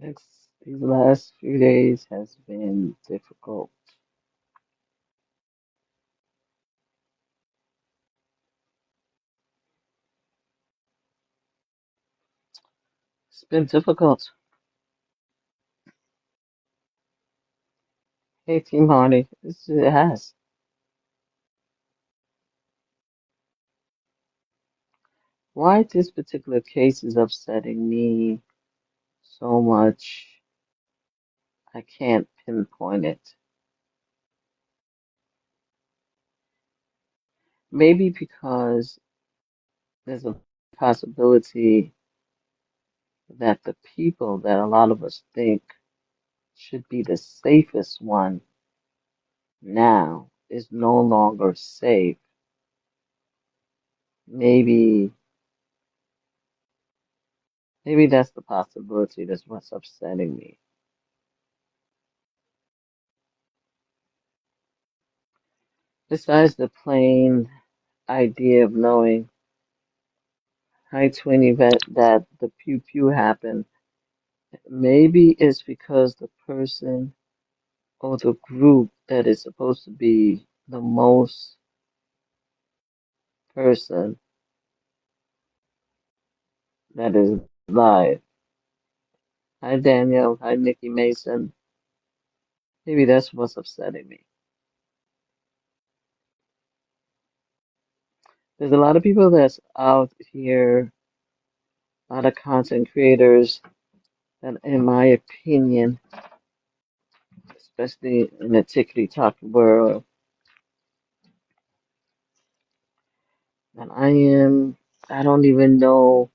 These last few days has been difficult. It's been difficult. Hey, Team Hardy, it has. Why this particular case is upsetting me so much, I can't pinpoint it. Maybe because there's a possibility that the people that a lot of us think should be the safest one now is no longer safe. Maybe, maybe that's the possibility. That's what's upsetting me. Besides the plain idea of knowing high 20 that the pew pew happened, maybe it's because the person or the group that is supposed to be the most person that is live. Hi Daniel, hi Nikki Mason. Maybe that's what's upsetting me. There's a lot of people that's out here, a lot of content creators that, in my opinion, especially in the TikTok world, and I don't even know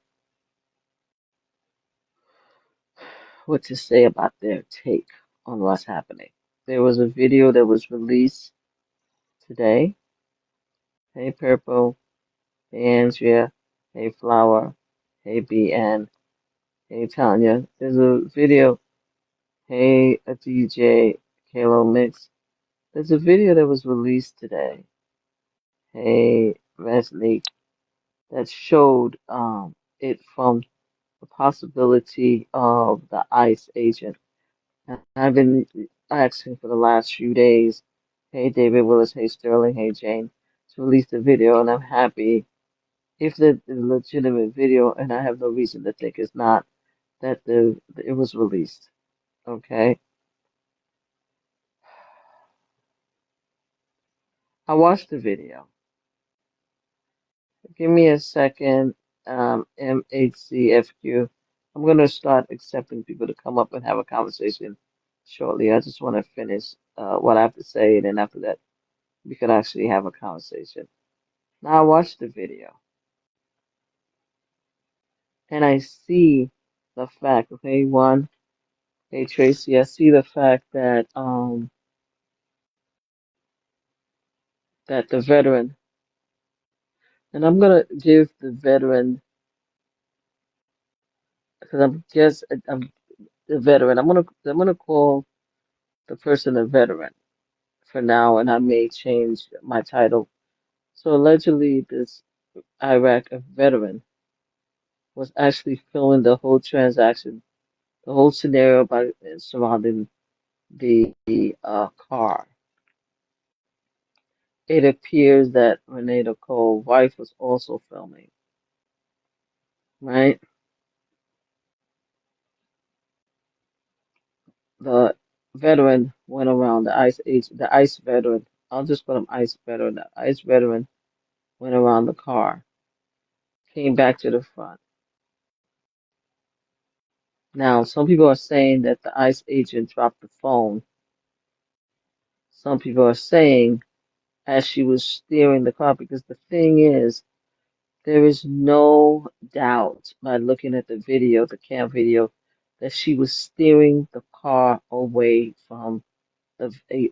what to say about their take on what's happening. There was a video that was released today. Hey Purple, hey Andrea, hey Flower, hey BN, hey Tanya. There's a video, hey a DJ, Kalo Mix. There's a video that was released today. Hey Leslie, that showed it from the possibility of the ICE agent. And I've been asking for the last few days, hey David Willis, hey Sterling, hey Jane, to release the video, and I'm happy if the legitimate video, and I have no reason to think it's not, that it was released. Okay, I watched the video. Give me a second, MHCFQ. I'm gonna start accepting people to come up and have a conversation shortly. I just want to finish what I have to say, and then after that, we could actually have a conversation. Now I watched the video and I see the fact, okay, one, hey Tracy, I see the fact that the veteran, and I'm gonna give the veteran because I'm the veteran. I'm gonna call the person a veteran for now, and I may change my title. So allegedly, this Iraq veteran was actually filming the whole transaction, the whole scenario by surrounding the car. It appears that Renee Cole's wife was also filming, right? The veteran went around the ICE veteran. I'll just call him ICE veteran. The ICE veteran went around the car, came back to the front. Now, some people are saying that the ICE agent dropped the phone. Some people are saying as she was steering the car, because the thing is, there is no doubt by looking at the video, the cam video, that she was steering the car away from a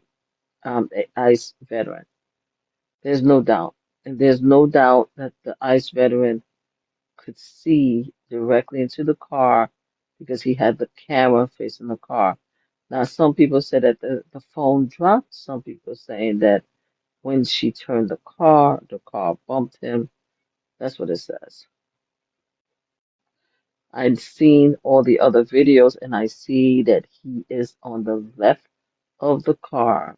ICE veteran. There's no doubt. And there's no doubt that the ICE veteran could see directly into the car because he had the camera facing the car. Now, some people said that the phone dropped. Some people saying that when she turned the car bumped him. That's what it says. I'd seen all the other videos and I see that he is on the left of the car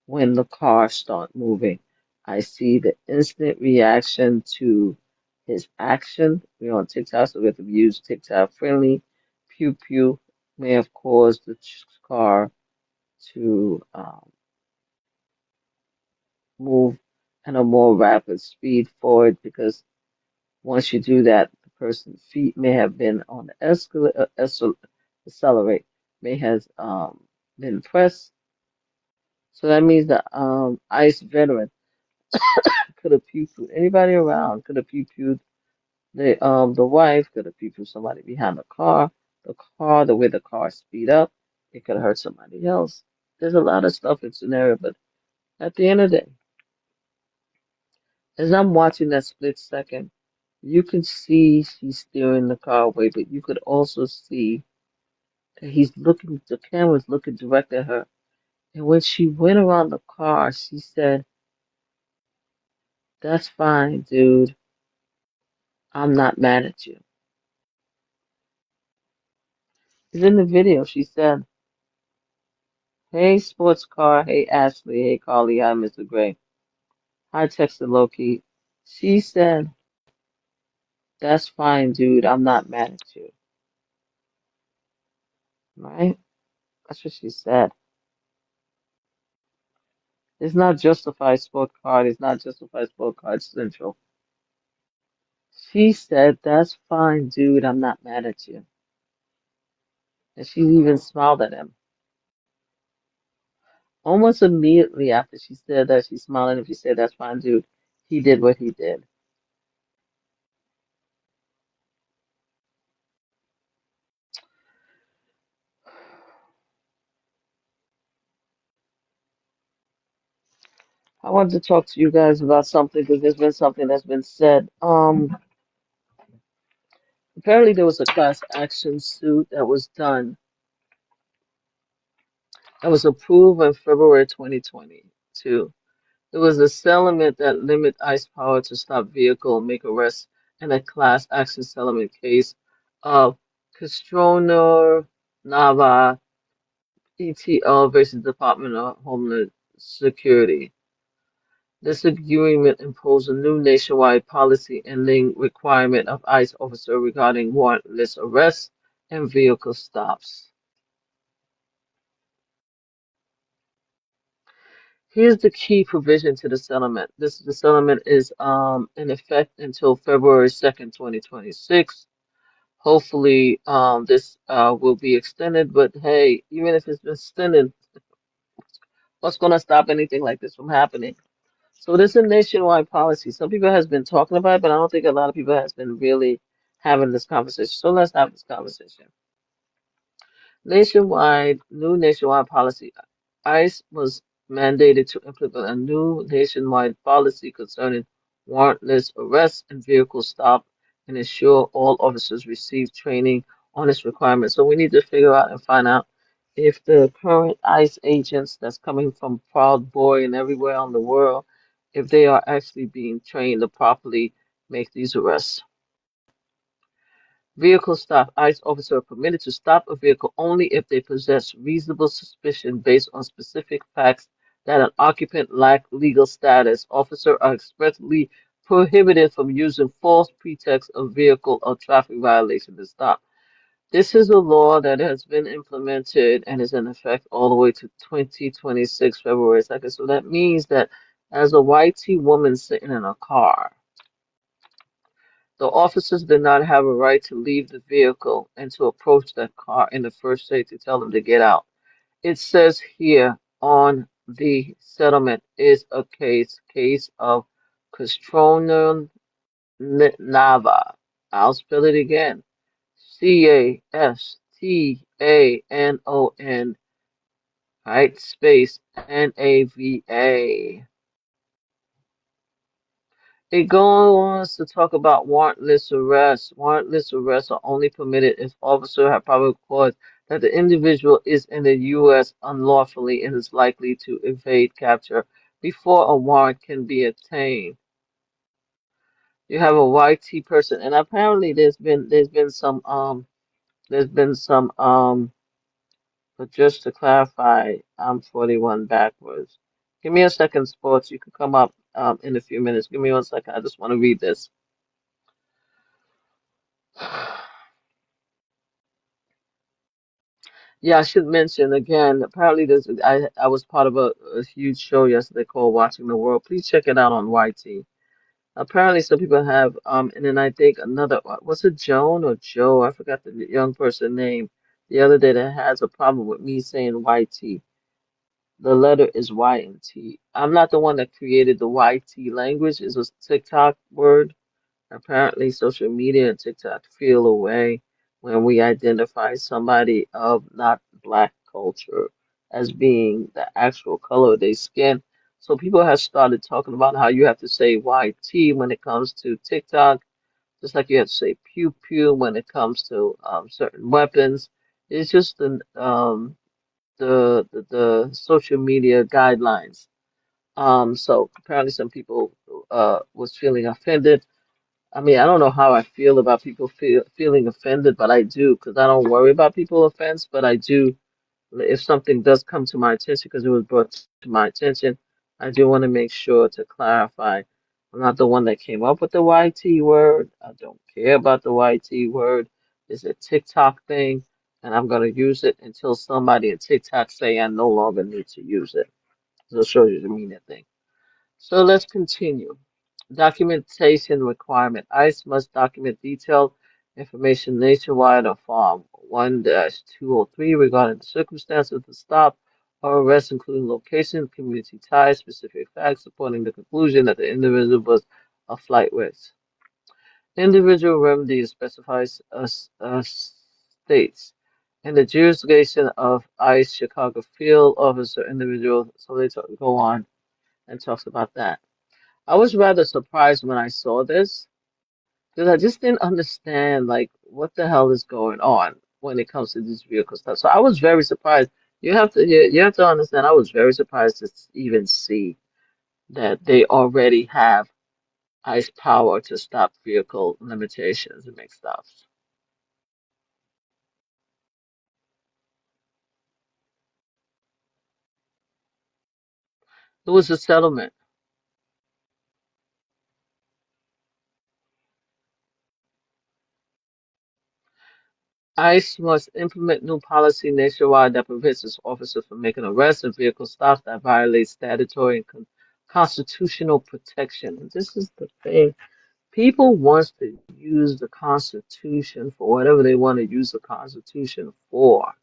when the car start moving. I see the instant reaction to his action. We're on TikTok, so we have to use TikTok friendly. Pew pew may have caused the car to move at a more rapid speed forward because once you do that, the person's feet may have been on the accelerate, may has been pressed. So that means the ICE veteran could have pew-pewed anybody around, could have pew-pewed the wife, could have pew-pewed somebody behind the car, the way the car speed up, it could have hurt somebody else. There's a lot of stuff in scenario, but at the end of the day, as I'm watching that split second, you can see she's steering the car away, but you could also see that the camera's looking direct at her. And when she went around the car, she said, "That's fine, dude. I'm not mad at you." It's in the video. She said, "Hey, sports car. Hey, Ashley. Hey, Carly. Hi, Mr. Gray. Hi, Texter Loki." She said, "That's fine, dude. I'm not mad at you." Right? That's what she said. It's not justified sport card. It's not justified sport card central. She said, "That's fine, dude. I'm not mad at you." And she even smiled at him. Almost immediately after she said that, she smiled at him. She said, "That's fine, dude." He did what he did. I wanted to talk to you guys about something because there's been something that's been said. Apparently there was a class action suit that was done that was approved in February 2022. It was a settlement that limit ICE power to stop vehicle, make arrests, in a class action settlement case of Castrono Nava ETL versus Department of Homeland Security. This agreement imposed a new nationwide policy ending requirement of ICE officers regarding warrantless arrests and vehicle stops. Here's the key provision to the settlement. The settlement is in effect until February 2nd, 2026. Hopefully this will be extended, but hey, even if it's been extended, what's going to stop anything like this from happening? So this is a nationwide policy. Some people has been talking about it, but I don't think a lot of people has been really having this conversation. So let's have this conversation. New nationwide policy. ICE was mandated to implement a new nationwide policy concerning warrantless arrests and vehicle stop and ensure all officers receive training on its requirements. So we need to figure out and find out if the current ICE agents that's coming from Proud Boy and everywhere in the world, if they are actually being trained to properly make these arrests. Vehicle stop. ICE officers are permitted to stop a vehicle only if they possess reasonable suspicion based on specific facts that an occupant lacks legal status. Officers are expressly prohibited from using false pretext of vehicle or traffic violation to stop. This is a law that has been implemented and is in effect all the way to 2026, February 2nd. So that means that as a white woman sitting in a car, the officers did not have a right to leave the vehicle and to approach that car in the first place to tell them to get out. It says here on the settlement is a case of Castronon Nava. I'll spell it again. Castanon, right? Space Nava. It goes on to talk about warrantless arrests. Warrantless arrests are only permitted if officers have probable cause that the individual is in the U.S. unlawfully and is likely to evade capture before a warrant can be obtained. You have a YT person, and apparently there's been some but just to clarify, I'm 41 backwards. Give me a second, sports. You can come up in a few minutes. Give me 1 second. I just want to read this. Yeah, I should mention again. Apparently, I was part of a huge show yesterday called Watching the World. Please check it out on YT. Apparently, some people have and then I think another was it Joan or Joe? I forgot the young person name the other day that has a problem with me saying YT. The letter is Y and T. I'm not the one that created the YT language. It's a TikTok word. Apparently, social media and TikTok feel a way when we identify somebody of not black culture as being the actual color of their skin. So people have started talking about how you have to say YT when it comes to TikTok, just like you have to say pew pew when it comes to certain weapons. It's just the social media guidelines. So apparently some people was feeling offended. I mean, I don't know how I feel about people feeling offended, but I do because I don't worry about people offense, but I do if something does come to my attention because it was brought to my attention, I do want to make sure to clarify. I'm not the one that came up with the YT word. I don't care about the YT word. It's a TikTok thing, and I'm going to use it until somebody at TikTok say I no longer need to use it. So it shows you the meaning thing. So let's continue. Documentation requirement. ICE must document detailed information nationwide on Form 1-203 regarding the circumstances of the stop or arrest, including location, community ties, specific facts supporting the conclusion that the individual was a flight risk. Individual remedy specifies states in the jurisdiction of ICE Chicago field officer individual. So they go on and talks about that. I was rather surprised when I saw this because I just didn't understand like what the hell is going on when it comes to this vehicle stuff. So I was very surprised. You have to understand I was very surprised to even see that they already have ICE power to stop vehicle limitations and make stops. It was a settlement. ICE must implement new policy nationwide that prevents its officers from making arrests and vehicle stops that violate statutory and constitutional protection. And this is the thing. People want to use the Constitution for whatever they want to use the Constitution for.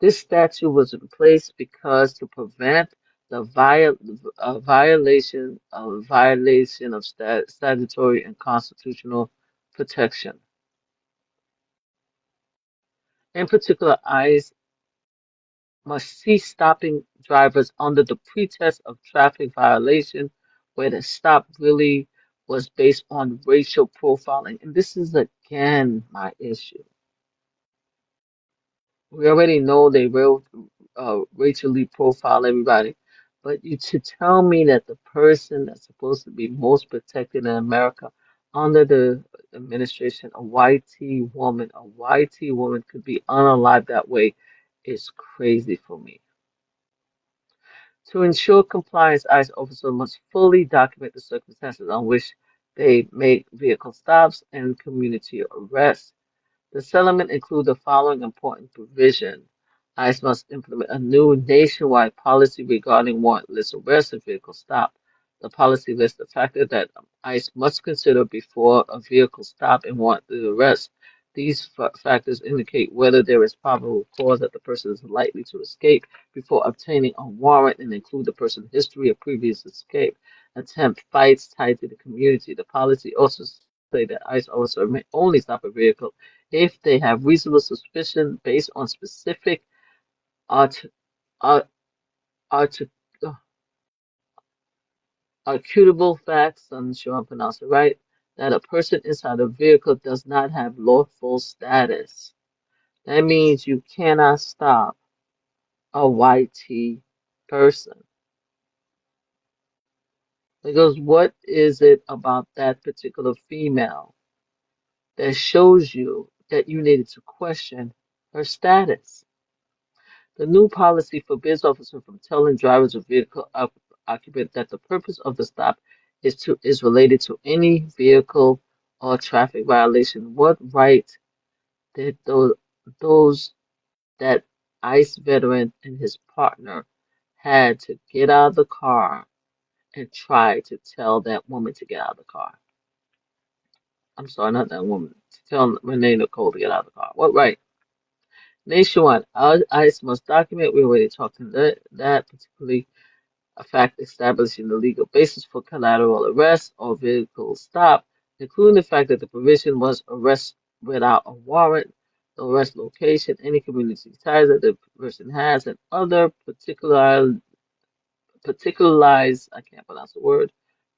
This statute was in place because to prevent the violation of statutory and constitutional protection. In particular, ICE must cease stopping drivers under the pretext of traffic violation, where the stop really was based on racial profiling. And this is again my issue. We already know they will racially profile everybody, but you to tell me that the person that's supposed to be most protected in America under the administration, a YT woman could be unalived that way is crazy for me. To ensure compliance, ICE officers must fully document the circumstances on which they make vehicle stops and community arrests. The settlement includes the following important provision. ICE must implement a new nationwide policy regarding warrantless arrest and vehicle stop. The policy lists the factors that ICE must consider before a vehicle stop and warrantless arrest. These factors indicate whether there is probable cause that the person is likely to escape before obtaining a warrant and include the person's history of previous escape, attempt fights tied to the community. The policy also say that ICE officers may only stop a vehicle if they have reasonable suspicion based on specific art, art, art, articulable facts, I'm sure I'm pronouncing it right, that a person inside a vehicle does not have lawful status. That means you cannot stop a YT person. Because what is it about that particular female that shows you that you needed to question her status? The new policy forbids officers from telling drivers of vehicle occupant that the purpose of the stop is related to any vehicle or traffic violation. What right did those that ICE veteran and his partner had to get out of the car and try to tell that woman to get out of the car? I'm sorry, not that woman. To tell Renee Nicole to get out of the car. What right? Nationwide, ICE must document. We already talked to that, particularly a fact establishing the legal basis for collateral arrest or vehicle stop, including the fact that the provision was arrest without a warrant, the arrest location, any community ties that the person has, and other particularized, I can't pronounce the word,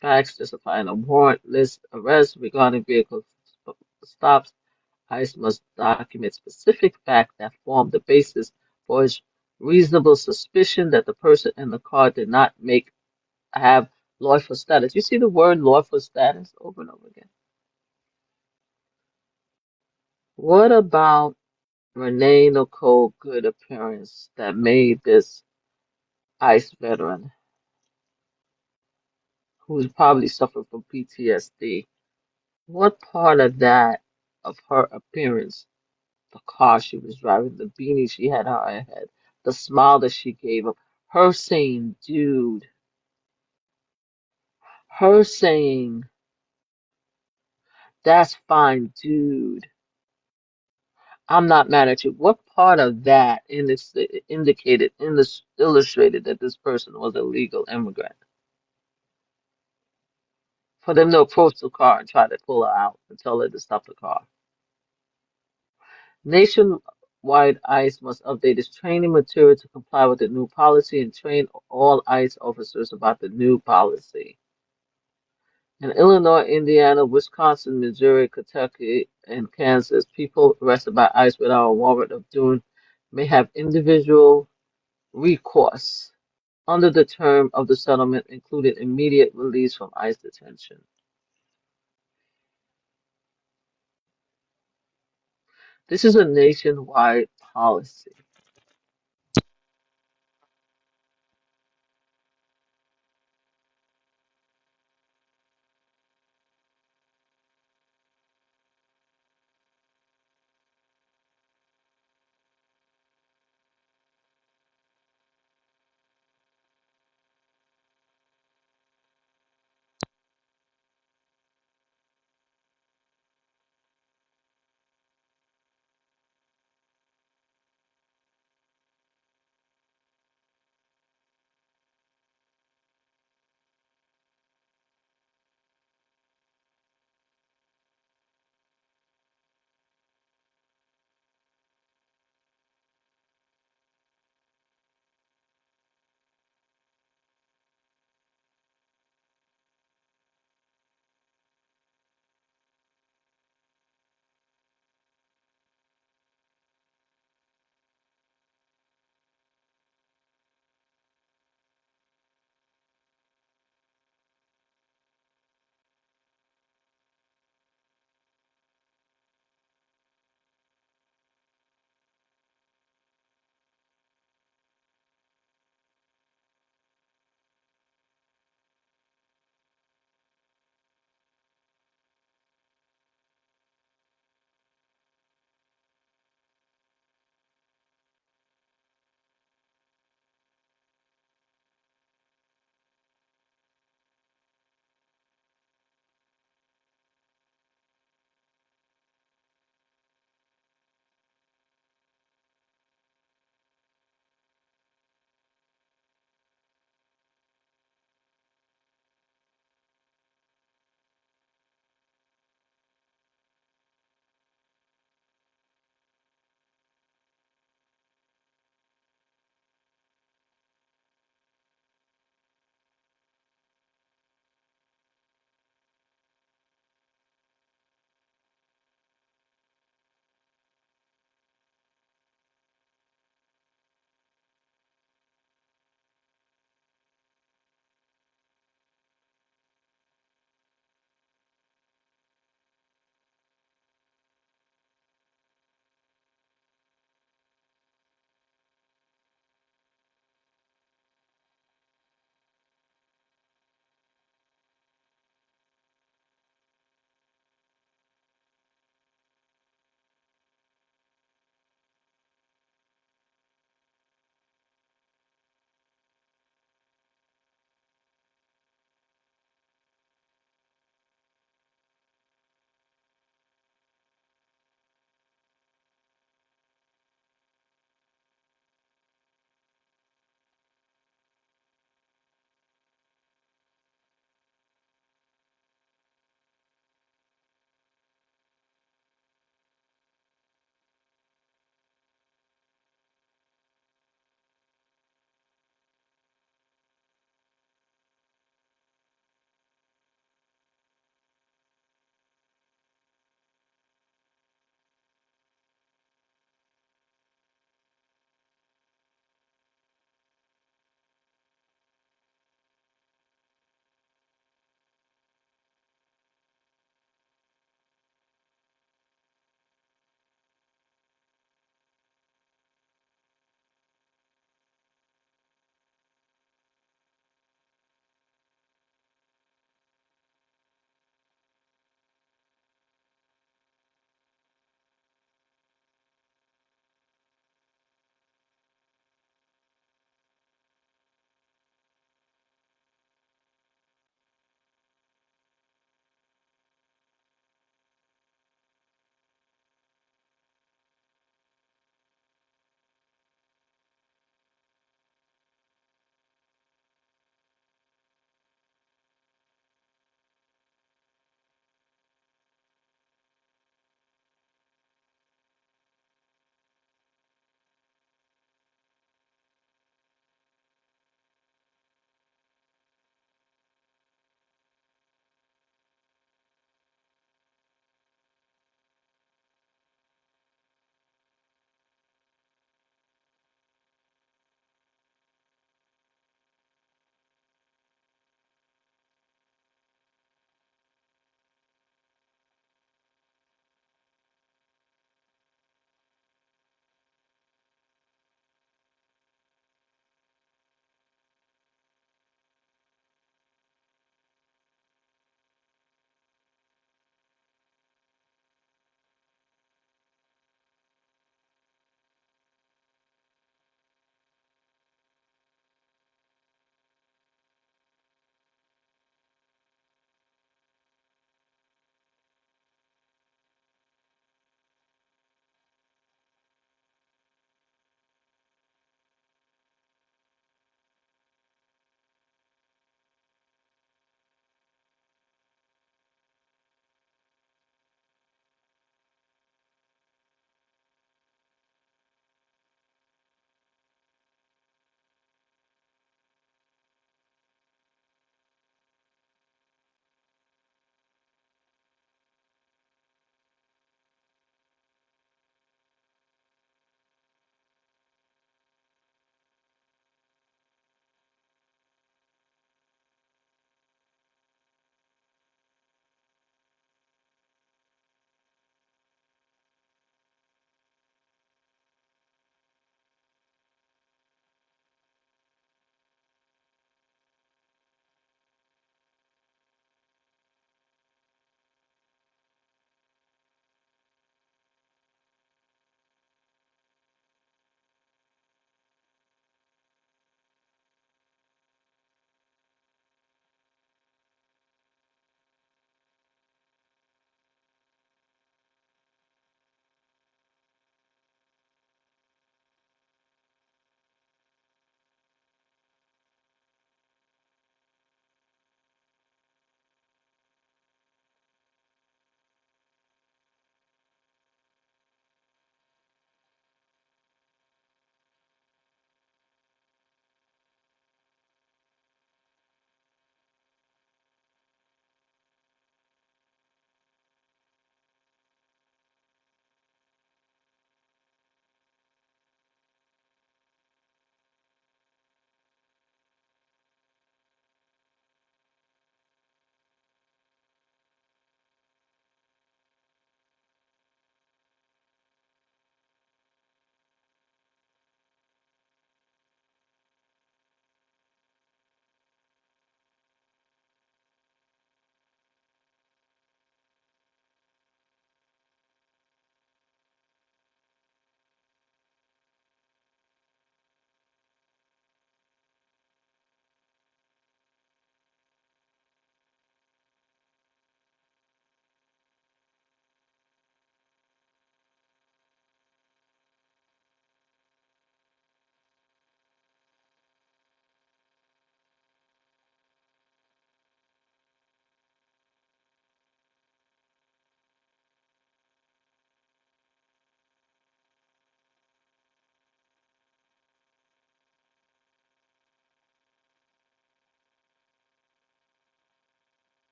facts justifying a warrantless arrest regarding vehicle stops. ICE must document specific facts that form the basis for its reasonable suspicion that the person in the car did not make have lawful status. You see the word lawful status over and over again. What about Renee Nicole good appearance that made this ICE veteran who's probably suffered from PTSD? What part of that, of her appearance, the car she was driving, the beanie she had on her head, the smile that she gave him, her saying, dude, her saying, that's fine, dude. I'm not mad at you. What part of that indicated, in this illustrated that this person was a legal immigrant? For them to approach the car and try to pull her out and tell her to stop the car. Nationwide ICE must update its training material to comply with the new policy and train all ICE officers about the new policy. In Illinois, Indiana, Wisconsin, Missouri, Kentucky, and Kansas, people arrested by ICE without a warrant of doing may have individual recourse under the term of the settlement, including immediate release from ICE detention. This is a nationwide policy.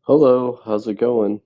Hello, how's it going?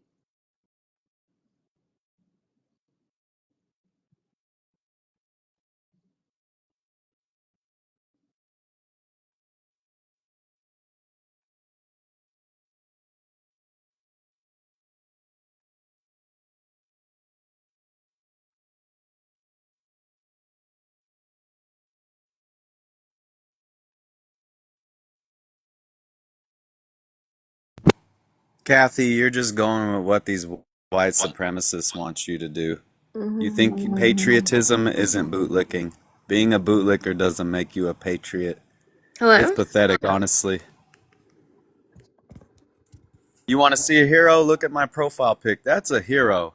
Kathy, you're just going with what these white supremacists want you to do. You think patriotism isn't bootlicking. Being a bootlicker doesn't make you a patriot. Hello? It's pathetic, honestly. You want to see a hero? Look at my profile pic. That's a hero.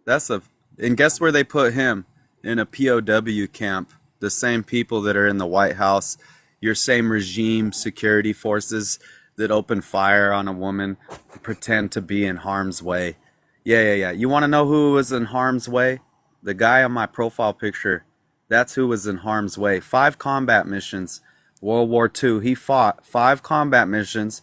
And guess where they put him? In a POW camp. The same people that are in the White House, your same regime security forces that open fire on a woman, pretend to be in harm's way. Yeah. You want to know who was in harm's way? The guy on my profile picture. That's who was in harm's way. 5 combat missions. World War II. He fought 5 combat missions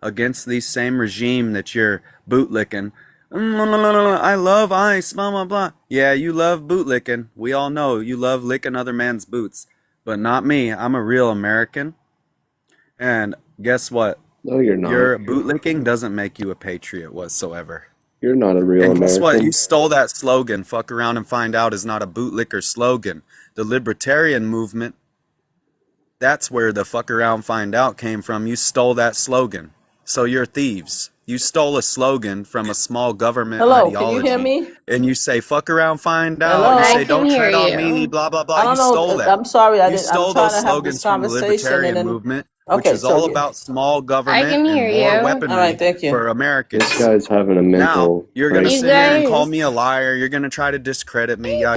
against the same regime that you're bootlicking. I love ICE, blah, blah, blah. Yeah, you love bootlicking. We all know you love licking other man's boots. But not me. I'm a real American. And guess what? No, you're not. Your bootlicking doesn't make you a patriot whatsoever. You're not a real And guess what? American. You stole that slogan. Fuck around and find out is not a bootlicker slogan. The libertarian movement, that's where the fuck around find out came from. You stole that slogan. So you're thieves. You stole a slogan from a small government Hello, ideology. can you hear me? And you say, fuck around, find out. Hello? You I say, can don't hear tread on me, you. blah, blah, I blah. don't You know. stole that. I'm sorry. You stole I'm trying those to have this slogans from the conversation libertarian and then. movement, which Okay, is so all you. about small I government can hear and more you. All weaponry right, thank you. for This Americans. guy's having a Now, mental you're going to break. You sit here and call guys, me a liar. You're going to try to discredit me. Yeah.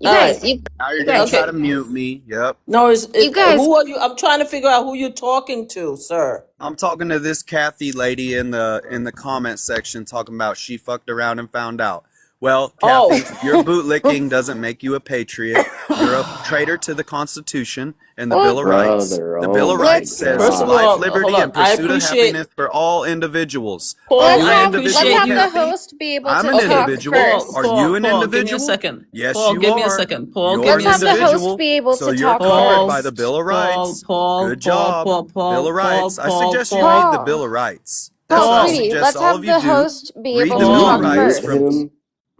you All guys, right. you, Now you're you going to guys, try to Okay. mute me. Yep. No, you guys, who are you? I'm trying to figure out who you're talking to, sir. I'm talking to this Kathy lady in the comment section talking about she fucked around and found out. Well, Kathy, your bootlicking doesn't make you a patriot. You're a traitor to the Constitution and the Bill of well, Rights. Brother, The oh Bill of my Rights let's says First of God. life, all, hold liberty, on. and pursuit of happiness for all individuals. Are Paul. let's you an I have individual, the appreciate you. Kathy? host be able I'm to an Okay, talk individual. first. Are you an Paul, give me a individual? second. Yes, Paul, you give me a are. second. Paul, give You're Let's me an a have the second. host individual, be able so to you're talk covered by the first. Bill of Rights. Good job. Bill of Rights. I suggest you read the Bill of Rights. That's what I Paul, sweetie, suggest let's all of have you the do. host be Read able the to Can Bill you of talk Rights mute first. from him?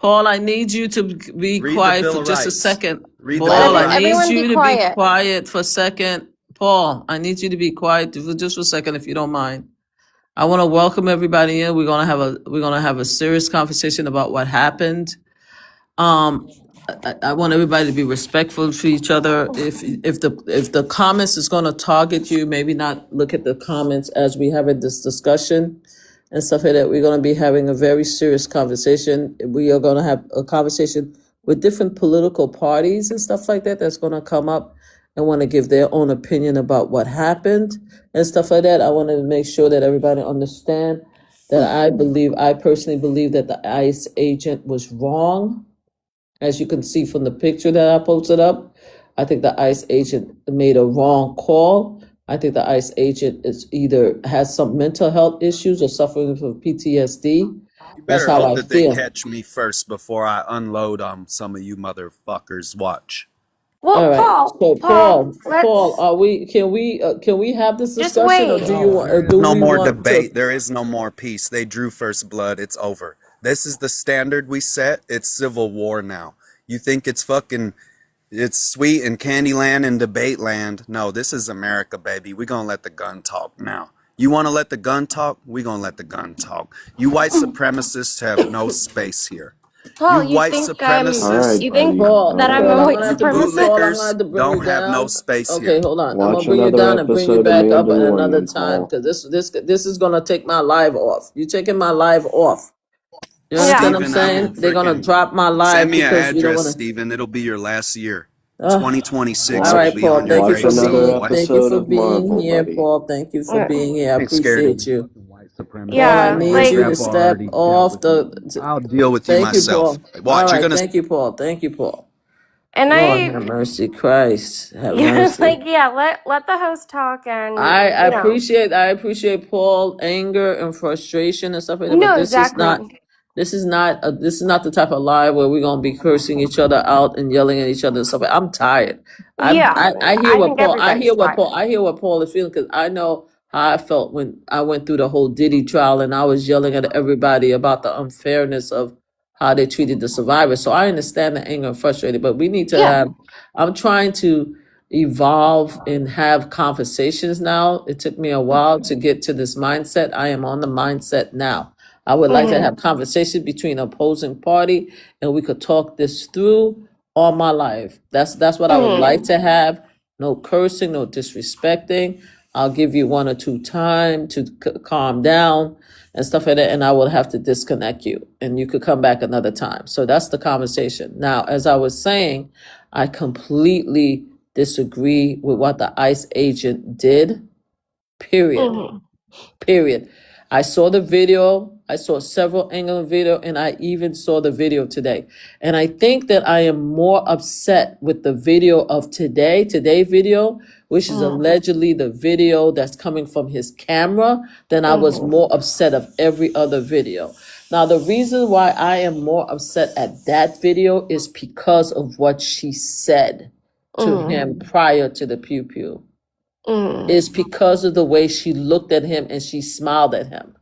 Paul, I need you to be read the quiet Bill for of just a Rights. second. Read the Paul, Bill of I Rights. need Everyone be you to be quiet. quiet for a second. Paul, I need you to be quiet for just a second, if you don't mind. I want to welcome everybody in. We're gonna have a serious conversation about what happened. I want everybody to be respectful to each other. If the comments is going to target you, maybe not look at the comments as we have in this discussion and stuff like that. We're going to be having a very serious conversation. We are going to have a conversation with different political parties and stuff like that. That's going to come up and want to give their own opinion about what happened and stuff like that. I want to make sure that everybody understand that I personally believe that the ICE agent was wrong. As you can see from the picture that I posted up, I think the ICE agent made a wrong call. I think the ICE agent is either has some mental health issues or suffering from PTSD. You That's better how hope I that they feel. catch me first before I unload on some of you motherfuckers. Watch. All Well, right. So Paul, let's can we have this just discussion, or wait. do you want, or There is do no we more want to? debate. There is no more peace. They drew first blood. It's over. This is the standard we set. It's civil war now. You think it's sweet in Candyland and debate land? No, this is America, baby. We're going to let the gun talk now. You want to let the gun talk? We're going to let the gun talk. You white supremacists have no space here. Paul, You you white think All right, supremacists, you think buddy. Paul, that I'm Okay. a Paul, I'm white gonna have to bring supremacist? Paul. I'm gonna bootlickers have to bring you don't have no down. space Okay, here. hold on. I'm Watch gonna bring you another down and bring you episode of back up at another Mandalorian, time, Paul. because this is gonna take my live off. You taking my live off? You understand what I'm Steven, I will saying? They're gonna frickin' drop my send live me an because you don't address, wanna. Steven. It'll be your last year. Ugh. 2026 All will Watch right, be on Paul. your Thank you for gravestone, another being. boy. Thank you episode for of being Marvel, here, buddy. Paul. Thank you for being here. I I ain't scared of appreciate you you. fucking white Paul, I Yeah, supremacists. need My like you to grandpa step already dealt off with you. the. I'll deal with you Thank you, myself. Paul. All Watch, you're right, gonna thank you, Paul. Thank you, Paul. And Lord have mercy, Christ have mercy. like, yeah, let the host talk, and I appreciate Paul anger and frustration and stuff like that, but no, this is not exactly. this is not the type of live where we're gonna be cursing each other out and yelling at each other and stuff. I'm tired. Yeah, I hear I what think everybody's tired. I hear what Paul is feeling, because I know how I felt when I went through the whole Diddy trial and I was yelling at everybody about the unfairness of how they treated the survivors. So I understand the anger and frustrated, but we need to Yeah. have. I'm trying to evolve and have conversations now. It took me a while to get to this mindset. I am on the mindset now. I would like to have conversations between opposing party, and we could talk this through all my life. That's what I would like to have. No cursing, no disrespecting. I'll give you one or two time to calm down and stuff like that, and I will have to disconnect you, and you could come back another time. So that's the conversation. Now, as I was saying, I completely disagree with what the ICE agent did. Period. Period. I saw the video. I saw several angles of video, and I even saw the video today. And I think that I am more upset with the video of today video, which is allegedly the video that's coming from his camera, than I was more upset of every other video. Now, the reason why I am more upset at that video is because of what she said to him prior to the pew pew. Is because of the way she looked at him and she smiled at him.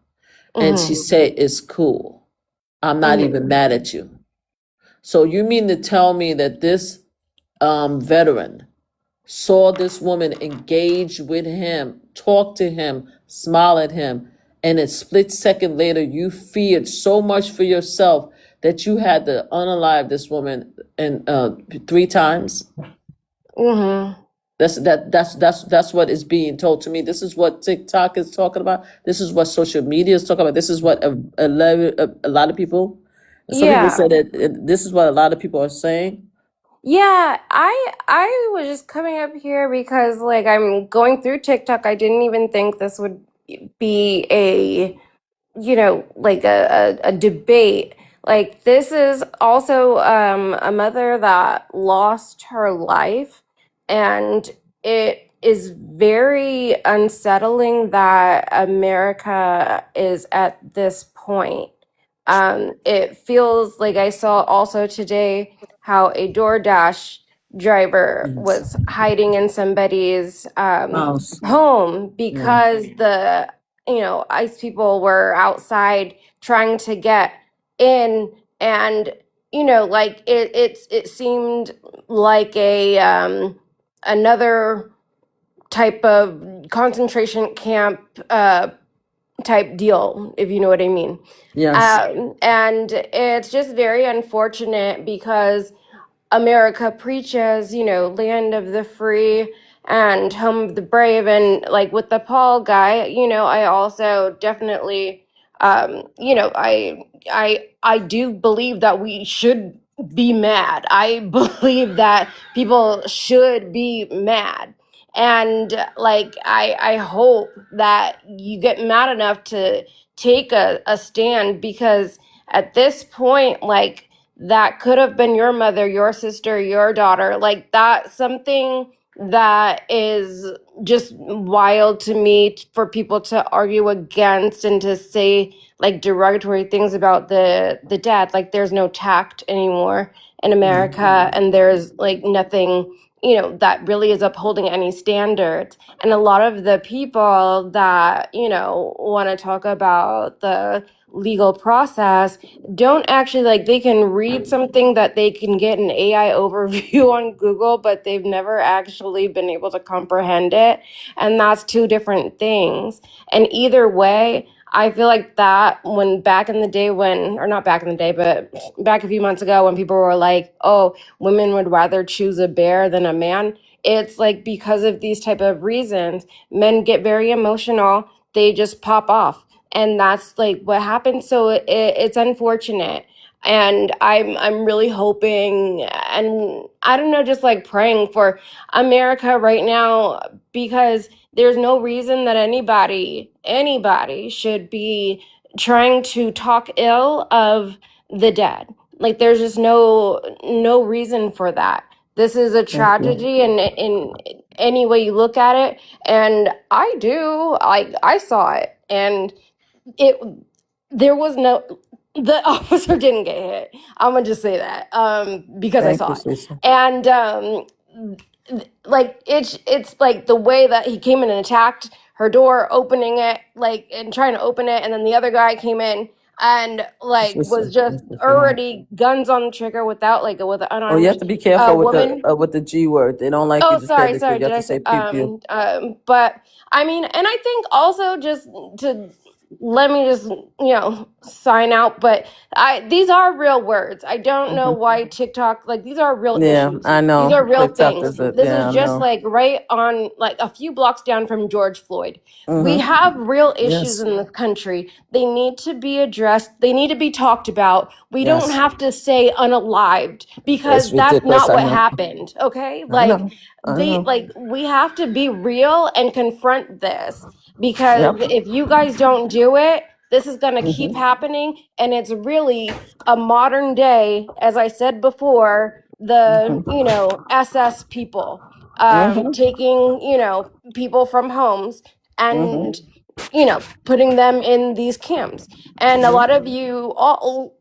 And she said, "It's cool. I'm not even mad at you." So you mean to tell me that this veteran saw this woman engage with him, talk to him, smile at him, and a split second later you feared so much for yourself that you had to unalive this woman and 3 times? That's what is being told to me. This is what TikTok is talking about. This is what social media is talking about. This is what a lot of people. Some people said that this is what a lot of people are saying. Yeah, I was just coming up here because like I'm going through TikTok. I didn't even think this would be a like a debate. Like this is also a mother that lost her life, and it is very unsettling that America is at this point. It feels like I saw also today how a DoorDash driver Yes. was hiding in somebody's House. home Yeah. because the ICE people were outside trying to get in, and like it seemed like a another type of concentration camp type deal, if you know what I mean. Yes. And it's just very unfortunate because America preaches, land of the free and home of the brave. And like with the Paul guy, I also definitely, I do believe that we should be mad. I believe that people should be mad. And like, I hope that you get mad enough to take a stand, because at this point, like, that could have been your mother, your sister, your daughter. Like, that's something that is just wild to me for people to argue against and to say like derogatory things about the dead. Like, there's no tact anymore in America, and there's like nothing that really is upholding any standards. And a lot of the people that want to talk about the legal process don't actually, like, they can read something that they can get an AI overview on Google, but they've never actually been able to comprehend it. And that's two different things. And either way, I feel like that when back in the day when, or not back in the day, but back a few months ago when people were like, oh, women would rather choose a bear than a man. It's like because of these type of reasons, men get very emotional. They just pop off. And that's like what happens. So it's unfortunate. And I'm really hoping, and I don't know, just like praying for America right now, because there's no reason that anybody should be trying to talk ill of the dead. Like, there's just no reason for that. This is a Thank you. tragedy in any way you look at it. And I saw it, and it there was no the officer didn't get hit. I'm gonna just say that because I Thank you, saw it. Cece. And like it's like the way that he came in and attacked her door, opening it, like, and trying to open it, and then the other guy came in and like was just already guns on the trigger without, like, with an Oh, you have unarmed to be careful woman. with the G word. They don't like you Oh, to say sorry, this word. sorry. You have Did to I say say pew pew. but I mean, and I think also just to let me just, sign out, but these are real words. I don't know Hmm. why TikTok, like, these are real Yeah, issues. I These know. are real TikTok things. is a This yeah, is I just know. like right on, like, a few blocks down from George Floyd. We Mm-hmm. have real issues Yes. in this country. They need to be addressed. They need to be talked about. We don't Yes. have to say unalived, because It's that's ridiculous. not I what know. happened. Okay? I Like, know. I know. we have to be real and confront this, because Yep. if you guys don't do it, this is going to keep Mm-hmm. happening. And it's really a modern day, as I said before, the, Mm-hmm. SS people, Mm-hmm. taking, people from homes Mm-hmm. and, putting them in these camps. And a lot of you, all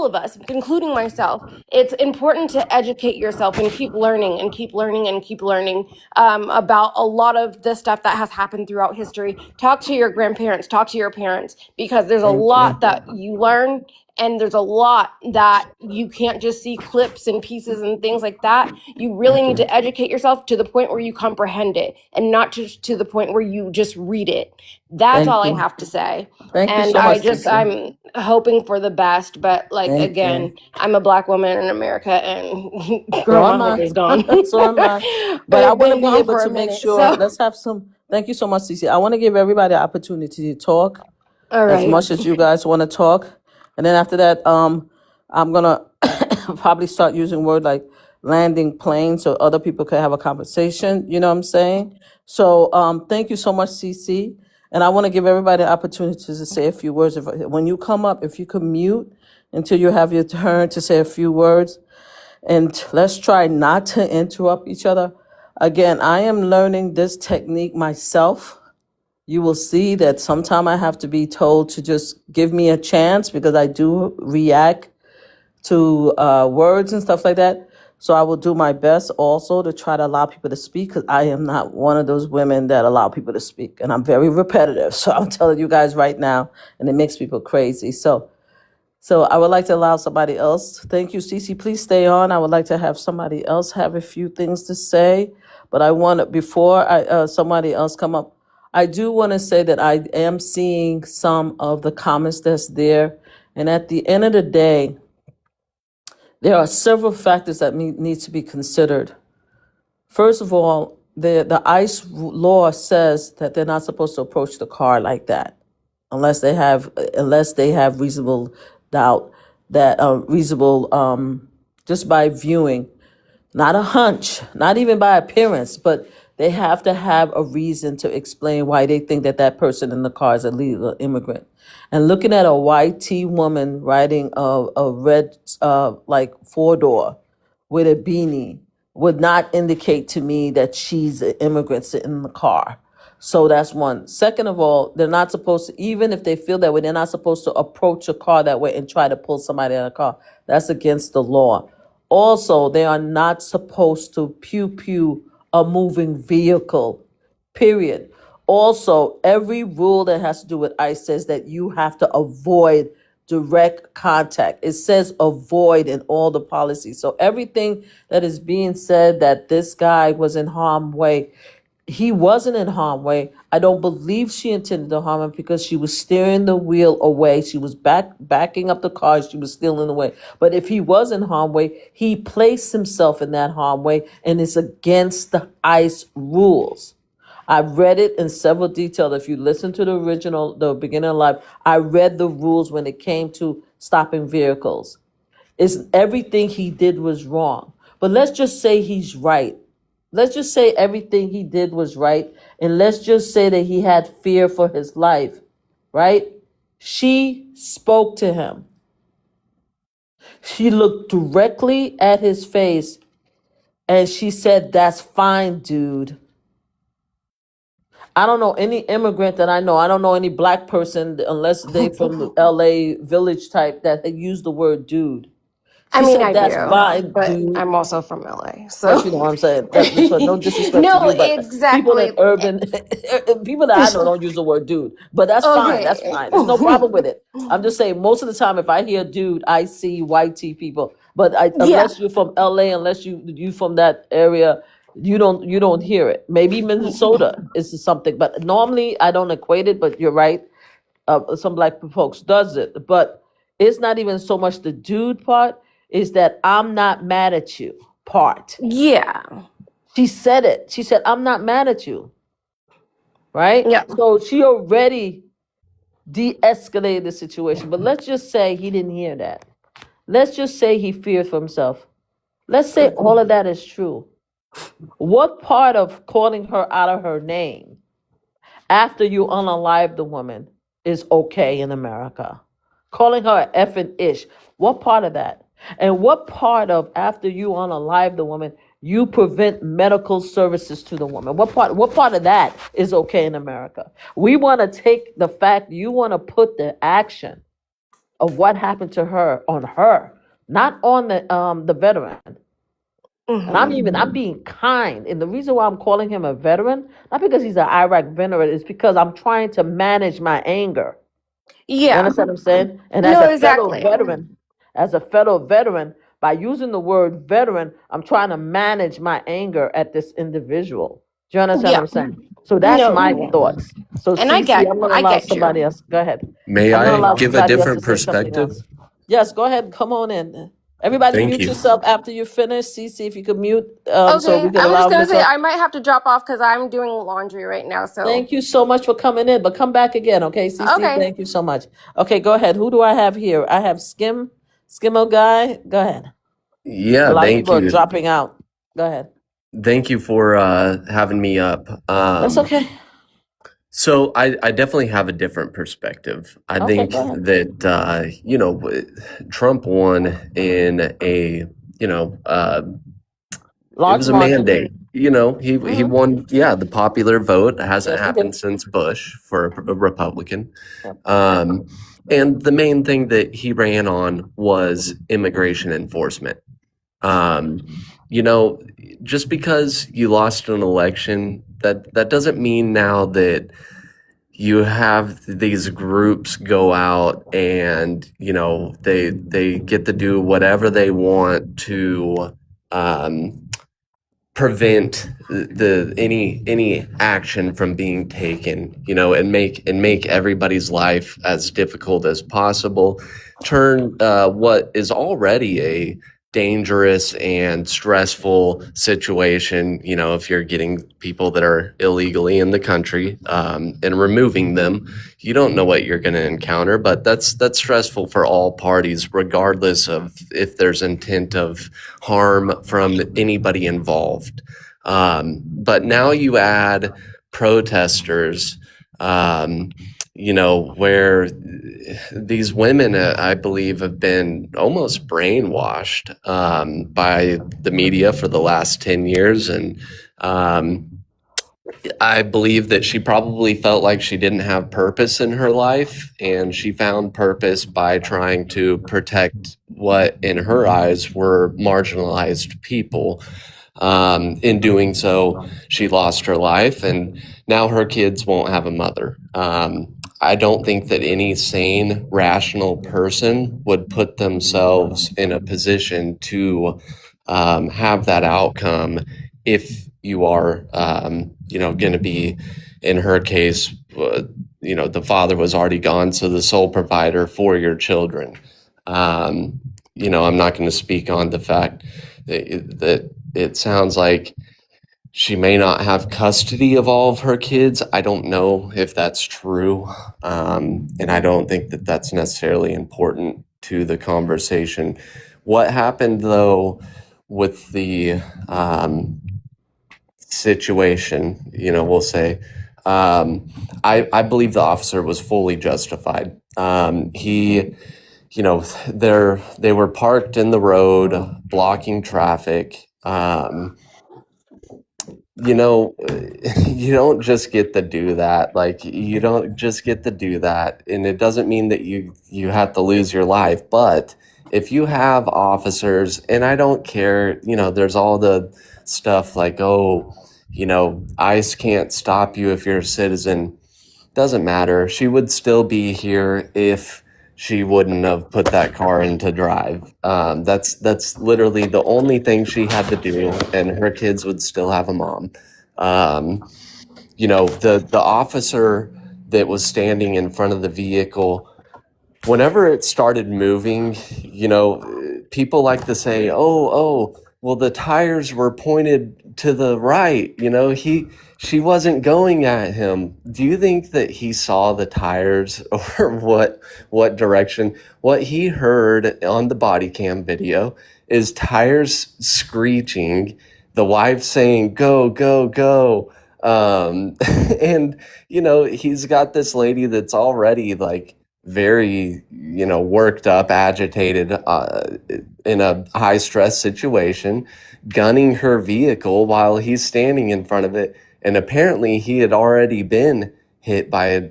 of us, including myself, it's important to educate yourself and keep learning and keep learning and keep learning about a lot of the stuff that has happened throughout history. Talk to your grandparents, talk to your parents, because there's a Thank lot you. that you learn, and there's a lot that you can't just see clips and pieces and things like that. You really Thank need you. to educate yourself to the point where you comprehend it, and not just to the point where you just read it. That's Thank all I you. have to say. Thank you And so much, Cece. I'm hoping for the best, but, like, Thank you. again, I'm a Black woman in America, and girl, So my am hope I. is gone. So am I. But I I've want to been be gone able for a to make minute. sure. So, Let's have some. Thank you so much, Cece. I want to give everybody an opportunity to talk all as right. much as you guys want to talk, and then after that, I'm gonna probably start using word like landing plane so other people can have a conversation. You know what I'm saying? So, thank you so much, Cece. And I want to give everybody an opportunity to say a few words. When you come up, if you could mute until you have your turn to say a few words. And let's try not to interrupt each other. Again, I am learning this technique myself. You will see that sometime I have to be told to just give me a chance because I do react to words and stuff like that. So I will do my best also to try to allow people to speak, because I am not one of those women that allow people to speak. And I'm very repetitive. So I'm telling you guys right now, and it makes people crazy. So I would like to allow somebody else. Thank you, Cece. Please stay on. I would like to have somebody else have a few things to say. But I want, before somebody else come up, I do want to say that I am seeing some of the comments that's there. And at the end of the day, there are several factors that need to be considered. First of all, the ICE law says that they're not supposed to approach the car like that unless they have reasonable doubt that reasonable just by viewing, not a hunch, not even by appearance, but they have to have a reason to explain why they think that that person in the car is a legal immigrant. And looking at a white T woman riding a red like four-door with a beanie would not indicate to me that she's an immigrant sitting in the car. So that's one. Second of all, they're not supposed to, even if they feel that way, they're not supposed to approach a car that way and try to pull somebody out of the car. That's against the law. Also, they are not supposed to pew pew a moving vehicle, period. Also, every rule that has to do with ICE says that you have to avoid direct contact. It says avoid in all the policies. So everything that is being said that this guy was in harm's way, he wasn't in harm's way. I don't believe she intended to harm him because she was steering the wheel away. She was backing up the car. She was still in the way. But if he was in harm's way, he placed himself in that harm's way, and it's against the ICE rules. I've read it in several details. If you listen to the original, the beginning of life, I read the rules when it came to stopping vehicles. It's everything he did was wrong. But let's just say he's right. Let's just say everything he did was right. And let's just say that he had fear for his life, right? She spoke to him. She looked directly at his face And she said, that's fine, dude. I don't know any immigrant that I know. I don't know any black person unless they from the LA village type that used the word dude. I She mean, said, I that's do, fine, but dude. I'm also from LA, so. But you know what I'm saying? That's what, no disrespect to No, you, but people in exactly. urban, people that I know don't use the word dude. But that's fine. That's Okay. fine. There's no problem with it. I'm just saying, most of the time, if I hear dude, I see white T people. But Yeah. unless you're from LA, unless you from that area, you don't hear it. Maybe Minnesota is something, but normally I don't equate it. But you're right. Some black folks does it, but it's not even so much the dude part. Is that I'm not mad at you part. Yeah. She said it. She said, I'm not mad at you. Right? Yeah. So she already de-escalated the situation. But let's just say he didn't hear that. Let's just say he feared for himself. Let's say all of that is true. What part of calling her out of her name after you unalive the woman is okay in America? Calling her an effing ish. What part of that? And what part of after you unalive the woman, you prevent medical services to the woman? What part of that is okay in America? We want to take the fact, you want to put the action of what happened to her on her, not on the veteran. And I'm being kind. And the reason why I'm calling him a veteran, not because he's an Iraq veteran, is because I'm trying to manage my anger. You Yeah. understand what I'm saying? And No, exactly. as a federal veteran, by using the word veteran, I'm trying to manage my anger at this individual. Do you understand what Yeah. I'm saying? So that's my No. thoughts. So And I Cece, I'm gonna I allow get somebody you. else. Go ahead. May I'm gonna I allow give a somebody else to different say something perspective? else. Yes, go ahead. Come on in. Everybody Thank mute you. yourself after you finish. Cece, if you could mute, so Okay. we can I was allow just him gonna to say talk. I might have to drop off because I'm doing laundry right now. So Thank you so much for coming in, but come back again, okay, Cece? okay. Thank you so much. Okay, go ahead. Who do I have here? I have Skimmo guy. Go ahead. A Yeah, lot of thank people are you. dropping out. Go ahead. Thank you for having me up. That's okay. So I definitely have a different perspective. I Okay, think go ahead. that Trump won in a it Large was a margin. mandate. He Mm-hmm. won. Yeah, the popular vote. It hasn't Yes, he did. happened since Bush for a Republican. Yep. And the main thing that he ran on was immigration enforcement. Um, just because you lost an election, that doesn't mean now that you have these groups go out and they get to do whatever they want to prevent any action from being taken, and make everybody's life as difficult as possible, turn what is already a dangerous and stressful situation, if you're getting people that are illegally in the country, and removing them. You don't know what you're going to encounter, but that's stressful for all parties, regardless of if there's intent of harm from anybody involved. But now you add protesters, where these women, I believe, have been almost brainwashed by the media for the last 10 years. And I believe that she probably felt like she didn't have purpose in her life, and she found purpose by trying to protect what, in her eyes, were marginalized people. In doing so, she lost her life, and now her kids won't have a mother. I don't think that any sane, rational person would put themselves in a position to have that outcome if you are, going to be, in her case, the father was already gone, so the sole provider for your children. I'm not going to speak on the fact that it sounds like she may not have custody of all of her kids. I don't know if that's true. And I don't think that that's necessarily important to the conversation. What happened, though, with the situation, we'll say, I believe the officer was fully justified. They were parked in the road, blocking traffic. Um, you know, you don't just get to do that. Like, you don't just get to do that, and it doesn't mean that you have to lose your life. But if you have officers, and I don't care, there's all the stuff like, oh, ICE can't stop you if you're a citizen. Doesn't matter. She would still be here if she wouldn't have put that car into drive. That's literally the only thing she had to do, and her kids would still have a mom. The officer that was standing in front of the vehicle, whenever it started moving, people like to say, oh, well, the tires were pointed to the right. She wasn't going at him. Do you think that he saw the tires or what direction? What he heard on the body cam video is tires screeching, the wife saying, go, go, go. And, he's got this lady that's already like, very worked up, agitated, in a high stress situation, gunning her vehicle while he's standing in front of it, and apparently he had already been hit by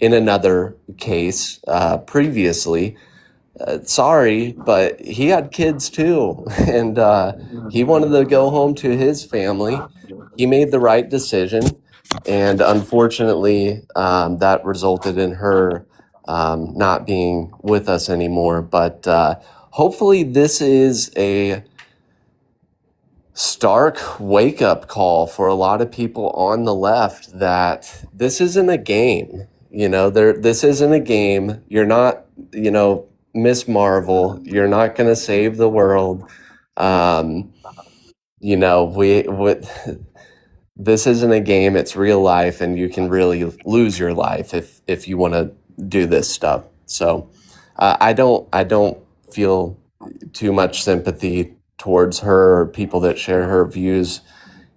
in another case previously. Sorry, but he had kids too, and he wanted to go home to his family. He made the right decision, and unfortunately, that resulted in her not being with us anymore. But hopefully, this is a stark wake up call for a lot of people on the left that this isn't a game. This isn't a game. You're not, Miss Marvel. You're not going to save the world. We this isn't a game. It's real life, and you can really lose your life if you want to do this stuff. So I don't feel too much sympathy towards her or people that share her views.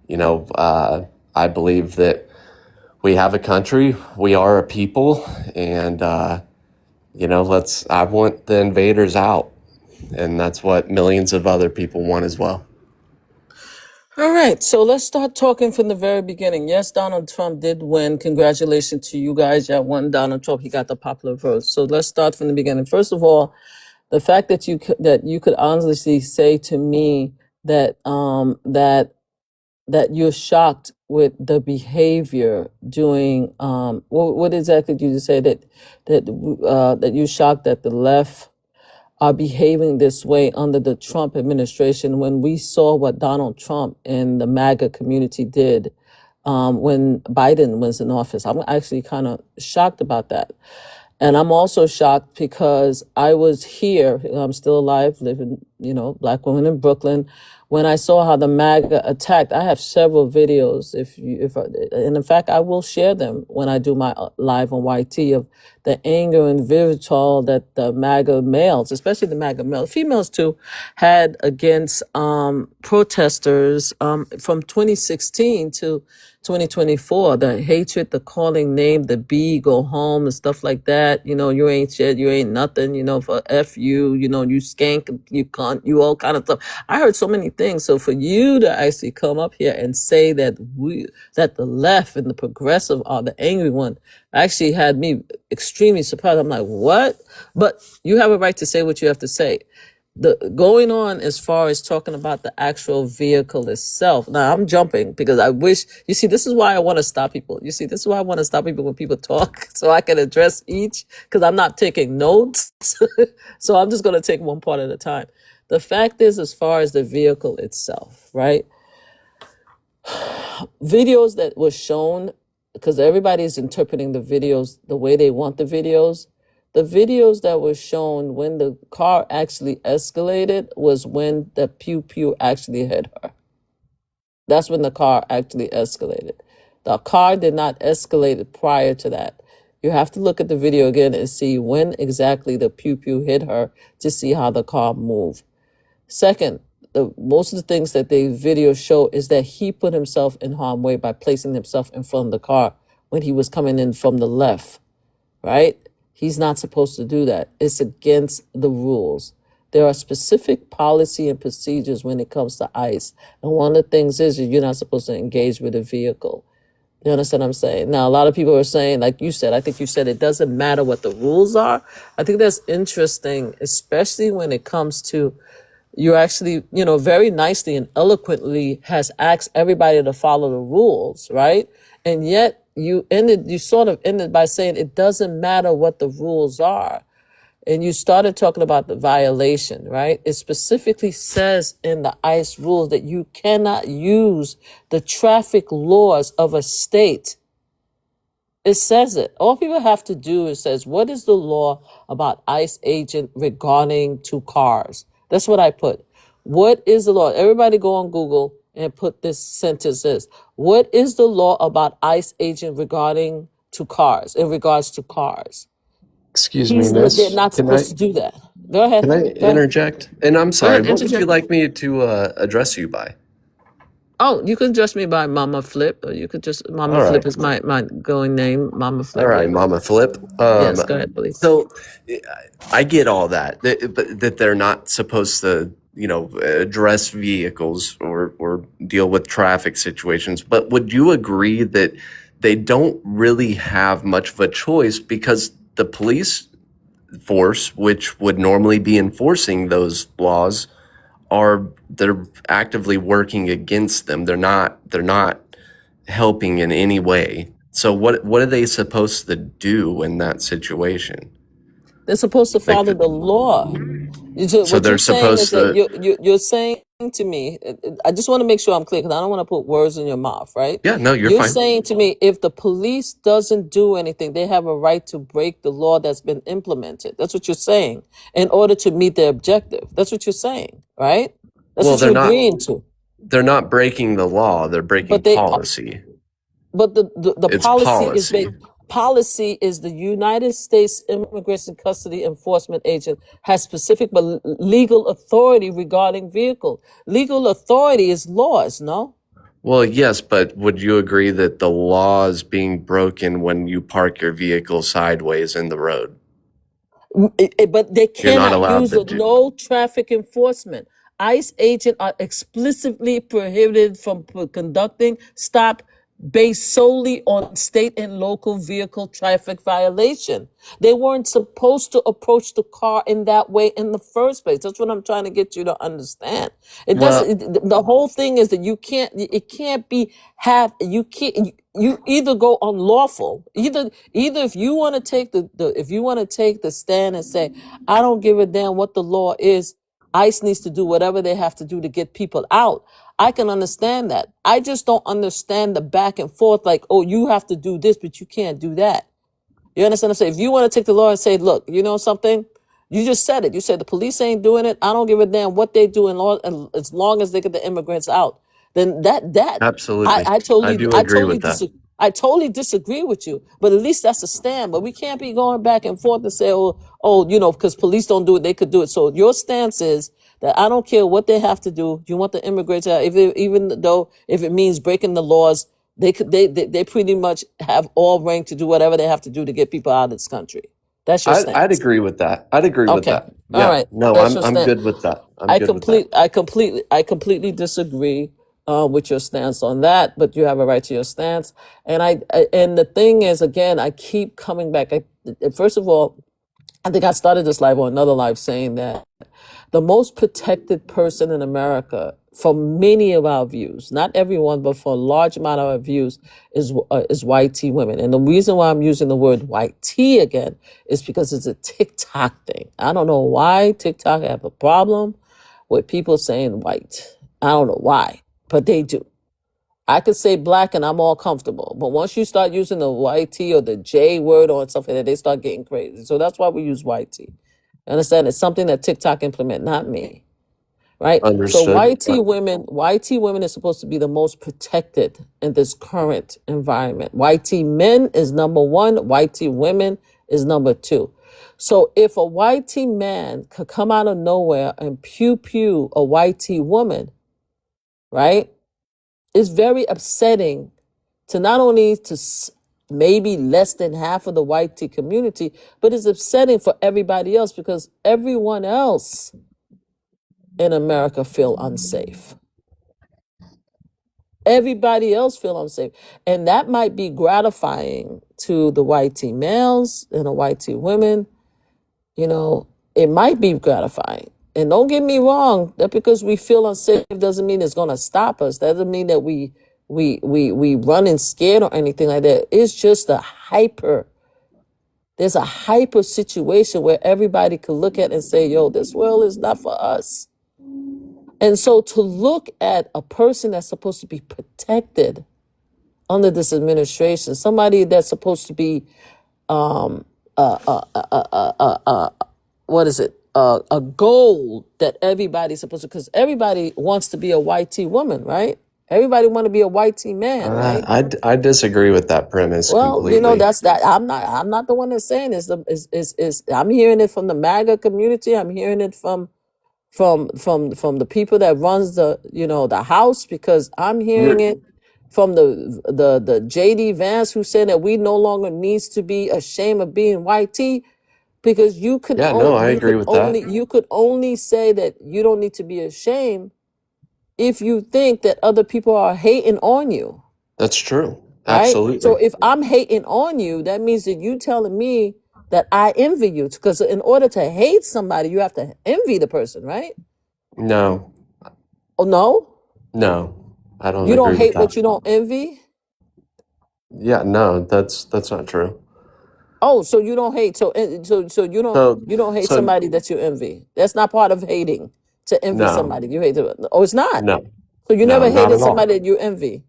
I believe that we have a country, we are a people, and I want the invaders out, and that's what millions of other people want as well. All right, so let's start talking from the very beginning. Yes, Donald Trump did win. Congratulations to you guys. Y'all won Donald Trump. He got the popular vote. So let's start from the beginning. First of all, the fact that you could honestly say to me that that you're shocked with the behavior during what exactly did you say that you're shocked that the left are behaving this way under the Trump administration when we saw what Donald Trump and the MAGA community did when Biden was in office. I'm actually kind of shocked about that. And I'm also shocked because I was here, I'm still alive, living, Black woman in Brooklyn, when I saw how the MAGA attacked. I have several videos, and in fact, I will share them when I do my live on YT of the anger and vitriol that the MAGA males, especially the MAGA males, females too, had against protesters from 2016 to 2024, the hatred, the calling name, the B, go home and stuff like that. You ain't shit, you ain't nothing, for F you, you skank, you can't, you all kind of stuff. I heard so many things. So for you to actually come up here and say that that the left and the progressive are the angry one actually had me extremely surprised. I'm like, what? But you have a right to say what you have to say. The going on as far as talking about the actual vehicle itself. Now I'm jumping because I wish, this is why I want to stop people. This is why I want to stop people when people talk so I can address each, because I'm not taking notes. So I'm just going to take one part at a time. The fact is, as far as the vehicle itself, right? Videos that were shown, because everybody's interpreting the videos the way they want the videos. The videos that were shown when the car actually escalated was when the pew pew actually hit her. That's when the car actually escalated. The car did not escalate prior to that. You have to look at the video again and see when exactly the pew pew hit her to see how the car moved. Second, most of the things that the video show is that he put himself in harm's way by placing himself in front of the car when he was coming in from the left, right? He's not supposed to do that. It's against the rules. There are specific policy and procedures when it comes to ICE. And one of the things is you're not supposed to engage with a vehicle. You understand what I'm saying? Now, a lot of people are saying, like you said, I think you said it doesn't matter what the rules are. I think that's interesting, especially when it comes to you actually, very nicely and eloquently has asked everybody to follow the rules, right? And yet you sort of ended by saying it doesn't matter what the rules are. And you started talking about the violation, right? It specifically says in the ICE rules that you cannot use the traffic laws of a state. It says it. All people have to do is says, what is the law about ICE agent regarding to cars? That's what I put. What is the law? Everybody go on Google and put this sentence is, what is the law about ICE agent regarding to cars, in regards to cars? Excuse me, They're miss. not Can I supposed to do that. Go ahead. can I Go ahead. interject? And I'm Go sorry, ahead. what would you Interject. like me to address you by? Oh, you can address me by Mama Flip, or you could just Mama All Flip right. is my going name. Mama Flip. All right, Yeah. Mama Flip. Yes. Go ahead, please. So I get all that, but that they're not supposed to, address vehicles or deal with traffic situations. But would you agree that they don't really have much of a choice because the police force, which would normally be enforcing those laws, they're actively working against them. They're not helping in any way. So what are they supposed to do in that situation? They're supposed to Like, follow the law. so What they're you're saying is supposed that to, you're saying to me. I just want to make sure I'm clear because I don't want to put words in your mouth, right? yeah, no, you're You're fine. saying to me if the police doesn't do anything, they have a right to break the law that's been implemented. That's what you're saying in order to meet their objective. That's what you're saying, right? That's Well, what you're agreeing to. they're not breaking the law. They're breaking But they policy. But the It's policy is policy. policy is the United States Immigration Custody Enforcement Agent has specific but legal authority regarding vehicle. Legal authority is laws, no? Well, yes, but would you agree that the law is being broken when you park your vehicle sideways in the road? But they You're not cannot allowed use to the do. no traffic enforcement. ICE agents are explicitly prohibited from conducting stop based solely on state and local vehicle traffic violation. They weren't supposed to approach the car in that way in the first place. That's what I'm trying to get you to understand. It Well, doesn't. The whole thing is that you can't. It can't be have. You can't. You either go unlawful. Either if you want to take the if you want to take the stand and say I don't give a damn what the law is. ICE needs to do whatever they have to do to get people out. I can understand that. I just don't understand the back and forth like, oh, you have to do this, but you can't do that. You understand what I'm saying? If you want to take the law and say, look, you know something? You just said it. You said the police ain't doing it. I don't give a damn what they do and as long as they get the immigrants out. Then absolutely. I do I agree totally with that. disagree. I totally disagree with you, but at least that's a stand. But we can't be going back and forth and say, because police don't do it, they could do it. So your stance is that I don't care what they have to do. You want the immigrants out, even though if it means breaking the laws, they pretty much have all rank to do whatever they have to do to get people out of this country. That's your I'd stance. agree with that. I'd agree with Okay. that. All Yeah. right. No, That's your I'm stance. good with that. I'm good with that. I completely disagree with your stance on that, but you have a right to your stance. And and the thing is, again, I keep coming back. First of all, I think I started this live or another live saying that the most protected person in America, for many of our views, not everyone, but for a large amount of our views, is white tea women. And the reason why I'm using the word white tea again is because it's a TikTok thing. I don't know why TikTok have a problem with people saying white. I don't know why, but they do. I could say black and I'm all comfortable. But once you start using the white tea or the J word or something, that they start getting crazy. So that's why we use white tea. Understand? It's something that TikTok implement, not me. Right? So Understood. white tea women is supposed to be the most protected in this current environment. White tea men is number one, white tea women is number two. So if a white tea man could come out of nowhere and pew pew a white tea woman, right? It's very upsetting to not only to maybe less than half of the white tea community, but it's upsetting for everybody else because everyone else in America feel unsafe. Everybody else feel unsafe. And that might be gratifying to the white teen males and the white teen women. You know, it might be gratifying. And don't get me wrong, that because we feel unsafe doesn't mean it's gonna stop us. That doesn't mean that we running scared or anything like that. It's just there's a hyper situation where everybody could look at and say, yo, this world is not for us. And so to look at a person that's supposed to be protected under this administration, somebody that's supposed to be, what is it? A goal that everybody's supposed to, because everybody wants to be a white teen woman, right? Everybody want to be a white teen man, right? I disagree with that premise Well, you know, completely. that's that. I'm not the one that's saying this. I'm hearing it from the MAGA community. I'm hearing it from the people that runs the house, because I'm hearing You're, it from the JD Vance, who said that we no longer needs to be ashamed of being white tea, because you could yeah, no, I agree with that. only say that you don't need to be ashamed if you think that other people are hating on you. That's true. Right? So Absolutely. if I'm hating on you, that means that you telling me that I envy you, because in order to hate somebody, you have to envy the person, right? No, Oh no, no, I don't you don't agree with hate what that. you don't envy. Yeah, no, that's not true. Oh, so you don't hate. So So, you don't hate so somebody that you envy. That's not part of hating, to envy no, somebody. You hate them. Oh, it's not. no, So you no, never not hated at all. somebody that you envy.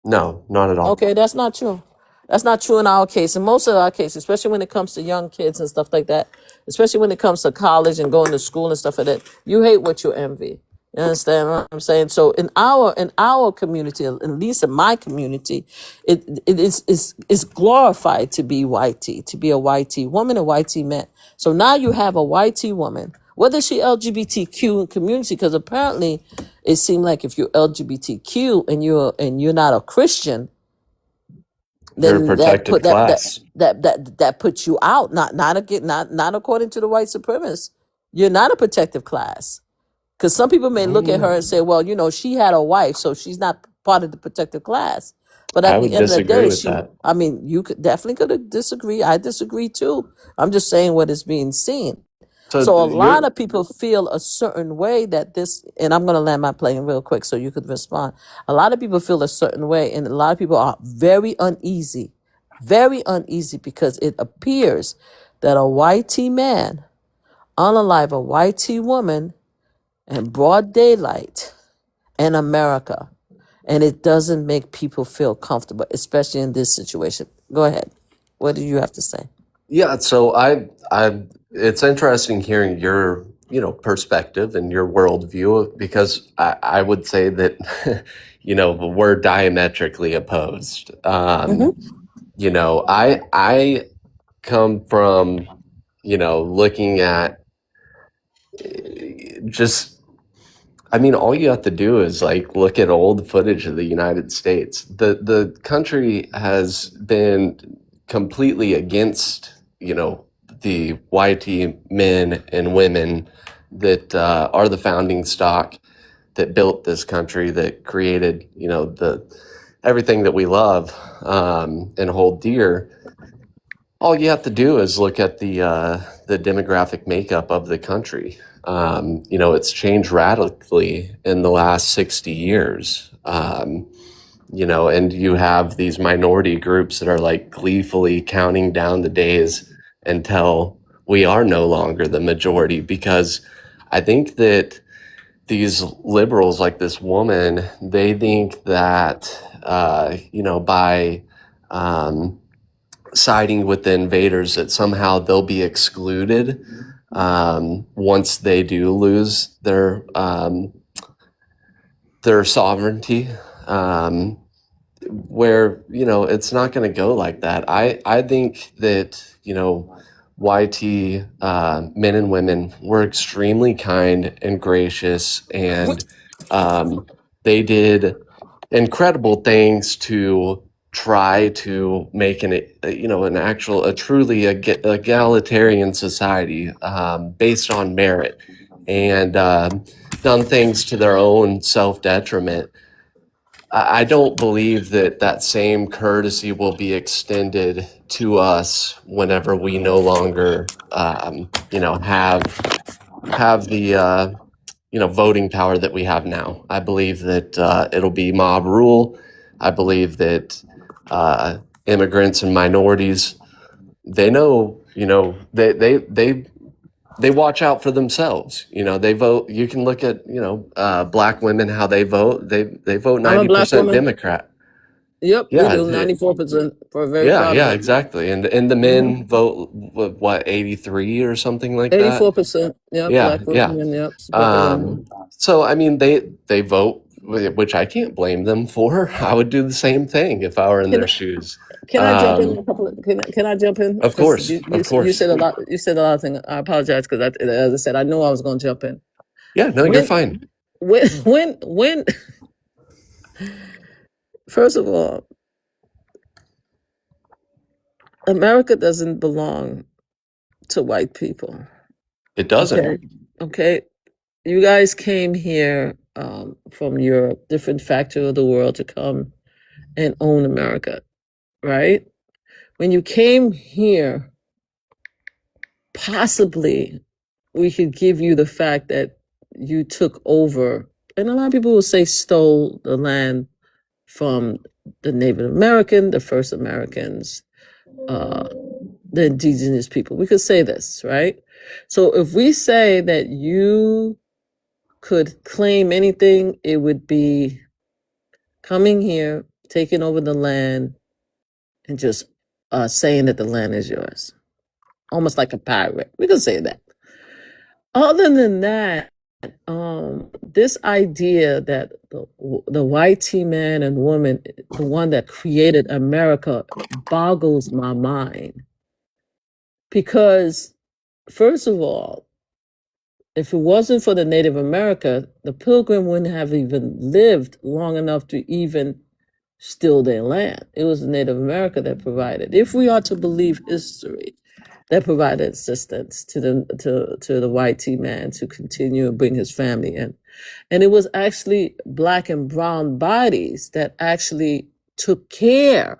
No, not at all. Okay, that's not true. That's not true in our case. In most of our cases, especially when it comes to young kids and stuff like that, especially when it comes to college and going to school and stuff like that, you hate what you envy. You understand what I'm saying? So in our community, at least in my community, it's glorified to be white tea, to be a white tea woman, a white tea man. So now you have a white tea woman, whether she LGBTQ community, because apparently it seemed like if you're LGBTQ and you're not a Christian, You're a then protected class. that puts you out. Not according to the white supremacists. You're not a protective class, because some people may look at her and say, well, she had a wife, so she's not part of the protective class. But I at the would end of the disagree day, with that. you could disagree. I disagree too. I'm just saying what is being seen. So So a lot you're of people feel a certain way that this, and I'm going to land my plane real quick so you could respond. A lot of people feel a certain way, and a lot of people are very uneasy because it appears that a white tea man unalive a white tea woman in broad daylight in America, and it doesn't make people feel comfortable, especially in this situation. Go ahead. What do you have to say? Yeah, so I it's interesting hearing your, perspective and your worldview, because I would say that, we're diametrically opposed. Mm-hmm. I come from, looking at just, all you have to do is like look at old footage of the United States. The country has been completely against, the whitey men and women that are the founding stock that built this country, that created, the everything that we love and hold dear. All you have to do is look at the demographic makeup of the country. It's changed radically in the last 60 years. And you have these minority groups that are like gleefully counting down the days until we are no longer the majority, because I think that these liberals, like this woman, they think that, by siding with the invaders, that somehow they'll be excluded once they do lose their sovereignty. Where it's not going to go like that. I think that YT men and women were extremely kind and gracious, and they did incredible things to try to make a truly egalitarian society based on merit. And done things to their own self-detriment, I don't believe that that same courtesy will be extended to us whenever we no longer, have the voting power that we have now. I believe that it'll be mob rule. I believe that immigrants and minorities, they know, they watch out for themselves. They vote. You can look at black women, how they vote. They vote I'm a black 90% woman. Democrat. Yep, we Yeah, do 94%. We're very yeah, proud of yeah, that. exactly. And the men vote what 83 or something like that. 84%. Yep, Yeah, black yeah. women. Yep, black women. So I mean, they vote, which I can't blame them for. I would do the same thing if I were in Can their shoes. can I jump in a couple? Can I jump in? Of Because course, you of course. said a lot. You said a lot of things. I apologize because as I said, I knew I was going to jump in. Yeah, no, you're fine. When first of all, America doesn't belong to white people. It doesn't. Okay. Okay. You guys came here from Europe, different factor of the world, to come and own America, right? When you came here, possibly we could give you the fact that you took over, and a lot of people will say stole the land from the Native American, the first Americans, the indigenous people. We could say this, right? So if we say that you could claim anything, it would be coming here, taking over the land, and just saying that the land is yours, almost like a pirate. We could say that. Other than that, this idea that the white man and woman, the one that created America, boggles my mind. Because, first of all, if it wasn't for the Native America, the Pilgrim wouldn't have even lived long enough to even steal their land. It was the Native America that provided. If we are to believe history, that provided assistance to the white man to continue and bring his family in. And it was actually black and brown bodies that actually took care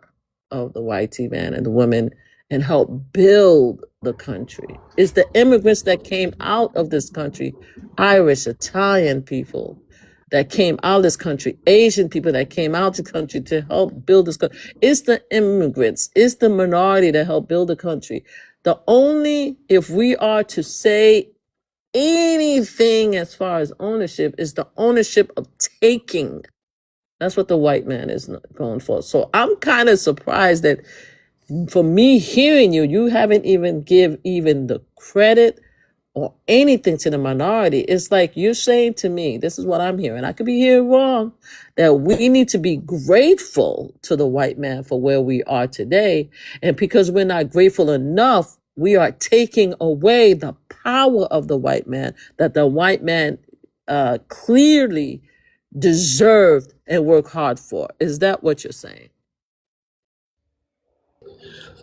of the white man and the women and helped build the country. It's the immigrants that came out of this country, Irish, Italian people that came out of this country, Asian people that came out of the country to help build this country. It's the immigrants, it's the minority that helped build the country. If we are to say anything as far as ownership, is the ownership of taking. That's what the white man is going for. So I'm kind of surprised that for me hearing you haven't even give even the credit or anything to the minority. It's like you're saying to me, this is what I'm hearing, I could be hearing wrong, that we need to be grateful to the white man for where we are today. And because we're not grateful enough, we are taking away the power of the white man that the white man clearly deserved and worked hard for. Is that what you're saying?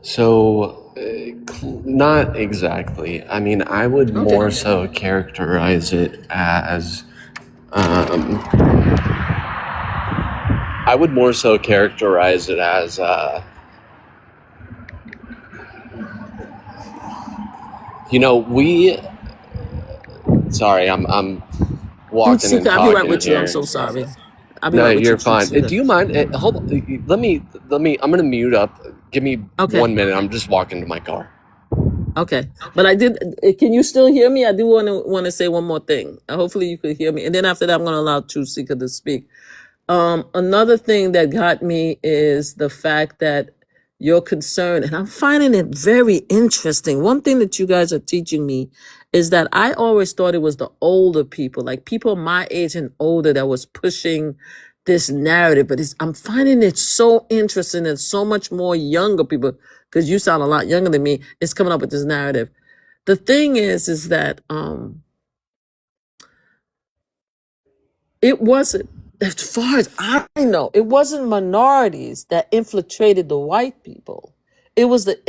So, not exactly. I mean, I would more so characterize it as, sorry, I'm walking and I'll be right talking with you. I'm here. so sorry. I'll be No, right with you're you. fine. Do you mind? Hold on. Let me, I'm going to mute up. Give me 1 minute. I'm just walking to my car. Okay, but I did. Can you still hear me? I do want to say one more thing. Hopefully, you could hear me, and then after that, I'm going to allow True Seeker to speak. Another thing that got me is the fact that you're concerned, and I'm finding it very interesting. One thing that you guys are teaching me is that I always thought it was the older people, like people my age and older, that was pushing this narrative. But I'm finding it so interesting and so much more younger people, because you sound a lot younger than me, is coming up with this narrative. The thing is that it wasn't, as far as I know, it wasn't minorities that infiltrated the white people. It was the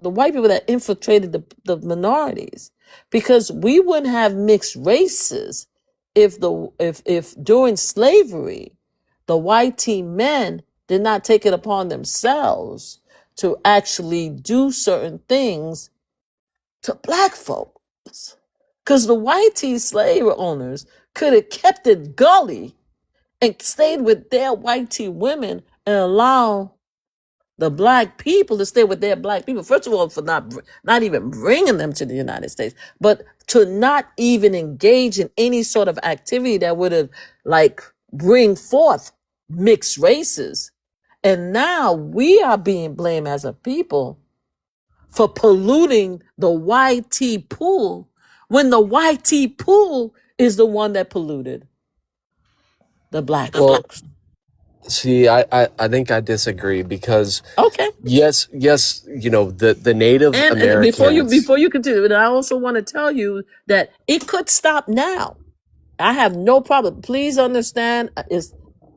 white people that infiltrated the minorities, because we wouldn't have mixed races if during slavery, the white team men did not take it upon themselves to actually do certain things to black folks. Because the white tea slave owners could have kept it gully and stayed with their white tea women and allow the black people to stay with their black people. First of all, for not even bringing them to the United States, but to not even engage in any sort of activity that would have like bring forth mixed races. And now we are being blamed as a people for polluting the YT pool when the YT pool is the one that polluted the black Well, folks. see, I think I disagree because Okay. yes, you know, the Native And before Americans. you continue, and I also want to tell you that it could stop now. I have no problem. Please understand,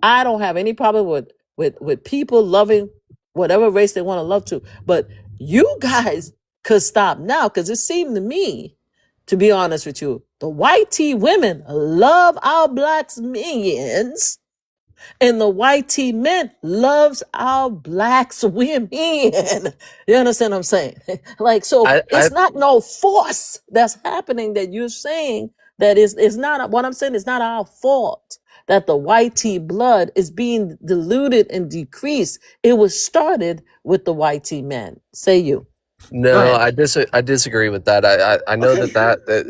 I don't have any problem with people loving whatever race they want to love to. But you guys could stop now, because it seemed to me, to be honest with you, the white tea women love our blacks minions, and the white tea men loves our blacks women. You understand what I'm saying? Like, so I it's not no force that's happening that you're saying that is not what I'm saying. It's not our fault that the white tea blood is being diluted and decreased. It was started with the white tea men. Say you. Go No, ahead. I disagree with that. I know Okay. that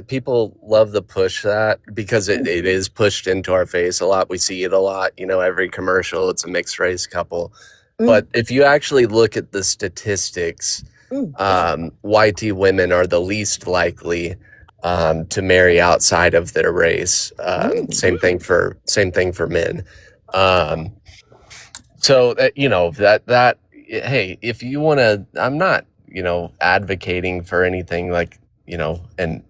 people love to push that because it is pushed into our face a lot. We see it a lot. You know, every commercial, it's a mixed race couple. But Mm, if you actually look at the statistics, mm, YT women are the least likely to marry outside of their race. mm. Same thing for men. Um, so you know that hey, if you want to, I'm not, you know, advocating for anything like, you know, and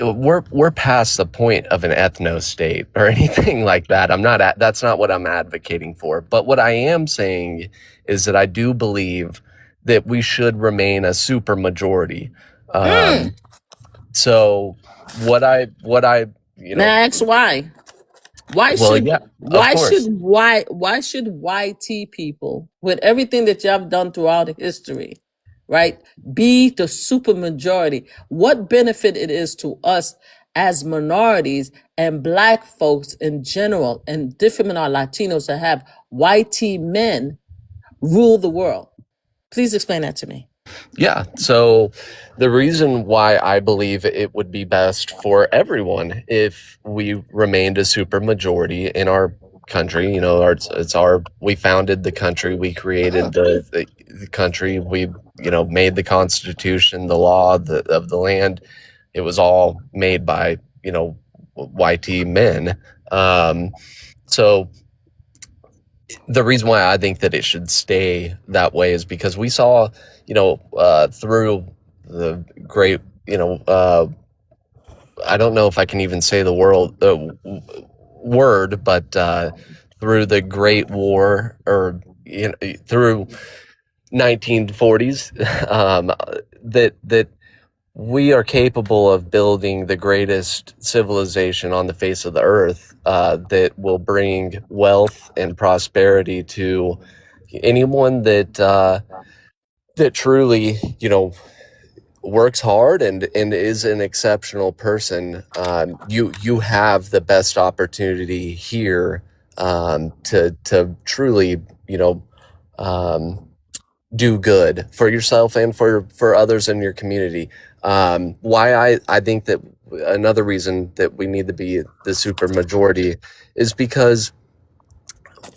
we're past the point of an ethno state or anything like that. That's not what I'm advocating for. But what I am saying is that I do believe that we should remain a super majority. Mm. So what I, you May know, I ask why? Why well, should yeah, of course. why should YT people, with everything that y'all have done throughout history, right, be the super majority? What benefit it is to us as minorities and black folks in general, and different Latinos, to have YT men rule the world? Please explain that to me. Yeah. So the reason why I believe it would be best for everyone if we remained a super majority in our country, you know, we founded the country, we created the country, we, you know, made the constitution, the law of the land. It was all made by, you know, YT men. So the reason why I think that it should stay that way is because we saw, you know, through the great, you know, I don't know if I can even say the word, but through the Great War, or you know, through 1940s, that we are capable of building the greatest civilization on the face of the earth, that will bring wealth and prosperity to anyone that truly, you know, works hard and is an exceptional person. You have the best opportunity here, to truly, you know, do good for yourself and for others in your community. Why I think that another reason that we need to be the super majority is because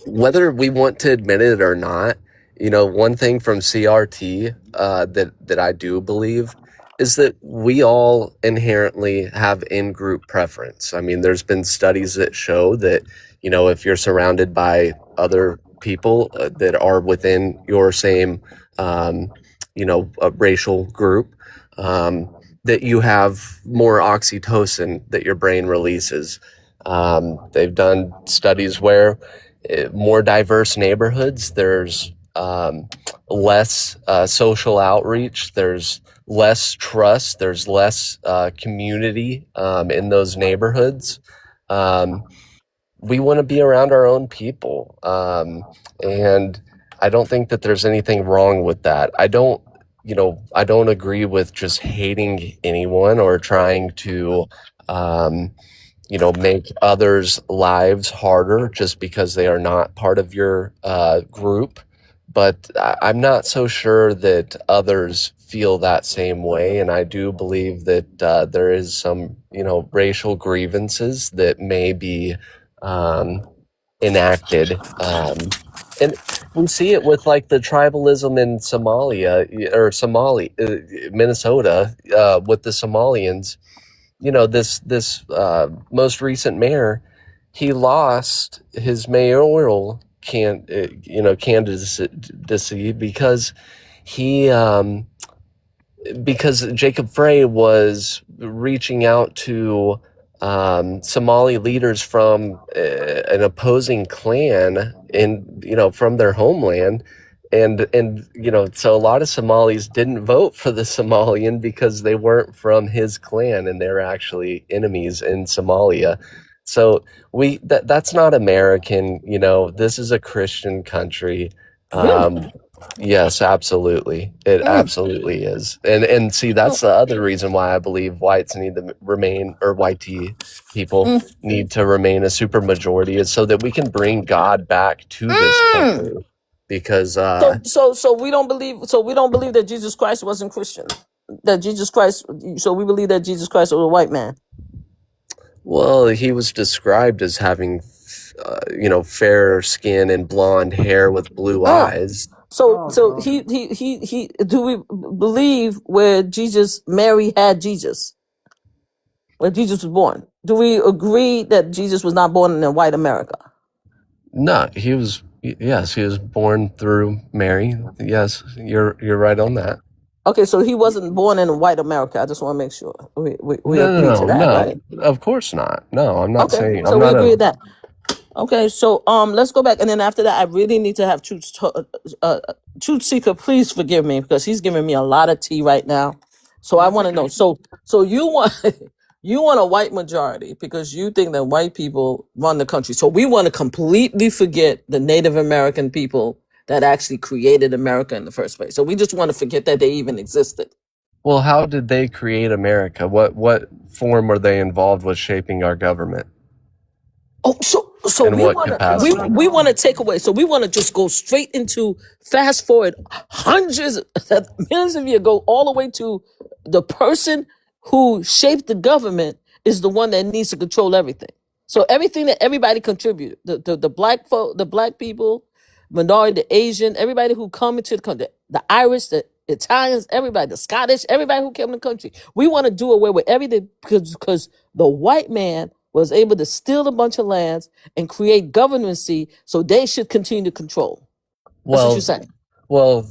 whether we want to admit it or not, you know, one thing from CRT, that I do believe is that we all inherently have in-group preference. I mean, there's been studies that show that, you know, if you're surrounded by other people that are within your same, um, you know, racial group, that you have more oxytocin that your brain releases. They've done studies where more diverse neighborhoods, there's less social outreach, there's less trust, there's less community in those neighborhoods. We want to be around our own people. And I don't think that there's anything wrong with that. I don't agree with just hating anyone or trying to, make others' lives harder just because they are not part of your group. But I'm not so sure that others feel that same way. And I do believe that there is some, racial grievances that may be enacted. And we see it with like the tribalism in Somalia or Minnesota, with the Somalians. This most recent mayor, he lost his mayoral candidacy because Jacob Frey was reaching out to Somali leaders from an opposing clan from their homeland. And so a lot of Somalis didn't vote for the Somalian because they weren't from his clan and they're actually enemies in Somalia. So that's not American. This is a Christian country. Yes, absolutely. It absolutely is. And see, that's the other reason why I believe whites need to remain, or white people need to remain a super majority, is so that we can bring God back to this country. Because So we don't believe that Jesus Christ wasn't Christian. So we believe that Jesus Christ was a white man. well, he was described as having fair skin and blonde hair with blue eyes. So he do we believe where Mary had Jesus, where Jesus was born? Do we agree that Jesus was not born in white America? No, he was born through Mary. Yes, you're right on that. Okay, so he wasn't born in white America. I just want to make sure we agree to that, right? Of course not. No, I'm not saying. So we agree with that. Okay, so let's go back, and then after that, I really need to have Truth Seeker. Please forgive me because he's giving me a lot of tea right now. So I want to know. So you want you want a white majority because you think that white people run the country. So we want to completely forget the Native American people that actually created America in the first place. So we just want to forget that they even existed. Well, how did they create America? What form were they involved with shaping our government? Oh, so In what capacity? we want to take away. So we want to just go straight into fast forward hundreds of millions of years, go all the way to the person who shaped the government is the one that needs to control everything. So everything that everybody contributed, the black folk, the black people, minority, the Asian, everybody who come into the country, the Irish, the Italians, everybody, the Scottish, everybody who came to the country. We want to do away with everything because the white man was able to steal a bunch of lands and create governancy, so they should continue to control. That's what you're saying. Well,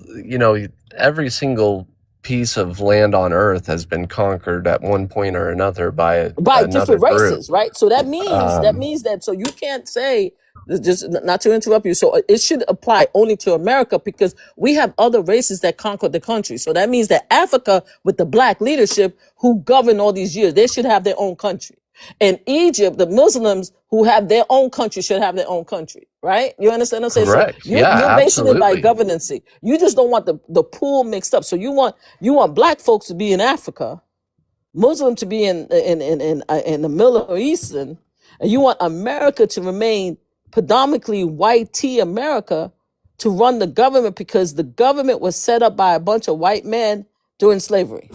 every single piece of land on Earth has been conquered at one point or another by another different group. races, right? So that means that so you can't say, just not to interrupt you. So it should apply only to America because we have other races that conquered the country. So that means that Africa, with the black leadership who governed all these years, they should have their own country. And Egypt, the Muslims who have their own country should have their own country, right? You understand what I'm saying? Correct. So you're basing it by absolutely. governancy. You just don't want the pool mixed up. So you want black folks to be in Africa, Muslim to be in the Middle Eastern, and you want America to remain predominantly white tea America to run the government because the government was set up by a bunch of white men during slavery.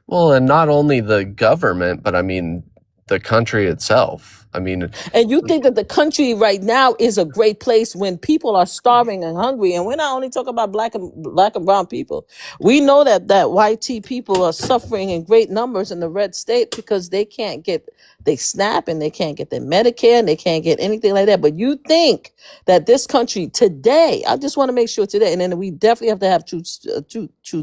Well, and not only the government, but I mean the country itself. I mean, and you think that the country right now is a great place when people are starving and hungry, and we're not only talking about black and brown people. We know that white tea people are suffering in great numbers in the red state because they can't get they SNAP and they can't get their Medicare and they can't get anything like that. But you think that this country today, I just want to make sure today, and then we definitely have to have truth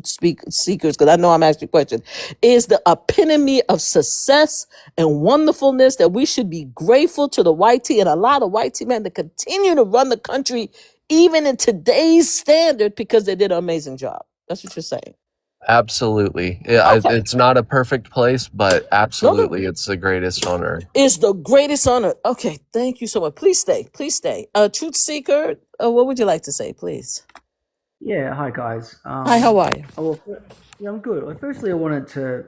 seekers because I know I'm asking a question, is the epitome of success and wonderfulness that we should be grateful to the white tea and allow the white tea men to continue to run the country even in today's standard because they did an amazing job. That's what you're saying. Absolutely. Okay. It's not a perfect place, but No, absolutely, it's the greatest on earth. it's the greatest honor. Okay, thank you so much. Please stay. Please stay. Truth Seeker, what would you like to say, please? Yeah, hi guys. Hi, how are you? Yeah, I'm good. Well, firstly, I wanted to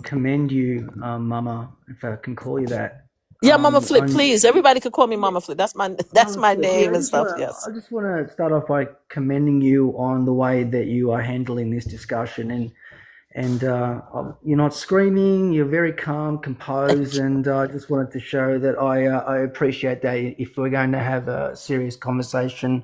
commend you, Mama, if I can call you that. Yeah, Mama Flip, On please. Everybody could call me Yeah, Mama Flip. That's Mama my Flip. Yeah, name and stuff. Yes. I just want to start off by commending you on the way that you are handling this discussion, and you're not screaming. You're very calm, composed, and I just wanted to show that I appreciate that. If we're going to have a serious conversation,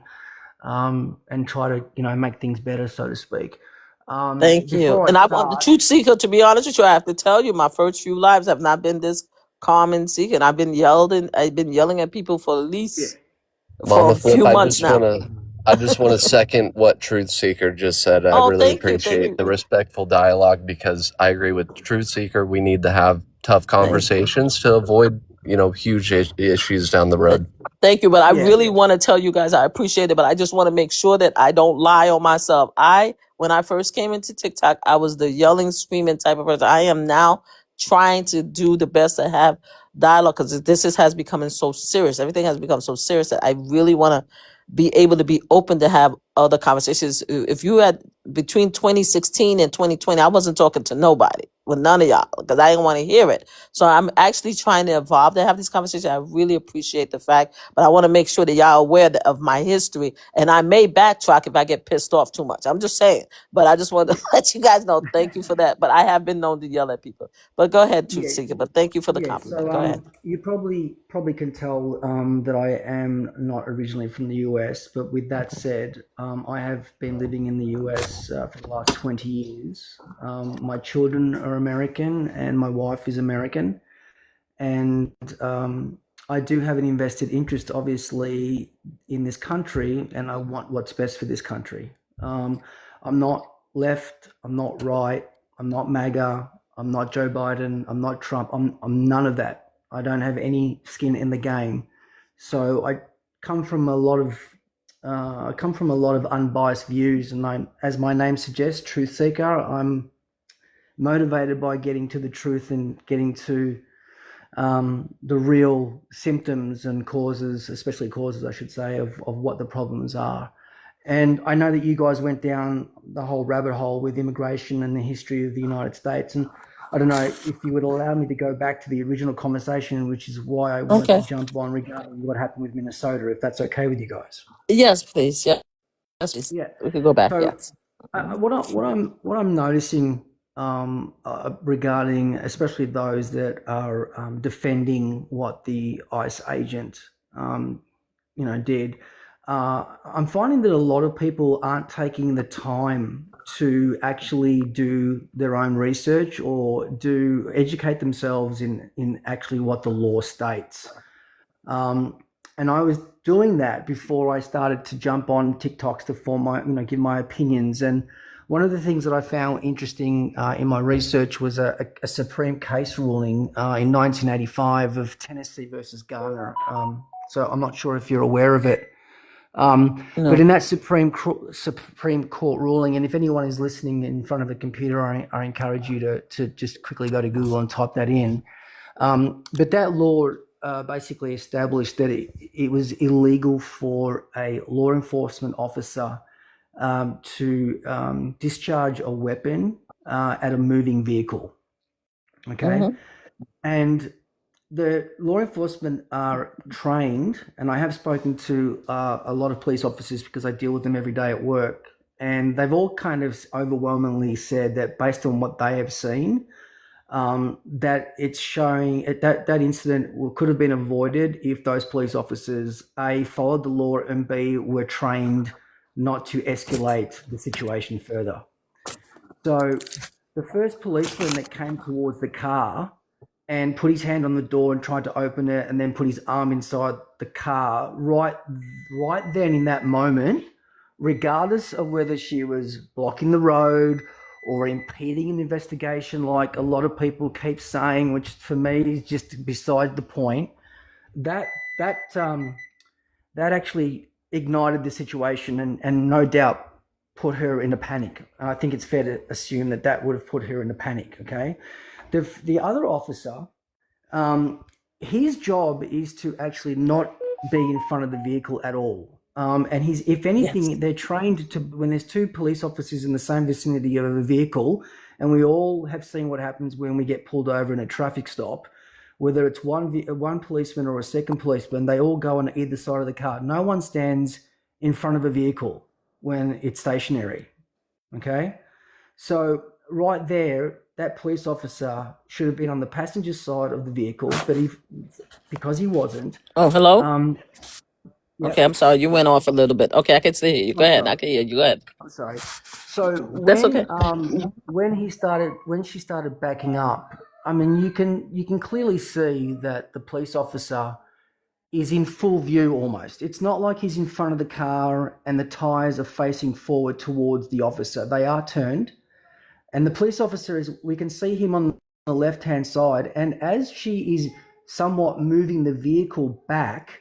and try to make things better, so to speak. Thank you. Before I And I want the start, Truth Seeker, to be honest with you, I have to tell you, my first few lives have not been this calm and seeking. I've been yelling at people for at yeah, least for Mama a Flip, few months now. I just want to second what Truth Seeker just said. I Oh, really thank you. Thank appreciate you. the respectful dialogue because I agree with Truth Seeker. We need to have tough Thank you. conversations to avoid, huge issues down the road. Thank you, but I yeah, really want to tell you guys I appreciate it, but I just want to make sure that I don't lie on myself. When I first came into TikTok, I was the yelling, screaming type of person. I am now trying to do the best to have dialogue because has become so serious. Everything has become so serious that I really want to be able to be open to have other conversations. If you had between 2016 and 2020, I wasn't talking to nobody, with none of y'all, because I didn't want to hear it. So I'm actually trying to evolve to have these conversations. I really appreciate the fact, but I want to make sure that y'all are aware of my history. And I may backtrack if I get pissed off too much. I'm just saying. But I just want to let you guys know. Thank you for that. But I have been known to yell at people. But go ahead, Truth yeah, Seeker. But thank you for the yeah. compliment. So Go ahead. you probably can tell that I am not originally from the US, but with that said, I have been living in the US for the last 20 years. My children are American, and my wife is American, and I do have an invested interest, obviously, in this country, and I want what's best for this country. I'm not left. I'm not right. I'm not MAGA. I'm not Joe Biden. I'm not Trump. I'm none of that. I don't have any skin in the game. So I come from a lot of unbiased views, and as my name suggests, truth seeker. I'm motivated by getting to the truth and getting to the real symptoms and causes, especially causes, I should say, of what the problems are. And I know that you guys went down the whole rabbit hole with immigration and the history of the United States. And I don't know if you would allow me to go back to the original conversation, which is why I wanted to jump on regarding what happened with Minnesota, if that's okay with you guys. Yes, please. Yeah. Yes, please. Yeah. We could go back. So Yes. what I'm noticing regarding, especially those that are defending what the ICE agent, did. I'm finding that a lot of people aren't taking the time to actually do their own research or educate themselves in actually what the law states. And I was doing that before I started to jump on TikToks to give my opinions. And one of the things that I found interesting in my research was a Supreme case ruling in 1985 of Tennessee versus Garner. So I'm not sure if you're aware of it. But in that Supreme Court ruling, and if anyone is listening in front of a computer, I encourage you to just quickly go to Google and type that in. But that law basically established that it was illegal for a law enforcement officer to discharge a weapon at a moving vehicle. Okay. And the law enforcement are trained, and I have spoken to a lot of police officers because I deal with them every day at work, and they've all kind of overwhelmingly said that based on what they have seen, that it's showing that incident could have been avoided if those police officers A, followed the law, and B, were trained not to escalate the situation further. So the first policeman that came towards the car and put his hand on the door and tried to open it and then put his arm inside the car, right then in that moment, regardless of whether she was blocking the road or impeding an investigation, like a lot of people keep saying, which for me is just beside the point, that actually ignited the situation, and no doubt put her in a panic. I think it's fair to assume that that would have put her in a panic. Okay, the other officer, his job is to actually not be in front of the vehicle at all. And he's, if anything, they're trained to, when there's two police officers in the same vicinity of a vehicle, and we all have seen what happens when we get pulled over in a traffic stop, whether it's one policeman or a second policeman, they all go on either side of the car. No one stands in front of a vehicle when it's stationary. Okay, so right there, that police officer should have been on the passenger side of the vehicle, but because he wasn't. Oh, hello. Yep. Okay, I'm sorry, you went off a little bit. Okay, I can still hear you. Go ahead. I can hear you. Go ahead. I'm sorry. So That's when okay. when she started backing up, I mean, you can clearly see that the police officer is in full view almost. It's not like he's in front of the car and the tires are facing forward towards the officer. They are turned. And the police officer we can see him on the left-hand side. And as she is somewhat moving the vehicle back,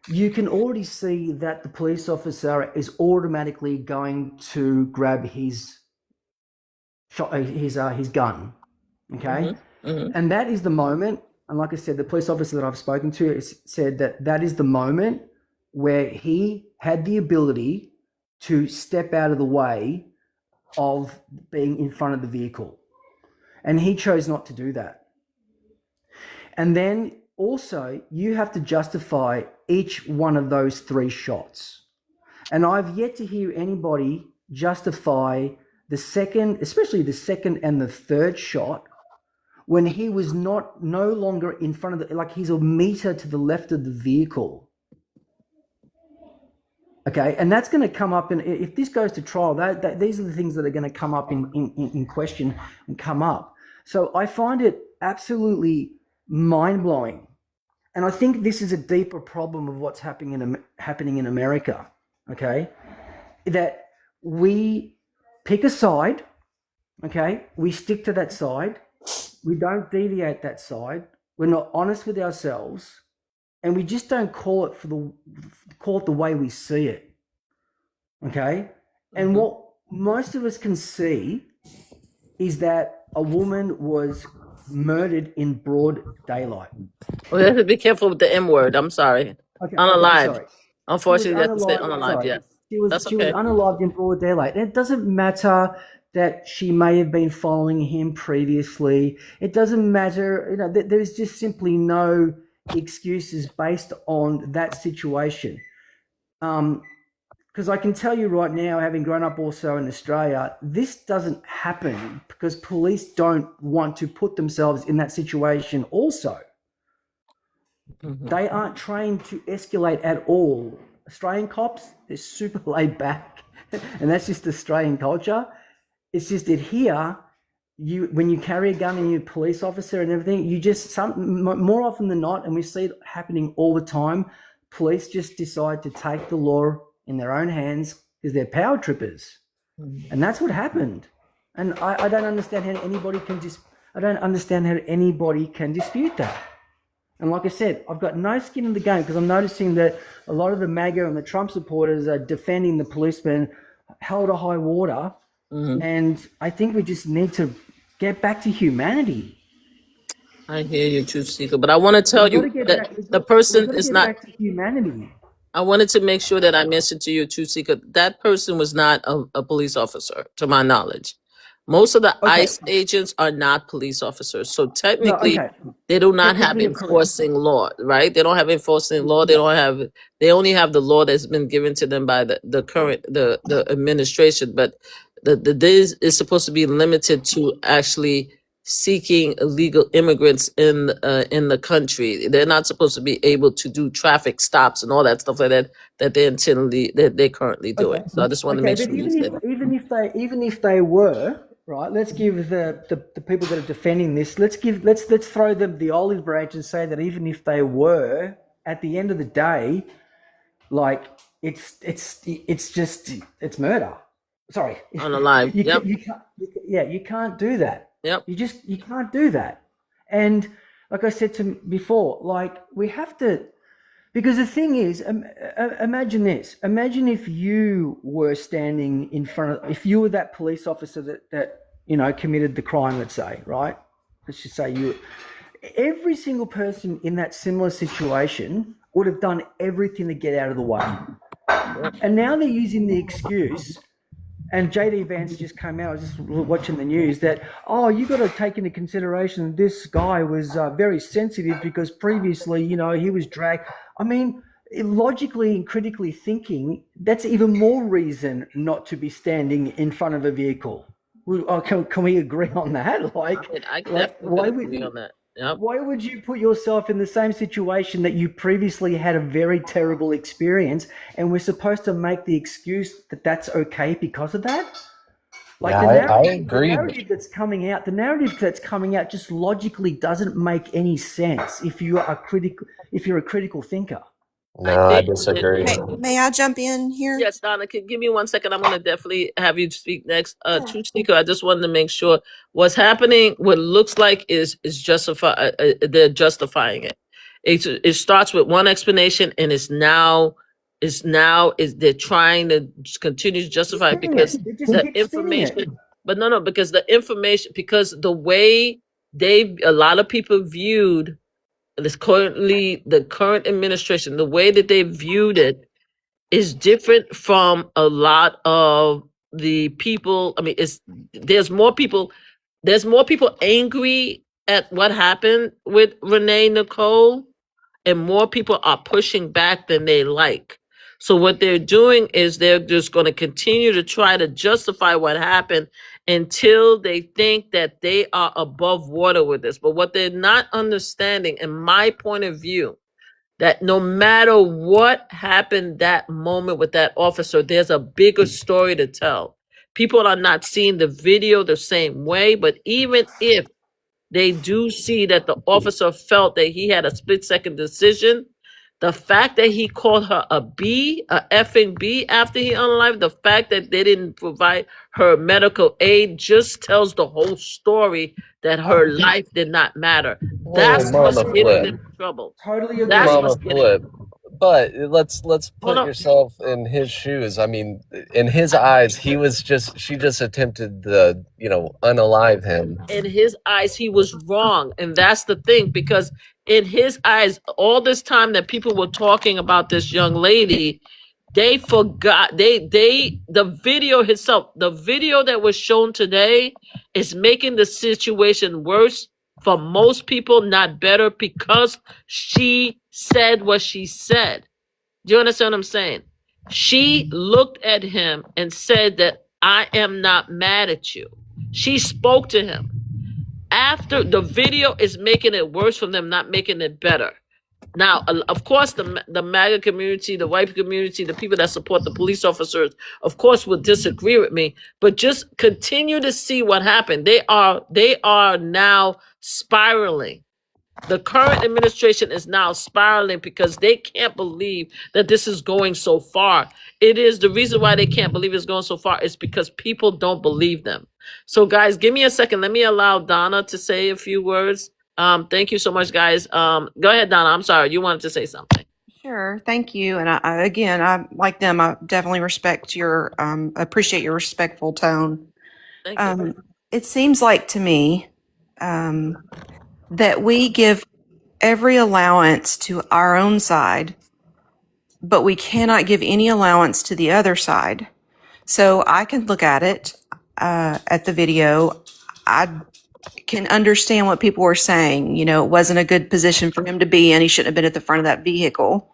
you can already see that the police officer is automatically going to grab his gun. Okay. And that is the moment. And like I said, the police officer that I've spoken to said that is the moment where he had the ability to step out of the way of being in front of the vehicle. And he chose not to do that. And then also you have to justify each one of those three shots. And I've yet to hear anybody justify the second, especially the second and the third shot, when he was no longer in front of like he's a meter to the left of the vehicle. Okay, and that's going to come up, and if this goes to trial, these are the things that are going to come up in question and come up. So I find it absolutely mind-blowing. And I think this is a deeper problem of what's happening in America, okay? That we pick a side, okay? We stick to that side. We don't deviate that side. We're not honest with ourselves, and we just don't call it the way we see it, okay? And what most of us can see is that a woman was murdered in broad daylight. Well, you have to be careful with the M word. I'm sorry. Okay, Unalive. sorry. Unfortunately, you have to say unalive. Yes. She was unalived in broad daylight. And it doesn't matter that she may have been following him previously. It doesn't matter. You know, there's just simply no excuses based on that situation. Because I can tell you right now, having grown up also in Australia, this doesn't happen because police don't want to put themselves in that situation also. They aren't trained to escalate at all. Australian cops, they're super laid back, and that's just Australian culture. It's just that here, when you carry a gun and you're a police officer and everything, you just more often than not, and we see it happening all the time, police just decide to take the law in their own hands because they're power trippers, and that's what happened. And I don't understand how anybody can dispute that. And like I said, I've got no skin in the game because I'm noticing that a lot of the MAGA and the Trump supporters are defending the policemen hell to high water. And I think we just need to get back to humanity. I hear you, Truth Seeker, but I want to tell you that the person is not back to humanity. I wanted to make sure that I mentioned to you, Truth Seeker, that person was not a police officer, to my knowledge. Most of the ICE agents are not police officers. So technically, they do not have enforcing law, right? They don't have enforcing law. They only have the law that's been given to them by the current administration. But this is supposed to be limited to actually seeking illegal immigrants in the country. They're not supposed to be able to do traffic stops and all that stuff like that they're currently doing. So I just want to make sure you say that. Even if they were, right, let's give the people that are defending this, let's throw them the olive branch and say that even if they were, at the end of the day, like it's murder. Sorry. Unalive. You can't do that. Yep. You can't do that. And like I said before, like we have to, Because the thing is, imagine this. Imagine if you were standing in front of, if you were that police officer that committed the crime, let's say, right? Let's just say every single person in that similar situation would have done everything to get out of the way. And now they're using the excuse, and JD Vance just came out, I was just watching the news, that, you got to take into consideration this guy was very sensitive because previously, he was dragged. I mean, logically and critically thinking, that's even more reason not to be standing in front of a vehicle. Can we agree on that? I definitely agree on that. Yep. Why would you put yourself in the same situation that you previously had a very terrible experience, and we're supposed to make the excuse that that's okay because of that? I agree. The narrative that's coming out just logically doesn't make any sense if you're a critical thinker. No, I disagree. May I jump in here? Yes, Donna, give me 1 second. I'm going to definitely have you speak next. Truth Seeker, I just wanted to make sure what's happening, what looks like is justify. They're justifying it. It starts with one explanation, and they're trying to continue to justify it because the information. But no, because the information, because the way a lot of people viewed the current administration, the way that they viewed it is different from a lot of the people. I mean, there's more people angry at what happened with Renee Nicole, and more people are pushing back than they like. So what they're doing is they're just going to continue to try to justify what happened until they think that they are above water with this. But what they're not understanding, in my point of view, that no matter what happened that moment with that officer, there's a bigger story to tell. People are not seeing the video the same way, but even if they do see that the officer felt that he had a split-second decision, the fact that he called her a effing B after he unalived, the fact that they didn't provide her medical aid just tells the whole story that her life did not matter. That's what's getting them in trouble. Totally agree. That's what's getting them. But let's put yourself in his shoes. I mean, in his eyes, she just attempted to, unalive him. In his eyes, he was wrong. And that's the thing, because in his eyes, all this time that people were talking about this young lady, they forgot, the video itself, the video that was shown today is making the situation worse for most people, not better, because she said what she said. Do you understand what I'm saying? She looked at him and said that I am not mad at you. She spoke to him. After the video is making it worse for them, not making it better. Now, of course, the MAGA community, the white community, the people that support the police officers, of course, would disagree with me. But just continue to see what happened. They are now spiraling. The current administration is now spiraling because they can't believe that this is going so far. It is the reason why they can't believe it's going so far is because people don't believe them. So, guys, give me a second. Let me allow Donna to say a few words. Thank you so much, guys. Go ahead, Donna. I'm sorry. You wanted to say something. Sure. Thank you. And I like them. I definitely appreciate your respectful tone. Thank you. It seems like to me that we give every allowance to our own side, but we cannot give any allowance to the other side. So I can look at it, at the video. I can understand what people were saying. It wasn't a good position for him to be in. He shouldn't have been at the front of that vehicle.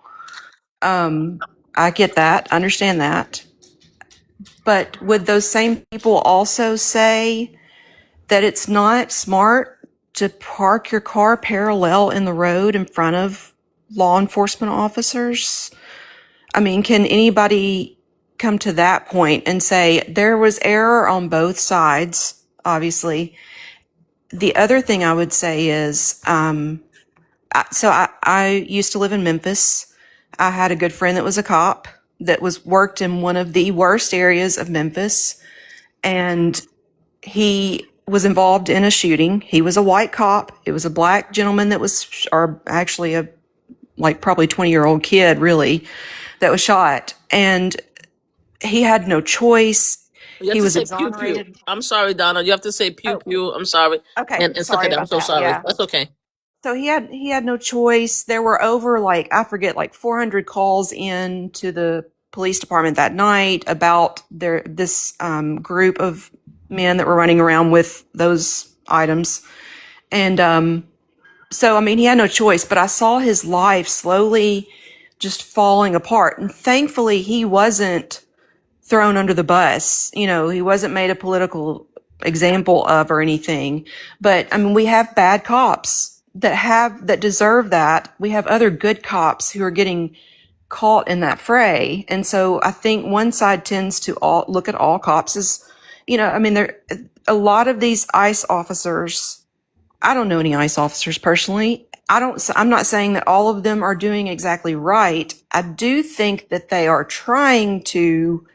I get that, understand that. But would those same people also say that it's not smart to park your car parallel in the road in front of law enforcement officers? I mean, can anybody come to that point and say there was error on both sides? Obviously. The other thing I would say is, I used to live in Memphis. I had a good friend that was a cop that worked in one of the worst areas of Memphis, and he was involved in a shooting. He was a white cop. It was a black gentleman that was, or actually a like probably 20-year-old kid, really, that was shot. And he had no choice. You have He to was say pew pew. exonerated. I'm sorry, Donna. You have to say pew Oh, pew. I'm sorry. okay. And stuff Sorry like that. I'm about so that. sorry. Yeah. That's okay. So he had no choice. There were over, like, I forget, like 400 calls in to the police department that night about this group of men that were running around with those items. And so, I mean, he had no choice, but I saw his life slowly just falling apart. And thankfully, he wasn't thrown under the bus. You know, he wasn't made a political example of or anything. But I mean, we have bad cops that deserve that. We have other good cops who are getting caught in that fray. And so I think one side tends to look at all cops as, you know, I mean, a lot of these ICE officers. I don't know any ICE officers personally. I'm not saying that all of them are doing exactly right. I do think that they are trying to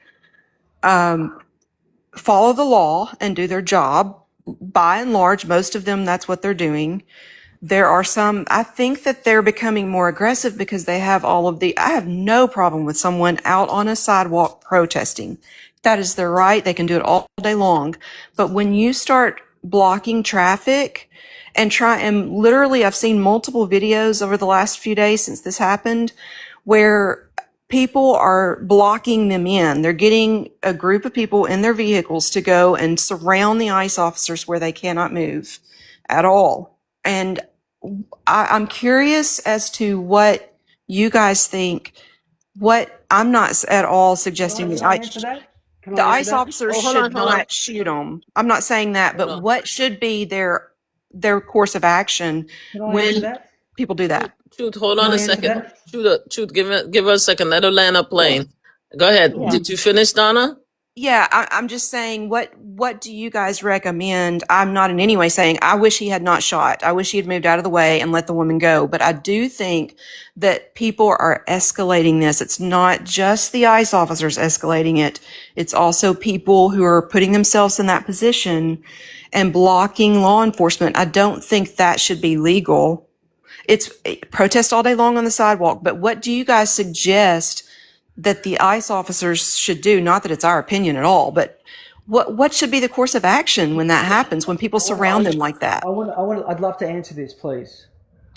follow the law and do their job. By and large, most of them, that's what they're doing. There are some, I think that they're becoming more aggressive because they have I have no problem with someone out on a sidewalk protesting. That is their right. They can do it all day long. But when you start blocking traffic and literally, I've seen multiple videos over the last few days since this happened where people are blocking them in. They're getting a group of people in their vehicles to go and surround the ICE officers where they cannot move at all. And I'm curious as to what you guys think. I'm not at all suggesting Can I answer that? Can the I answer ICE that? officers Oh, should hold on. not shoot them. I'm not saying that, Hold but on. what should be their course of action Can I answer when that? people do that? Truth, hold Can on I a answer second. that? Truth, give her a second. Let her land her Sure. plane. Go ahead. Sure. Did you finish, Donna? Yeah, I'm just saying, what do you guys recommend? I'm not in any way saying I wish he had not shot. I wish he had moved out of the way and let the woman go. But I do think that people are escalating this. It's not just the ICE officers escalating it. It's also people who are putting themselves in that position and blocking law enforcement. I don't think that should be legal. It's protest all day long on the sidewalk. But what do you guys suggest that the ICE officers should do? Not that it's our opinion at all, but what should be the course of action when that happens, when people surround them like that? I'd love to answer this, please.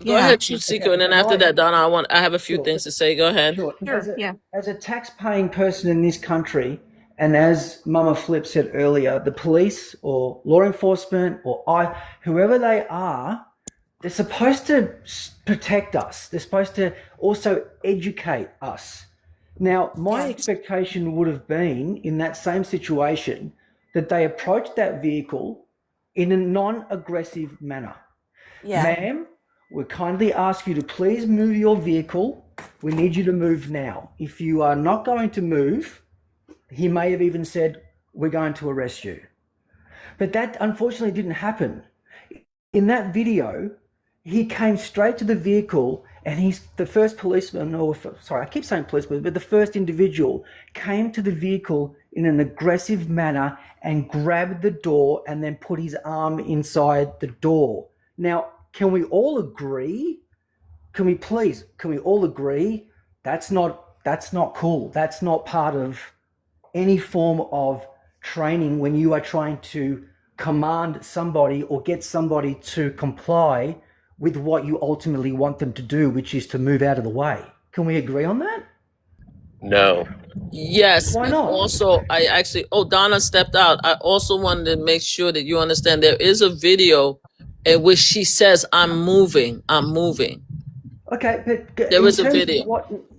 Go Yeah, ahead, Truth Seeker, and then after that, Donna, I have a few Sure. things to say. Go ahead. Sure. sure, yeah. As a tax-paying person in this country, and as Mama Flip said earlier, the police or law enforcement or whoever they are, they're supposed to protect us. They're supposed to also educate us. Now, my expectation would have been in that same situation that they approached that vehicle in a non-aggressive manner. Yeah. Ma'am, we kindly ask you to please move your vehicle. We need you to move now. If you are not going to move, he may have even said, we're going to arrest you. But that unfortunately didn't happen. In that video, he came straight to the vehicle and the first policeman, I keep saying policeman, but the first individual came to the vehicle in an aggressive manner and grabbed the door and then put his arm inside the door. Now, can we all agree? Can we all agree? That's not cool. That's not part of any form of training when you are trying to command somebody or get somebody to comply with what you ultimately want them to do, which is to move out of the way. Can we agree on that? No. Yes. Why And not? also, Donna stepped out. I also wanted to make sure that you understand there is a video in which she says, I'm moving. Okay, but There is a video.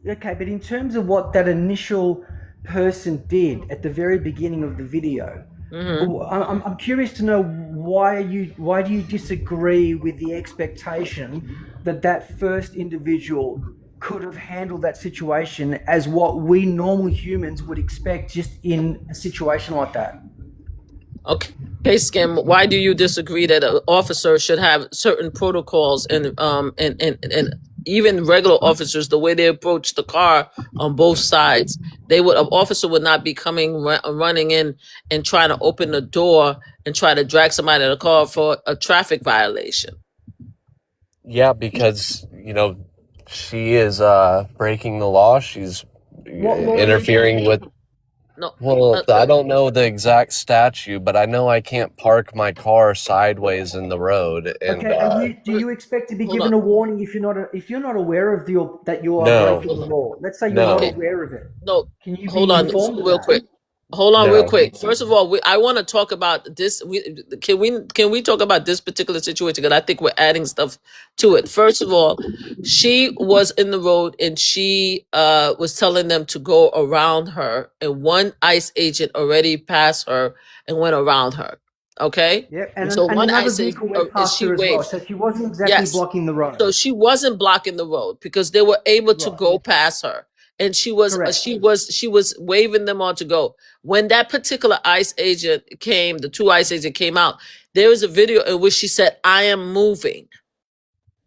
but in terms of what that initial person did at the very beginning of the video, I'm curious to know why do you disagree with the expectation that first individual could have handled that situation as what we normal humans would expect just in a situation like that? Okay, Skim, why do you disagree that an officer should have certain protocols and even regular officers, the way they approach the car on both sides, an officer would not be running in and trying to open the door and try to drag somebody out of the car for a traffic violation? Yeah, because, She is breaking the law. She's What law is she interfering with. No. Well, I don't know the exact statute, but I know I can't park my car sideways in the road. And Okay, and do you expect to be Hold given on. a warning if you're not aware of that you are No. breaking the law? Let's say you're not No, Okay. aware of it. No. Can you Hold be on informed of real that? quick. Hold on real no. quick. First of all, I want to talk about this. Can we talk about this particular situation? Because I think we're adding stuff to it. First of all, she was in the road and she was telling them to go around her, and one ICE agent already passed her and went around her. Okay, Yeah, and and so one another ICE agent vehicle went and past she her as well, waved. so she wasn't exactly Yes. blocking the road. So she wasn't blocking the road because they were able to Right. go past her, and she was Correct. she was waving them on to go. When that particular ICE agent came, the two ICE agents came out. There was a video in which she said, "I am moving."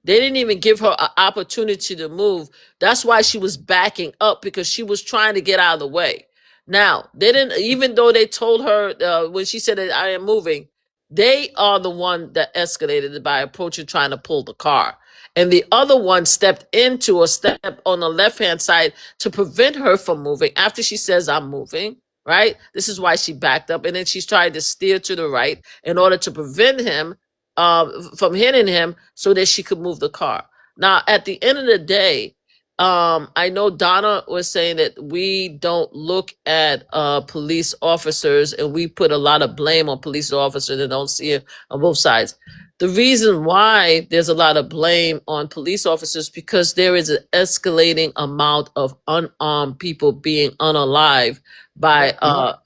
They didn't even give her an opportunity to move. That's why she was backing up, because she was trying to get out of the way. Now, they didn't, even though they told her when she said that I am moving, they are the one that escalated it by approaching, trying to pull the car. And the other one stepped into a step on the left hand side to prevent her from moving after she says, I'm moving, right? This is why she backed up. And then she's trying to steer to the right in order to prevent him from hitting him so that she could move the car. Now, at the end of the day, I know Donna was saying that we don't look at police officers, and we put a lot of blame on police officers and don't see it on both sides. The reason why there's a lot of blame on police officers because there is an escalating amount of unarmed people being unalive by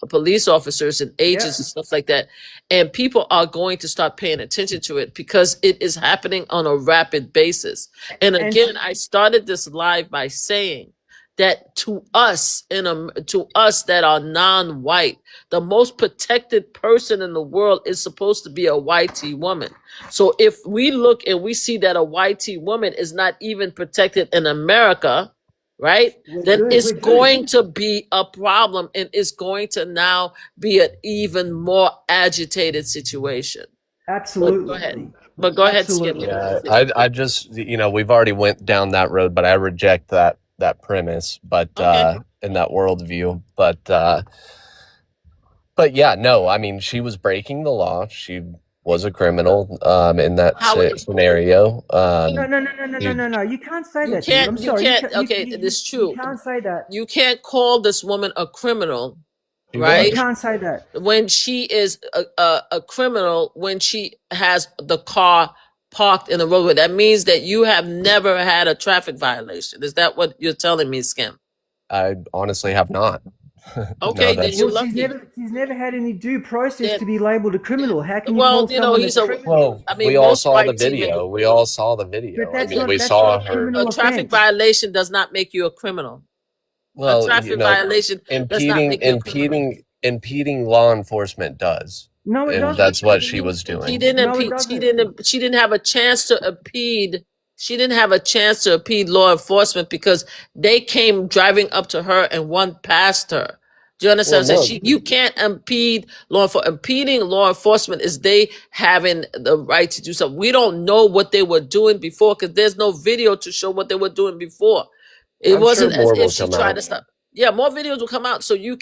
police officers and agents and stuff like that. And people are going to start paying attention to it because it is happening on a rapid basis. And again, I started this live by saying that to us that are non-white, the most protected person in the world is supposed to be a white woman. So if we look and we see that a white woman is not even protected in America, right? Then it's going to be a problem, and it's going to now be an even more agitated situation. Absolutely. But go ahead, Skip. Yeah, I just, we've already went down that road, but I reject that premise, but in that worldview. But yeah, no, I mean, she was breaking the law. She was a criminal in that scenario. No. You can't say that, dude. I'm sorry. It is true. You can't say that. You can't call this woman a criminal, She right? You can't say that. When she is a criminal, when she has the car parked in the roadway, that means that you have never had a traffic violation. Is that what you're telling me, Skim? I honestly have not. Okay, then you're Well, lucky. she's never had any due process to be labeled a criminal. How can you Well, call you know, someone he's a a. criminal? I mean, we all most saw the white team video. We all saw the video. But that's I mean, not, we that's saw not a her. criminal A traffic offense. violation does not make you a criminal. Well, A traffic violation does not make you a criminal. impeding law enforcement does. No, it And doesn't. that's what she was doing. She didn't No, it impede. doesn't. She didn't have a chance to impede. She didn't have a chance to impede law enforcement because they came driving up to her and one passed her. Do you understand? Well, So no. you can't impede law enforcement. Impeding law enforcement is they having the right to do something. We don't know what they were doing before because there's no video to show what they were doing before. It I'm wasn't sure more as will if she come tried out. to stop. Yeah, more videos will come out. So you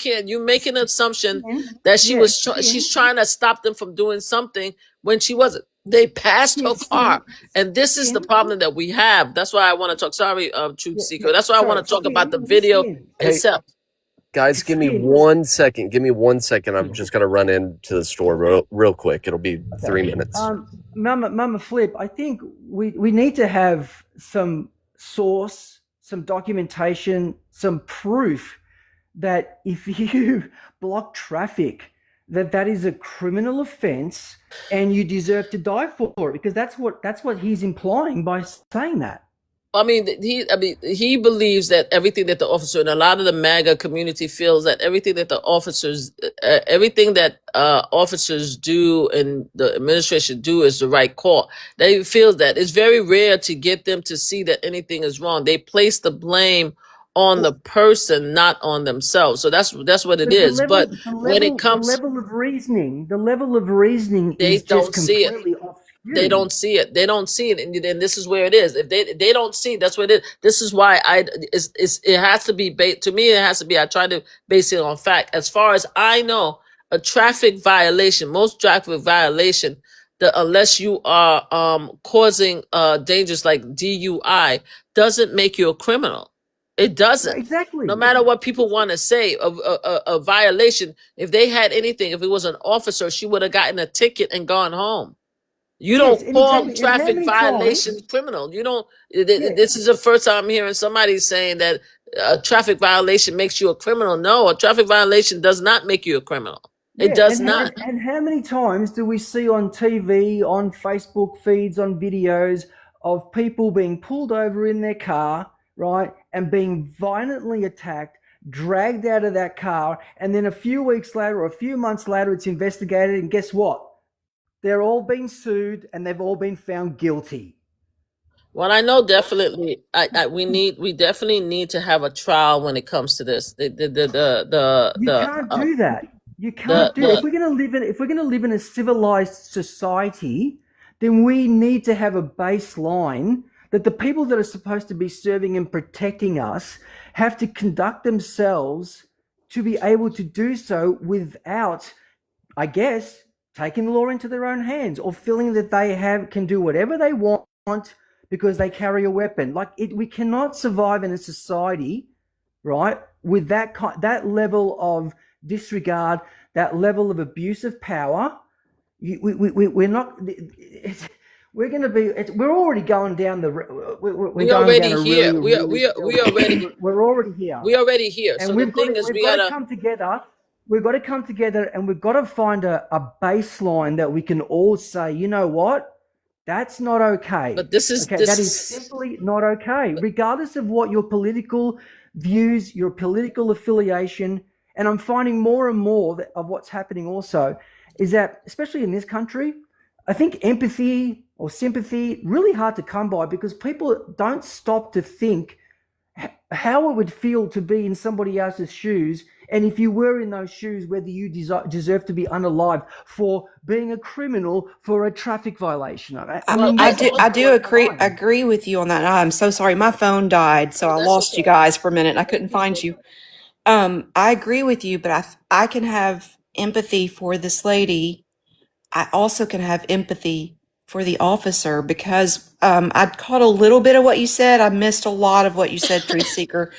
make an assumption that she's trying to stop them from doing something when she wasn't. They passed her car, and this is the problem that we have. That's why I want to talk. Sorry, Truth Seeker. That's why I want to talk about the video itself. Guys, give me 1 second. Give me 1 second. I'm just gonna run into the store real quick. It'll be 3 minutes. Mama Flip, I think we need to have some source, some documentation, some proof that if you block traffic, that is a criminal offense and you deserve to die for it, because that's what he's implying by saying that. I mean, he believes that everything that the officer, and a lot of the MAGA community feels that everything that officers do and the administration do is the right call. They feel that it's very rare to get them to see that anything is wrong. They place the blame on the person, not on themselves. So that's what it is. But when it comes, the level of reasoning they is don't just see it. completely off. They don't see it. They don't see it, and this is where it is. If they don't see it, that's what it is. This is why it has to be to me. It has to be. I try to base it on fact. As far as I know, a traffic violation, most traffic violation, unless you are causing dangers like DUI, doesn't make you a criminal. It doesn't. Exactly. No matter what people want to say, a violation. If they had anything, if it was an officer, she would have gotten a ticket and gone home. You Yes, don't call exactly. And how traffic many violation times? criminal. You don't. Yeah. This is the first time I'm hearing somebody saying that a traffic violation makes you a criminal. No, a traffic violation does not make you a criminal. It Yeah, does not. and how many times do we see on TV, on Facebook feeds, on videos of people being pulled over in their car, right, and being violently attacked, dragged out of that car, and then a few weeks later or a few months later, it's investigated, and guess what? They're all being sued and they've all been found guilty. Well, I know definitely. We definitely need to have a trial when it comes to this. You can't do that. You can't do that. If we're going to live in a civilized society, then we need to have a baseline that the people that are supposed to be serving and protecting us have to conduct themselves to be able to do so without, I guess, taking the law into their own hands or feeling that they can do whatever they want because they carry a weapon. We cannot survive in a society, right, with that level of disregard, that level of abuse of power. We're not. We're going to be. We're already going down the. We're going down a here. really. We're already here. We already here. And so the thing is, we got to come together. We've got to come together, and we've got to find a baseline that we can all say, you know what, that's not okay. But that is simply not okay, regardless of what your political views, your political affiliation. And I'm finding more and more of what's happening also is that, especially in this country, I think empathy or sympathy really hard to come by because people don't stop to think how it would feel to be in somebody else's shoes, and if you were in those shoes, whether you deserve to be unalive for being a criminal for a traffic violation. I do agree with you on that. I'm so sorry, my phone died, so I lost you guys for a minute. I couldn't find you. I agree with you, but I can have empathy for this lady. I also can have empathy for the officer because I caught a little bit of what you said. I missed a lot of what you said, Truth Seeker.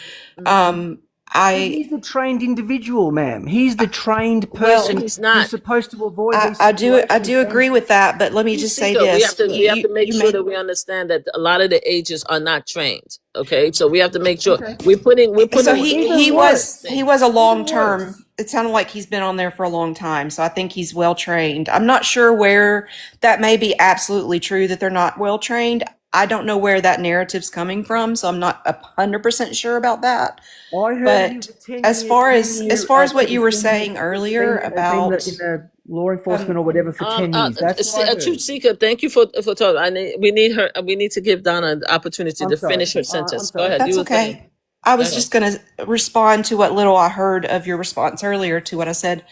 He's the trained individual, ma'am. He's the trained person he's not. who's supposed to avoid these situations. I do agree with that, but let me just say this. We have to make sure that we understand that a lot of the agents are not trained. Okay, so we have to make sure we're putting. So he was a long term. It sounded like he's been on there for a long time, so I think he's well trained. I'm not sure where that may be absolutely true that they're not well trained. I don't know where that narrative's coming from, so I'm not 100% sure about that. But as far as what you were saying earlier about in the law enforcement or whatever for 10 years, that's what I heard. Truth Seeker, thank you for talking. We need to give Donna an opportunity to finish her sentence. Go ahead. That's okay. I was just going to respond to what little I heard of your response earlier to what I said.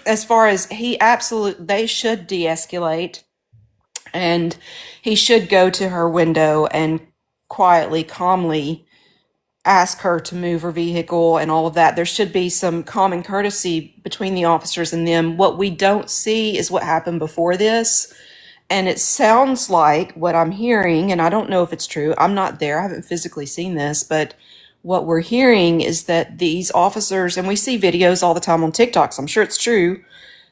As far as they should de-escalate, and he should go to her window and quietly, calmly ask her to move her vehicle and all of that. There should be some common courtesy between the officers and them. What we don't see is what happened before this. And it sounds like what I'm hearing, and I don't know if it's true. I'm not there. I haven't physically seen this, but what we're hearing is that these officers, and we see videos all the time on TikTok, so I'm sure it's true,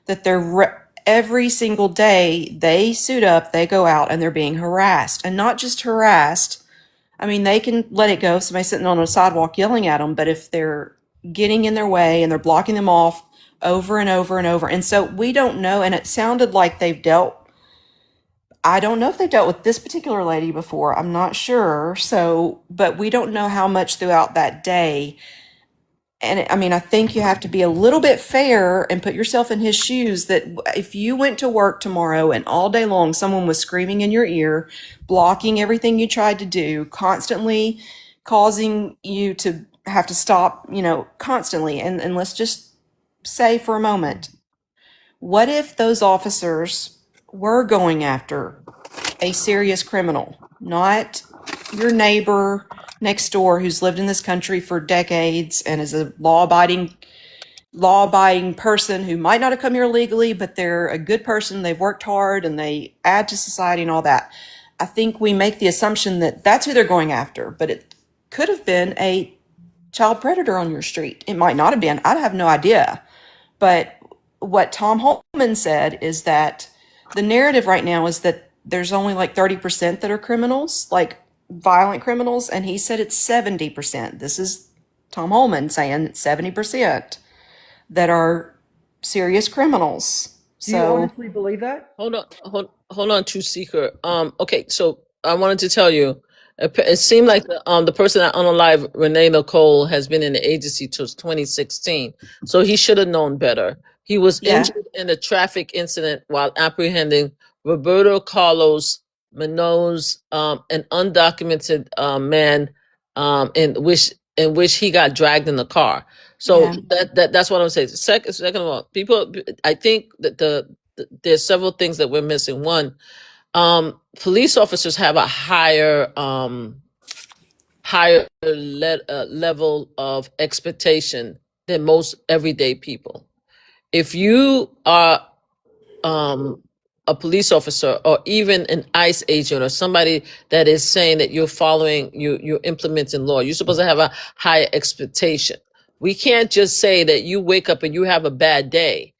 that they're every single day they suit up, they go out, and they're being harassed. And not just harassed. I mean, they can let it go if somebody's sitting on a sidewalk yelling at them, but if they're getting in their way and they're blocking them off over and over and over. And so we don't know, and it sounded like I don't know if they dealt with this particular lady before. I'm not sure. But we don't know how much throughout that day. And I mean, I think you have to be a little bit fair and put yourself in his shoes that if you went to work tomorrow and all day long someone was screaming in your ear, blocking everything you tried to do, constantly causing you to have to stop, constantly. And let's just say for a moment, what if those officers we're going after a serious criminal, not your neighbor next door who's lived in this country for decades and is a law-abiding person who might not have come here legally, but they're a good person, they've worked hard, and they add to society and all that. I think we make the assumption that that's who they're going after, but it could have been a child predator on your street. It might not have been. I have no idea. But what Tom Holman said is that the narrative right now is that there's only like 30% that are criminals, like violent criminals, and he said it's 70%. This is Tom Holman saying 70% that are serious criminals. Do you So honestly believe that? Hold on, True Seeker. Okay, so I wanted to tell you, it seemed like the person that unalive, Renee Nicole, has been in the agency since 2016, so he should have known better. He was Yeah. injured in a traffic incident while apprehending Roberto Carlos Munoz, an undocumented man, in which he got dragged in the car. So Yeah. that's what I'm saying. Second of all, people, I think that there's several things that we're missing. One, police officers have a higher level of expectation than most everyday people. If you are a police officer or even an ICE agent or somebody that is saying that you're implementing law, you're supposed to have a higher expectation. We can't just say that you wake up and you have a bad day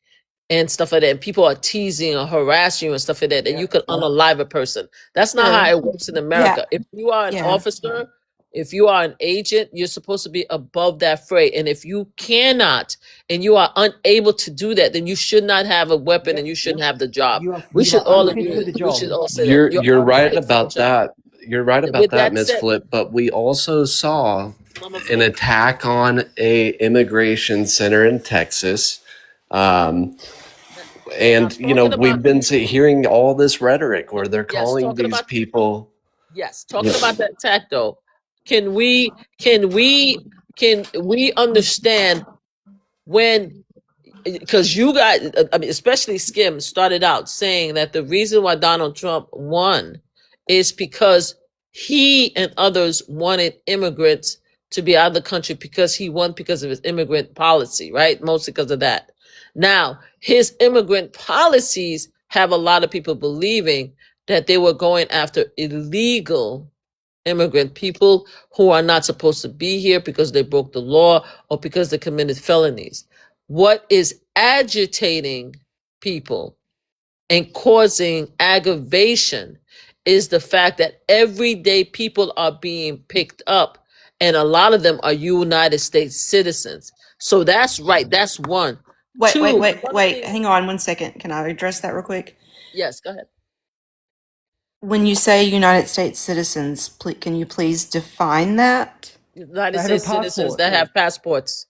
and stuff like that, and people are teasing or harassing you and stuff like that, and you could unalive a person. That's not how Sure. it works in America. If you are an Yeah. officer, if you are an agent, you're supposed to be above that fray. And if you cannot and you are unable to do that, then you should not have a weapon and you shouldn't have the job. We You should are all unfit agree. for the We job. should all say You're that you're right unfit for the about job. that. You're right about With that, that Miss said, Flip. But we also saw Mama an Flip, attack on a immigration center in Texas. Um, and I'm and you know, talking about, we've been hearing all this rhetoric where they're yes, calling talking these about, people. yes, Yeah. talking about that attack though. Can we understand when, because you guys, I mean, especially Skim started out saying that the reason why Donald Trump won is because he and others wanted immigrants to be out of the country, because he won because of his immigrant policy, right? Mostly because of that. Now, his immigrant policies have a lot of people believing that they were going after illegal immigrant people who are not supposed to be here because they broke the law or because they committed felonies. What is agitating people and causing aggravation is the fact that everyday people are being picked up, and a lot of them are United States citizens. So that's right. That's one. Wait, Two, hang on 1 second. Can I address that real quick? yes, go ahead. When you say United States citizens, can you please define that? United They have a States citizens passport. that have passports.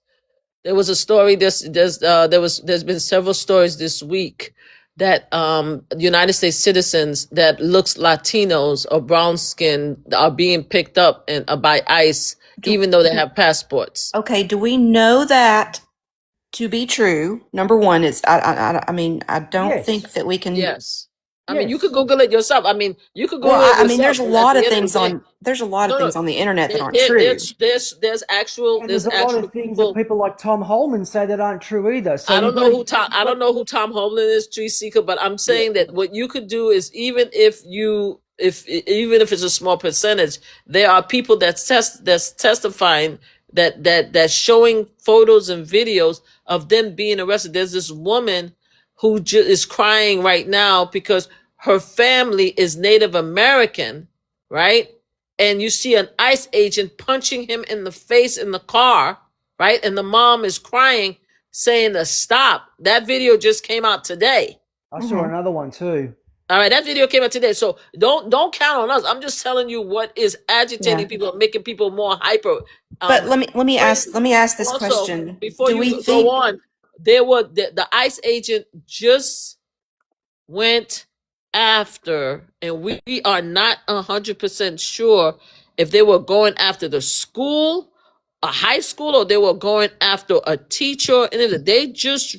There was a story. There's been several stories this week that United States citizens that looks Latinos or brown skin are being picked up and by ICE, even though they have passports. Okay, do we know that to be true? Number one is I mean, I don't Yes. think that we can. Yes. I mean, you Yes. could Google it yourself. I mean, you could Google Well, it yourself. I mean, there's a but lot at of the end things the day- on. There's a lot of No, no. things on the internet that aren't There- true. there's actual And there's a lot of things that people like Tom Holman say that aren't true either. So I don't know who Tom Holland is, Tree Seeker, but I'm saying that what you could do is, even if it's a small percentage, there are people that's testifying that's showing photos and videos of them being arrested. There's this woman who is crying right now because her family is Native American, right? And you see an ICE agent punching him in the face in the car, right? And the mom is crying, saying to stop. That video just came out today. I saw another one too. All right, that video came out today. So don't count on us. I'm just telling you what is agitating people, making people more hyper. But let me ask this Also, question. before Do you we go think on, there were the ICE agent just went after, and we are not 100% sure if they were going after the school, a high school, or they were going after a teacher. And they just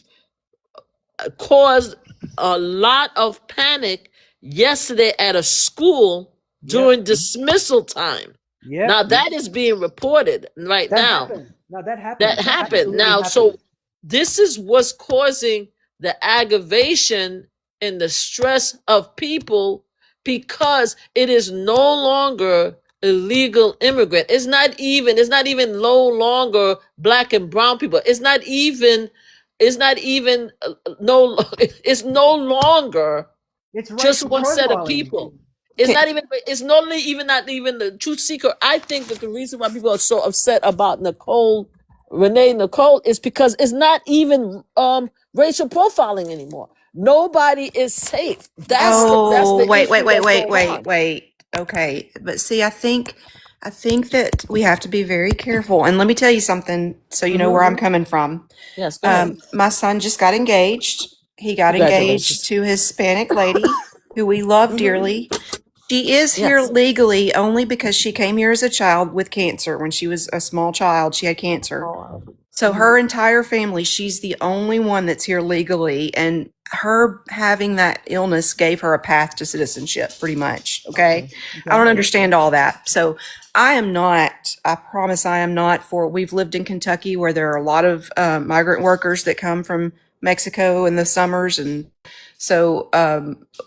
caused a lot of panic yesterday at a school during dismissal time. Yep. Now that is being reported right That now. happened. No, that happened. That That happened. absolutely Now, happened. so this is what's causing the aggravation and the stress of people, because it is no longer illegal immigrant. It's not even no longer black and brown people. It's not even no it's no longer It's just racial one set of profiling. people. It's Can- not even the truth seeker. I think that the reason why people are so upset about Renee Nicole, is because it's not even racial profiling anymore. Nobody is safe. That's the wait, issue that's going on. wait. Okay, but see, I think that we have to be very careful. And let me tell you something, so you know where I'm coming from. Yes, go ahead. My son just got engaged. He got Congratulations. engaged to a Hispanic lady who we love dearly. She is here Yes. legally only because she came here as a child with cancer. When she was a small child, she had cancer. Oh, So her entire family, she's the only one that's here legally, and her having that illness gave her a path to citizenship, pretty much. Okay. I don't understand all that. So I promise I am not for, we've lived in Kentucky where there are a lot of migrant workers that come from Mexico in the summers. And so,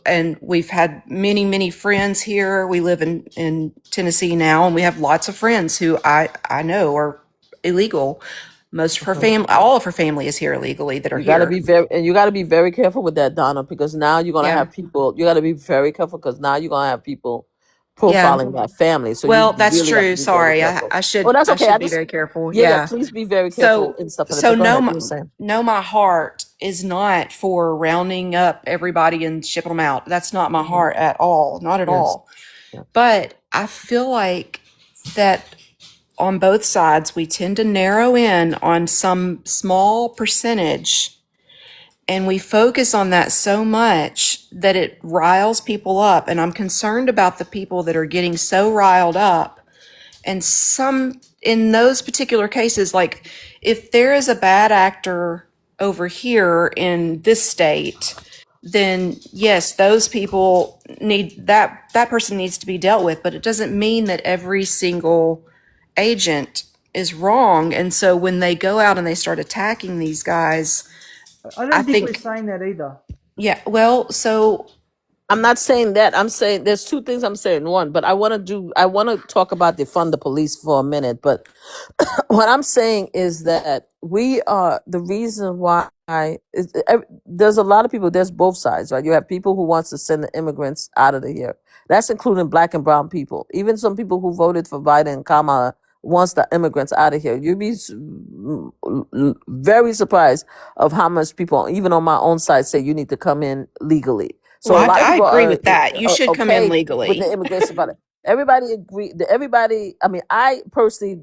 and we've had many, many friends here. We live in Tennessee now, and we have lots of friends who I know are illegal. Most of her family, all of her family is here illegally that are You gotta here. you gotta be very careful with that, Donna, because now you're gonna Yeah. have people. You gotta be very careful because now you're gonna have people Yeah. profiling that family. So Well, you that's really have true. to be very Sorry. careful. I should, Oh, that's I okay. should be very careful. Yeah. Please be very careful and stuff like that. So But go ahead, you were saying. no, my heart is not for rounding up everybody and shipping them out. That's not my heart at all. Not at Yes. all. Yeah. But I feel like that on both sides, we tend to narrow in on some small percentage, and we focus on that so much that it riles people up. And I'm concerned about the people that are getting so riled up. And some, in those particular cases, like if there is a bad actor over here in this state, then yes, those people that person needs to be dealt with. But it doesn't mean that every single agent is wrong. And so when they go out and they start attacking these guys, I don't I think we're think, saying that either. yeah, well, so I'm not saying that. I'm saying there's two things I'm saying. One, but I want to talk about defund the police for a minute. But what I'm saying is that we are the reason why there's a lot of people. There's both sides, right? You have people who wants to send the immigrants out of here. That's including black and brown people. Even some people who voted for Biden and Kamala wants the immigrants out of here. You'd be very surprised of how much people, even on my own side, say you need to come in legally. So well, a lot of I people agree are with that. You should come in okay with legally. the immigration about it. Everybody agree. Everybody. I mean, I personally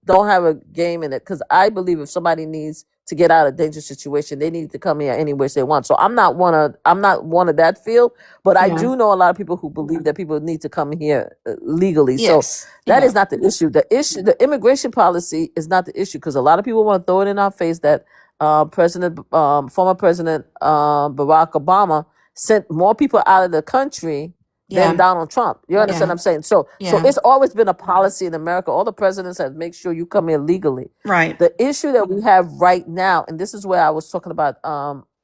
don't have a game in it because I believe if somebody needs to get out of a dangerous situation, they need to come here any way they want. So I'm not one of that field, but I Yeah. do know a lot of people who believe that people need to come here legally. Yes. So that is not the issue. The immigration policy is not the issue because a lot of people want to throw it in our face that former President Barack Obama sent more people out of the country than Donald Trump. You understand what I'm saying? So it's always been a policy in America. All the presidents have make sure you come here legally. Right. The issue that we have right now, and this is where I was talking about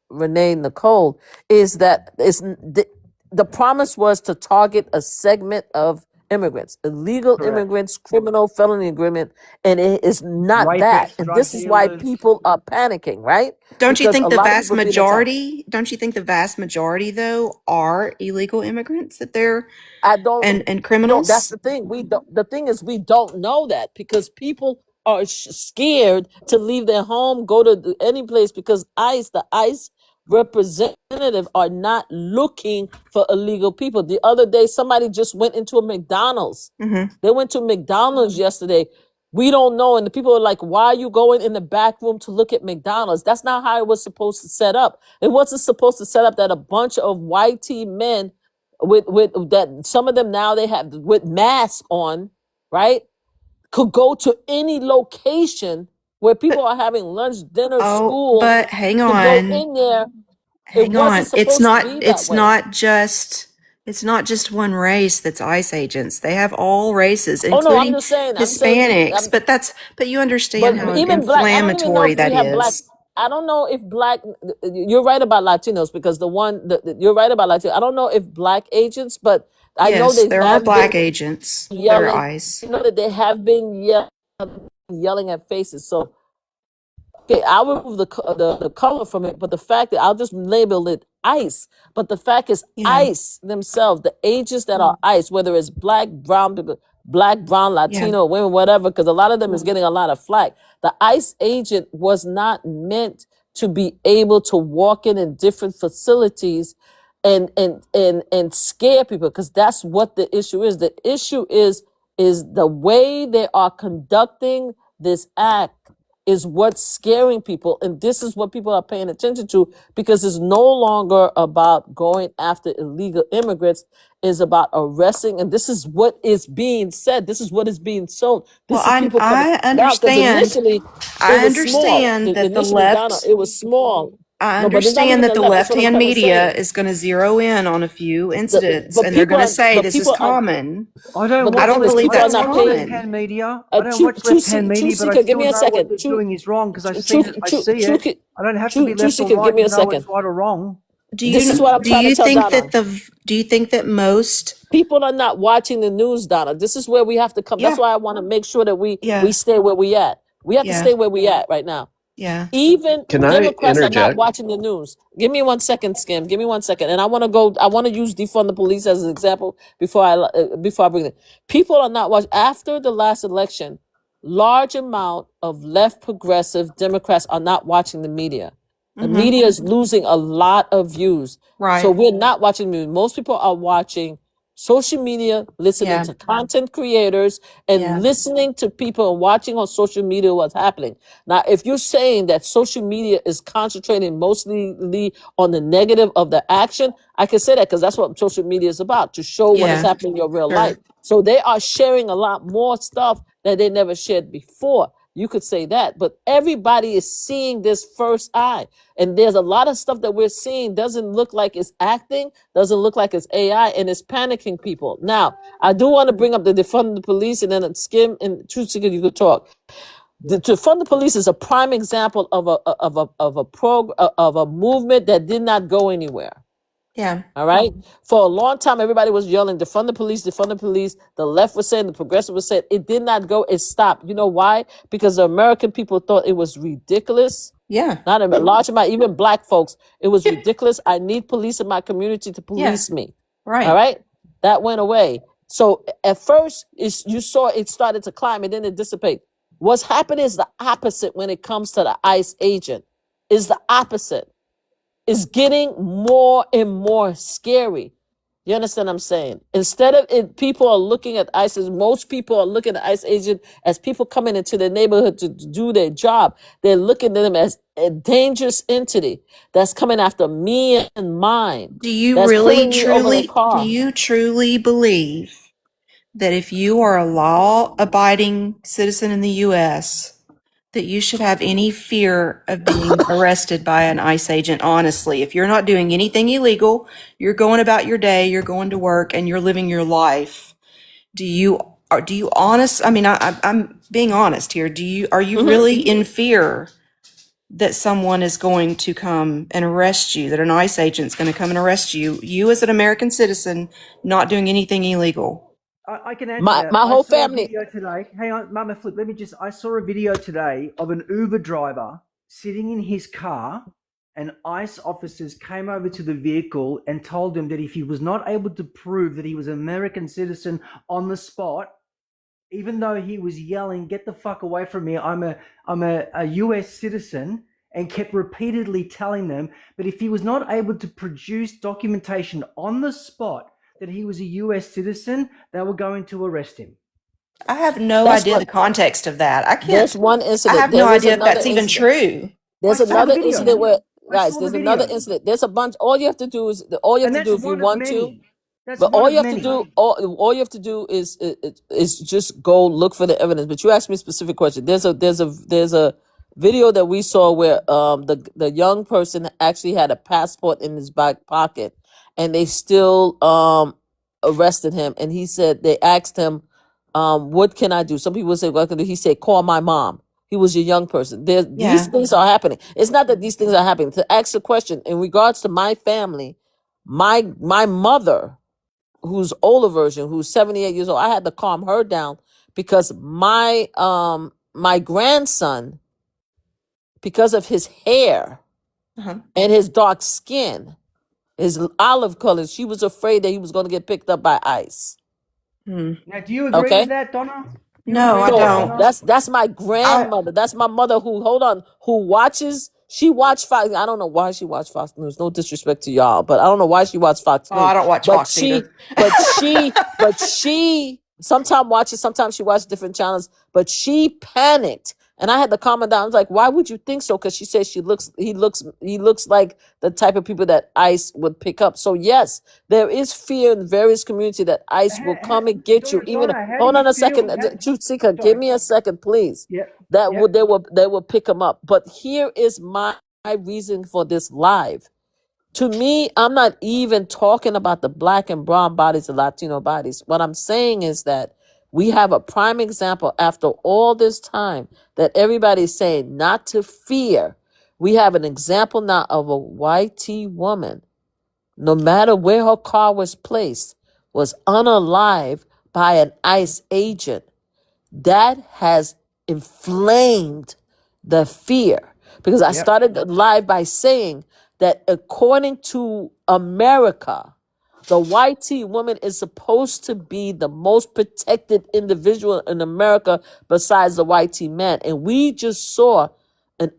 Renee Nicole, is that the promise was to target a segment of immigrants, illegal immigrants, criminal felony agreement, and it is not Rapists, that. And drug this is why dealers. people are panicking, right? Don't you Because think a the lot of vast people being attacked. majority? Don't you think the vast majority, though, are illegal immigrants? That they're I don't. and No, that's criminals? the thing. We don't. The thing is, we don't know that because people are scared to leave their home, go to any place because the ICE representative are not looking for illegal people. The other day, somebody just went into a McDonald's. Mm-hmm. They went to McDonald's yesterday. We don't know, and the people are like, "Why are you going in the back room to look at McDonald's?" That's not how it was supposed to set up. It wasn't supposed to set up that a bunch of white men with that some of them now they have with masks on, right? Could go to any location where people are having lunch, dinner, school. But hang To go on. in there Hang on. wasn't supposed to be that way. It's not just one race that's ICE agents. They have all races, Oh no, I'm including just saying. Hispanics. But you understand how But even black, I don't even know inflammatory if we that have black. is. I don't know if black. You're right about Latinos because you're right about Latinos. I don't know if black agents, but I know Yes, they there are have black been agents that are yelling. ICE. You know that they have been yelling at faces. So okay, I'll remove the color from it, but the fact that I'll just label it ICE. But the fact is, Yeah. ICE themselves, the agents that are ICE, whether it's black, brown, Yeah. Latino, women, whatever, because a lot of them is getting a lot of flack. The ICE agent was not meant to be able to walk in different facilities and scare people, because that's what the issue is. The issue is the way they are conducting this act is what's scaring people. And this is what people are paying attention to, because it's no longer about going after illegal immigrants. It's about arresting. And this is what is being said. This is what is being sold. This Well, is people coming I now, because initially I it was small. understand that the Initially, Donna, left. it was small. I No, but it's not understand even that the the left. That's what I'm left-hand trying to media say. is going to zero in on a few incidents, But and they're going to say but this is people are. common. I don't But I the watch don't thing is, believe people are that's not watch paying. common. left-hand media. I don't watch True left-hand media, but I Seeker, still give me a know what they're second. doing is wrong because I've seen it. I see True, it. I don't have to be left or Seeker, give right me to a know second. what's right or wrong. This is what I'm trying to tell Donna. Do you think that most? People are not watching the news, Donna. This is where we have to come. That's Yeah. why I want to make sure that we Yeah. stay where we at. We have to Yeah. stay where we at right now. Yeah. Even Can I Democrats are not interject? watching the news. Give me 1 second, Skim. Give me 1 second, and I want to use defund the police as an example before I bring it. People are not watching. After the last election, large amount of left progressive Democrats are not watching the media. The media is losing a lot of views. Right. So we're not watching news. Most people are watching social media, listening Yeah. to content creators, and Yeah. listening to people and watching on social media what's happening. Now, if you're saying that social media is concentrating mostly on the negative of the action, I can say that because that's what social media is about, to show what is Yeah. happening in your real Sure. life. So they are sharing a lot more stuff that they never shared before. You could say that, but everybody is seeing this first eye. And there's a lot of stuff that we're seeing doesn't look like it's acting, doesn't look like it's AI, and it's panicking people. Now, I do want to bring up the defund the police, and then Skim and Truth Seeker, you could talk. The defund the police is a prime example of a movement that did not go anywhere. Yeah. All right. For a long time, everybody was yelling, defund the police, defund the police. The left was saying, the progressive was saying, it did not go. It stopped. You know why? Because the American people thought it was ridiculous. Yeah. Not a large amount, even black folks. It was ridiculous. I need police in my community to police me. Right. All right. That went away. So at first, you saw it started to climb and then it dissipate. What's happening is the opposite when it comes to the ICE agent. Is the opposite. Is getting more and more scary. You understand what I'm saying? Instead of it, people are looking at ICE as most people are looking at ICE agent as people coming into the neighborhood to do their job. They're looking at them as a dangerous entity that's coming after me and mine. Do you That's really pulling me over the truly car. do you truly believe that if you are a law-abiding citizen in the US, that you should have any fear of being arrested by an ICE agent? Honestly, if you're not doing anything illegal, you're going about your day, you're going to work, and you're living your life, do you honest? I mean, I'm being honest here. Are you really in fear that someone is going to come and arrest you, that an ICE agent's going to come and arrest you as an American citizen, not doing anything illegal? I can answer My that. whole I saw family. a video today. Hang on, Mama Flip. I saw a video today of an Uber driver sitting in his car, and ICE officers came over to the vehicle and told him that if he was not able to prove that he was an American citizen on the spot, even though he was yelling, "Get the fuck away from me! I'm a US citizen," and kept repeatedly telling them that if he was not able to produce documentation on the spot that he was a US citizen, they were going to arrest him. I have no That's idea what- the context of that. I can't. There's one I incident. have There no is idea if another that's even incident. true. There's I saw the another video. incident where, I guys, saw there's the another video. incident. There's a bunch. All you have to do is, all you have And to that's do if you one of want to. many. That's But one all of you have many. to do, all you have to do is just go look for the evidence. But you asked me a specific question. There's a video that we saw where the young person actually had a passport in his back pocket, and they still arrested him. And he said they asked him, "What can I do?" Some people say, "What can I do?" He said, "Call my mom." He was a young person. These Yeah. things are happening. It's not that these things are happening. To ask the question in regards to my family, my mother, who's older version, who's 78 years old, I had to calm her down because my grandson, because of his hair Uh-huh. and his dark skin, his olive color, she was afraid that he was going to get picked up by ICE. Hmm. Now, do you agree Okay. with that, Donna? Do you No, agree I with that, don't. Donna? That's my grandmother. That's my mother who, hold on, who watches. She watched Fox. I don't know why she watched Fox News. No disrespect to y'all, but I don't know why she watched Fox Oh, News. I don't watch But Fox she, either. but she sometimes watches. Sometimes she watches different channels. But she panicked, and I had to calm her down. I was like, "Why would you think so?" Because she said he looks like the type of people that ICE would pick up. So yes, there is fear in various community that ICE will come and get you. Even Donna, how do hold you on a feel? second, Truth Seeker, give me a second, please. Yep. That Yep. would they will pick him up. But here is my reason for this live. To me, I'm not even talking about the black and brown bodies, the Latino bodies. What I'm saying is that we have a prime example after all this time that everybody's saying not to fear. We have an example now of a white T woman, no matter where her car was placed, was unalive by an ICE agent. That has inflamed the fear, because I Yep. started the live by saying that according to America, the white tea woman is supposed to be the most protected individual in America besides the white tea man. And we just saw a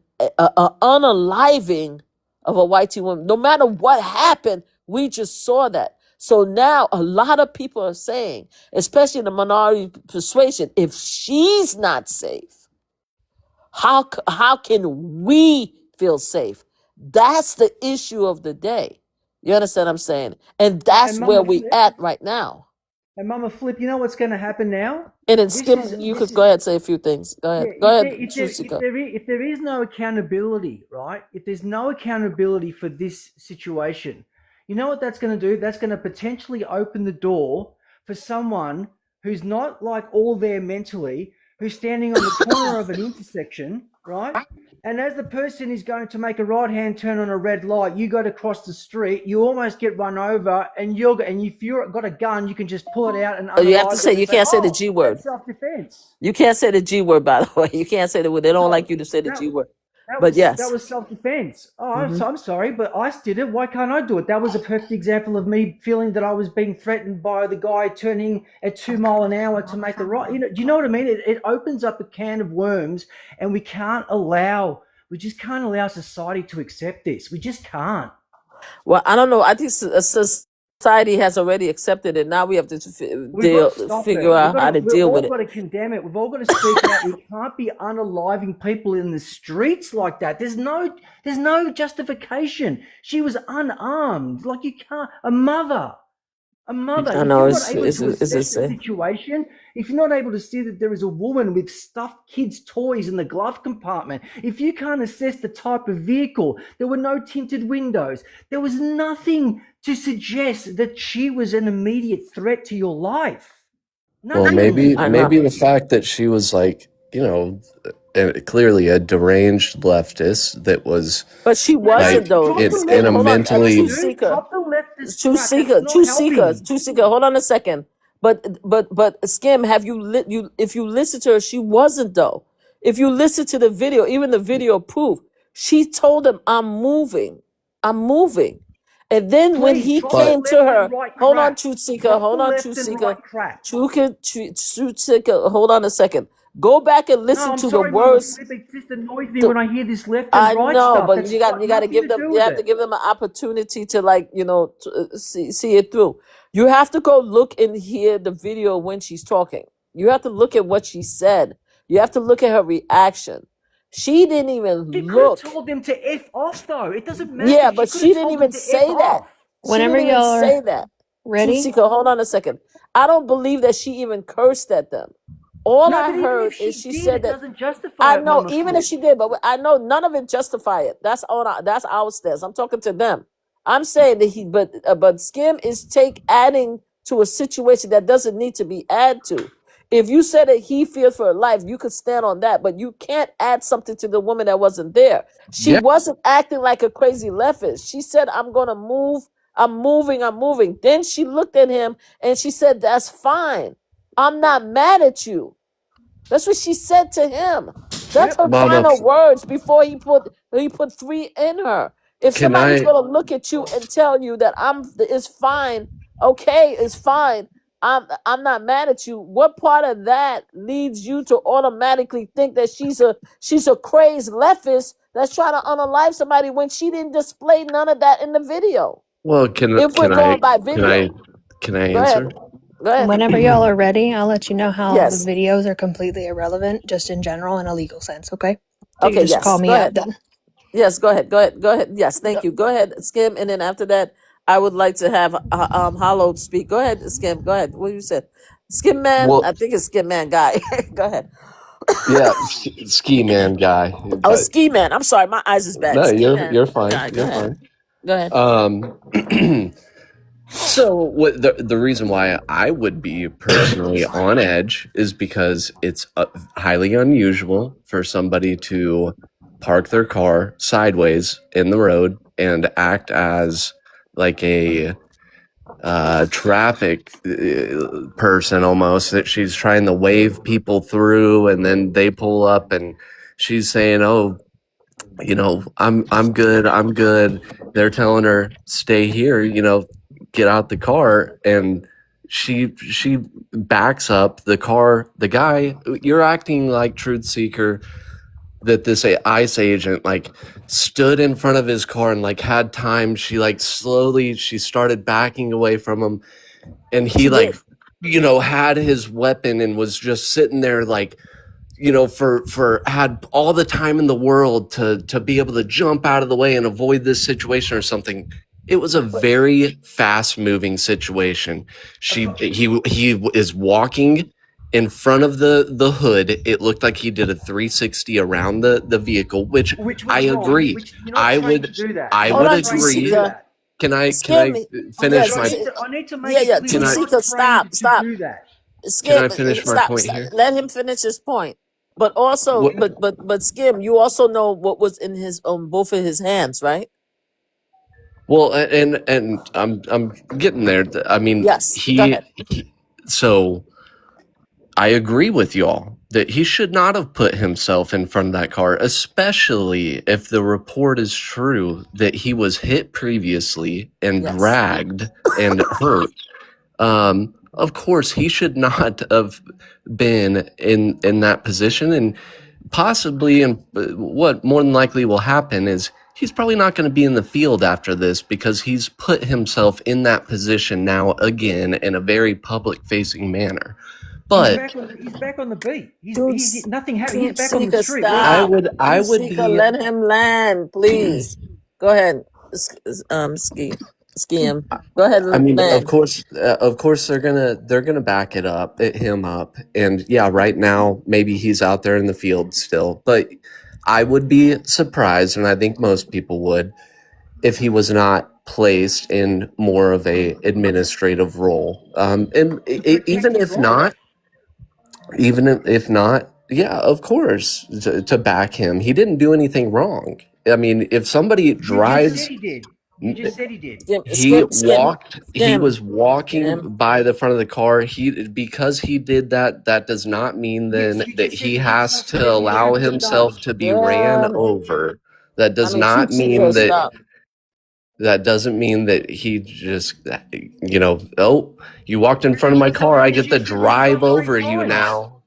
unaliving of a white tea woman. No matter what happened, we just saw that. So now a lot of people are saying, especially the minority persuasion, if she's not safe, how can we feel safe? That's the issue of the day. You understand what I'm saying? And that's And where Mama we Flip, at right now. and Mama Flip, you know what's going to happen now? And then This Skim, is you this could go ahead and say a few things. Go yeah. ahead. Go ahead, Trusika. If there is no accountability, right? If there's no accountability for this situation, you know what that's going to do? That's going to potentially open the door for someone who's not like all there mentally, who's standing on the corner of an intersection, right? And as the person is going to make a right-hand turn on a red light, you go to cross the street, you almost get run over, and if you've got a gun, you can just pull it out and You have to unalive say, them and you say, can't say the "Oh, G word. that's self-defense." You can't say the G word, by the way. You can't say the word. They don't No, like you to say the that G word. that But was yes. self-defense. Oh, Mhm. I'm sorry, but ICE did it. Why can't I do it? That was a perfect example of me feeling that I was being threatened by the guy turning at 2 mile an hour to make a right. Do you know what I mean? It opens up a can of worms, and we just can't allow society to accept this. We just can't. Well, I don't know. I think society has already accepted it. Now we have to We've got to stop figure it. out how to We've deal all with it. got to condemn it. We've all got to speak out. We can't be unaliving people in the streets like that. There's no justification. She was unarmed. Like, you can't. A mother. I If know you're not it's able to assess the insane. situation, if you're not able to see that there is a woman with stuffed kids' toys in the glove compartment, if you can't assess the type of vehicle, there were no tinted windows, there was nothing to suggest that she was an immediate threat to your life. Well, Nothing. I know. maybe the fact that she was like, clearly a deranged leftist that was But she wasn't like though. in a Hold on, mentally. True Dude, Seeker. drop the leftist True crap. Seeker. That's not helping. True Seeker. Hold on a second. But Skim, have you if you listen to her, she wasn't though. If you listen to the video, even the video proof, she told him, I'm moving. And then when Please he drop the came left to her, and right hold on, crap. Truth Seeker, Drop hold the on, left Truth and Seeker, right crap. Truth Seeker, hold on a second. Go back and No, listen I'm to the sorry, Mama words. Flip. It just annoys me when I hear this left I and right know, stuff. but That's you got got to nothing give to them. do You with have to it. give them an opportunity to see it through. You have to go look and hear the video when she's talking. You have to look at what she said. You have to look at her reaction. She didn't even She could have look. told them to F off, though. It doesn't Yeah, matter. She but could she have didn't told them even to F say that. off. She Whenever didn't even y'all say are that. ready. Tusika, hold on a second. I don't believe that she even cursed at them. All No, I but even heard if is she she did, said it that. doesn't justify I it, know, Mama even if Flip. she did, but I know none of it justify it. That's that's our stance. I'm talking to them. I'm saying that but Skim is adding to a situation that doesn't need to be added to. If you said that he feared for her life, you could stand on that, but you can't add something to the woman that wasn't there. She Yeah. wasn't acting like a crazy leftist. She said, "I'm gonna move. I'm moving. I'm moving." Then she looked at him and she said, "That's fine. I'm not mad at you." That's what she said to him. That's Yep. her Mama, final words before he put three in her. If can somebody's I? gonna look at you and tell you that it's fine, okay, it's fine. I'm not mad at you. What part of that leads you to automatically think that she's a crazed leftist that's trying to unalive somebody when she didn't display none of that in the video? Well, If we're going by video, can I go ahead. answer? Go ahead. Whenever y'all are ready, I'll let you know how the Yes. videos are completely irrelevant, just in general in a legal sense, okay? So you Okay. just call Yes. me Go up ahead. then. Yes, go ahead. Go ahead. Go ahead. Yes, thank you. Go ahead, Skim, and then after that, I would like to have Hollow speak. Go ahead, Skim. Go ahead. What you said, Skim Man? Well, I think it's Skim Man guy. Go ahead. yeah, ski man guy, Oh, but Ski Man. I'm sorry, my eyes is bad. no, Ski Man you're fine. guy. Go You're ahead. fine. Go ahead. So what the reason why I would be personally on edge is because it's highly unusual for somebody to park their car sideways in the road and act as like a traffic person almost, that she's trying to wave people through, and then they pull up and she's saying, "Oh, I'm good, I'm good." They're telling her, "Stay here, get out the car," and she backs up the car. The guy, you're acting like truth seeker, that this ICE agent like stood in front of his car and like had time. She like slowly she started backing away from him, and he She like did. had his weapon and was just sitting there like, for had all the time in the world to be able to jump out of the way and avoid this situation or something. It was a very fast moving situation. He is walking in front of the hood. It looked like he did a 360 around the vehicle, which Which was I wrong. agree. Which you're not trained to do that. I You're Hold would not on, trained to agree. do Tusika. that. Can I Skim. finish But my I need to make Yeah, it yeah. clear. can You're I not Tusika, trained to stop. do that. can Skim, I finish my stop, point stop. here? Let him finish his point. But also, What, but Skim, you also know what was in his both of his hands, right? well, and I'm getting there. I mean, Yes. Go ahead. so I agree with y'all that he should not have put himself in front of that car, especially if the report is true that he was hit previously and Yes. dragged and hurt. Of course, he should not have been in that position, and possibly, and what more than likely will happen is he's probably not going to be in the field after this, because he's put himself in that position now again in a very public facing manner. But He's back on the beat. Truth, Nothing happened. He's Truth back on the Seeker, street. What is I stop. it? would Truth be Seeker, let him land, please. Go ahead. Skim. Go ahead, I mean, land. of course, they're gonna back it up, him up, and yeah, right now maybe he's out there in the field still, but I would be surprised, and I think most people would, if he was not placed in more of a administrative role, and Protect his life. even if not, yeah, of course, to back him. He didn't do anything wrong. I mean, if somebody You just said drives. he did. You just said he did. He was walking Skim. by the front of the car. Because he did that, that does not mean then Yes, you that just said he he did has something to that he allow shouldn't have done. himself to be ran over. That does not Truth Seeker, mean that stop. that doesn't mean that he just, oh, you walked in front of my car, I get to drive over you now.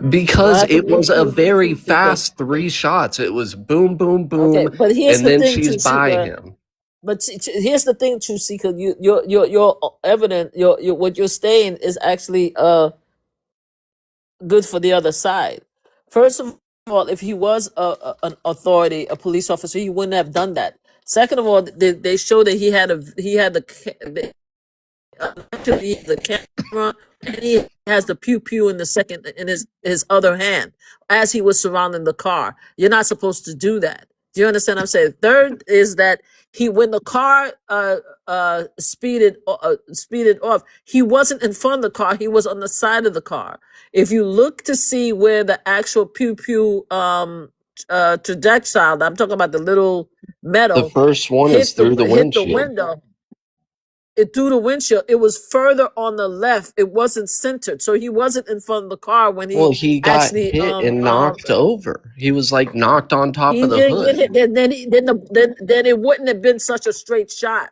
Because What it happened to was a Truth very Seeker? fast 3 shots. It was boom, boom, Okay, boom, but here's and the then thing, she's Truth by Seeker. him. But here's the thing, Truth Seeker. You're evident. Your what you're saying is actually good for the other side. First of all, if he was an authority, a police officer, he wouldn't have done that. Second of all, they show that he had the actually the camera, and he has the pew pew in his other hand as he was surrounding the car. You're not supposed to do that. Do you understand what I'm saying? Third is that when the car speeded off, he wasn't in front of the car, he was on the side of the car. If you look to see where the actual pew pew trajectile, I'm talking about the little The metal, first one is through the hit the windshield. window. It through the windshield. It was further on the left. It wasn't centered, so he wasn't in front of the car when Well, he he got actually hit and knocked over. He was like knocked on top he of the didn't get hood. hit. Then it wouldn't have been such a straight shot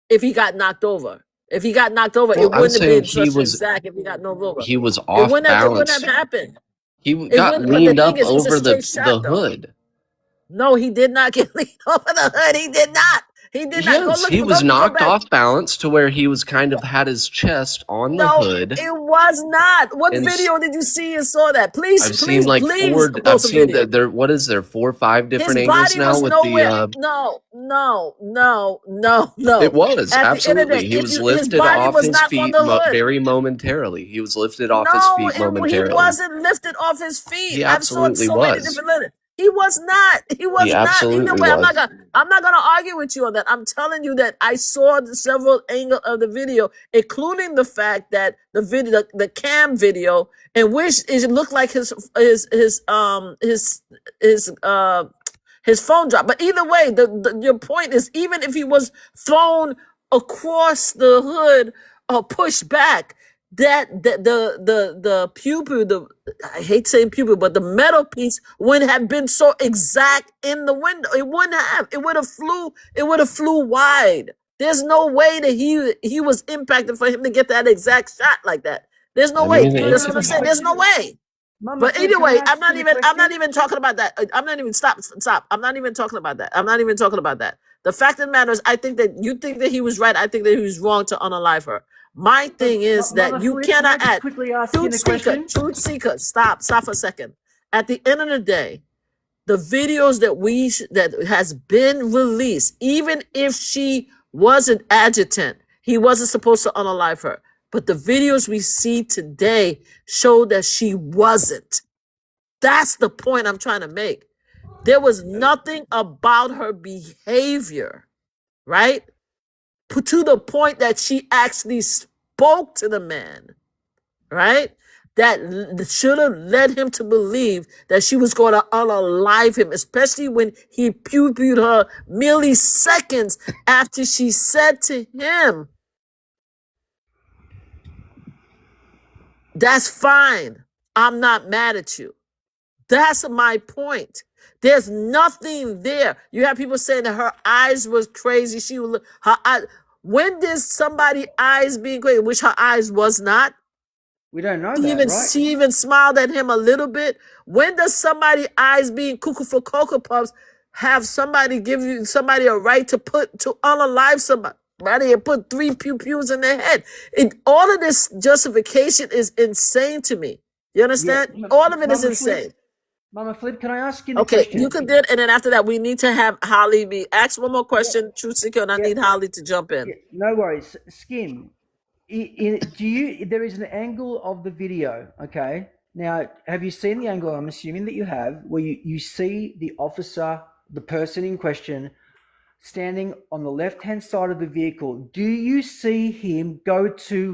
if he got knocked over. If he got knocked over, Well, it I'm wouldn't have saying been such an exact. If he got knocked over, he was it off wouldn't have balance. happened. He It got wouldn't. But the leaned up thing is, it's a over straight shot, the though. hood. No, he did not get leaned over the hood. He did not. He did not. Go Yes, look. he was Go knocked back. off balance to where he was kind of had his chest on the No, hood. it was not. What And video did you see and saw that? Please, I've please, seen like please I've post a seen video. that there. What is there? 4 or 5 different His angles body now was with nowhere. the. No. It was At the end of the absolutely. day, He was his lifted body off was his not on feet the hood. very momentarily. He was lifted off his No, feet he momentarily. wasn't lifted off his feet. He I've saw absolutely so many was. different letters. He was not. He was He not. absolutely Either way, I'm was. not gonna argue with you on that. I'm telling you that I saw several angles of the video, including the fact that the cam video, in which it looked like his phone dropped. But either way, your point is, even if he was thrown across the hood or pushed back, that the pupil, I hate saying pupil, but the metal piece wouldn't have been so exact in the window. It wouldn't have. It would have flew wide. There's no way that he was impacted for him to get that exact shot like that. There's no I way. mean, That's what I'm saying. There's no way. But either way, I'm not even talking about that. I'm not even stop. I'm not even talking about that. I'm not even talking about that. The fact of the matter is, I think that you think that he was right. I think that he was wrong to unalive her. My thing is that you cannot add quickly ask you a truth question. seeker. Stop for a second. At the end of the day, the videos that has been released, even if she was an adjutant, he wasn't supposed to unalive her. But the videos we see today show that she wasn't. That's the point I'm trying to make. There was nothing about her behavior, right? To the point that she actually spoke to the man, right? That should have led him to believe that she was going to unalive him, especially when he pew-pewed her milliseconds after she said to him, "That's fine. I'm not mad at you." That's my point. There's nothing there. You have people saying that her eyes was crazy. When did somebody eyes being crazy, which her eyes was not? We don't know that, right? She even smiled at him a little bit. When does somebody eyes being cuckoo for Cocoa Puffs have somebody give you somebody a right to unalive somebody and put 3 pew-pews in their head? All of this justification is insane to me. You understand? Yeah. All of it is Mama insane. Mama Flip, can I ask you a Okay, question? you can do it, and then after that, we need to have Holly ask one more question, Truth Seeker, and I need Holly to jump in. Yeah, no worries. Skim, there is an angle of the video, okay? Now, have you seen the angle, I'm assuming that you have, where you see the officer, the person in question, standing on the left-hand side of the vehicle? Do you see him go to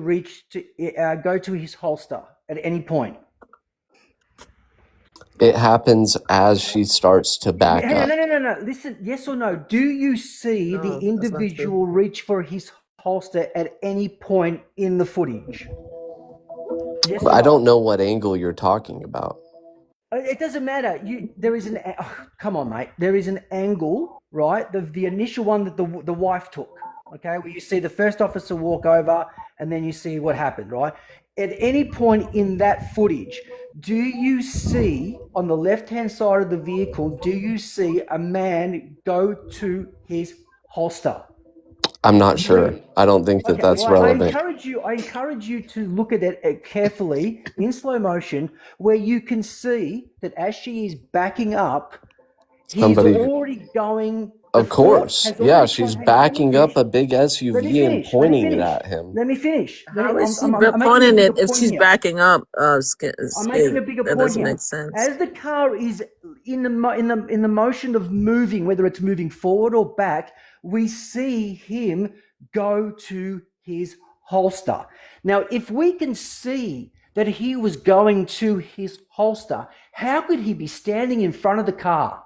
his holster at any point? It happens as she starts to back up. No. Listen, yes or no? Do you see the individual reach for his holster at any point in the footage? Yes or I no? don't know what angle you're talking about. It doesn't matter. Come on, mate. There is an angle, right? The initial one that the wife took, okay, where you see the first officer walk over and then you see what happened, right? At any point in that footage, do you see on the left-hand side of the vehicle, do you see a man go to his holster? I'm not sure. I don't think that that's relevant. I encourage you to look at it carefully in slow motion, where you can see that as she is backing up, he's already going The Of fort course. has Yeah, already she's contacted. Let me backing up finish. a big Let me SUV and finish. Let me pointing it finish. at him. Let me finish. How is she I'm making a pointing bigger it if point she's here. backing up? I'm making a bigger That point doesn't here. make sense. As the car is in the motion of moving, whether it's moving forward or back, we see him go to his holster. Now, if we can see that he was going to his holster, how could he be standing in front of the car?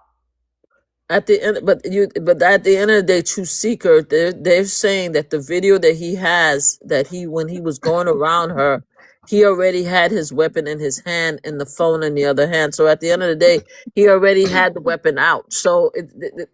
At the end, but at the end of the day, True Seeker, they're saying that the video that he has, that when he was going around her, he already had his weapon in his hand and the phone in the other hand. So at the end of the day, he already had the weapon out. So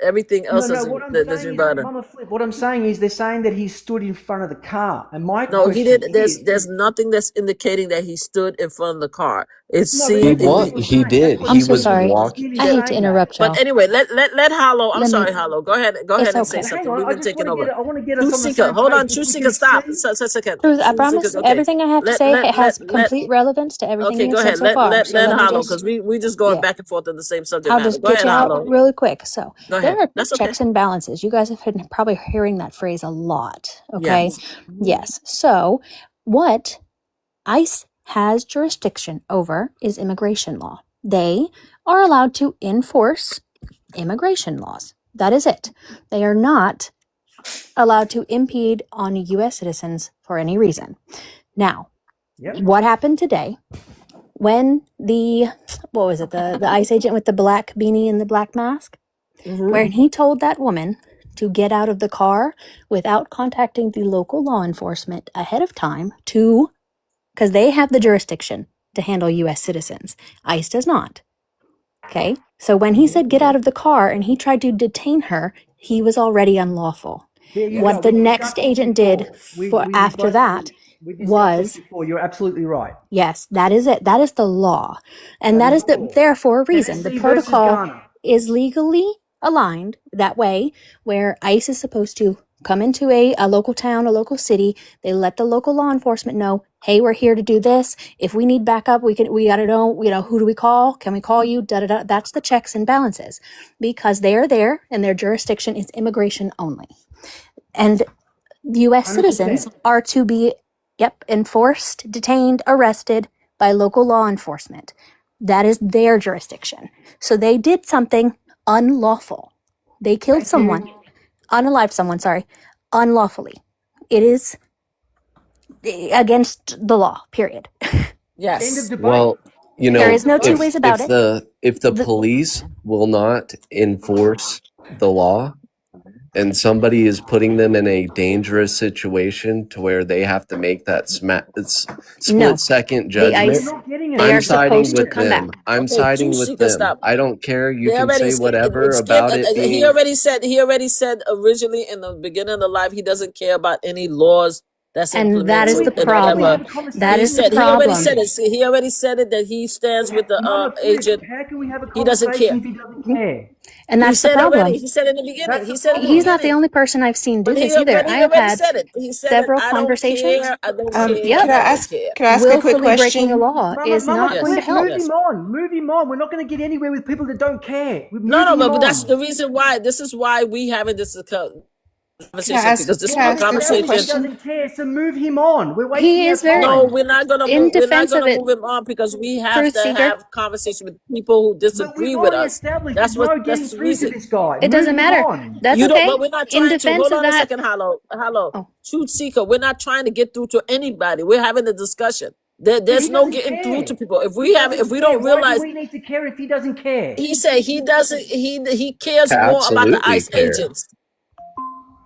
everything else No. What I'm doesn't saying is, matter. Mama Flip. What I'm saying is, they're saying that he stood in front of the car, and my No, he question did. is, There's nothing that's indicating that he stood in front of the car. It no, but He seemed that's it, what what you're he saying. That's did. what I'm He so you're was sorry. clearly I walking. hate to saying that. interrupt but y'all. anyway, let Hollow. I'm Let me. sorry, Hollow. Go ahead It's and say okay. But hang something. on, We've I been just want taking to over. get. I want to get us True on the Seeker, same hold page. on. True If we Seeker, can stop. see, A second. Truth, I True Seeker, promise okay. everything I have to say has complete relevance to everything Okay, you've go said ahead. so far. So Let let me Hollow, just, because we just going yeah, back and forth on the same subject I'll matter. just Go get ahead, you out Hollow. really quick. So Go there ahead. are That's okay. checks and balances. You guys have been probably hearing that phrase a lot. Okay. Yes. Yes. So what ICE has jurisdiction over is immigration law. They are allowed to enforce immigration laws. That is it. They are not allowed to impede on U.S. citizens for any reason. Now, yep. what happened today when what was it, the ICE agent with the black beanie and the black mask, where he told that woman to get out of the car without contacting the local law enforcement ahead of time because they have the jurisdiction to handle U.S. citizens. ICE does not. Okay? So when he said get out of the car and he tried to detain her, he was already unlawful. There you What go. the We next discussed this agent before. did We after both that we discussed this was, before. You're absolutely right. yes, that is it. That is the law. And That that is is the law. there for a reason. The Tennessee versus protocol Ghana. is legally aligned that way, where ICE is supposed to come into a local town, a local city. They let the local law enforcement know, hey, we're here to do this. If we need backup, we gotta know, who do we call? Can we call you? Da da da. That's the checks and balances, because they are there and their jurisdiction is immigration only. And U.S. citizens 100%. are to be, enforced, detained, arrested by local law enforcement. That is their jurisdiction. So they did something unlawful. They killed Thank you. someone, unalived someone, sorry, unlawfully. It is against the law, period. End of Yes. debate. Well, There is no two ways about if it. the police will not enforce the law and somebody is putting them in a dangerous situation to where they have to make that No, split second the You're judgment, ICE, not getting it. they I'm are siding supposed to with come them. back. I'm Okay, True siding with Seeker, them. stop. I don't care. You They can already say whatever Skip. about it He being. already said originally in the beginning of the live he doesn't care about any laws that's And that is implemented the and How can we whatever. have a problem. That He conversation is the if said he he doesn't already problem. said care? it. He already said it that he stands with the Mama Flip, agent. how can we have a He doesn't conversation care. if he doesn't care? And He that's the said already. problem. He said in the beginning. That's He the said in the He's problem. not the beginning. only person I've seen do But this either. I he have already had said it. He said it. several I don't conversations. care. I don't care. Yep. Could I I don't ask? care. Could I ask a quick Willfully breaking the question? law is Mama not going to Flip, Yes. help. move Yes. him on. Move him on. We're not going to get anywhere with people that don't care. We're No, moving him but that's the on. reason why. This is why we having this Could I conversation, ask? because this Could is I Well, a we've ask a quick established he conversation. question? doesn't care, so move him on. We're He wasting our is very No, time. we're not gonna in move. We're not defense of gonna it, move him on because we have truth to seeker. have conversation with people who But we've disagree with already us. established there's no getting That's the through to reason. this guy. It Move doesn't him matter. on. That's You don't, okay. but we're not In trying to. defense Hold of on a that, second, hello, oh, truth seeker. We're not trying to get through to anybody. We're having a discussion. But he There's no doesn't getting through to care. people. He doesn't If we care. don't Why do realize, we need to care if he doesn't care? he said he doesn't. He cares more about the Absolutely ICE care. agents.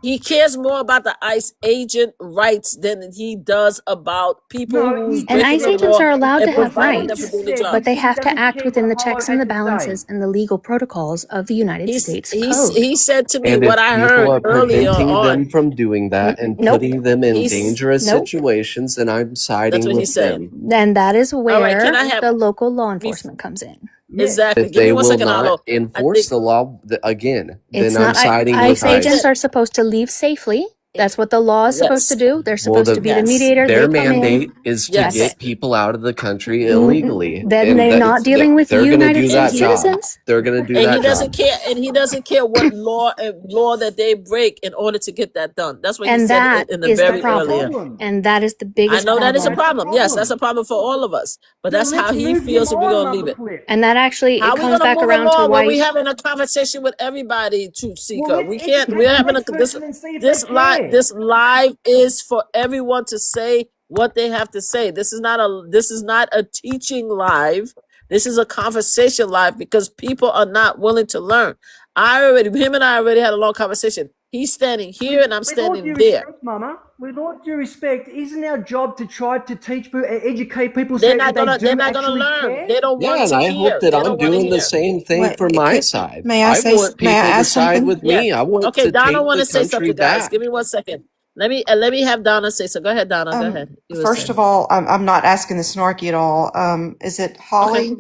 He cares more about the ICE agent rights than he does about people No, who's he and breaking ICE the doesn't. agents law are allowed to and have Hollow providing them for rights, just doing their said job. but they he have to doesn't act care what within the Hollow checks and has the to say. balances and the legal protocols of the United States Code. He said to me And what if I people heard are earlier preventing them on. from doing that and Nope. putting them in He's dangerous Nope. situations, then I'm That's siding what he with said. them. And that is All right, can where I have the local law bef- enforcement comes in. Yes. exactly? If Give me they 1 will second, not Arlo. I enforce think the law, again, It's then I'm not, siding with ICE he agents ICE. said are supposed to leave safely That's what the law is supposed to Yes. do. They're Well, supposed to be the Yes. mediator. their They come in. mandate is to That's Yes. it. get people out of the country illegally, Then and they're not dealing with they're going to United do States that job. citizens. They're going to do And that he doesn't job. care. And he doesn't care what law that they break in order to get that done. That's what he And said that in the is the very problem. earlier. And that is the I biggest know that is a problem. That's the problem. Yes, that's a problem. problem for all of us. But Then that's how let's he move feels, him and we're on, gonna leave it. MamaFlip. And that actually, How it are we comes gonna back move him around to on when we why. having a conversation with everybody, Truth Well, Seeker? let's We can't. educate We're the having next person and see if they care. this live is for everyone to say what they have to say. This is not a teaching live. This is a conversation live because people are not willing to learn. Him and I already had a long conversation. He's standing here and I'm With all standing due there. respect, Mama, with all due respect, isn't our job to try to teach people, educate people so They're that not they gonna. do They're not gonna actually learn. care? They don't Yeah, want and to I hope hear. that They I'm don't want to doing the hear. same thing What for my could, side. may I I say? want May I people to add side something? with Yeah. me. I want Okay, to Donna take want the to say country something, guys. back. Give me 1 second. Let me have Donna say so. Go ahead, Donna. Go ahead. You were First saying. of all, I'm not asking the snarky at all. Is it Okay. Holly?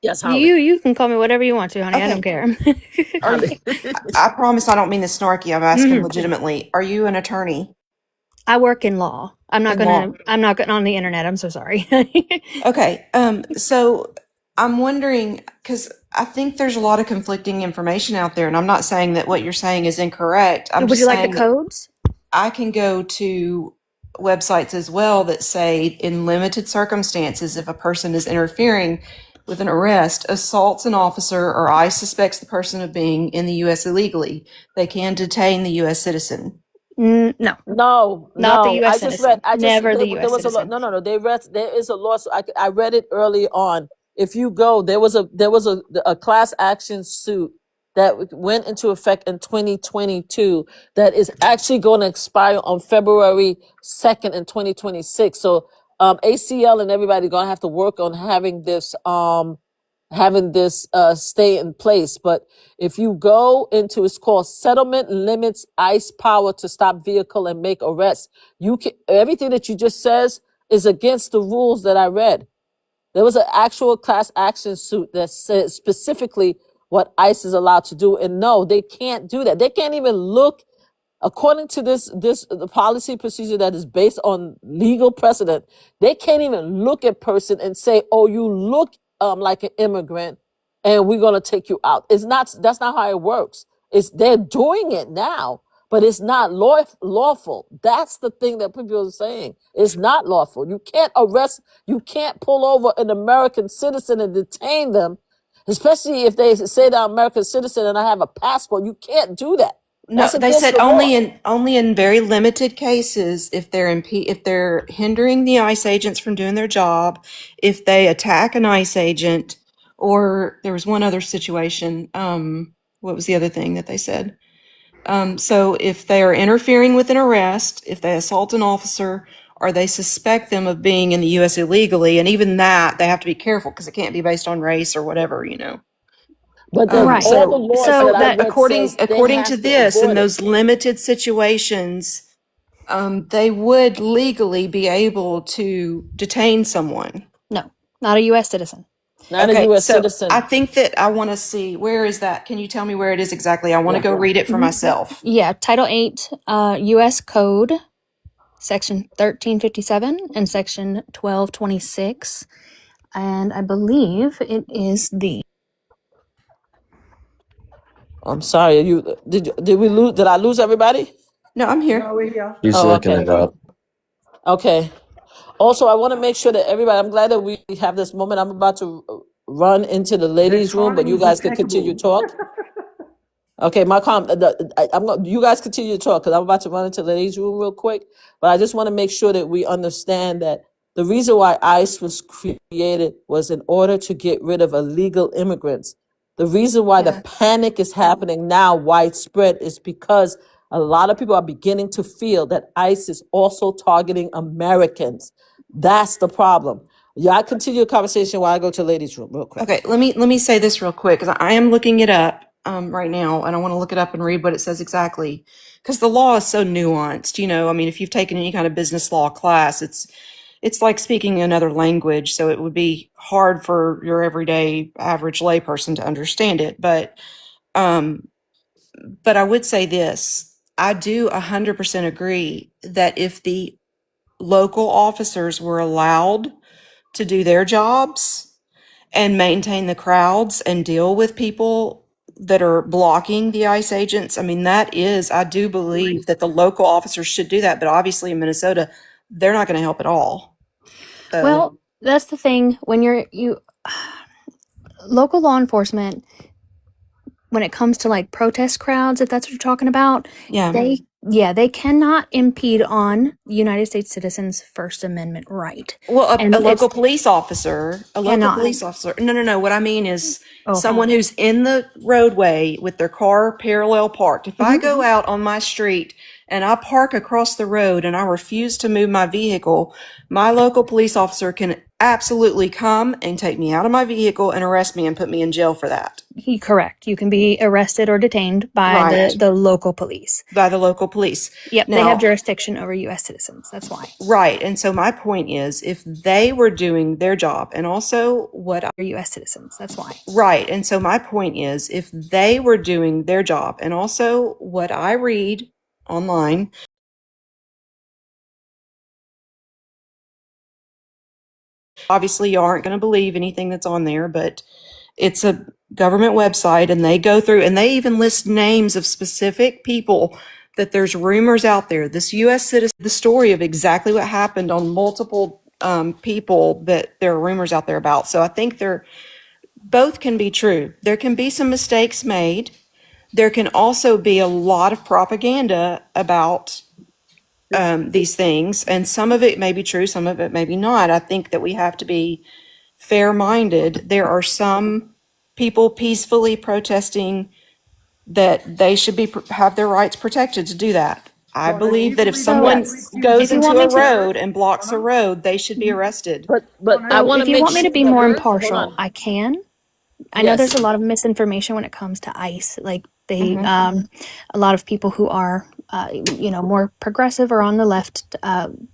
Yes, Holly. You can call me whatever you want to, honey. I don't Okay. care. Are you, Holly. I promise I don't mean the snarky. I'm asking Mhm. legitimately. Are you an attorney I work in law. I'm not in law? getting on the internet. I'm so sorry. Okay. So I'm wondering because I think there's a lot of conflicting information out there, and I'm not saying that what you're saying is incorrect. I'm Would just you like the saying that codes? I can go to websites as well that say, in limited circumstances, if a person is interfering with an arrest, assaults an officer, or ICE suspects the person of being in the U.S. illegally, they can detain the U.S. citizen. No, No, not the no. U.S. citizen. There Never the there U.S. was a citizen. no. There is a lawsuit. I read it early on. If you go, there was a class action suit that went into effect in 2022 that is actually going to expire on February 2nd in 2026. So ACL and everybody going to have to work on having this stay in place. But if you go into, it's called Settlement Limits ICE Power to Stop Vehicle and Make Arrests. You can, everything that you just says is against the rules that I read. There was an actual class action suit that said specifically what ICE is allowed to do. And no, they can't do that. They can't even look, according to the policy procedure that is based on legal precedent. They can't even look at person and say, "Oh, you look like an immigrant, and we're gonna take you out." It's not. That's not how it works. They're doing it now, but it's not lawful. That's the thing that people are saying. It's not lawful. You can't arrest. You can't pull over an American citizen and detain them, especially if they say they're American citizen and I have a passport. You can't do that. No, That's they against said the law. only in very limited cases if they're hindering the ICE agents from doing their job, if they attack an ICE agent, or there was one other situation. What was the other thing that they said? So if they are interfering with an arrest, if they assault an officer, or they suspect them of being in the U.S. illegally, and even that they have to be careful because it can't be based on race or whatever, you know. But then Right. all the So laws So that I that read says they according to have to this, in avoid it. those limited situations, they would legally be able to detain someone. no, not a U.S. citizen. Not a Okay, U.S. so citizen. I think that I want to see, where is that? Can you tell me where it is exactly? I want to Yeah. go read it for myself. Yeah, Title 8, U.S. Code, Section 1357 and Section 1226. And I believe it is the. I'm sorry. Did we lose? Did I lose everybody? No, I'm here. No, we're here. He's Oh, looking okay. it up. Okay. Also, I want to make sure that everybody. I'm glad that we have this moment. I'm about to run into the ladies' room, but you timing's guys can continue to talk. Okay, I'm going. You guys continue to talk because I'm about to run into the ladies' room real quick. But I just want to make sure that we understand that the reason why ICE was created was in order to get rid of illegal immigrants. The reason why the Yeah. panic is happening now widespread is because a lot of people are beginning to feel that ICE is also targeting Americans. That's the problem. Y'all continue the conversation while I go to the ladies' room real quick. Okay, let me say this real quick because I am looking it up right now, and I want to look it up and read what it says exactly because the law is so nuanced. You know, I mean, if you've taken any kind of business law class, it's like speaking another language, so it would be hard for your everyday average layperson to understand it. But I would say this: I do 100% agree that if the local officers were allowed to do their jobs and maintain the crowds and deal with people that are blocking the ICE agents, I mean, I do believe that the local officers should do that. But obviously in Minnesota, they're not going to help at all. So, Well, that's the thing. When local law enforcement, when it comes to like protest crowds, if that's what you're talking about, yeah. they cannot impede on United States citizens' First Amendment right. Well, And a local it's police officer, cannot. No. What I mean is Okay. someone who's in the roadway with their car parallel parked. If I go out on my street and I park across the road and I refuse to move my vehicle, my local police officer can absolutely come and take me out of my vehicle and arrest me and put me in jail for that. Correct. You can be arrested or detained by Right. the local police. By the local police. Yep, they Now- have jurisdiction over U.S. citizens. That's why. Right. And so my point is, if they were doing their job and also U.S. citizens. That's why. Right. And so my point is, if they were doing their job and also what I read online, obviously you aren't going to believe anything that's on there, but it's a government website and they go through and they even list names of specific people that there's rumors out there. This U.S. citizen, the story of exactly what happened on multiple people that there are rumors out there about. So I think both can be true. There can be some mistakes made. There can also be a lot of propaganda about these things, and some of it may be true, some of it may be not. I think that we have to be fair-minded. There are some people peacefully protesting that they should have their rights protected to do that. I believe that if someone goes into a road and blocks a road, they should be arrested. But I want if to you make want me to be sure- more hold impartial, on. I can. I know Yes. there's a lot of misinformation when it comes to ICE. Like a lot of people who are, more progressive or on the left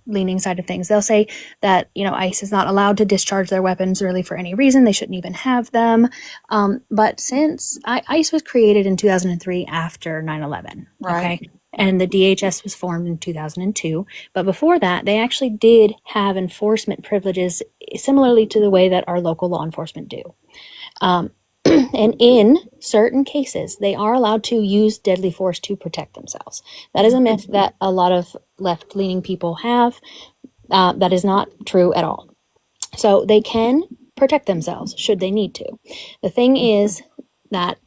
leaning side of things, they'll say that, ICE is not allowed to discharge their weapons really for any reason. They shouldn't even have them. But since ICE was created in 2003 after 9/11, Right. okay? And the DHS was formed in 2002. But before that, they actually did have enforcement privileges similarly to the way that our local law enforcement do. And in certain cases, they are allowed to use deadly force to protect themselves. That is a myth that a lot of left-leaning people have. That is not true at all. So they can protect themselves should they need to. The thing is that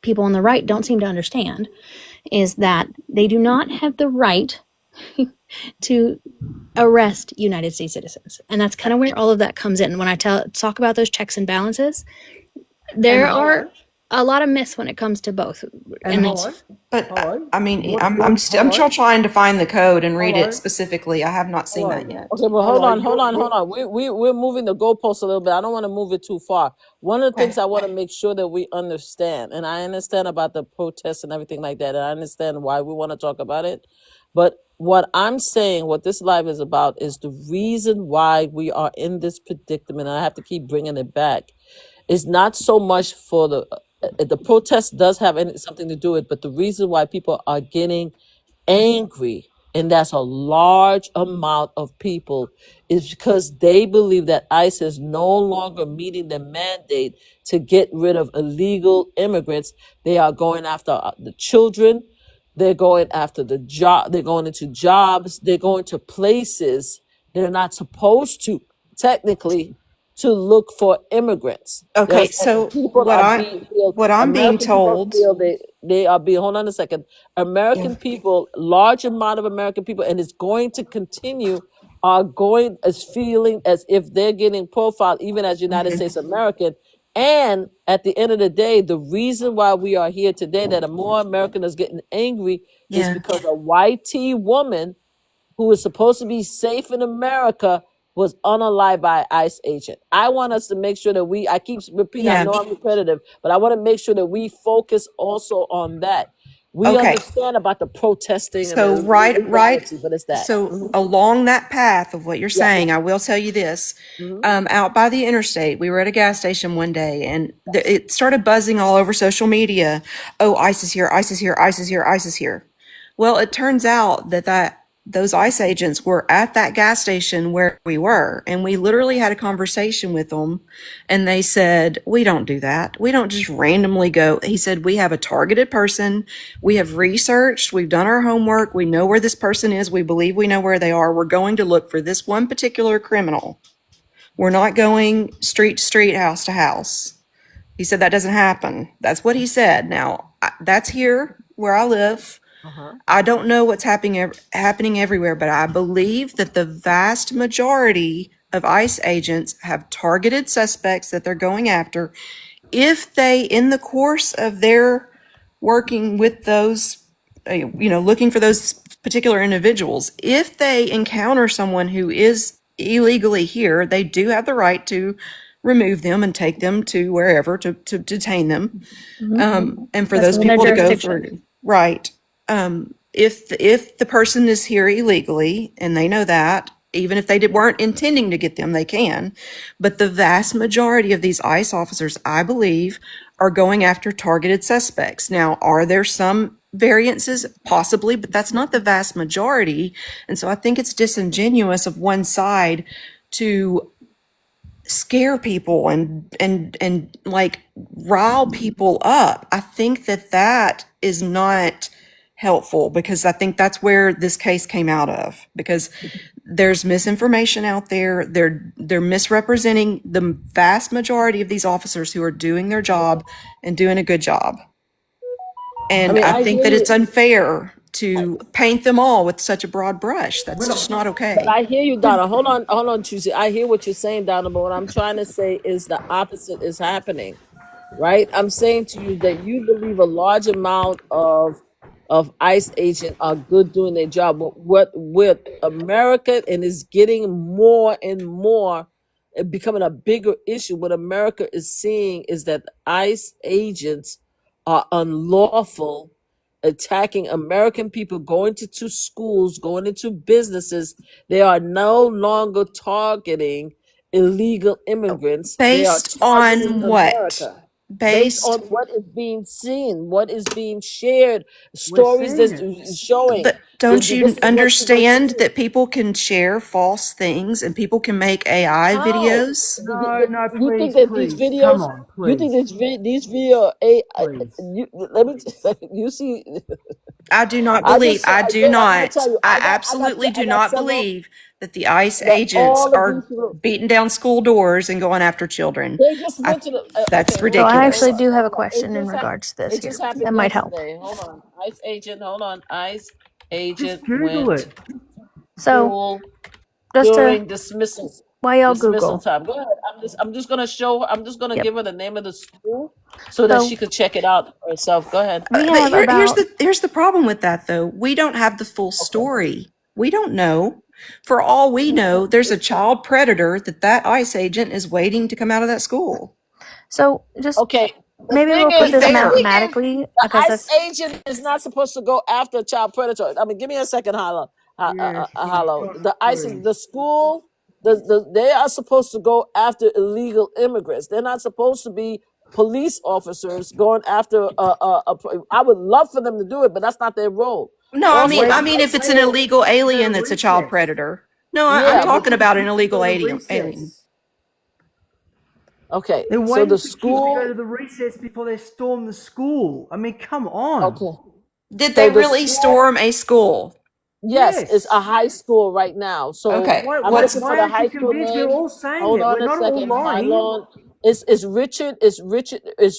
people on the right don't seem to understand is that they do not have the right to arrest United States citizens. And that's kind of where all of that comes in. When I talk about those checks and balances, there are a lot of myths when it comes to both. But I mean, I'm still trying to find the code and read it specifically. I have not seen that yet. Okay, well, hold on. We're moving the goalposts a little bit. I don't want to move it too far. One of the things I want to make sure that we understand, and I understand about the protests and everything like that, and I understand why we want to talk about it. But what I'm saying, what this live is about, is the reason why we are in this predicament, and I have to keep bringing it back, is not so much for the protest does have something to do with it, but the reason why people are getting angry, and that's a large amount of people, is because they believe that ICE is no longer meeting the mandate to get rid of illegal immigrants. They are going after the children. They're going after the job. They're going into jobs. They're going to places they're not supposed to, technically, to look for immigrants. Okay, so what I'm being told, they are being, hold on a second, American people, large amount of American people, and it's going to continue, is feeling as if they're getting profiled even as United States American. And at the end of the day, the reason why we are here today, that a more American is getting angry, is because a white T woman who is supposed to be safe in America was unalived by an ICE agent. I want us to make sure that I keep repeating, I know I'm repetitive, but I want to make sure that we focus also on that. We understand about the protesting. So and right. But it's that. So along that path of what you're saying, I will tell you this. Out by the interstate, we were at a gas station one day and it started buzzing all over social media. Oh, ICE is here, ICE is here, ICE is here, ICE is here. Well, it turns out that those ICE agents were at that gas station where we were, and we literally had a conversation with them, and they said, "We don't do that. We don't just randomly go." He said, "We have a targeted person. We have researched. We've done our homework. We know where this person is. We believe we know where they are. We're going to look for this one particular criminal. We're not going street to street, house to house." He said that doesn't happen. That's what he said. Now, that's here where I live. I don't know what's happening everywhere, but I believe that the vast majority of ICE agents have targeted suspects that they're going after. If they, in the course of their working with those, looking for those particular individuals, if they encounter someone who is illegally here, they do have the right to remove them and take them to wherever to detain them. And for That's those in their people to go jurisdiction. through. Right. If the person is here illegally and they know that, even if they weren't intending to get them, they can. But the vast majority of these ICE officers, I believe, are going after targeted suspects. Now, are there some variances? Possibly, but that's not the vast majority. And so I think it's disingenuous of one side to scare people and like rile people up. I think that is not helpful, because I think that's where this case came out of, because there's misinformation out there. They're misrepresenting the vast majority of these officers who are doing their job and doing a good job. And I think that it's unfair to paint them all with such a broad brush. That's just not okay. But I hear you, Donna. Hold on, Tuesday. I hear what you're saying, Donna, but what I'm trying to say is the opposite is happening, right? I'm saying to you that you believe a large amount of ICE agents are good doing their job. But what with America, and is getting more and more, becoming a bigger issue, what America is seeing is that ICE agents are unlawful, attacking American people, going into schools, going into businesses. They are no longer targeting illegal immigrants. They are Based targeting on what? America. Based on what is being seen, what is being shared, stories that's showing. But don't you This is what people understand see. that people can share false things and people can make AI How? videos? No, You please, think that these please. videos? Come on, You think please. these video? Please. Let me. You see. I do not I believe. just. I I, do I'm gonna not. tell you. I I got absolutely do I got not several. believe that the ICE That agents all of these are people. beating down school doors and going after children. They just went to the. That's Okay, hold So on. I ridiculous. actually do have a Hold on. question in regards to this It here. just happened That might help. yesterday. Hold on. ICE agent. Hold on. ICE Just agent Google went it. So school just to during dismissal while y'all dismissal Google. time. Go ahead. I'm just gonna show. I'm just gonna Yep. give her the name of the school so that So she could check it out herself. Go ahead. we But have about here's the problem with that though. We don't have the full story. We don't know. For all we know, there's a child predator that ICE agent is waiting to come out of that school. so just Okay. The maybe thing we'll put is, this the thing is, mathematically the because ICE that's agent is not supposed to go after a child predator. I mean, give me a second, Hollow. Yes, Hollow. Josh, The ICE, please. the school, they are supposed to go after illegal immigrants. They're not supposed to be police officers going after. I would love for them to do it, but that's not their role. No, Also, I the mean if ICE it's an agent, illegal alien Go to that's a child recess. predator. No, I'm yeah, but talking about an illegal Go to alien. recess. okay. They're So waiting the for kids to go to school, the recess before they storm the school. I mean, come on. okay. Did So they the really school, storm a school? yes, it's a Yes. high school right now. So Okay. Why, I'm why, looking What's for why the aren't high you school convinced? We're name. all saying Hold it. on We're a not all second. lying. It's Richard. It's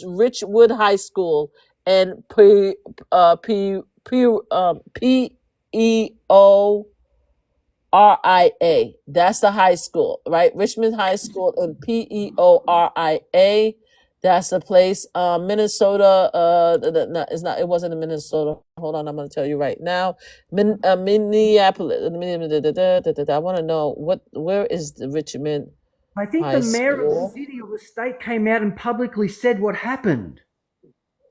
Richwood High School and P-E-O-R-I-A. That's the high school, right? Richmond High School and P-E-O-R-I-A. That's the place. Minnesota. No, it's not. It wasn't in Minnesota. Hold on, I'm going to tell you right now. Minneapolis. I want to know where is the Richmond I think High the mayor of the School? city or the state came out and publicly said what happened.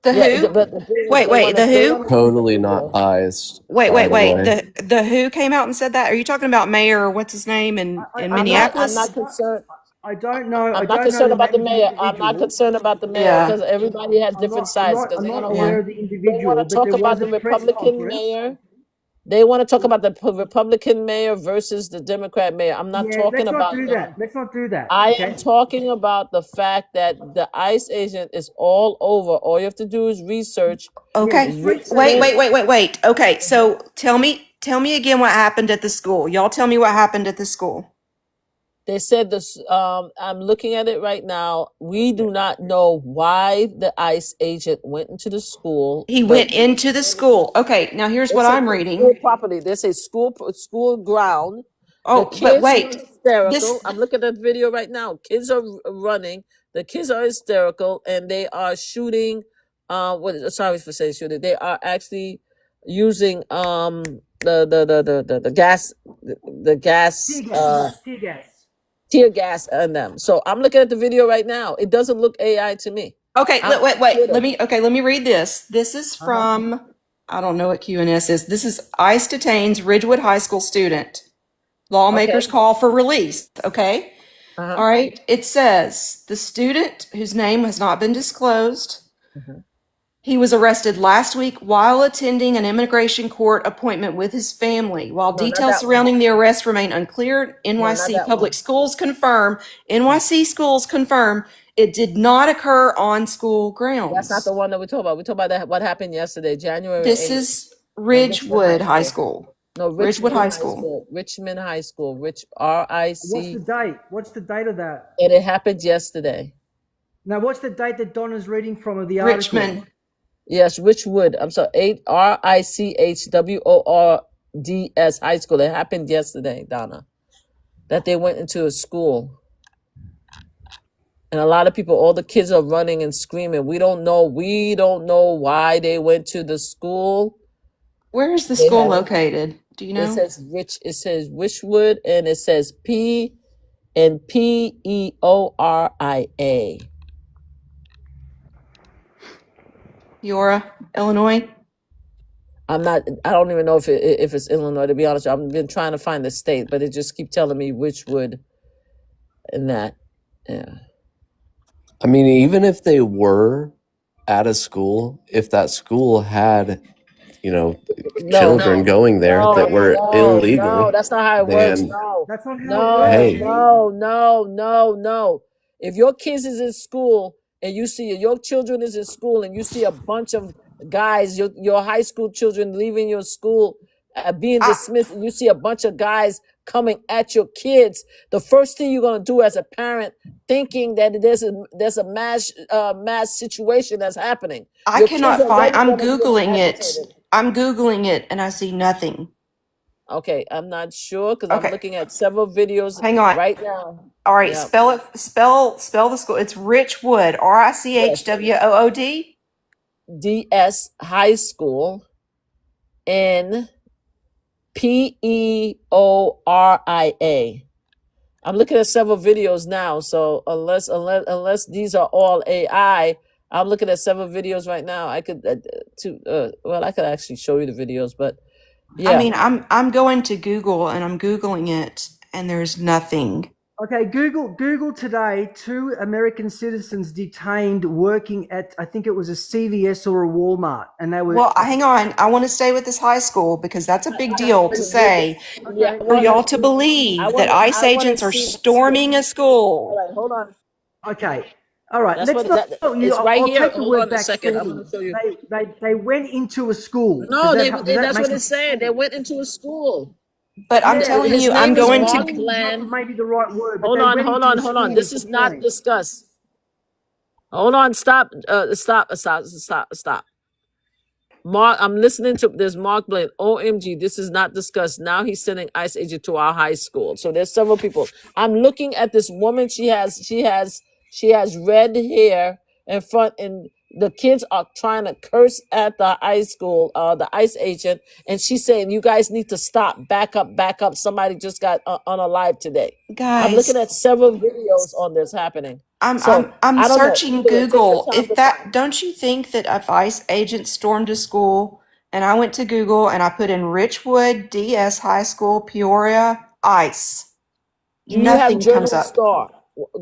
The Yeah, who? but the thing is, Wait, wait, the they who? want to see the Totally not video. biased, Wait, by wait, the wait. way. The who came out and said that? Are you talking about Mayor what's his name in I'm not. I'm Minneapolis? not concerned. I don't know. I I'm not don't know concerned the about name the of the mayor. I'm not individual. concerned about the mayor Yeah. because everybody has different sides. Because I'm they not want to Yeah. aware want. of the They want individual, to but talk there about was the a press Republican conference. mayor. They want to talk about the Republican mayor versus the Democrat mayor. I'm not Yeah, talking let's not about do them. that. Let's not do that. I Okay. am talking about the fact that the ICE agent is all over. All you have to do is research. Yeah, Okay. just Richmond. Wait. Okay. So tell me again what happened at the school. Y'all tell me what happened at the school. They said this. I'm looking at it right now. We do not know why the ICE agent went into the school. He but went into the school. Okay. Now here's they what said I'm school reading. property. They say school ground. The Oh, but kids were wait. hysterical. This I'm looking at the video right now. Kids are running. The kids are hysterical, and they are shooting. Sorry for saying shooting. They are actually using the gas tear gas. tear gas on them. So I'm looking at the video right now. It doesn't look AI to me. Okay, I'm wait. Twitter. Let me read this. This is from I don't know what QNS is. This is ICE detains Ridgewood High School student. Lawmakers Okay. call for release. Okay. Uh-huh. All right. It says the student whose name has not been disclosed. Mhm. He was arrested last week while attending an immigration court appointment with his family. While No, not details that one. surrounding the arrest remain unclear, No, not NYC that Public one. Schools confirm it did not occur on school grounds. That's not the one that we talk about. We talk about that what happened yesterday, January 8th. This is Ridgewood High School. No, Ridgewood High School. Richmond High School. RIC. What's the date of that? And it happened yesterday. Now, what's the date that Donna's reading from of the article? Richmond. Yes, Richwood. I'm sorry, 8 RICHWORDS High School. It happened yesterday, Donna. That they went into a school. And a lot of people, all the kids are running and screaming. We don't know why they went to the school. Where is the school located? Do you know? It says Richwood, and it says Peoria. Peoria, Illinois. I don't even know if it's Illinois, to be honest. I've been trying to find the state, but it just keep telling me Richwood and that. Yeah. I mean, even if they were at a school, if that school had, children going there that were illegal, No, that's not how it works. then No, That's not how it works. Hey. no. If your kids is in school and you see your children is in school and you see a bunch of guys, your high school children leaving your school, being dismissed, and you see a bunch of guys coming at your kids, the first thing you're gonna do as a parent, thinking that there's a mass situation that's happening. I Your cannot kids are find. already I'm gonna be Googling it. agitated. I'm Googling it and I see nothing. Okay, I'm not sure because Okay. I'm looking at several videos Hang on. right now. All right, Yeah. spell it. Spell the school. It's Richwood. RICHWOOD. DS High School in PEORIA. I'm looking at several videos now, so unless these are all AI, I'm looking at several videos right now. I could I could actually show you the videos, but yeah. I mean, I'm going to Google and I'm Googling it and there's nothing. Okay, Google today, 2 American citizens detained working at, I think it was a CVS or a Walmart, and they were. Well, hang on. I want to stay with this high school because that's a big deal to say Yeah, for y'all to believe that ICE agents are storming a school. All right, hold on. Okay, all right. That's Let's what not. it's right I'll here. take the Hold word on a back. second. I'm Storming. gonna show you. They went into a school. No, Does that's that what make it's saying. They went into a school. But I'm Yeah, telling his you, I'm name is going Mark to. Bland. Maybe the right word. But Hold they on, went hold into on, a hold on. school This is is the not point. discussed. Hold on, stop. Stop. Mark, I'm listening to there's Mark Blaine. OMG, this is not discussed. Now he's sending ICE agent to our high school. So there's several people. I'm looking at this woman. She has red hair in front, and the kids are trying to curse at the high school, the ICE agent, and she's saying, "You guys need to stop. Back up. Somebody just got unalive today." I'm Guys, looking at several videos on this happening. I'm So I'm I don't know. searching Take your Google. time If to that find. don't you think that if ICE agents stormed a school and I went to Google and I put in Richwood DS High School Peoria ICE, Do you have nothing Journal comes up. Star?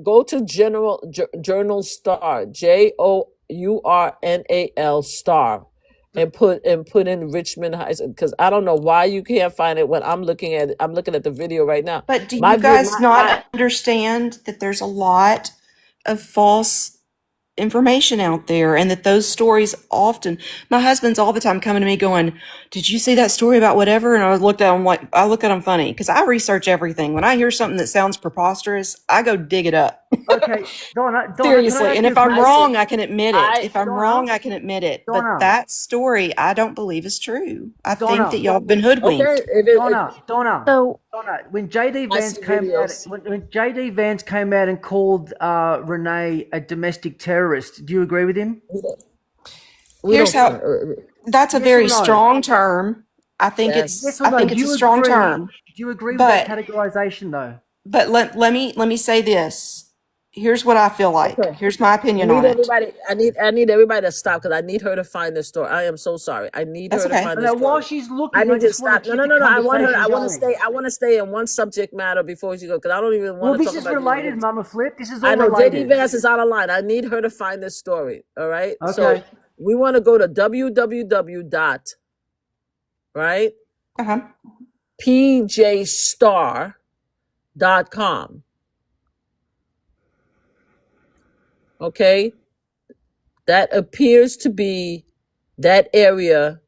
Go to Journal Star, JOURNAL Star, and put in Richmond High School, because I don't know why you can't find it when I'm looking at it. I'm looking at the video right now. But do My you vid, guys not understand that there's a lot of false information out there, and that those stories often, my husband's all the time coming to me going, did you see that story about whatever? And I look at him funny, because I research everything. When I hear something that sounds preposterous, I go dig it up. Okay, Donna, can I Seriously. ask And you if a I'm question? wrong, I can admit it. If I'm Donna, wrong, I can admit it. But Donna. that story, I don't believe is true. I think Donna. that y'all have been hoodwinked. okay, Donna, So when JD I Vance see came out, videos. when JD Vance came out and called Renee a domestic terrorist, do you agree with him? We Here's don't. how, that's a Yes very or no? strong term. I think Yes. Yes I or no? think Do it's a you strong agree? term. Do you agree with that But categorization, though? but let me say this. Here's what I feel like. Okay. Here's my I opinion need on it. everybody. I need everybody to stop, because I need her to find this story. I am so sorry. I need That's her to okay. find And this now, while story. she's I looking, I need to just want stop. to No, keep no, the no, no. I want her. conversation I want to going. stay. I want to stay in one subject matter before she goes, because I don't even Well, want to this talk is about related, you. Mama Flip. This is I all know JD related. Vance is out of line. I need her to find this story. All right. So Okay. we want to go to www dot right Uh-huh. pjstar.com. Okay. That appears to be that area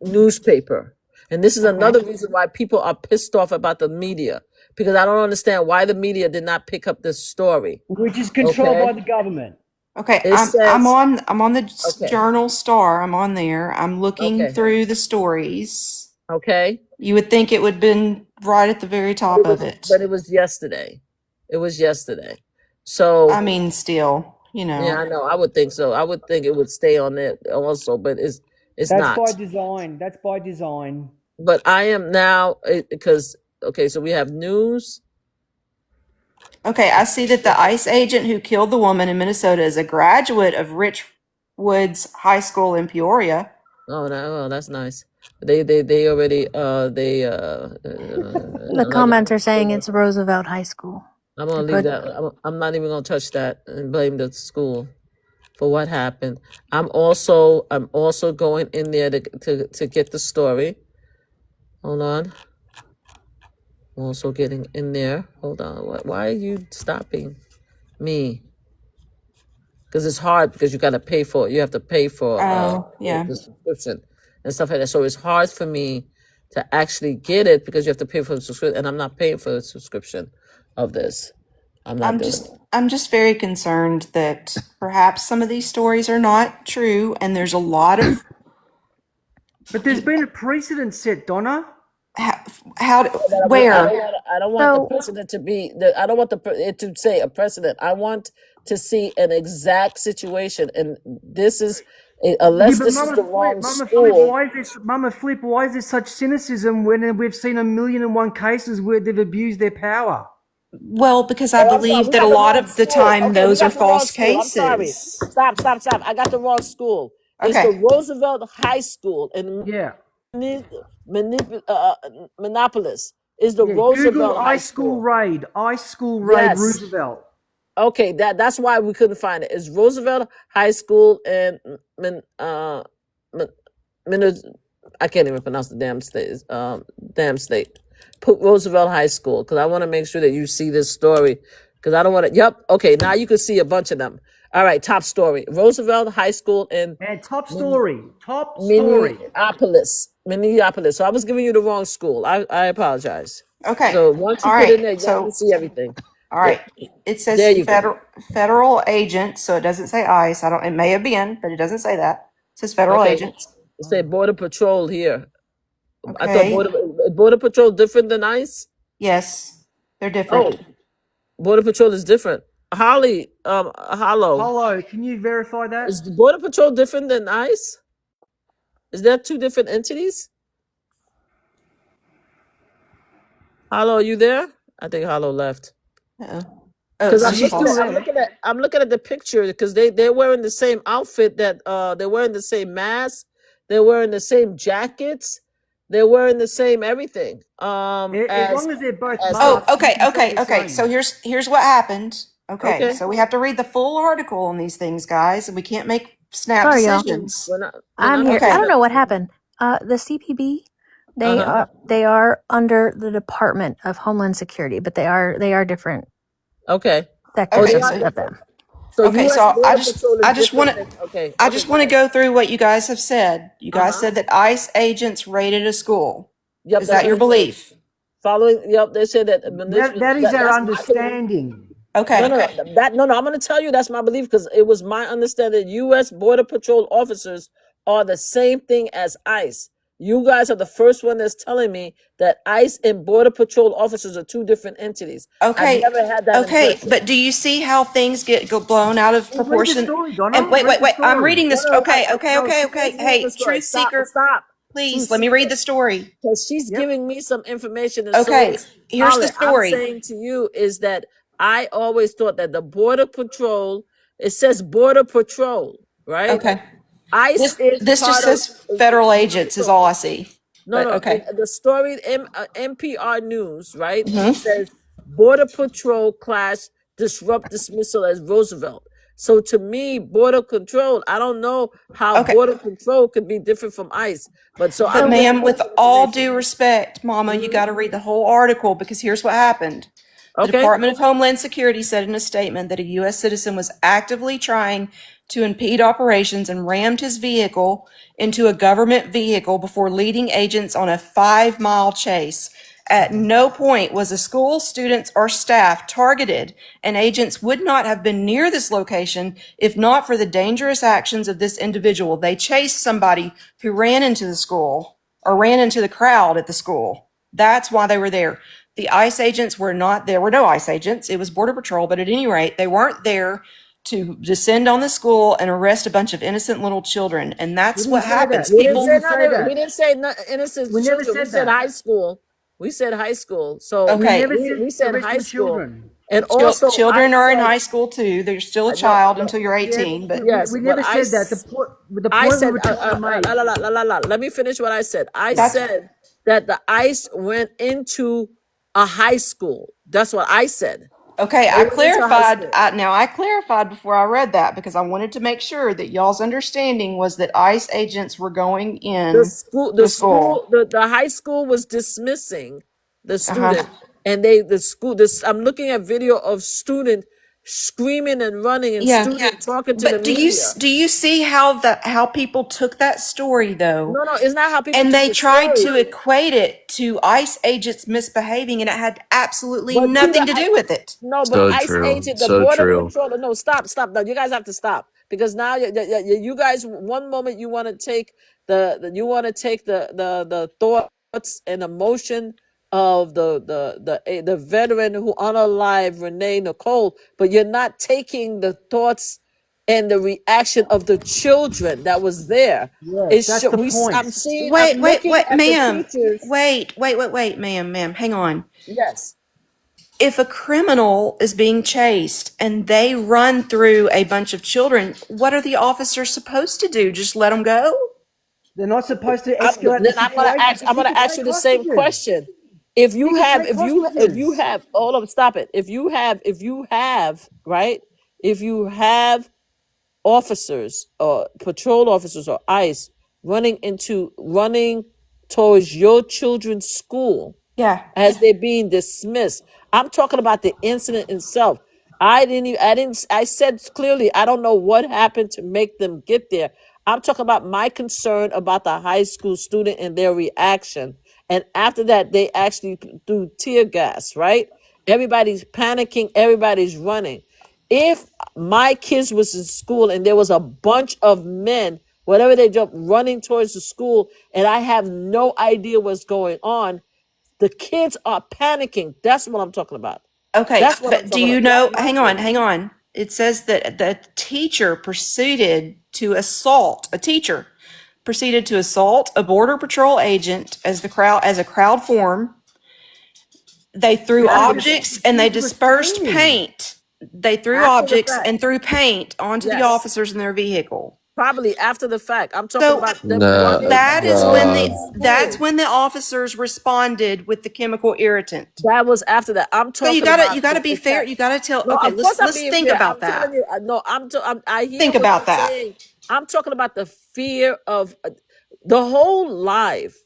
newspaper. And this is another reason why people are pissed off about the media, because I don't understand why the media did not pick up this story. Which is controlled Okay. by the government. Okay, It I'm says, on the okay, Journal Star. I'm on there. I'm looking okay, through the stories. okay. You would think it would have been right at the very top of it. But it was yesterday. It was yesterday. So I mean, still, yeah, I know. I would think so. I would think it would stay on there also, but it's That's not. by design. That's by design. But I am now, because okay, so we have news. Okay, I see that the ICE agent who killed the woman in Minnesota is a graduate of Richwoods High School in Peoria. Oh, that's nice. They already the comments are saying it's Roosevelt High School. I'm gonna leave that. I'm not even gonna touch that and blame the school for what happened. I'm also going in there to get the story. Hold on. I'm also getting in there. Hold on. Why are you stopping me? Because it's hard, because you got to pay for it. You have to pay for Yeah. the subscription and stuff like that. So it's hard for me to actually get it, because you have to pay for the subscription, and I'm not paying for the subscription of this. I'm just very concerned that perhaps some of these stories are not true, and there's a lot of But there's been a precedent set, Donna. where I don't want the precedent to be. I don't want it to say a precedent. I want to see an exact situation, and this is unless this is the wrong school. Mama Flip, why is there such cynicism when we've seen 1,000,001 cases where they've abused their power? Well, because I believe that a lot of the time those are false cases. I'm sorry. Stop. I got the wrong school. It's Okay. the Roosevelt High School in Yeah. Minneapolis. Is the Yeah. Roosevelt Google High iSchool School. raid. iSchool raid Yes. Roosevelt. Okay, that's why we couldn't find it. It's Roosevelt High School in I can't even pronounce the damn state. Put Roosevelt High School, because I want to make sure that you see this story, because I don't want to. Yep. Okay, now you can see a bunch of them. All right, top story. Roosevelt High School in And top story. Top story. Minneapolis. So I was giving you the wrong school. I apologize. Okay. So once you All put right. in there, you So can see everything. all right. It says There you go. federal agent, so it doesn't say ICE. It may have been, but it doesn't say that. It says federal Okay. agents. It say Border Patrol here. I Okay. thought Border Patrol different than ICE. Yes, they're different. Oh, Border Patrol is different. Holly, Hollow, Hello, can you verify that? is the Border Patrol different than ICE? Is that two different entities? Hollow, are you there? I think Hollow left. Uh-oh. Because Oh, I'm it's she's looking still at there. I'm looking at the picture, because they're wearing the same outfit, that they're wearing the same mask, they're wearing the same jackets, they're wearing the same everything. As long as they're both as- masked, okay, you can okay, say the okay. same. So here's what happened. Okay, Okay. so we have to read the full article on these things, guys, and we can't make snap Sorry, y'all. decisions. I'm here. Okay. I don't know what happened. The CPB, they are under the Department of Homeland Security, but they are different Okay. sectors Okay, of them. So Okay, U.S. so Border Patrol is different than, okay. I just want to go through what you guys have said. You guys said that ICE agents raided a school. Yep, Is that's that your what they said. belief? Following, yep, they said that. That is our that's my- understanding. Okay. No, I'm going to tell you that's my belief because it was my understanding. U.S. Border Patrol officers are the same thing as ICE. You guys are the first one that's telling me that ICE and Border Patrol officers are two different entities. Okay. I've never had that impression. But do you see how things go blown out of proportion? Read the story, Donna. And wait. Read the I'm story. reading this. No, Okay. she's Hey, the story. truth seeker, Stop. please Truth let me read seeker. the story. Because she's giving me some information. And Okay, so here's the Holly, story. I'm saying to you is that I always thought that the Border Patrol, it says Border Patrol, right? Okay. ICE is This part just says federal agents is all I see. No, But okay. The story, NPR News, right, Mhm. says Border Patrol clash disrupt dismissal as Roosevelt. So to me, Border Control, I don't know how Okay. Border Control could be different from ICE. But But ma'am, with all due respect, respect, Mama, you got to read the whole article because here's what happened. The Okay. Department of Homeland Security said in a statement that a U.S. citizen was actively trying to impede operations and rammed his vehicle into a government vehicle before leading agents on a 5-mile chase. At no point was a school, students, or staff targeted, and agents would not have been near this location if not for the dangerous actions of this individual. They chased somebody who ran into the school or ran into the crowd at the school. That's why they were there. The ICE agents were not there. Were no ICE agents. It was Border Patrol, but at any rate, they weren't there to descend on the school and arrest a bunch of innocent little children. And that's what happens. We People, didn't say innocent We never children. We said said that. high school. We said high school. So Okay. we said arresting high school. children. And also children I are in said- high school too. They're still a child until you're 18. But Yes, we but never I said that. The point I we said, were trying to make. let me finish what I said. I said that the ICE went into a high school. That's what I said. okay, They I went into a high clarified. school. I clarified before I read that because I wanted to make sure that y'all's understanding was that ICE agents were going in The high school was dismissing the student, and I'm looking at video of student screaming and running and student talking to the But media. do you see how people took that story though? No, it's not how people. And took they the tried story. to equate it to ICE agents misbehaving, and it had absolutely But nothing to do with it. No, but So ICE true. agent, the So border true. controller. No, stop. No, you guys have to stop because now you guys. One moment you want to take the thoughts and emotion of the veteran who unalived Renee Nicole, but you're not taking the thoughts and the reaction of the children that was there. Yes, that's the point. I'm seeing. Wait, I'm looking at the ma'am. teachers. Wait, ma'am. Hang on. Yes. If a criminal is being chased and they run through a bunch of children, what are the officers supposed to do? Just let them go? They're not supposed to escalate the I'm gonna situation. ask you the same question. If you have hold on, stop it. If you have officers or patrol officers or ICE running towards your children's school as they're being dismissed. I'm talking about the incident itself. I said clearly, I don't know what happened to make them get there. I'm talking about my concern about the high school student and their reaction. And after that, they actually threw tear gas, right? Everybody's panicking. Everybody's running. If my kids was in school and there was a bunch of men, whatever they jump, running towards the school, and I have no idea what's going on, the kids are panicking. That's what I'm talking about. Okay, That's what I'm but do talking you about. know, hang on. It says that the teacher proceeded to assault a border patrol agent as a crowd formed. They threw objects and they dispersed paint. They threw objects and threw paint onto the officers in their vehicle. Probably after the fact. I'm talking about them running. That's when the officers responded with the chemical irritant. That was after that. I'm So talking you gotta be fair. You gotta tell. No, okay, of course I'm let's being think fair. about I'm that. telling you, no, I hear Think what about you're that. saying. I'm talking about the fear of the whole live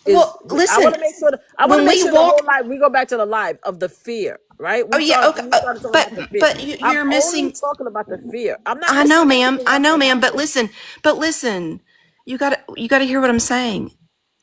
is. Well, I want listen, to make sure. I want to when make we sure the whole walk, live. We go back to the live of the fear, right? oh We yeah, talk. okay, We started talking about the fear. but I'm you're only missing. talking about the fear. I'm not I know, missing ma'am. everything I else know, that ma'am. happened. But listen. You got to hear what I'm saying.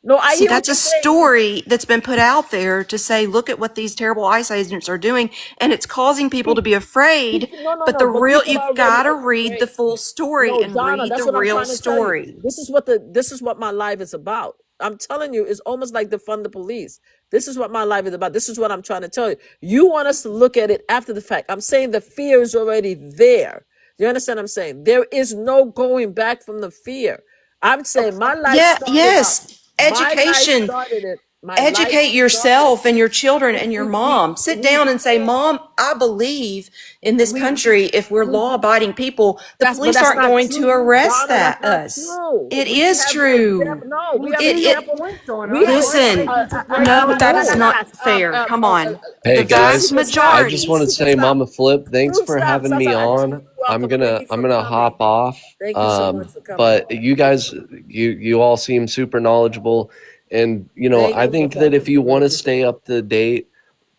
No, I See, hear what that's you're a saying. story that's been put out there to say, look at what these terrible ICE agents are doing, and it's causing people to be afraid. No, But the no. But real, people you are already gotta read the afraid. full story No, and Donna, read that's the what I'm real trying to tell you. story. This is what my life is about. I'm telling you, it's almost like defund the police. This is what my life is about. This is what I'm trying to tell you. You want us to look at it after the fact. I'm saying the fear is already there. You understand what I'm saying? There is no going back from the fear. I'm saying my life Yeah, started out. yes. My life Education. started it. My life Educate started. yourself and your children and your mom. Sit We down and say, can't. Mom, I believe in this We country, if we're we law abiding people, the but police that's aren't not going to true, arrest Donna. That's not us. true. It We is have true. example. No, we Well, have to your It, examples. point, Donna, We have ICE listen, agents are breaking no, the that is law. not fair. Come on. Hey The vast guys, I just majority. want to say, Stop. Mama Flip, thanks for Stop. having Stop. me Stop. on. You're welcome. Thank you I'm for gonna coming. hop off. Thank you so much for coming. But you guys, you all seem super knowledgeable, and Thank I you for think that coming. if you want to stay up to date,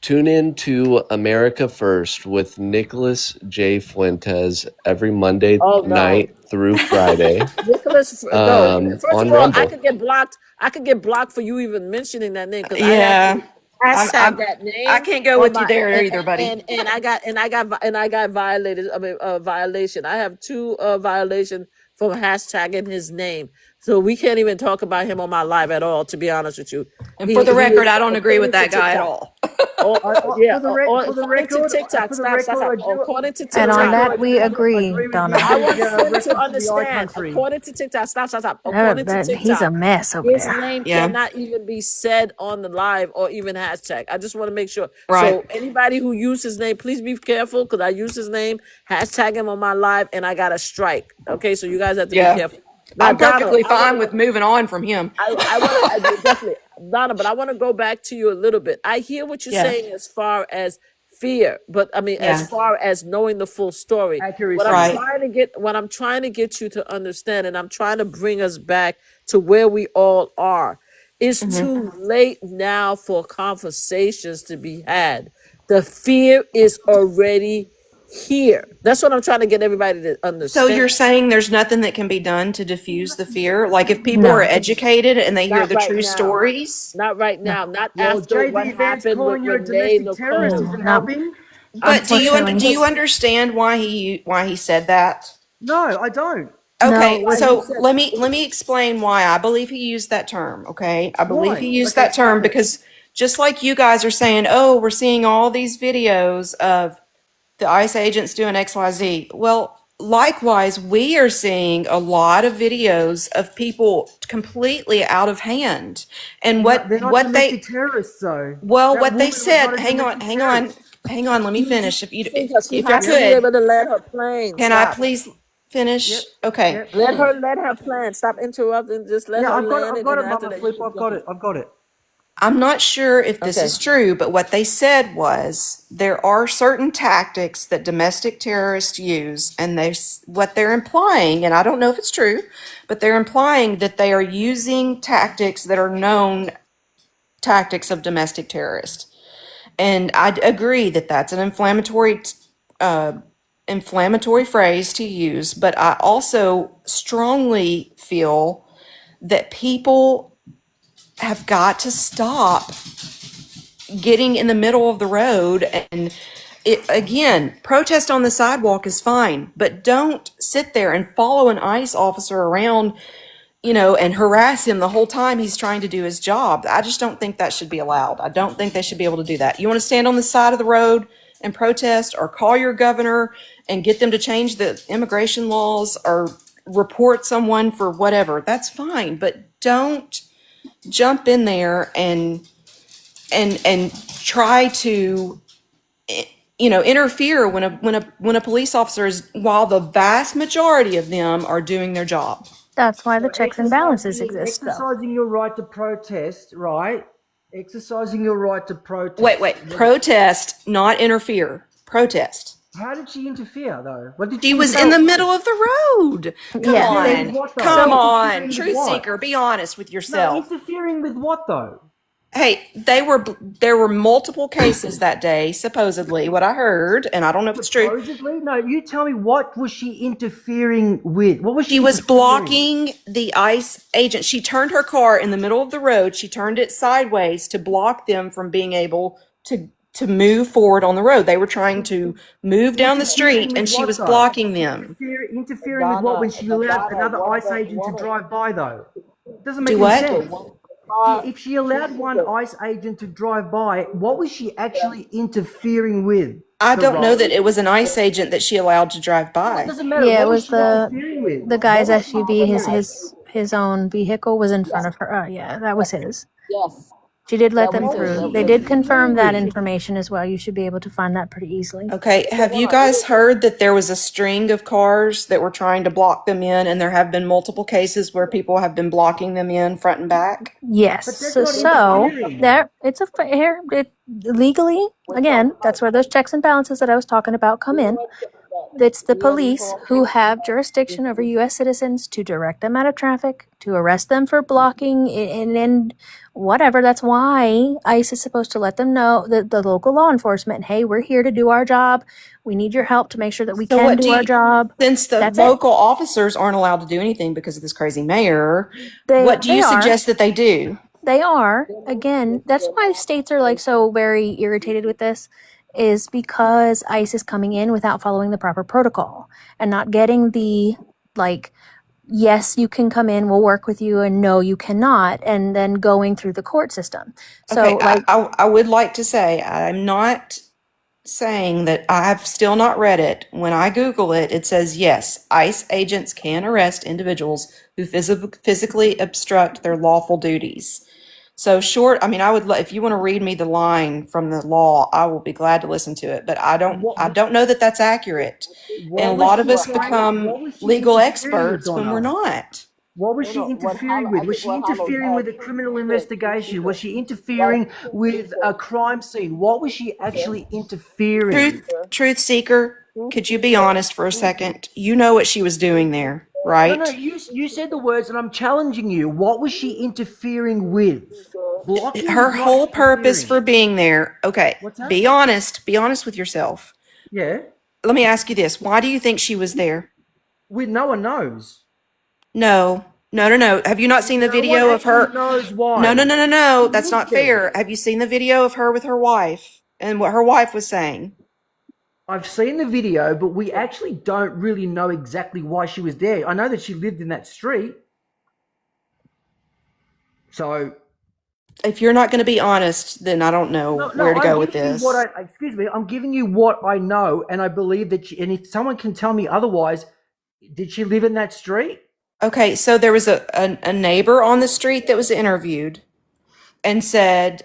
tune in to America First with Nicholas J. Fuentes every Monday Oh no. night through Friday Nicholas, no. First of on all, I Rumble. could get blocked. I could get blocked for you even mentioning that name because I Yeah. actually hashtag that I name can't go on with you my there either, buddy. and I got violated. I mean, violation. I have two violations from hashtagging his name, so we can't even talk about him on my live at all. To be honest with you, And for the he record, is I don't agree with according to that guy at TikTok. all. Oh yeah, For the according to record, TikTok. for the Stop. Stop. record, Stop. According to And on TikTok. that, we I agree, agree with Donna. I your want big Flip to reference to the I understand. country. According to TikTok, stop. According to He's a TikTok, mess over his there. name Yeah. cannot even be said on the live or even hashtag. I just want to make sure. Right. So anybody who uses his name, please be careful because I use his name, hashtag him on my live, and I got a strike. Okay, so you guys have to be Yeah. careful. Now, I'm Donald, perfectly fine with moving on from him. I want to definitely, Donna, but I want to go back to you a little bit. I hear what you're Yeah. saying as far as fear, but I mean, as Yeah. far as knowing the full story, Accuracy. Right. what I'm trying to get you to understand, and I'm trying to bring us back to where we all are. It's too late now for conversations to be had. The fear is already here. That's what I'm trying to get everybody to So understand. you're saying there's nothing that can be done to diffuse the fear? Like if people are No. educated and they hear Not the right true now. stories? Not right No. now. Not Well, after what JD Vance happened with calling you a Renee domestic terrorist Nicole. isn't Not helping. But unfortunately. do you understand why he said that? No, I don't. Okay, No, He so said, let me explain why I believe he used that term, okay? I believe he Why? used Okay, that term explain it. because just like you guys are saying, "Oh, we're seeing all these videos of the ICE agents doing XYZ." Well, likewise, we are seeing a lot of videos of people completely out of hand. And No, they're not what domestic they terrorists, though. well, That what they woman was not said, a hang on, domestic hang on, terrorist. hang on, let me finish. because she If I has to Yep, be could, able to land her plane. can I Stop. please finish? yep, Okay. yep. Let her plan. Stop interrupting. Just let Yeah, her I've land it, got and it, after Mama that, you Flip. can I've jump got in. it. I've got it. I'm not sure if this Okay. is true, but what they said was there are certain tactics that domestic terrorists use, and what they're implying, and I don't know if it's true, but they're implying that they are using tactics that are known tactics of domestic terrorists. And I agree that that's an inflammatory phrase to use, but I also strongly feel that people have got to stop getting in the middle of the road and again, protest on the sidewalk is fine, but don't sit there and follow an ICE officer around, and harass him the whole time he's trying to do his job. I just don't think that should be allowed. I don't think they should be able to do that. You want to stand on the side of the road and protest, or call your governor and get them to change the immigration laws, or report someone for whatever. That's fine, but don't jump in there and try to interfere when a police officer is, while the vast majority of them are doing their job. that's why the So checks and balances exist, though. exercising your right to protest, right? Exercising your right to protest. Wait, protest, not interfere. Protest. How did she interfere, though? What did She she was say? in the middle of the road. Come Yeah, Interfering with on. what, though? Come on. Interfering with Truth what? seeker, be honest with No, yourself. interfering with what, though? Hey, there were multiple cases that day, supposedly, what I heard, and I don't know if it's true. Supposedly? No, you tell me, what was she interfering with? What was she She was interfering? blocking the ICE agent. She turned her car in the middle of the road. She turned it sideways to block them from being able to move forward on the road. They were trying to move down the Interfering street, with and she what, was though? blocking them. Interfering with what when she allowed another ICE agent to drive by, though? Doesn't make Do any what? sense. If she allowed one ICE agent to drive by, what was she actually interfering with? I The don't know road? that it was an ICE agent that she allowed to drive It by. doesn't matter. yeah, it What was was she interfering with? the guy's What was she SUV. interfering? His own vehicle was in front of her. Oh yeah, that was his. Yes. She did let That them was What was through. she They did confirm interfering that with? information as well. You should be able to find that pretty easily. Okay, have you guys heard that there was a string of cars that were trying to block them in, and there have been multiple cases where people have been blocking them in front and back? Yes. But that's So, not interfering. there, it's a fair. Legally, again, that's where those checks and balances that I was talking about come in. It's the police who have jurisdiction over U.S. citizens to direct them out of traffic, to arrest them for blocking, and whatever. That's why ICE is supposed to let them know, the local law enforcement, hey, we're here to do our job. We need your help to make sure that we So can what do do our you, job. since the That's it. local officers aren't allowed to do anything because of this crazy mayor, They what do you are. suggest that they do? They are. Again, that's why states are like so very irritated with this, is because ICE is coming in without following the proper protocol and not getting the, like, yes, you can come in, we'll work with you, and no, you cannot, and then going through the court system. So, Okay, like, I would like to say I'm not saying that I've still not read it. When I Google it, it says yes, ICE agents can arrest individuals who physically obstruct their lawful duties. So short, I mean, I would if you want to read me the line from the law, I will be glad to listen to it. But I don't know that that's accurate. And a lot of us become legal experts when we're not. What was she interfering with? Was she interfering with a criminal investigation? Was she interfering with a crime scene? What was she actually interfering? Truth seeker, could you be honest for a second? You know what she was doing there, right? No, you said the words, and I'm challenging you. What was she interfering with? Blocking Her is not whole purpose for interfering. being there. Okay, What's that? be honest with yourself. Yeah, Let me ask you this. Why do you think she was there? no one knows. No. Have you not seen the No video one of her? actually knows why. No. She That's lives not there. fair. Have you seen the video of her with her wife and what her wife was saying? I've seen the video, but we actually don't really know exactly why she was there. I know that she lived in that street. So, If you're not going to be honest, then I don't know where to go with this. Excuse me, I'm giving you what I know, and I believe that and if someone can tell me otherwise, did she live in that street? Okay, so there was a neighbor on the street that was interviewed and said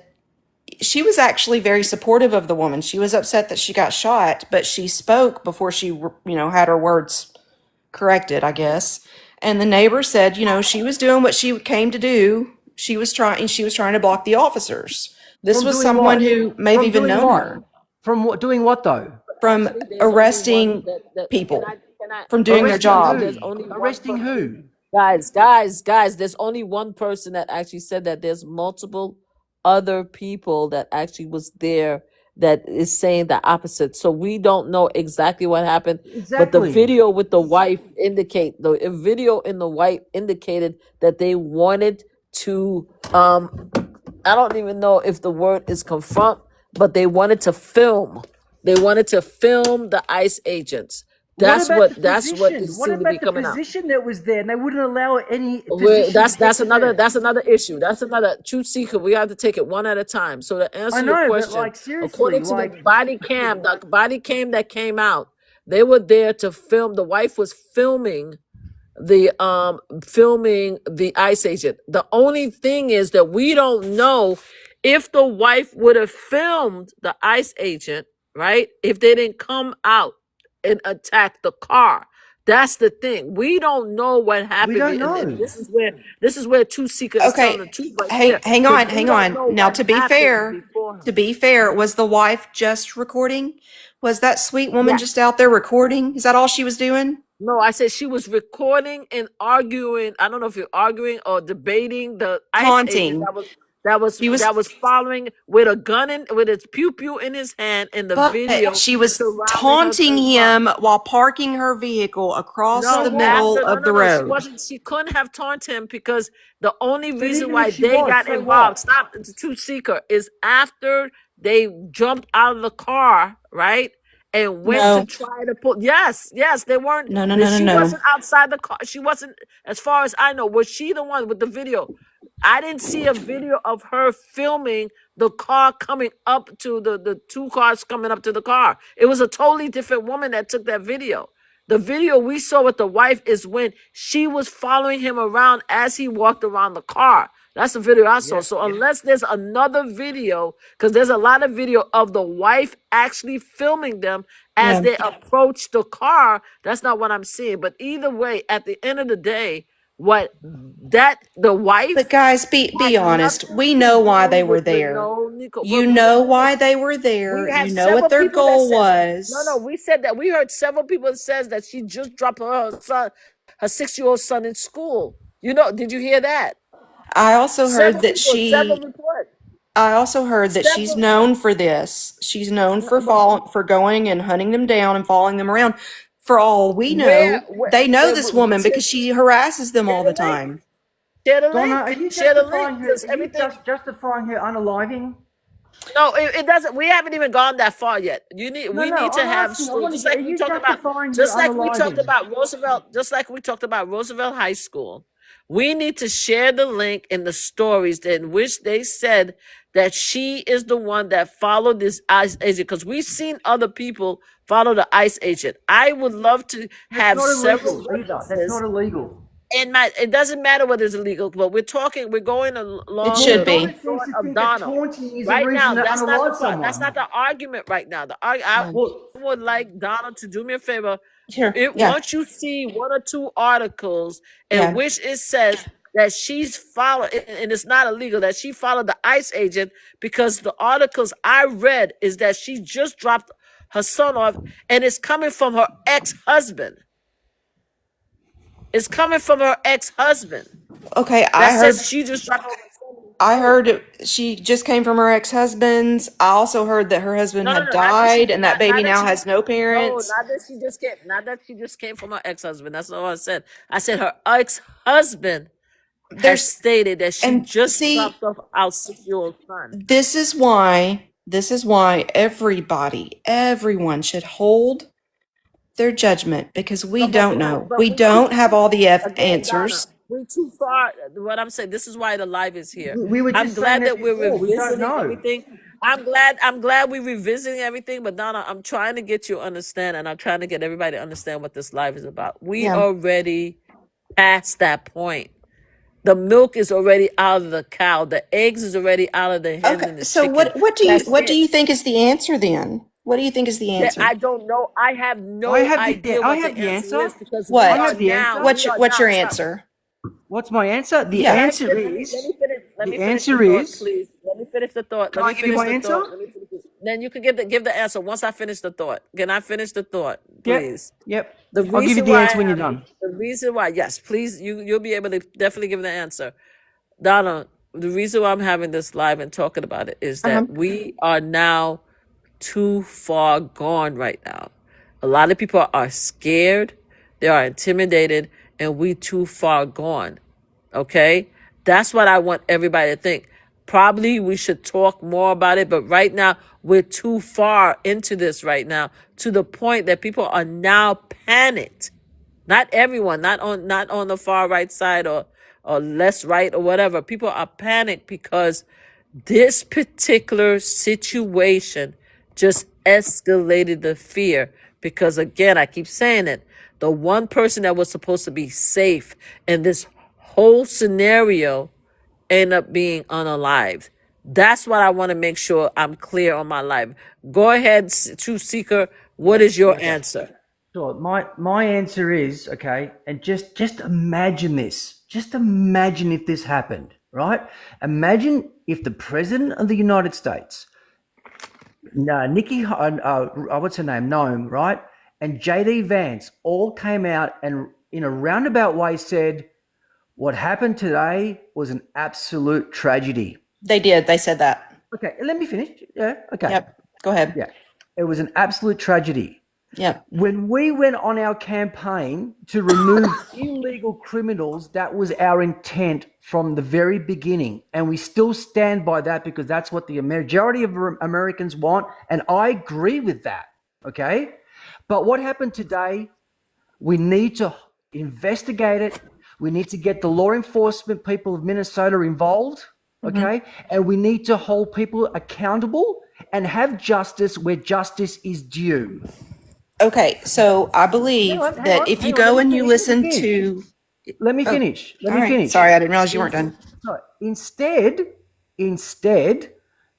she was actually very supportive of the woman. She was upset that she got shot, but she spoke before she, had her words corrected, I guess. And the neighbor said, she was doing what she came to do. She was trying to block the officers. This was someone who may have even known her. From doing what though? From arresting people. From doing their job. Arresting who? Guys, there's only one person that actually said that. There's multiple other people that actually was there that is saying the opposite. So we don't know exactly what happened. But the video with the wife indicated that they wanted to I don't even know if the word is confront, but they wanted to film. They wanted to film the ICE agents. That's what it seemed to be coming out. What about the physician that was there, and they wouldn't allow any Well, physician? that's another issue. That's another truth seeker. We have to take it one at a time. So to answer your question, according to the body cam that came out, they were there to film. The wife was filming the ICE agent. The only thing is that we don't know if the wife would have filmed the ICE agent, right? If they didn't come out and attack the car. That's the thing. We don't know what happened. don't And know. this is where Truth Seeker is telling the Okay, truth right here. hang 'Cause on, we hang don't on. know Now, what happened before. to be fair, was the wife just recording? Was that sweet woman Yes. just out there recording? Is that all she was doing? No, I said she was recording and arguing. I don't know if you're arguing or debating the ICE agent Taunting. that was following with a gun with its pew pew in his hand in the video, But she was surrounding her taunting him while parking her vehicle across No, the middle after of the no, she road. wasn't. She couldn't have taunted him because the only But reason even why if she they was, got so involved, what? stop, it's a Truth Seeker, is after they jumped out of the car, right, and went to No, try to pull. Yes, they weren't. no, no, no, no, She no. wasn't outside the car. She wasn't, as far as I know. Was she the one with the video? I didn't see a video of her filming the car coming up to the two cars coming up to the car. It was a totally different woman that took that video. The video we saw with the wife is when she was following him around as he walked around the car. That's the video I saw. So unless there's another video, because there's a lot of video of the wife actually filming them as Yeah. they approach the car, that's not what I'm seeing. But either way, at the end of the day, the wife But guys, be had honest. nothing We to know why do they were with the there. no Nico. You We know don't know. why they were We there. have You know what several their people that goal says no. was. We said that we heard several people that says that she just dropped her son, her 6-year-old son in school. You know, did you hear that? I also heard that Several reports. I also heard that she's Several. known for this. She's known for But for going and hunting them down and following them around. For all we where? know, they know this woman Share because she harasses them all the the link. time. Share the Donna, are link. you Share the link. justifying her? Because Are you everything. justifying her unaliving? No, it doesn't. We haven't even gone that far yet. We need to I'm have asking. I want to just get. like Are we you talked about, justifying her unaliving? Roosevelt, just like we talked about Roosevelt High School. We need to share the link in the stories in which they said that she is the one that followed this ICE agent, because we've seen other people follow the ICE agent. I would love to That's have not several illegal either. That's witnesses. not illegal. And it doesn't matter whether it's illegal, but we're going It along should the be. Donna seems thought to of think that Donald. taunting is a Right now, reason to that's not the unalive part. That's not someone. the argument right now. I Well, would like Donald to do me a favor. Here, yeah, Once you see one or two articles in yeah. which it says that she's followed, and it's not illegal, that she followed the ICE agent, because the articles I read is that she just dropped her son off, and it's coming from her ex-husband. It's coming from her ex-husband. Okay, That says she just dropped off her son. I heard she just came from her ex-husband's. I also heard that her husband No, had not that died and that baby not that now she has no no, parents. not that she just came from her ex-husband. That's not what I said. I said her ex-husband has There's stated that she and just see, dropped off our 6-year-old son. this is why everyone should hold their judgment because we don't know. But We we don't have all the again, Donna, answers. we're too far. What I'm saying, this is why the live is here. we were I'm just saying glad that that we're before. We don't revisiting know. everything. I'm glad we're revisiting everything. But Donna, I'm trying to get you to understand, and I'm trying to get everybody to understand what this live is about. We Yeah. already past that point. The milk is already out of the cow. The eggs is already out of the hen Okay. and the So chicken. what do That's you it. think is the answer then? What do you think is the answer? I don't know. I have no I have idea I what have the the answer answer. is, because What? I have the answer. What's your answer? What's my answer? The Yeah. answer Let me is. finish. Let The me finish answer the thought, is. please. Let me finish the thought. Can Let I me give you finish my the answer? thought. Let me finish it. Then you can give the answer once I finish the thought. Can I finish the thought, please? Yep. The I'll give you reason the why answer when you're done. the reason why, yes, please, you'll be able to definitely give the answer. Donna, the reason why I'm having this live and talking about it is that we are now too far gone right now. A lot of people are scared, they are intimidated, and we too far gone. Okay? That's what I want everybody to think. Probably we should talk more about it, but right now we're too far into this right now, to the point that people are now panicked. Not everyone, not on the far right side or less right or whatever. People are panicked because this particular situation just escalated the fear. Because again, I keep saying it, the one person that was supposed to be safe in this whole scenario end up being unalived. That's what I want to make sure I'm clear on my live. Go ahead, Truth Seeker. What is your answer? Sure. My answer is okay, and just imagine this. Just imagine if this happened, right? Imagine if the President of the United States, Nikki, what's her name, Noam, right, and JD Vance all came out and in a roundabout way said, "What happened today was an absolute tragedy." They did. They said that. Okay, let me finish. Yeah. Okay. Yep. Go ahead. Yeah. It was an absolute tragedy. Yep. When we went on our campaign to remove illegal criminals, that was our intent from the very beginning. And we still stand by that because that's what the majority of Americans want. And I agree with that. Okay. But what happened today, we need to investigate it. We need to get the law enforcement people of Minnesota involved. Okay. And we need to hold people accountable and have justice where justice is due. Okay, so I believe that if you go and you listen to, let me finish. Let me finish. Sorry, I didn't realize you weren't done. No, instead,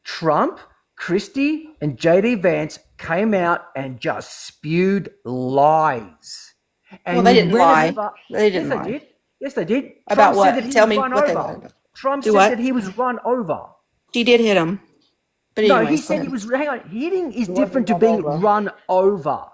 Trump, Christie, and JD Vance came out and just spewed lies. And Well, they didn't lie. They Yes, didn't they lie. did. Yes, they did. About Trump what? said that he Tell was me run what they over. lied about. Trump Do said what? that he was run over. She did hit him. But No, anyways, he go said ahead. he was. Hang on, hitting is He different to wasn't being run over. run over.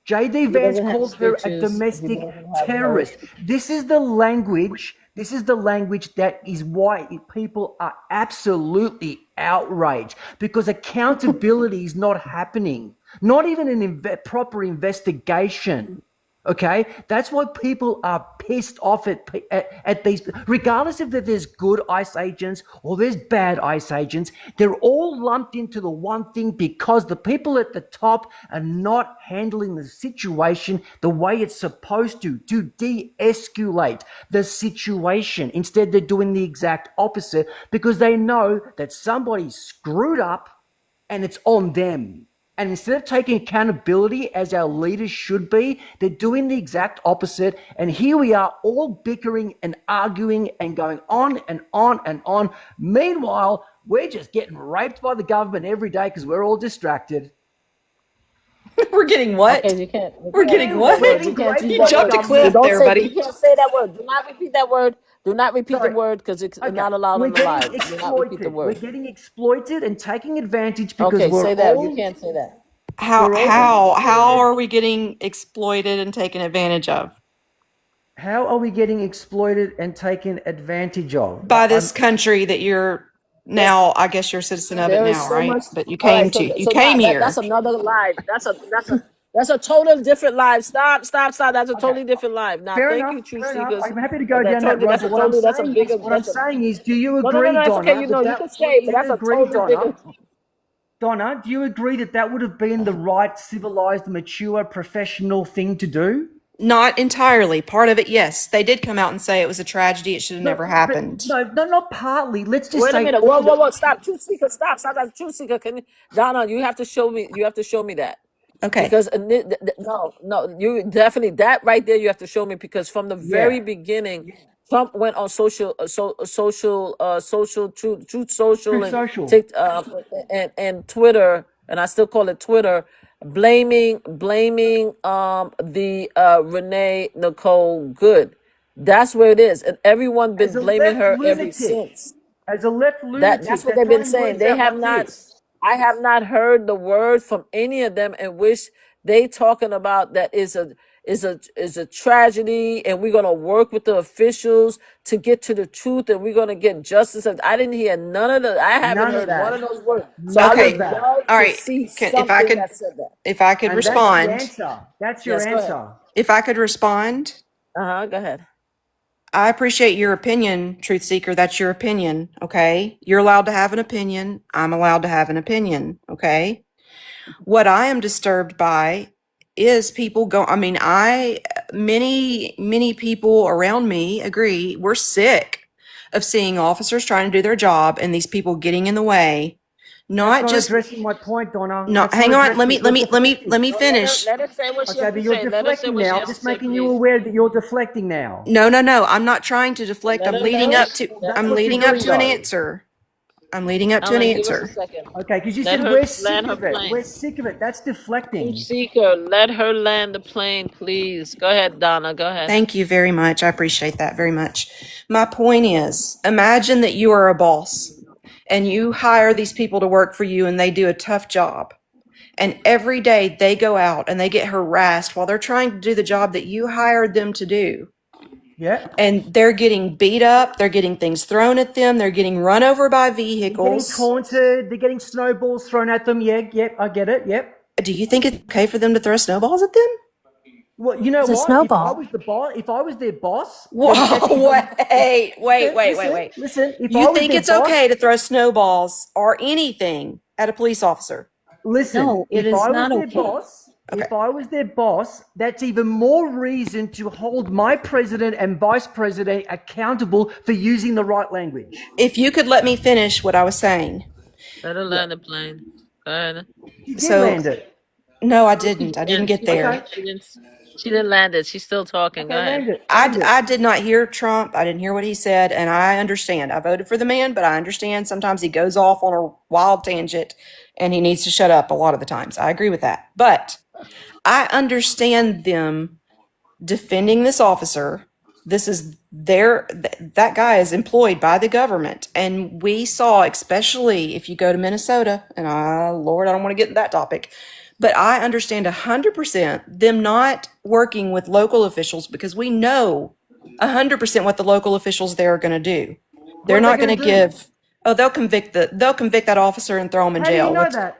JD Vance doesn't have called her a stitches. He domestic doesn't have terrorist. This is the language. This is the language that is why people are absolutely outraged because accountability is not happening. Not even an proper investigation. Okay, that's why people are pissed off at these, regardless if there's good ICE agents or there's bad ICE agents. They're all lumped into the one thing because the people at the top are not handling the situation the way it's supposed to de-escalate the situation. Instead, they're doing the exact opposite because they know that somebody screwed up and it's on them. And instead of taking accountability as our leaders should be, they're doing the exact opposite. And here we are all bickering and arguing and going on and on and on. Meanwhile, we're just getting raped by the government every day because we're all distracted. We're getting what? Okay, you can't. We're getting what? You can't use You that jumped a word. cliff Don't there, say. buddy. You can't say that word. Do not repeat that word. Do not repeat Sorry. the word because it's Okay, not allowed we're on the getting live. Do not repeat the exploited. We're word. getting exploited and taking advantage because Okay, we're say that. all. You can't say that. How are we getting exploited and taken advantage of? How are we getting exploited and taken advantage of? By this country that you're now, I guess you're a citizen of it There is now, so right? much. But you All came right, so to, you so came now here. that's another live. That's a total different live. Stop. That's a totally different live. Now, Fair thank enough. you, Truth Fair enough. Seekers. I'm happy to go down that road. That's a But what I'm totally. That's a saying bigger. is, what I'm That's a, saying is, do you no, agree, it's Donna? okay. You know, you can stay, but that's a totally bigger. Donna, do you agree that that would have been the right, civilized, mature, professional thing to do? Not entirely. Part of it, yes. They did come out and say it was a tragedy. It should have never happened. No, not partly. Let's just Wait say. a minute. Whoa. Stop. Truth Seeker. Stop. Truth Seeker. Can you, Donna? You have to show me. You have to show me that. Okay. Because no, you definitely that right there. You have to show me because from the very beginning, Trump went on social truth social and Social. and Twitter, and I still call it Twitter, blaming the Renee Nicole Good. That's where it is, and everyone been As a blaming left her ever lunatic. since. As a left lunatic, That's what they're they've been throwing saying. words They out have like not. this. I have not heard the word from any of them in which they talking about that is a tragedy, and we're gonna work with the officials to get to the truth, and we're gonna get justice. And I didn't hear none of the. I haven't None of heard that. one of those words. So None I Okay. would of that. love All to right. see If I something could, that said that. if I could And that's your respond, answer. That's your Yes, go ahead. answer. if I could respond, Go ahead. I appreciate your opinion, Truth Seeker. That's your opinion. Okay. You're allowed to have an opinion. I'm allowed to have an opinion. Okay. What I am disturbed by is people many people around me agree. We're sick of seeing officers trying to do their job and these people getting in the way. That's not just addressing my point, Donna. no. That's Hang not on. Let me finish. Let her say what she Okay, has but to you're say. Let her say deflecting what she now. has Just to say, making you please. aware that you're deflecting now. No. I'm not trying to deflect. I'm leading up to. That's I'm what leading you're up doing, to an though. answer. I'm leading up to an Ellen, give us a answer. second. Okay, because you Let said her we're land sick her of it. plane. We're sick of it. That's deflecting. Seeker, let her land the plane, please. Go ahead, Donna. Go ahead. Thank you very much. I appreciate that very much. My point is, imagine that you are a boss and you hire these people to work for you and they do a tough job. And every day they go out and they get harassed while they're trying to do the job that you hired them to do. Yeah. And they're getting beat up. They're getting things thrown at them. They're getting run over by They're getting vehicles. taunted. They're getting snowballs thrown at them. Yeah, yep, I get it. Yep. Do you think it's okay for them to throw snowballs at them? Well, you know It's a what? snowball. If I was their boss, then Whoa, that's even- wait. Listen, if I You was think their it's boss, okay to throw snowballs or anything at a police officer? Listen, No, it if is I was not their okay. boss, Okay. if I was their boss, that's even more reason to hold my president and vice president accountable for using the right language. If you could let me finish what I was saying. Let her land the plane. Go ahead. You did So- land it. No, I didn't. I didn't get there. Okay. She didn't land it. She's still talking. Go Okay, ahead. land it. Land it. I did not hear Trump. I didn't hear what he said, and I understand. I voted for the man, but I understand sometimes he goes off on a wild tangent and he needs to shut up a lot of the times. I agree with that. But I understand them defending this officer. This is that guy is employed by the government. And we saw, especially if you go to Minnesota, and Lord, I don't want to get into that topic, but I understand 100% them not working with local officials because we know 100% what the local officials there are going to do. They're What are not they going to gonna do? give. Oh, they'll convict that officer and throw him in How do jail. you know that?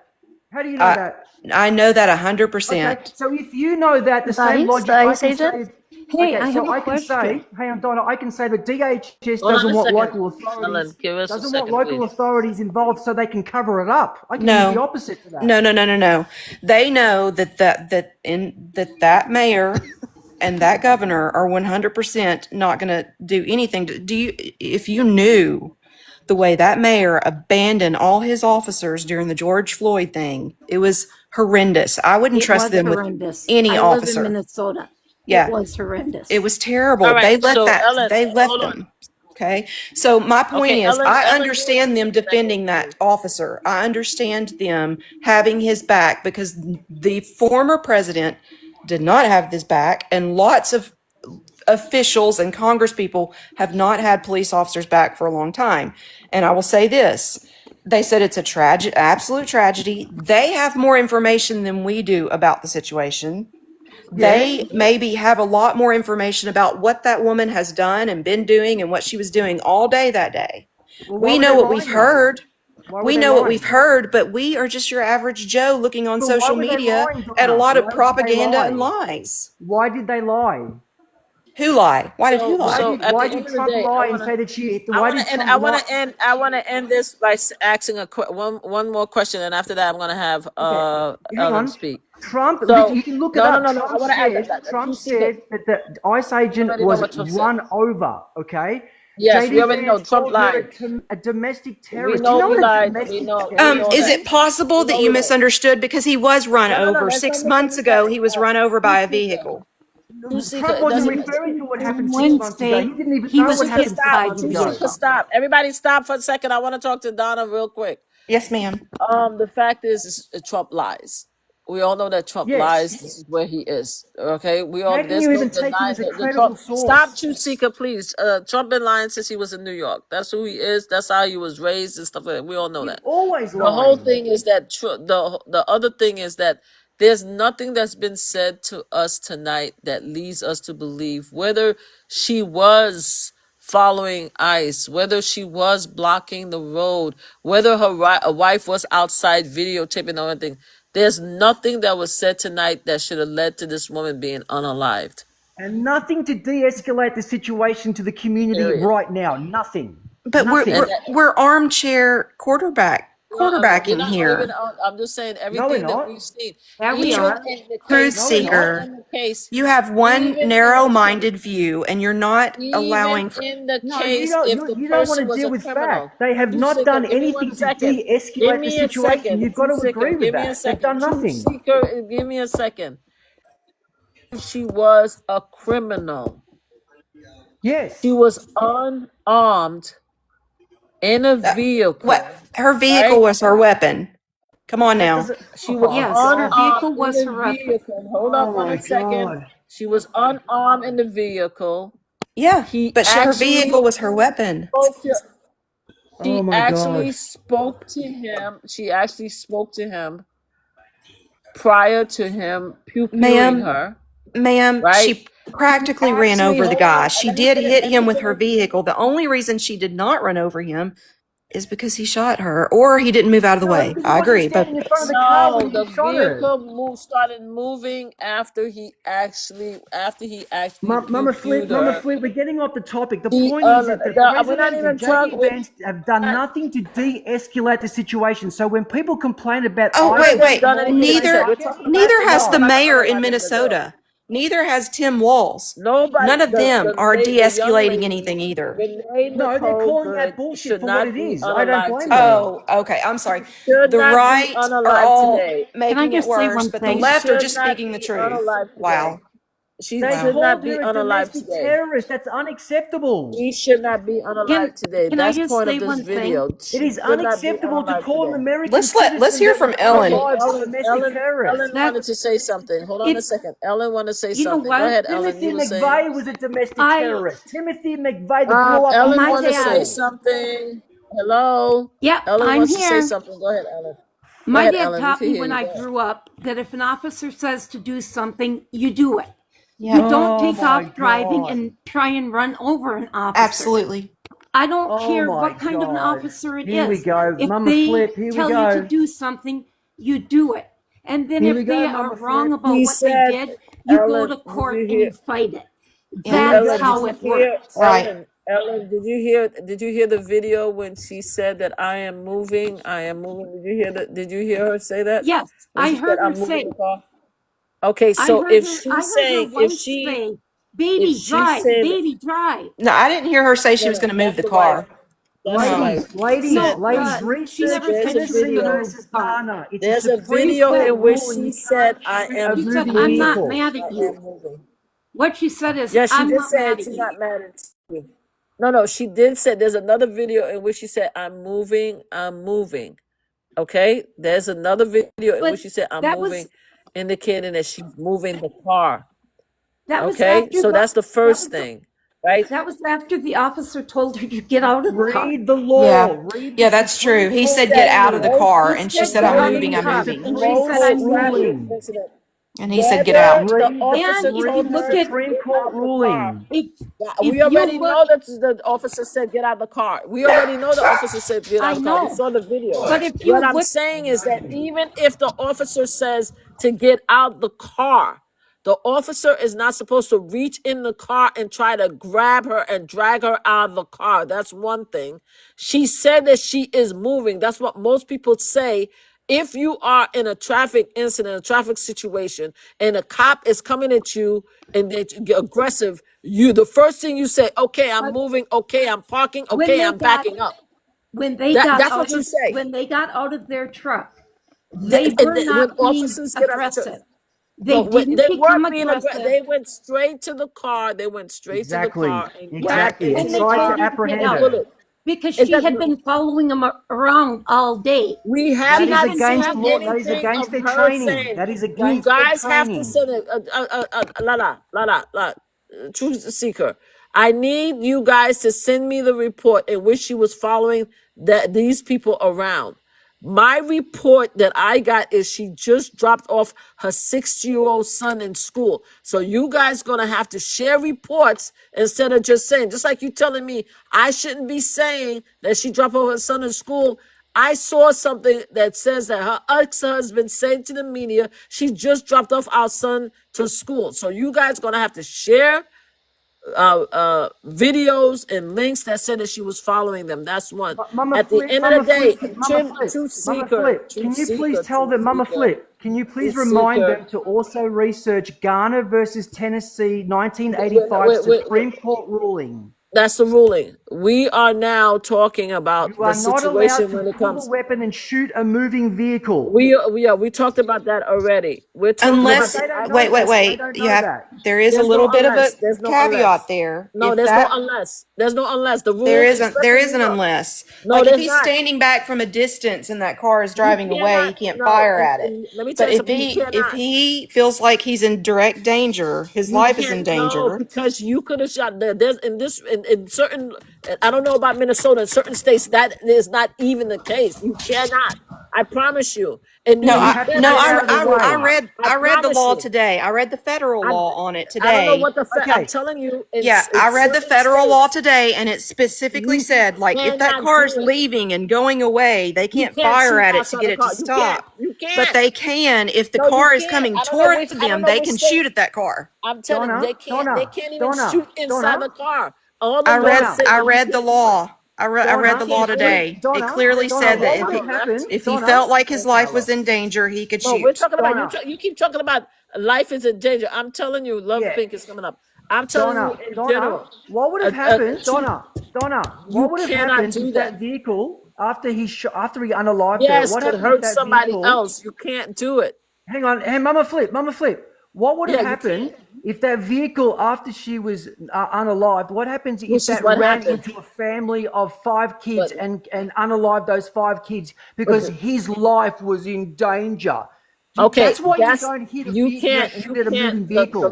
How do you know that? I know that 100%. Okay, so if you know that, the Is that same ICE? logic The I ICE can agent? say. Hey, Okay, I so have a I can say, question. hey, Donna, I can say that DHS Hold on doesn't a want second. local authorities. Ellen, give us a Doesn't want second, local please. authorities involved so they can cover it up. I can No. do the opposite to that. No. They know that mayor and that governor are 100% not going to do anything. If you knew the way that mayor abandoned all his officers during the George Floyd thing, it was horrendous. I wouldn't trust them horrendous. with any I officer. live in Minnesota. Yeah. It was horrendous. It was terrible. All right, They left so that. Ellen, They left hold on. them. Okay. So my point Okay, is, Ellen, I give understand us them a second, defending that please. officer. I understand them having his back because the former president did not have his back, and lots of officials and Congress people have not had police officers back for a long time. And I will say this. They said it's a absolute tragedy. They have more information than we do about the situation. They maybe have a lot more information about what that woman has done and been doing and what she was doing all day that day. Well, why We were know they what we've lying, though? heard. Why were We they know what lying? we've heard, but we are just your average Joe looking on But why social were they media lying, at a Donna? lot of Why did they propaganda lie? and lies. Why did they lie? Who lie? Why did who lie? So at Why the end did of the Trump day, lie I and wanna- say that she? I Why want did to end. Trump I want lie? to end. I want to end this by asking one more question, and after that, I'm going to have Hang Ellen on. speak. Trump, So- you can look it No, up. no, no, no. I Trump wanna add said, that- Trump you said that the ICE agent already know was what Trump said. run over, okay? Yes, we JD already know Vance Trump called her lied. a domestic We terrorist. know Do you know we what a lied. domestic We know- terrorist we Is it possible that you misunderstood because he was run No, no, no, over let's 6 not months ago? He was misunderstand. run over by a vehicle. Trump wasn't referring to what happened 6 months ago. He didn't even he know was what happened 6 inside months the ago. vehicle. Stop. Everybody stop for a second. I want to talk to Donna real quick. Yes, ma'am. The fact is Trump lies. We all know that Trump Yes. lies. This is where he is. Okay, we all. How can there's you no even take him denying as a the credible Trump. source? Stop, Truth Seeker, please. Trump been lying since he was in New York. That's who he is. That's how he was raised and stuff like that. We all know He's that. always The whole lying. thing is that the other thing is that there's nothing that's been said to us tonight that leads us to believe whether she was following ICE, whether she was blocking the road, whether her wife was outside videotaping or anything. There's nothing that was said tonight that should have led to this woman being unalived. And nothing to de-escalate the situation to the community Period. right now. Nothing. But Nothing. we're armchair quarterbacking We're not here. even I'm just saying everything that not. we've seen. Yeah, we Even are. in the Truth case, seeker. even in the case, You have one even in the narrow-minded view, and you're not allowing. even in the No, case, if the you don't want person to was deal a with criminal. fact. They have Truth not Seeker, done give me anything 1 to second. Give de-escalate me the a situation. second. You've got to Truth Seeker, agree with give me a that. They've second. done Truth nothing. Seeker, give me a second. If she was a criminal, Yes. she was unarmed in a vehicle. What? Her vehicle was her weapon. Come on now. She was Yes, her vehicle unarmed was in her the weapon. vehicle. Hold Oh up my one second. God. She was unarmed in the vehicle. Yeah, He but her actually vehicle was her weapon. spoke to, Oh she my actually God. spoke to him. She actually spoke to him prior to him pew-pewing her. Ma'am, Right? she practically ran Actually, over the hold guy. on. She Let me did finish. hit Let me him with her finish. vehicle. The only reason she did not run over him is because he shot her, or he didn't move out of the No, way. because he I wasn't agree, standing but in front of the car No, when the he shot her. vehicle started moving after he actually Mama pew-pewed Flip, her. we're getting off the topic. The He, point is that the we're not president even and JD talking. Vance have done nothing to de-escalate the situation. So when people complain about oh, ICE wait. Done anything to say. Neither We're talking about neither has no. the We're not talking mayor about in that little girl. Minnesota. Neither has Tim Walz. Nobody. None of them are the young de-escalating lady, anything either. Renee no, they're Nicole calling out Good bullshit should for what not it be is. I don't unalive blame today. them. Oh, okay. I'm sorry. Should The not be right are unalive all today. Can I making it just say worse, one but the thing? left are Should just not speaking the be truth. unalive today. Wow. She They should not called be her a unalive domestic today. terrorist. That's unacceptable. She should not be unalive today. Can I That's just point say of this one thing? video. It She is should not be unacceptable to unalive call an today. American Let's citizen hear that from was Ellen. alive a Ellen, domestic terrorist. Ellen That wanted to say something. Hold on a it's second. Ellen wanted to say you know something. Go what? ahead, Ellen. Timothy You were saying. McVeigh was a domestic I terrorist. Timothy McVeigh that blew up Ellen a my wanted to say dad. hospital. something. Hello. Yep, Ellen I'm wants to say here. something. Go ahead, Ellen. Go My ahead, dad Ellen. We taught can me hear when you. I Go ahead. grew up that if an officer says to do something, you do it. Yeah, You don't Oh take my off driving God. and try and run over an officer. absolutely. I don't Oh care my what kind of an God. officer it Here we is. go. If Mama they Flip, here we tell you to go. do something, you do it. And then Here we if go, they are Mama wrong Flip. about He what they said, did, you go Ellen, to did court you and hear? you fight it. Yeah. Here we That's go, Ellen, how Mama it did you hear? works. Right. Ellen, did you hear the video when she said that I am moving? I am moving. Did you hear her say that? Yes, When I she said heard her I'm moving say. the car? Okay, I so heard her. I heard her if once she say, if "Baby, she's drive, saying baby, drive." No, I didn't hear her say she no, was going to move that's the the wife. car. That's the No. wife. Ladies, She said No, ladies, she research never there's said a she was Tennessee going to video. move the versus car. Ghana. It's a There's a Supreme She video Court said, in which ruling. she You said can't I am she said, move "I'm moving. not vehicles. mad at I you." am moving. What she said is, Yeah, she "I'm did not say mad she's at not you." mad at you. No, she did say there's another video in which she said I'm moving. Okay, there's another video in But which she said I'm that moving, was indicating that she's moving the car. that was Okay, after so the that's the that first was the, thing, right? that was after the officer told her to get out of the car. Read the law. Yeah. Read the Yeah, that's Supreme true. He Court said get out of the ruling. car, He and she said, said "Get I'm out of moving, the Read I'm the car," moving. and she Supreme said, Court "I'm Traffic moving." ruling. incident. And he said get Whether out. the Read officer And if you told read the look her to at Supreme get Court out the car, ruling. if we you already look, know that the officer said get out of the car. We already know the officer said get out I of the car. We know, saw the video. but if you What I'm look, saying is that even if the officer says to get out the car, the officer is not supposed to reach in the car and try to grab her and drag her out of the car. That's one thing. She said that she is moving. That's what most people say. If you are in a traffic incident, a traffic situation, and a cop is coming at you and they get aggressive, the first thing you say, okay, I'm but moving, okay, I'm parking, when okay, they I'm got backing up. That's what you say. when they got out of their truck, they were When not being officers get out of the aggressive. no, They didn't they become weren't being aggressive. aggressive They went straight to the car. They went straight to the Exactly. car and grabbed Exactly. into when And the they tried told to car her to get and apprehend out her. pull it. because Is she that had been following them around all day. we have That She is not hadn't against seen grabbed law. That is anything against of their her training. saying That is you against their guys have to training. send truth seeker. I need you guys to send me the report in which she was following these people around. My report that I got is she just dropped off her 6-year-old son in school. So you guys gonna have to share reports instead of just saying, just like you telling me I shouldn't be saying that she dropped off her son in school. I saw something that says that her ex-husband said to the media she just dropped off our son to school. So you guys gonna have to share videos and links that said that she was following them. That's one. Mama At the Flip, end of Mama the day, Flip, Mama Flip, Mama Flip. Can you please tell them, Mama Flip, can you please remind them to also research Ghana versus Tennessee 1985 Supreme Court ruling? That's the ruling. We are now talking about You the are not allowed situation to when it pull a comes. weapon and shoot a moving vehicle. We talked about that already. We're talking Yeah, about but Unless, the they don't know wait, that. They wait. don't You know have, that. there is a there's no little bit of a unless. There's no caveat unless. there. No, If there's no that, unless. There's no unless. The rule, there especially in is New an York. unless. No, Like if there's he's not. standing back from a distance and that car is You driving away, cannot. he can't No, fire at it. and let me tell But you something. You if cannot. he feels like he's in direct danger, his You life is in can't. No, danger. because you could have shot. There's in certain. I don't know about Minnesota. In certain states, that is not even the case. You cannot. I promise you. In New No, Well, York, you you have to cannot get out of the shoot in a I way. car. read, I the promise law you. today. I read the federal I law on it I don't know today. what the I'm Okay. telling you. Yeah, In I read the certain federal law states, today, and it specifically you said, like, if that cannot car is do it. leaving and going away, they You can't can't fire shoot at it to outside get the it to car. You can't. stop. You But can't. they can, if the No, you car is can't. coming towards I don't them, know they which can state. shoot at that car. I'm telling you, Donna, they Donna, can't even Donna, shoot inside the Donna, car. All the I laws Donna, read, say that you the can't do it. law. I read You Donna, the law can't do it. today. It Donna, clearly Donna, said that what Okay, would have well, left. happened? if he Donna, felt like his okay, life look, was in danger, he could No, we're shoot. talking about Donna, you keep talking about life is in danger. I'm telling you, Love yeah, Pink is coming up. I'm telling you Donna, in Donna, general. what would have A happened, two, Donna, you what would have cannot happened do if that. that vehicle, after after he unalived her, Yes, what could happened if hurt that somebody vehicle, else. You can't do it. hang on, hey, Mama Flip, what would have Yeah, you can't. happened if that vehicle, after she was unalived, what happens if Which is that what ran happened. into a family of 5 kids But and unalived those 5 kids because but his life was in danger? okay, That's why you that's don't hit you shoot at a can't moving vehicle.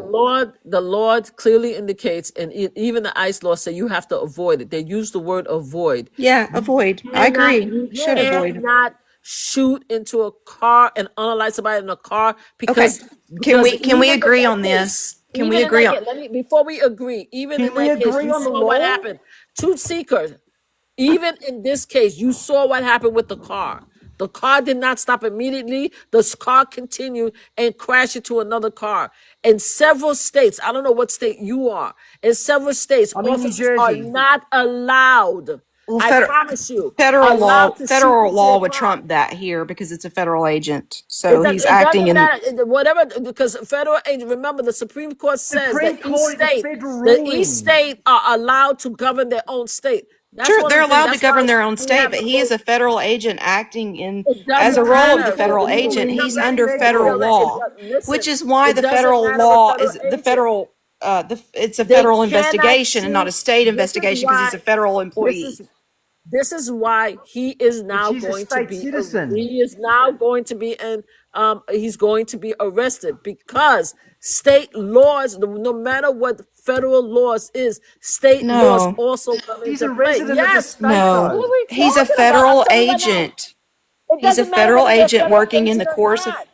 the Lord clearly indicates, and even the ICE law say you have to avoid it. They use the word avoid. Yeah, avoid. I agree. You Should avoid. cannot shoot into a car and unalight somebody in a car Okay. because Can we even in agree that on case, this? Can we agree on? let me before we agree, even in Can we that case, agree you on the saw what law? happened. Truth seekers, even in this case, you saw what happened with the car. The car did not stop immediately. The car continued and crashed into another car. In several states, I don't know what state you are, in several states, I'm in New officers are Jersey. not allowed, Well, I promise you, allowed to shoot federal into law the would car. trump that here because it's a federal agent. So he's It acting doesn't in. matter. Whatever, because federal agent, remember the Supreme Court says that Supreme Court is a federal each ruling. state are allowed to govern their own state. That's Sure, one of they're the things. allowed to That's why govern their own we state, have but the he is vote. a federal agent acting in It as a doesn't role of the matter. federal agent. He's under federal law, which Listen, is why it the doesn't federal matter the law federal is the agent. federal. It's a They federal cannot investigation and not shoot. a state This is investigation because he's why. a federal This employee. is this is why he is But now she's a going to state be citizen. he is now going to be in he's going to be arrested because state laws, no matter what federal laws is, state laws No, also come He's into a play. resident of the Yes. state, What no, are though. we he's a talking about? I'm federal telling you right now. agent. It He's a doesn't matter federal whether you're a agent federal working in agent the or course of. not.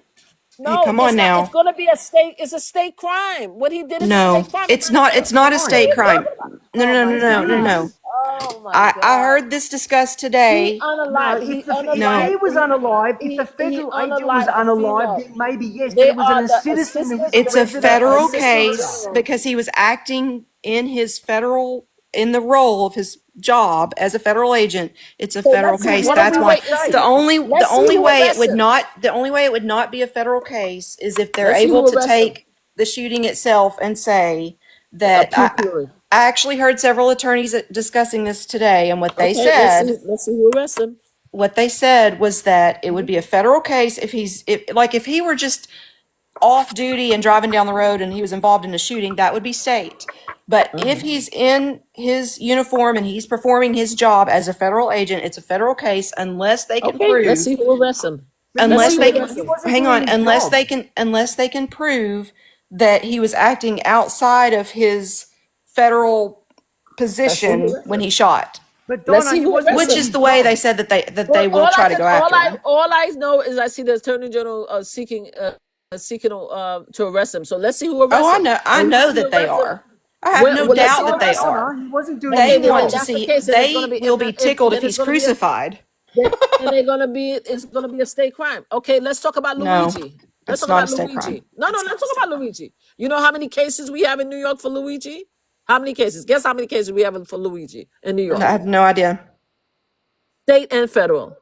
Hey, No, come on it's not. It's now. gonna be a state. It's a state crime. What he did is a No, state crime. It's it's not a not. federal. It's not a What are state you Fine. crime. talking about? No, no, Oh no, my no, Yes, it no, no, God. no. is. Oh my I God. heard this discussed He today. No, unalived. He if No, he unalived. was unalive, if the He federal agent was unalived a unalive, female. then maybe yes. But They it was are a the citizen who was a it's a resident federal of assistant Minnesota. case general. because he was acting in his federal in the role of his job as a federal agent. It's a So federal let's see. But case. he's What are in That's we my why waiting to state. see? Let's see who arrests him. the only way it would not be a federal case is if they're Let's see able who to arrests him. take the shooting itself and say A that pew pew. I actually heard several attorneys discussing this today, and Okay, let's see. Let's see who arrests him. what they said was that it would be a federal case if he were just off duty and driving down the road and he was involved in a shooting, that would be state. But if he's in his uniform and he's performing his job as a federal agent, it's a federal case unless they can Okay, let's prove see who arrests him. But he Let's see unless who they wasn't. can arrests He him. wasn't hang doing on his job. unless they can prove that he was acting outside of his federal Let's see who position arrests when him. he shot, But Let's Donna, see he who wasn't arrests which doing him. is his the way they job. said that Well, they will try to go after him. all I know is I see the attorney general seeking to arrest him. So let's see who Oh, arrests him. I And know once he that they arrests him, are. I have no let's see doubt who that they arrests him. are. Donna, he wasn't doing Okay, his They then want if to job. that's the see, case, then it's gonna they be will be tickled if then it's he's gonna be crucified. it's gonna be a state crime. Okay, let's talk about No, Luigi. Let's it's talk not a about state crime. Luigi. No, let's talk about Luigi. You know how many cases we have in New York for Luigi? How many cases? Guess how many cases we have for Luigi in New I York? have no idea. State and federal.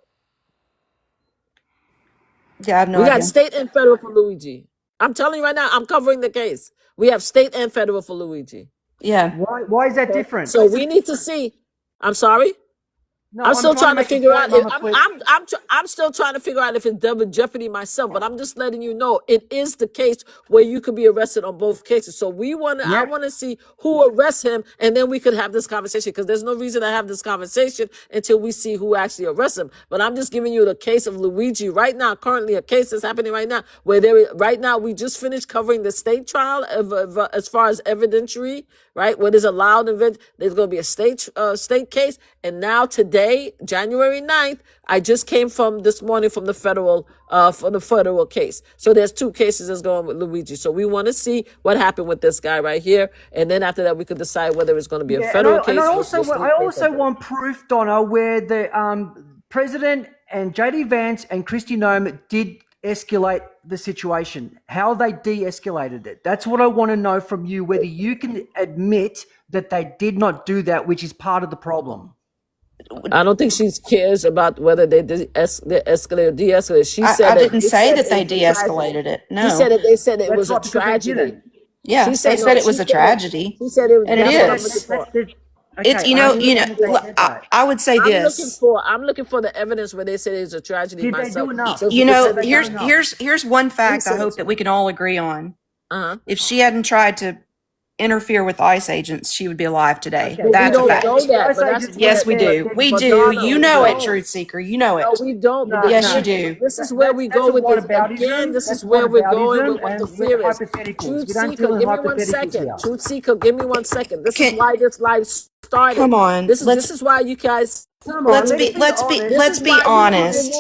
Yeah, I have no We got idea. state and federal for Luigi. I'm telling you right now, I'm covering the case. We have state and federal for Luigi. Yeah. Why is that different? So we need to see. I'm sorry. No, I'm still trying to make a figure point, out. If, Mama I'm, Flip. I'm still trying to figure out if it's double jeopardy myself. But I'm just letting you know it is the case where you could be arrested on both cases. So we want to. I Yep. want to see who arrests him, and then we could have this conversation. Because there's no reason to have this conversation until we see who actually arrests him. But I'm just giving you the case of Luigi right now. Currently, a case that's happening right now where right now we just finished covering the state trial of as far as evidentiary. Right, what is allowed event? There's going to be a state case, and now today, January 9th, I just came from this morning from the federal case. So there's two cases that's going with Luigi. So we want to see what happened with this guy right here, and then after that, we could decide whether it's going to be a federal case. And I also want proof, Donna, where the president and JD Vance and Kristi Noem did escalate the situation, how they de-escalated it. That's what I want to know from you, whether you can admit that they did not do that, which is part of the problem. I don't think she cares about whether they escalate or de-escalate. She said I didn't say that they de-escalated it. No. She said that they said it was a That's right, because they tragedy. didn't. Yeah, She they said said no, it was she a said tragedy. She said it was. And it that's what I'm is. looking for. It's I would say this. I'm looking for the evidence where they said it's a tragedy. Did they myself. do enough? So You if know, they said here's- enough. here's one fact I said hope so. that we can all agree on. Uh-huh. If she hadn't tried to interfere with ICE agents, she would be alive today. Okay. That's we a don't fact. know that, but that's Yes, we do. We but do. Donna, You we know it, don't. Truth Seeker. You know it. No, we don't. No, Yes, no. you do. This is where we go with this. Again, this is where we're going with what the fear is. Truth Seeker, give me 1 second. Truth Seeker, give me 1 second. This is why this live started. Come on. This is why you guys. Let's be honest.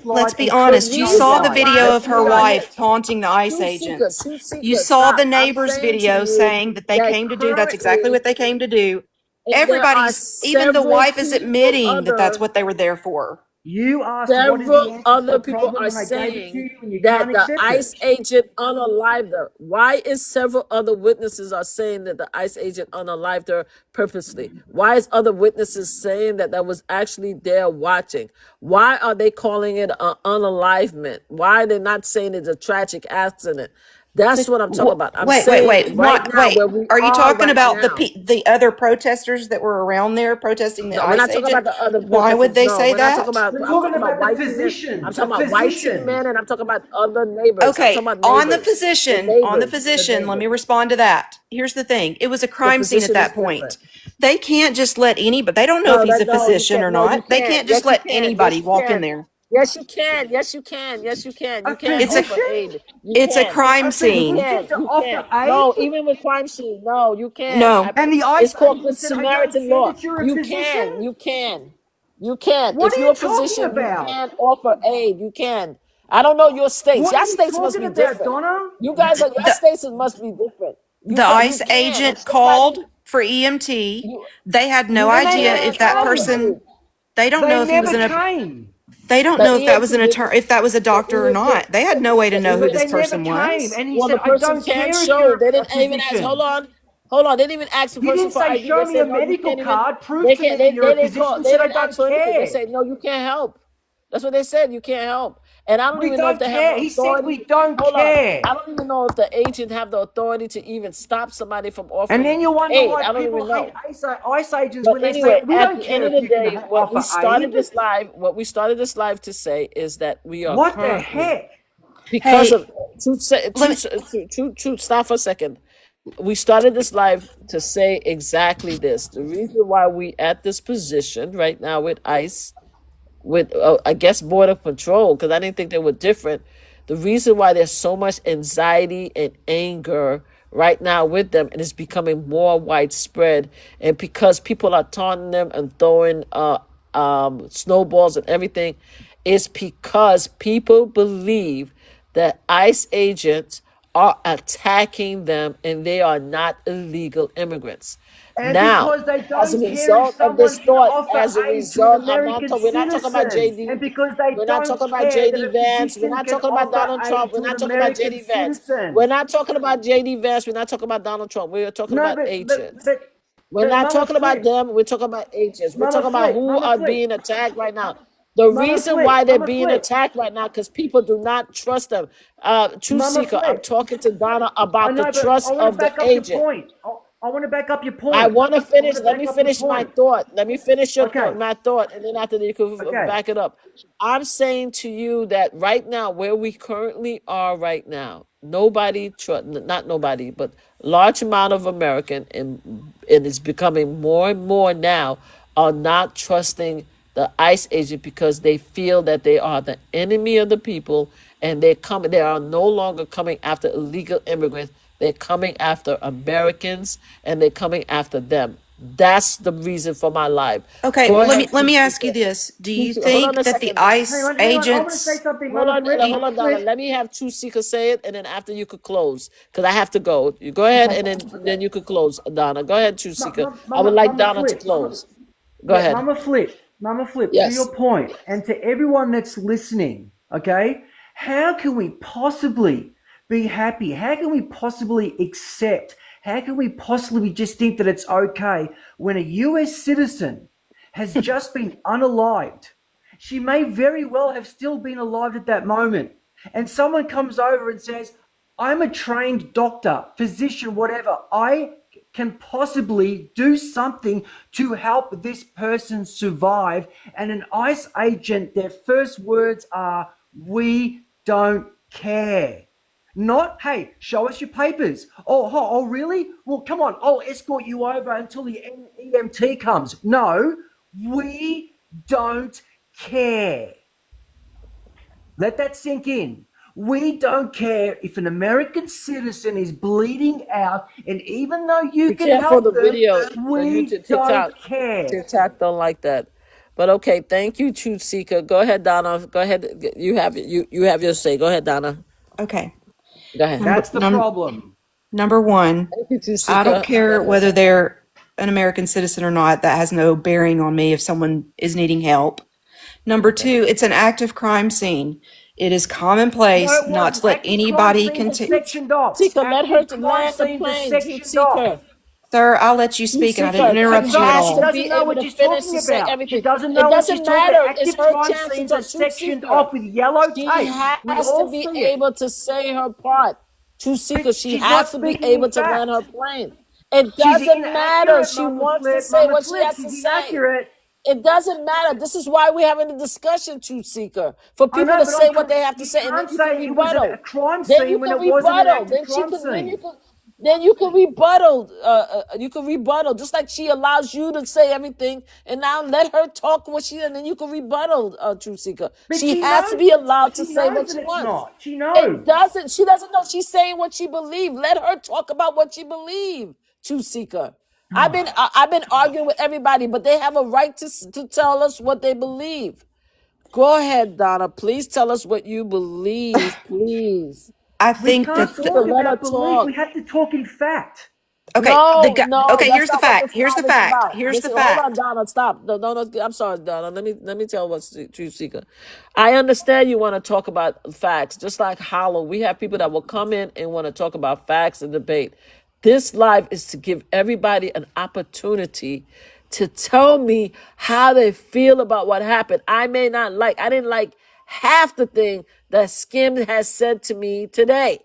Let's be honest. You saw the video of her wife taunting the ICE agents. You saw the neighbor's video saying that they came to do. That's exactly what they came to do. Even the wife is admitting that that's what they were there for. You asked Several other people are saying that the ICE agent unalived her. Why is several other witnesses are saying that the ICE agent unalived her purposely? Why is other witnesses saying that was actually there watching? Why are they calling it an unalivement? Why are they not saying it's a tragic accident? That's what I'm talking about. Wait. Are you talking about the other protesters that were around there protesting the ICE we're not talking agent? about the other Why would they say we're that? Not talking about the physicians. I'm talking about white men, and I'm talking about other neighbors. Okay, on the neighbors. physician, let me respond to that. Here's the thing. It was a crime scene at that point. They can't just let anybody, they don't know if he's a physician or not. They can't just let anybody walk in there. Yes, you can. Yes, you can. Yes, you can. You can't offer aid. It's a crime scene. No, even with crime scene, no, you can't. No. And the it's called the Samaritan law. You can. What if you're a physician, you can't offer aid. You can. I don't know your states. Your states must be different. Donna? You guys are your states must be different. The ICE agent called for EMT. They had no idea if that person. They don't know if he was They don't know if that was if that was a doctor or not. They had no way to know who this person was. And he well, said, the person I don't can't care show. if They you're didn't even ask. Hold on. They didn't even ask the He person didn't for say, ID. show They me a said, no, you medical can't even- card, prove They to me can't. that you're a They physician. called. He They said, I didn't ask don't for anything. They care. said, no, you can't help. That's what they said. You can't help. And I don't We even know if don't they care. have the He said authority. we don't Hold on. care. I don't even know if the agent have the authority to even stop somebody from offering And then you wonder aid. why I don't people even know. hate ICE agents But when they anyway, say, we at don't the care end of if the you day, can what we offer started aid. this live to say is that we are What the currently, heck? because Hey, of stop for a second. We started this live to say exactly this. The reason why we at this position right now with ICE, with I guess Border Patrol, because I didn't think they were different. The reason why there's so much anxiety and anger right now with them, and it's becoming more widespread, and because people are taunting them and throwing snowballs and everything, is because people believe that ICE agents are attacking them and they are not illegal immigrants. And now, because they don't as a care if result of this someone can thought, offer as a aid to an result, American we're not talking about citizen. JD. And because they We're not don't talking about care that JD a Vance. We're physician not can talking about offer Donald aid Trump. We're to an not talking about American JD Vance. citizen. We're not talking about JD Vance. We're not talking about Donald Trump. We're talking about agents. We're not talking about them. We're talking about agents. We're talking about who are being attacked right now. The Mama reason Flip, why they're Mama being Flip, attacked right now because people do not trust them. Truth Mama Seeker, I'm Flip. talking to Donna I about the know, but trust I want to of the back up your agent. point. I want to back up your I point. want to I finish. want to Let me back up your finish my point. thought. Let me finish your Okay. thought, my thought, and then after that you can Okay. back it up. I'm saying to you that right now, where we currently are right now, not nobody, but large amount of American, and it's becoming more and more now, are not trusting the ICE agent because they feel that they are the enemy of the people, and they are no longer coming after illegal immigrants. They're coming after Americans, and they're coming after them. That's the reason for my life. Okay, Go let me ahead, let me ask you Chief. this. Do you Hold on think a that the second. ICE Hang on. I want to say agents something, Hold Mama on, Flip. hold Mama on, Donna. Flip. Let me have True Seeker say it, and then after you could close, because I have to go. You go ahead, and then you could close, Donna. Go ahead, True Seeker. I would like Mama Donna to Flip. close. Go Yeah, ahead. Mama Flip, to Yes. your point, and to everyone that's listening, okay? How can we possibly be happy? How can we possibly accept? How can we possibly just think that it's okay when a US citizen has just been unalived? She may very well have still been alive at that moment. And someone comes over and says, I'm a trained doctor, physician, whatever. I can possibly do something to help this person survive. And an ICE agent, their first words are, we don't care. Not, hey, show us your papers. Oh, really? Well, come on, I'll escort you over until the EMT comes. No, we don't care. Let that sink in. We don't care if an American citizen is bleeding out, and even though you Be can careful the help them, video. The we YouTube don't TikTok. care. TikTok don't like that. But okay, thank you, Truth Seeker. Go ahead, Donna. Go ahead. You have your say. Go ahead, Donna. okay. Go ahead. That's the problem. Number one, Thank you, Truth I don't Seeker. care whether they're an American citizen or not. That has no bearing on me if someone is needing help. Number two, it's an active crime scene. It is No, commonplace it not wasn't. to let Active crime anybody scenes are continue. sectioned off. Seeker, let her Active to crime land the scenes are plane. Truth sectioned Seeker. off. Sir, I'll let you Truth speak, and I didn't Seeker. I'm interrupt She you at sorry, has she to all. doesn't be know able what to she's finish talking to say about. She everything. doesn't It know what she's doesn't talking about. matter. It's Active her crime chance to scenes are talk. Truth sectioned Seeker. off with yellow She tape. We has to all be see it. able to say her part. Truth Seeker, But she she's not has to be speaking in able to land her fact. plane. It She's doesn't matter. inaccurate, She Mama wants to Flip. say Mama what she Flip, has to she's say. inaccurate. It doesn't matter. This is why we're having a discussion, Truth Seeker, for I people know, to but say what they have to you say, and then can't you can say it was a rebuttal. crime Then you scene when can it wasn't an rebuttal. active crime scene. Then you can rebuttal. You can rebuttal, just like she allows you to say everything, and now let her talk and then you can rebuttal, Truth Seeker. But She she has to knows be allowed to she say knows what that she it's wants. not. She knows. She doesn't know. She's saying what she believes. Let her talk about what she believes, Truth Seeker. I've been arguing with everybody, but they have a right to tell us what they believe. Go ahead, Donna. Please tell us what you believe, please. I We think Truth can't that Seeker, talk let her about belief. We talk. have to talk in fact. okay, No, okay, that's here's the not what fact. this Here's the live is fact. about. Here's the Listen, hold on, fact. Donna, stop. No, I'm sorry, Donna. Let me tell what's the Truth Seeker. I understand you want to talk about facts, just like Hollow. We have people that will come in and want to talk about facts and debate. This live is to give everybody an opportunity to tell me how they feel about what happened. I didn't like half the thing that Skim has said to me today.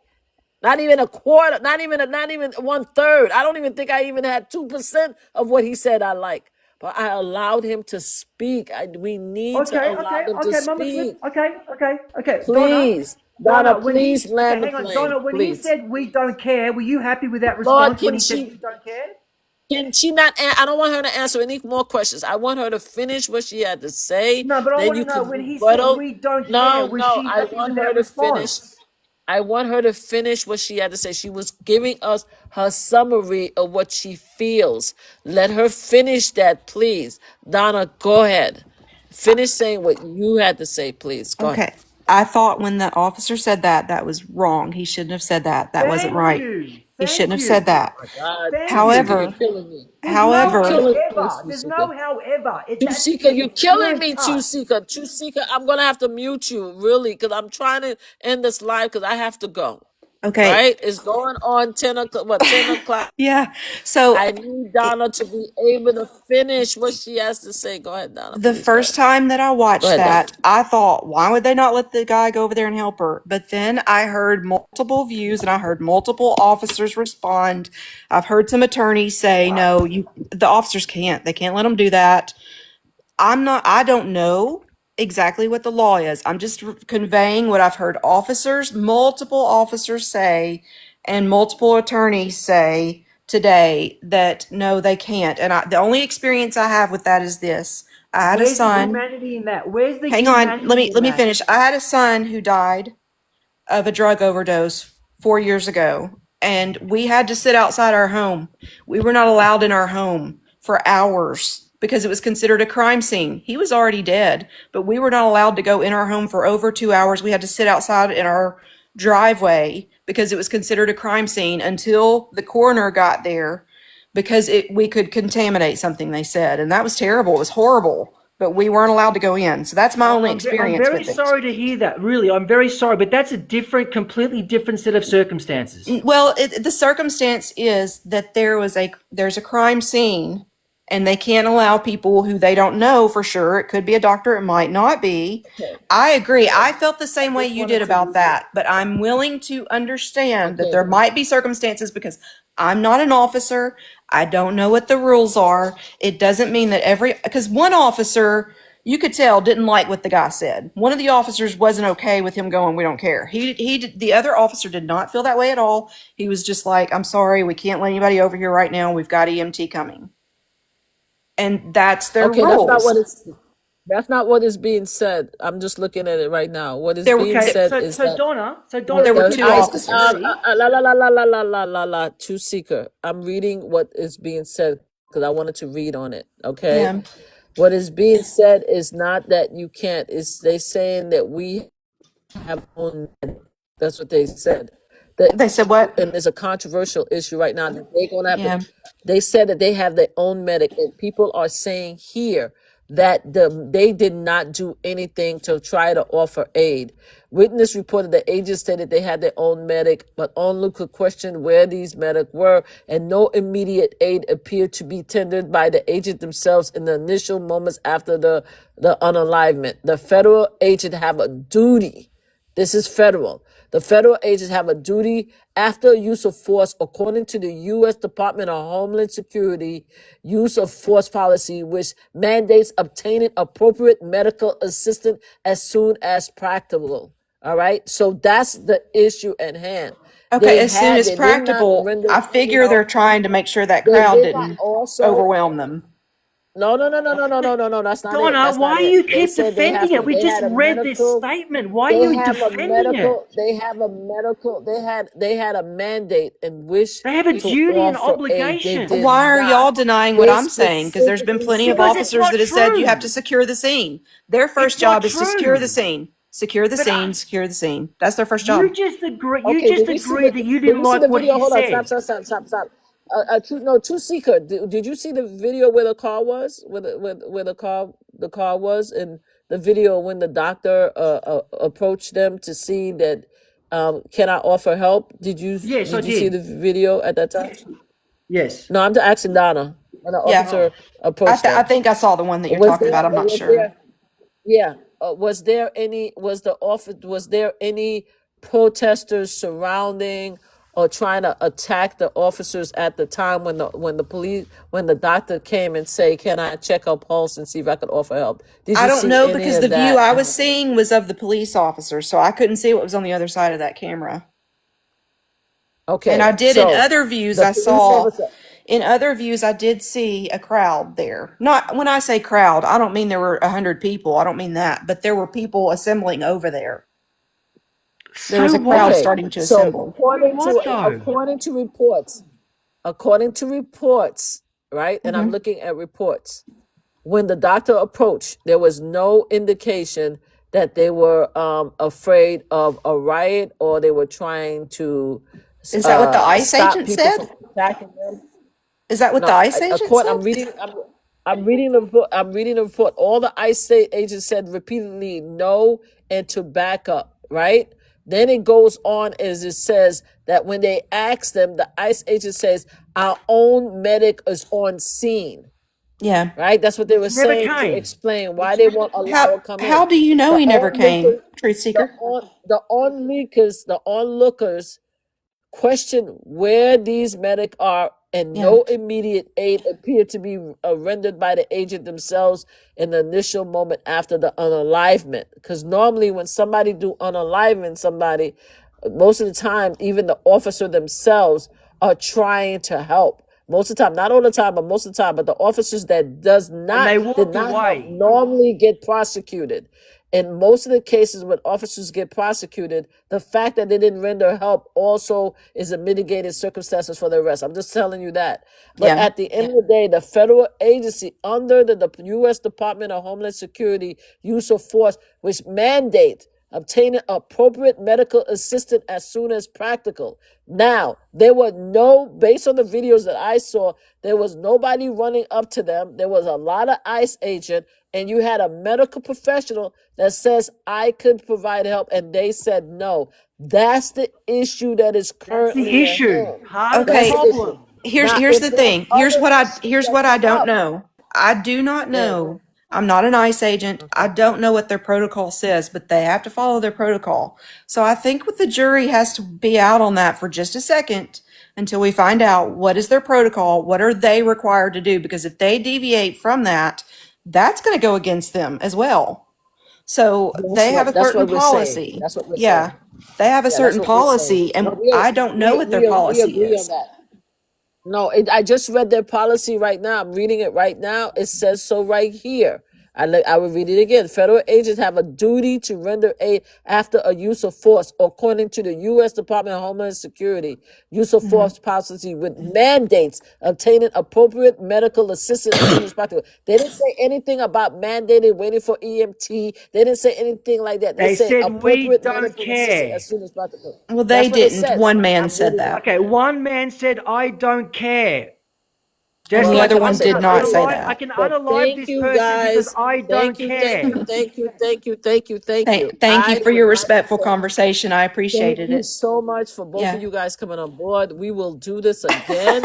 Not even a quarter, not even 1/3. I don't even think I even had 2% of what he said I like. But I allowed him to speak. We need to allow them to Mama Flip. speak. Okay. Please. Donna, Donna, when please he okay, land the hang on, plane. Donna, when he Please. said we don't care, were you happy with that Lord, response when he said we don't care? can she not? I don't want her to answer any more questions. I want her to finish what she had to say. No, but I Then want you to know can when he said rebuttal. we don't care, No, was no. she I happy want with her that to finish. response? I want her to finish what she had to say. She was giving us her summary of what she feels. Let her finish that, please. Donna, go ahead. Finish saying what you had to say, please. Go ahead. Okay. I thought when the officer said that, that was wrong. He shouldn't have said that. That wasn't Thank right. you. He Thank shouldn't have said you. that. Oh my God, Thank Tusika, you. you're However, killing me. There's no You're however, killing me, however. There's Tusika. no however. That's Tusika, you're killing clear me, cut. Tusika. I'm gonna have to mute you, really, because I'm trying to end this live because I have to go. Okay. right? It's going on 10 o'clock. What, 10 o'clock? Yeah. So I need Donna to be able to finish what she has to say. Go ahead, Donna. the Please go first ahead. time that I Go watched ahead, Donna. that, I thought, why would they not let the guy go over there and help her? But then I heard multiple views and I heard multiple officers respond. I've heard some attorneys say, no, the officers can't. They can't let them do that. I don't know exactly what the law is. I'm just conveying what I've heard multiple officers say, and multiple attorneys say today that no, they can't. And the only experience I have with that is this. I had a Where's the son. humanity in that? Where's the Hang on, humanity in let me that? finish. I had a son who died of a drug overdose 4 years ago, and we had to sit outside our home. We were not allowed in our home for hours because it was considered a crime scene. He was already dead, but we were not allowed to go in our home for over 2 hours. We had to sit outside in our driveway because it was considered a crime scene until the coroner got there, because we could contaminate something, they said, and that was terrible. It was horrible, but we weren't allowed to go in. So that's my only I'm experience very with it. sorry to hear that. Really, I'm very sorry, but that's a completely different set of circumstances. Well, the circumstance is that there's a crime scene, and they can't allow people who they don't know for sure. It could be a doctor, it might not be. I agree. I felt the same way you did about that, but I'm willing to understand that there might be circumstances, because I'm not an officer. I don't know what the rules are. It doesn't mean that because one officer, you could tell, didn't like what the guy said. One of the officers wasn't okay with him going, we don't care. The other officer did not feel that way at all. He was just like, I'm sorry, we can't let anybody over here right now. We've got EMT coming. And that's their Okay, rules. that's not what is being said. I'm just looking at it right now. What is There- being Okay, said so is so that Donna, There were you two can officers. disagree. to seeker. I'm reading what is being said because I wanted to read on it. Okay. Yeah. What is being said is not that you can't. It's they saying that we have own. That's what they said. They said what? And there's a controversial issue right now that they're gonna have Yeah. to. They said that they have their own medic, and people are saying here that they did not do anything to try to offer aid. Witness reported that agents stated they had their own medic, but only could question where these medics were, and no immediate aid appeared to be tendered by the agent themselves in the initial moments after the unalivement. The federal agent have a duty. This is federal. The federal agents have a duty after use of force, according to the U.S. Department of Homeland Security use of force policy, which mandates obtaining appropriate medical assistance as soon as practicable. All right. So that's the issue at hand. Okay, as soon as they did not practicable, render, I figure they're trying to make sure that they crowd did not didn't also. overwhelm them. No. That's not it. Donna, That's why not do it. you They keep said they defending have it? to. We They just had a read this medical. statement. Why are They you have a defending medical. it? They have a medical. They had a mandate in which They have a to duty and offer aid. They obligation. did Why are not. y'all denying what They I'm saying? Because there's been plenty of Because it's officers not that have said you have true. to secure the scene. Their first It's not job is to secure the true. scene. Secure the But scene, secure the scene. That's their first you job. just agree. You Okay, just did you see agreed the that you did didn't you see like the what video? he Hold on, said. stop. True seeker. Did you see the video where the car was? Where the car was, and the video when the doctor approached them to see that can I offer help? Yes, I Did you see the did. video at that time? Yes. No, I'm just asking Donna. When the Yeah. officer Oh. approached I them, think I saw the one that you're was talking there about. I'm not was sure. there yeah. Was there any, was there any protesters surrounding or trying to attack the officers at the time when the doctor came and say, can I check her pulse and see if I could offer help? Did I you don't see know, any because of the view that? I was seeing was of the police officer, so I couldn't see what was on the other side of that camera. Okay. And I did so in other views, the I police saw officer, in other views I did see a crowd there. Not when I say crowd, I don't mean there were 100 people. I don't mean that, but there were people assembling over there. There was So a crowd what? starting to so assemble. What though? according to reports, right? And I'm Mhm. looking at reports. When the doctor approached, there was no indication that they were afraid of a riot or they were trying to Is that what the ICE stop agent people said? from attacking them. Is that what the No, ICE agent said? I'm reading the report. I'm reading the report. All the ICE state agents said repeatedly no and to back up, right? Then it goes on as it says that when they ask them, the ICE agent says, our own medic is on scene. Yeah. Right? That's what they were Never saying to came. explain why they won't allow it come How in. do you know The he never came, onlookers, Truth Seeker? the onlookers question where these medics are, and Yeah. no immediate aid appeared to be rendered by the agent themselves in the initial moment after the unalivement. Because normally when somebody do unalivement somebody, most of the time, even the officer themselves are trying to help. Most of the time, not all the time, but most of the time. But the officers that And they did walked not help away. normally get prosecuted. In most of the cases when officers get prosecuted, the fact that they didn't render help also is a mitigated circumstances for the arrest. I'm just telling you that. But Yeah. at the end of the day, the federal agency under the U.S. Department of Homeland Security use of force, which mandate obtaining appropriate medical assistance as soon as practical. Now, there were based on the videos that I saw, there was nobody running up to them. There was a lot of ICE agent, and you had a medical professional that says, I could provide help, and they said no. That's the issue that is That's currently the at issue. hand. Part of the That's Okay. the issue. problem. Here's Now, here's if the there are thing. other issues Here's that what I come don't up, know. I do not yeah. know. I'm not an ICE agent. I don't know what their protocol says, but they have to follow their protocol. So I think with the jury has to be out on that for just a second until we find out what is their protocol, what are they required to do, because if they deviate from that, that's going to go against them as well. So they have a That's certain what we're saying. policy. That's what we're saying. Yeah. They have a Yeah, that's certain what we're saying. policy, and No, I don't know what their we policy agree on is. that. No, I just read their policy right now. I'm reading it right now. It says so right here. I will read it again. Federal agents have a duty to render aid after a use of force, according to the U.S. Department of Homeland Security use of force policy, with mandates obtaining appropriate medical assistance as soon as practical. They didn't say anything about mandated waiting for EMT. They didn't say anything like that. They They said said, we appropriate don't medical assistance care. as soon as practical. Well, they That's what it didn't. says. One man I'm said reading it. that. Okay, one man said, I don't care. And Just the Well, like other that's what I I one can said. did I'm not reading say it. unalive, I that. can But unalive thank this you person because guys. I don't care. Thank you. Thank you I for would your like to respectful say conversation. I thank appreciated you it. so much for both of Yeah. you guys coming on board. We will do this again.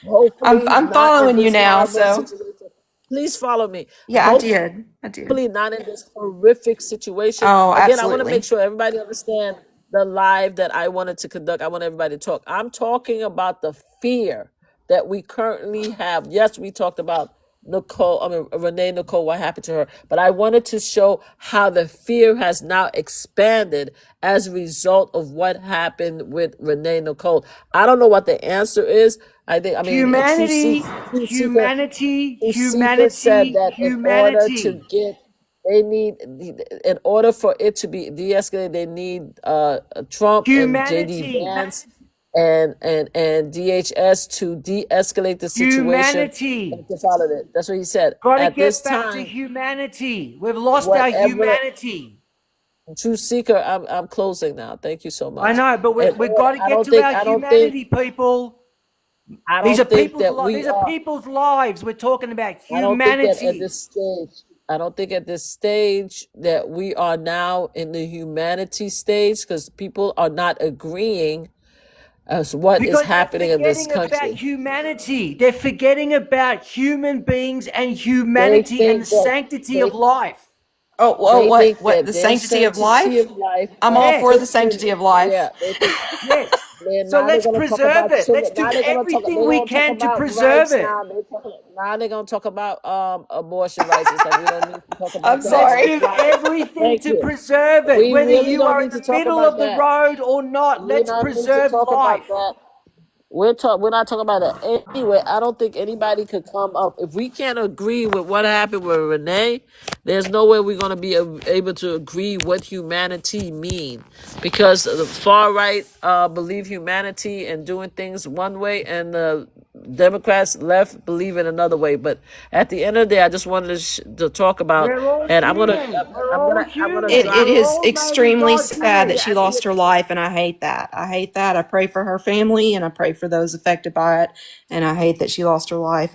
Hopefully I'm not in following you this now, horrible so situation. Please follow me. yeah, I did. I did. Hopefully not in this horrific situation. Oh, Again, I want to make absolutely. sure everybody understand the live that I wanted to conduct. I want everybody to talk. I'm talking about the fear that we currently have. Yes, we talked about Renee Nicole, what happened to her. But I wanted to show how the fear has now expanded as a result of what happened with Renee Nicole. I don't know what the answer is. I mean, Humanity, humanity, True Seeker said humanity, that humanity. in order for it to be de-escalated, they need Trump and JD Humanity, Vance and DHS to de-escalate the situation and humanity. to follow it. That's what he said. Got to At this get back to time, humanity. We've lost our whatever humanity. True Seeker, I'm closing now. Thank you so I much. know, but And we've got to get to our humanity, people. I These are don't think people's that these we are are. people's lives. We're talking about I don't think that at humanity. this stage, I don't think at this stage that we are now in the humanity stage, because people are not agreeing as what is Because they're happening in this forgetting about country. humanity. They're forgetting about human beings and They humanity and the think that sanctity they of life. Oh, well, they think what? The that their sanctity of sanctity life? of life I'm all for the Yes. sanctity of life. yeah, they think Yes. they're So now they're let's gonna talk preserve about it. Let's children. do They're everything we gonna talk can to about preserve rights it. now. Now they're gonna talk about abortion rights and stuff. We don't need to talk I'm about that. Let's sorry. do everything Thank to you. preserve it. We Whether really you don't are in need to the talk middle about of the that. road or not, We let's don't need to preserve talk about life. that. We're not talking about that anyway. I don't think anybody could come up if we can't agree with what happened with Renee. There's no way we're going to be able to agree what humanity mean, because the far right believe humanity and doing things one way, and the Democrats left believe in another way. But at the end of the day, I just wanted to talk about, We're all and human. We're all I'm gonna human. It drop. We're is all made in extremely God's sad that image. she lost her life, and I hate that. I hate that. I pray for her family, and I pray for those affected by it, and I hate that she lost her life.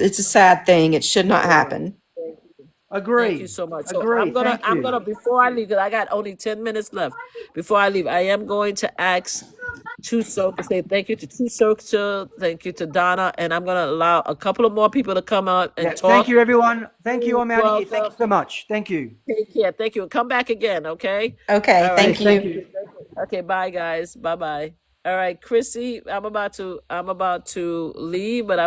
It's a sad thing. It should not happen. Thank you Agree. so much. So Agree. Thank I'm you. gonna before I leave, because I got only 10 minutes left. Before I leave, I am going to ask Chuso to say thank you to Chuso, thank you to Donna, and I'm gonna allow a couple of more people to come out Yeah. and Thank talk. you, everyone. Thank you. I'm out of here. Thank you Welcome. so much. Thank you. Take care. Thank you. Come back again, okay? Okay, All right. Yes. thank Thank you. you. Okay, bye guys. Bye bye. All right, Chrissy, I'm about to leave, but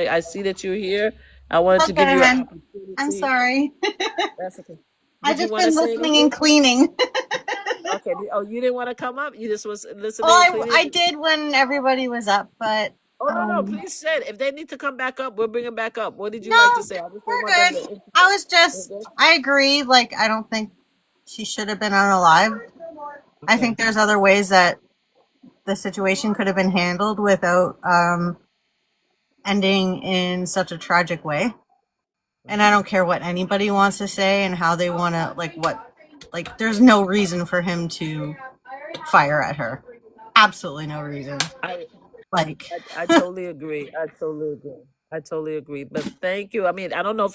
I see that you're here. I wanted to Okay, give you an hon. I'm opportunity. sorry. That's okay. I Did you just want to been say listening anything? and cleaning. Okay. Oh, you didn't want to come up? You just was Well, listening and cleaning? I did when everybody was up, but Oh, no, please say it. If they need to come back up, we'll bring them back up. What did you no, like to say? I just didn't we're want them good. to. I was We're just good? I agree. Like I don't think she should have been unalive. I Okay. think there's other ways that the situation could have been handled without ending in such a tragic way. And I don't care what anybody wants to say and how they want to like there's no reason for him to fire at her. Absolutely no reason. I, Like I totally agree. I totally agree. But thank you. I mean, I don't know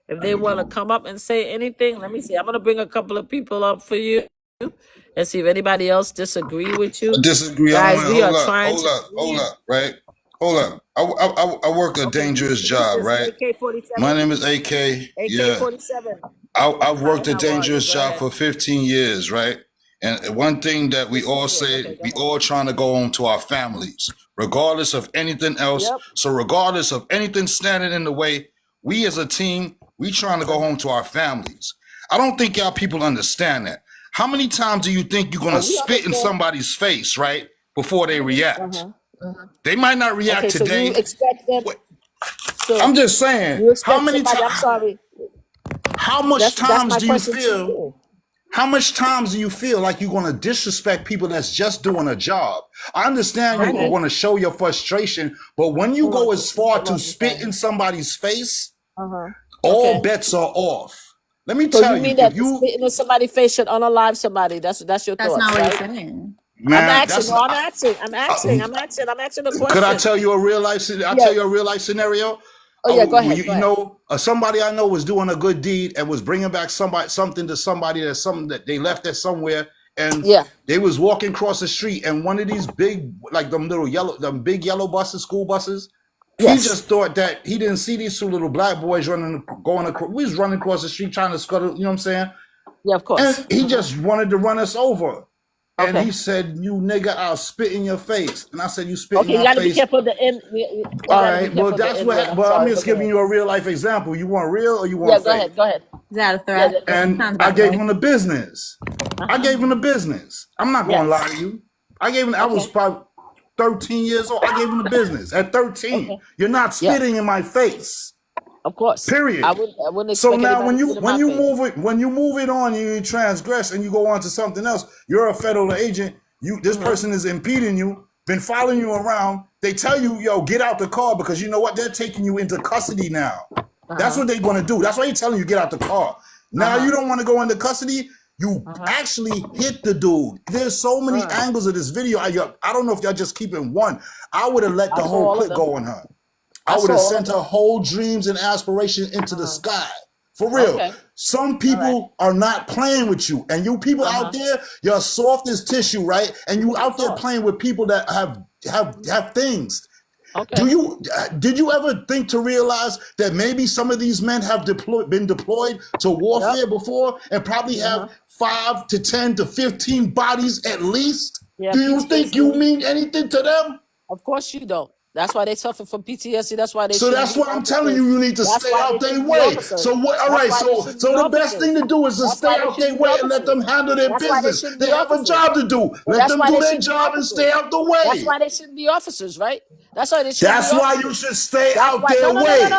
if they want to come up and say anything. Let me see. I'm going to bring a couple of people up for you and see if anybody else disagree with you. I disagree. I Guys, want to we are trying to hold leave. up, right? Hold up. I work a Okay, dangerous who's job, this? right? My AK-47? name is AK. Yeah, AK-47. I've Hi, worked a how are you? dangerous Go job ahead. for 15 years, right? And one thing that we all 15 years. say, Okay, go we ahead. all trying to go home to our families, regardless of anything else. Yep. So regardless of anything standing in the way, we as a team, we trying to go home to our families. I don't think y'all people understand that. How many times do you think you're gonna We spit in understand. somebody's face, right, before they react? Uh-huh. They might not react Okay, so you today. expect them. I'm So just saying, you expect somebody. I'm sorry. how much That's times my do you question to feel you. how much times do you feel like you're going to disrespect people that's just doing a job? I understand you Okay. want to show your frustration, but when you go as far Hold to on, spit in somebody's face, Uh-huh. all Okay. bets are off. Let me So you tell you, mean if that you, spitting in somebody's face should unalive somebody? That's your that's thoughts, not what he's right? saying. I'm man, asking. that's No, I'm asking. I'm asking. uh, I'm asking a could I question. tell you a real life? I'll Yeah. tell you a real life scenario. Oh yeah. Go ahead. Go You ahead. know, somebody I know was doing a good deed and was bringing back something to somebody that's something that they left at somewhere, and Yeah. they was walking across the street, and one of these big, like them big yellow buses, school buses. He Yes. just thought that he didn't see these two little black boys going across. We was running across the street trying to scuttle. You know what I'm saying? Yeah. Of course. And he just wanted to run us over. And Okay. he said, "You nigga, I'll spit in your face." And I said, "You spit in Okay. You my got to be face." careful of the end. You All got to be right. Well, careful of the that's end word. what. I'm Well, I'm sorry, just but go giving ahead. you a real life example. You want real or you Yeah. want Go fake? ahead. Go ahead. Is that a Yeah. threat? And Sounds I about gave right. him the business. I Uh-huh. gave him the business. I'm not going to lie Yes. to you. I was Okay. probably 13 years old. I gave him the business at 13. Okay. You're not spitting Yes. in my face. Of course. Period. I wouldn't So expect now anybody to spit in when my you face. move it on, you transgress and you go on to something else. You're a federal agent. This Uh-huh. person is impeding you, been following you around. They tell you, yo, get out the car because you know what? They're taking you into custody now. That's Uh-huh. what they're going to do. That's why he's telling you get out the car. Now Uh-huh. you don't want to go into custody. You Uh-huh. actually hit the dude. There's so many Uh-huh. angles of this video. I don't know if y'all just keeping one. I would have let I the saw whole all of clip them. go on her. I I would saw have all of sent her them. whole dreams and aspirations into the Uh-huh. sky. For real. Okay. Some All right. people are not playing with you. And you people out there, you're soft as tissue, right? And you out there Soft. playing with people that have things. Okay. Did you ever think to realize that maybe some of these men have been deployed to warfare Yep. before and probably have 5 to 10 to 15 bodies at least? Yeah, Do you think you PTSD. mean anything to them? Of course you don't. That's why they suffer from PTSD. That's why they So shouldn't that's be what I'm telling you. officers. You need to That's stay why they out their shouldn't be way. officers. So what? All That's right. why they So shouldn't be the best thing officers. to do is to That's stay why they out their shouldn't be way and let officers. them handle their That's why they business. shouldn't They be have a officers. job to do. But Let that's them why do they their shouldn't be job and officers. stay out the That's way. why they shouldn't be officers, right? That's why they shouldn't be That's why you officers. should stay That's out why their way.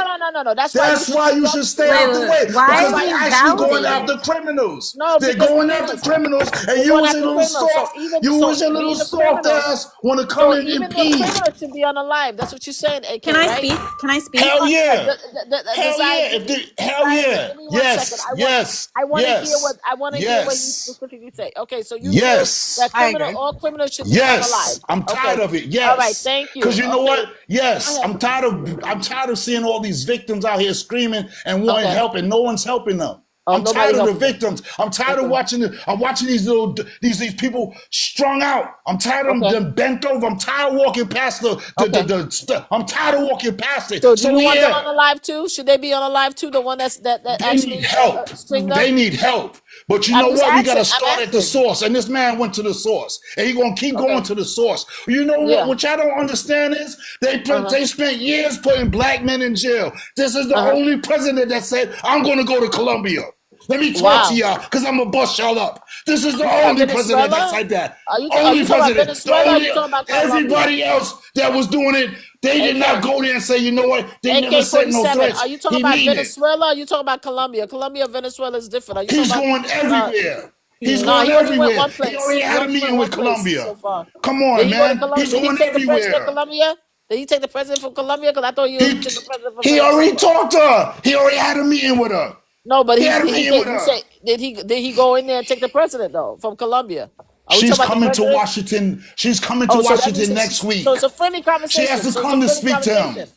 no. That's why you That's why shouldn't be you should stay officers. out the way Why That's because is why they're you he actually shouldn't going be. after validating? criminals. No, They're because going even after criminals, and they're you going as a after little criminals. So soft, even you so as a little being a soft criminal, ass want to come so and even the impede. criminal should be unalive. live. That's what you're saying, AK, Can I right? speak? Can I speak? Hell yeah. Hell Desire, yeah. Hell yeah. give me 1 second. Yes. Yes. I want to hear Yes. what he Yes. specifically say. Okay, so you feel Yes. that I agree. all criminals should be Yes. unalive. I'm tired Okay. of it. All right, Yes. thank you. Because you know Okay. what? Yes. Go ahead. I'm tired of seeing all these victims out here screaming and wanting Okay. help and no one's helping them. Oh, I'm nobody tired of the helping them. victims. I'm tired of Okay. watching these people strung out. I'm tired of Okay. them bent over. I'm tired of walking past I'm tired of walking past it. So do you want them yeah, on the live too? Should they be on the live too? The one that they actually need help. string them? They need help. But you I'm know just what? We got to asking. I'm start at the asking. source. And this man went to the source. And he's going to keep Okay. going to the source. You know Yeah. what y'all don't understand is they spent years putting black men in jail. This is the only president that said, I'm going to go to Colombia. Let me talk to y'all because I'm going to bust y'all up. This is the only president that's like that. Are you Only talking about president. Venezuela? Or are you talking about Colombia? Everybody else that was doing it, they did not go there and say, you know what? They never said no AK-47. threats. Are you talking He about mean it. Venezuela? Or are you talking about Colombia? Colombia, Venezuela is different. Are you He's talking going about, everywhere. He's no, going he only went everywhere. one He place. already had a meeting with Colombia. So far. Come on, Did he go to man. Colombia? He's Did he going take the president of everywhere. Colombia? Did he take the president from Colombia? Because I thought he only took the president from He Venezuela. already talked to her. He already had a meeting with her. No, but He had a meeting with you her. say did he go in there and take the president though from Colombia? Are we She's talking about the coming to president? Washington. She's coming to Oh, so that Washington means next week. So it's a friendly She conversation. has to So come to it's a friendly speak to him. conversation.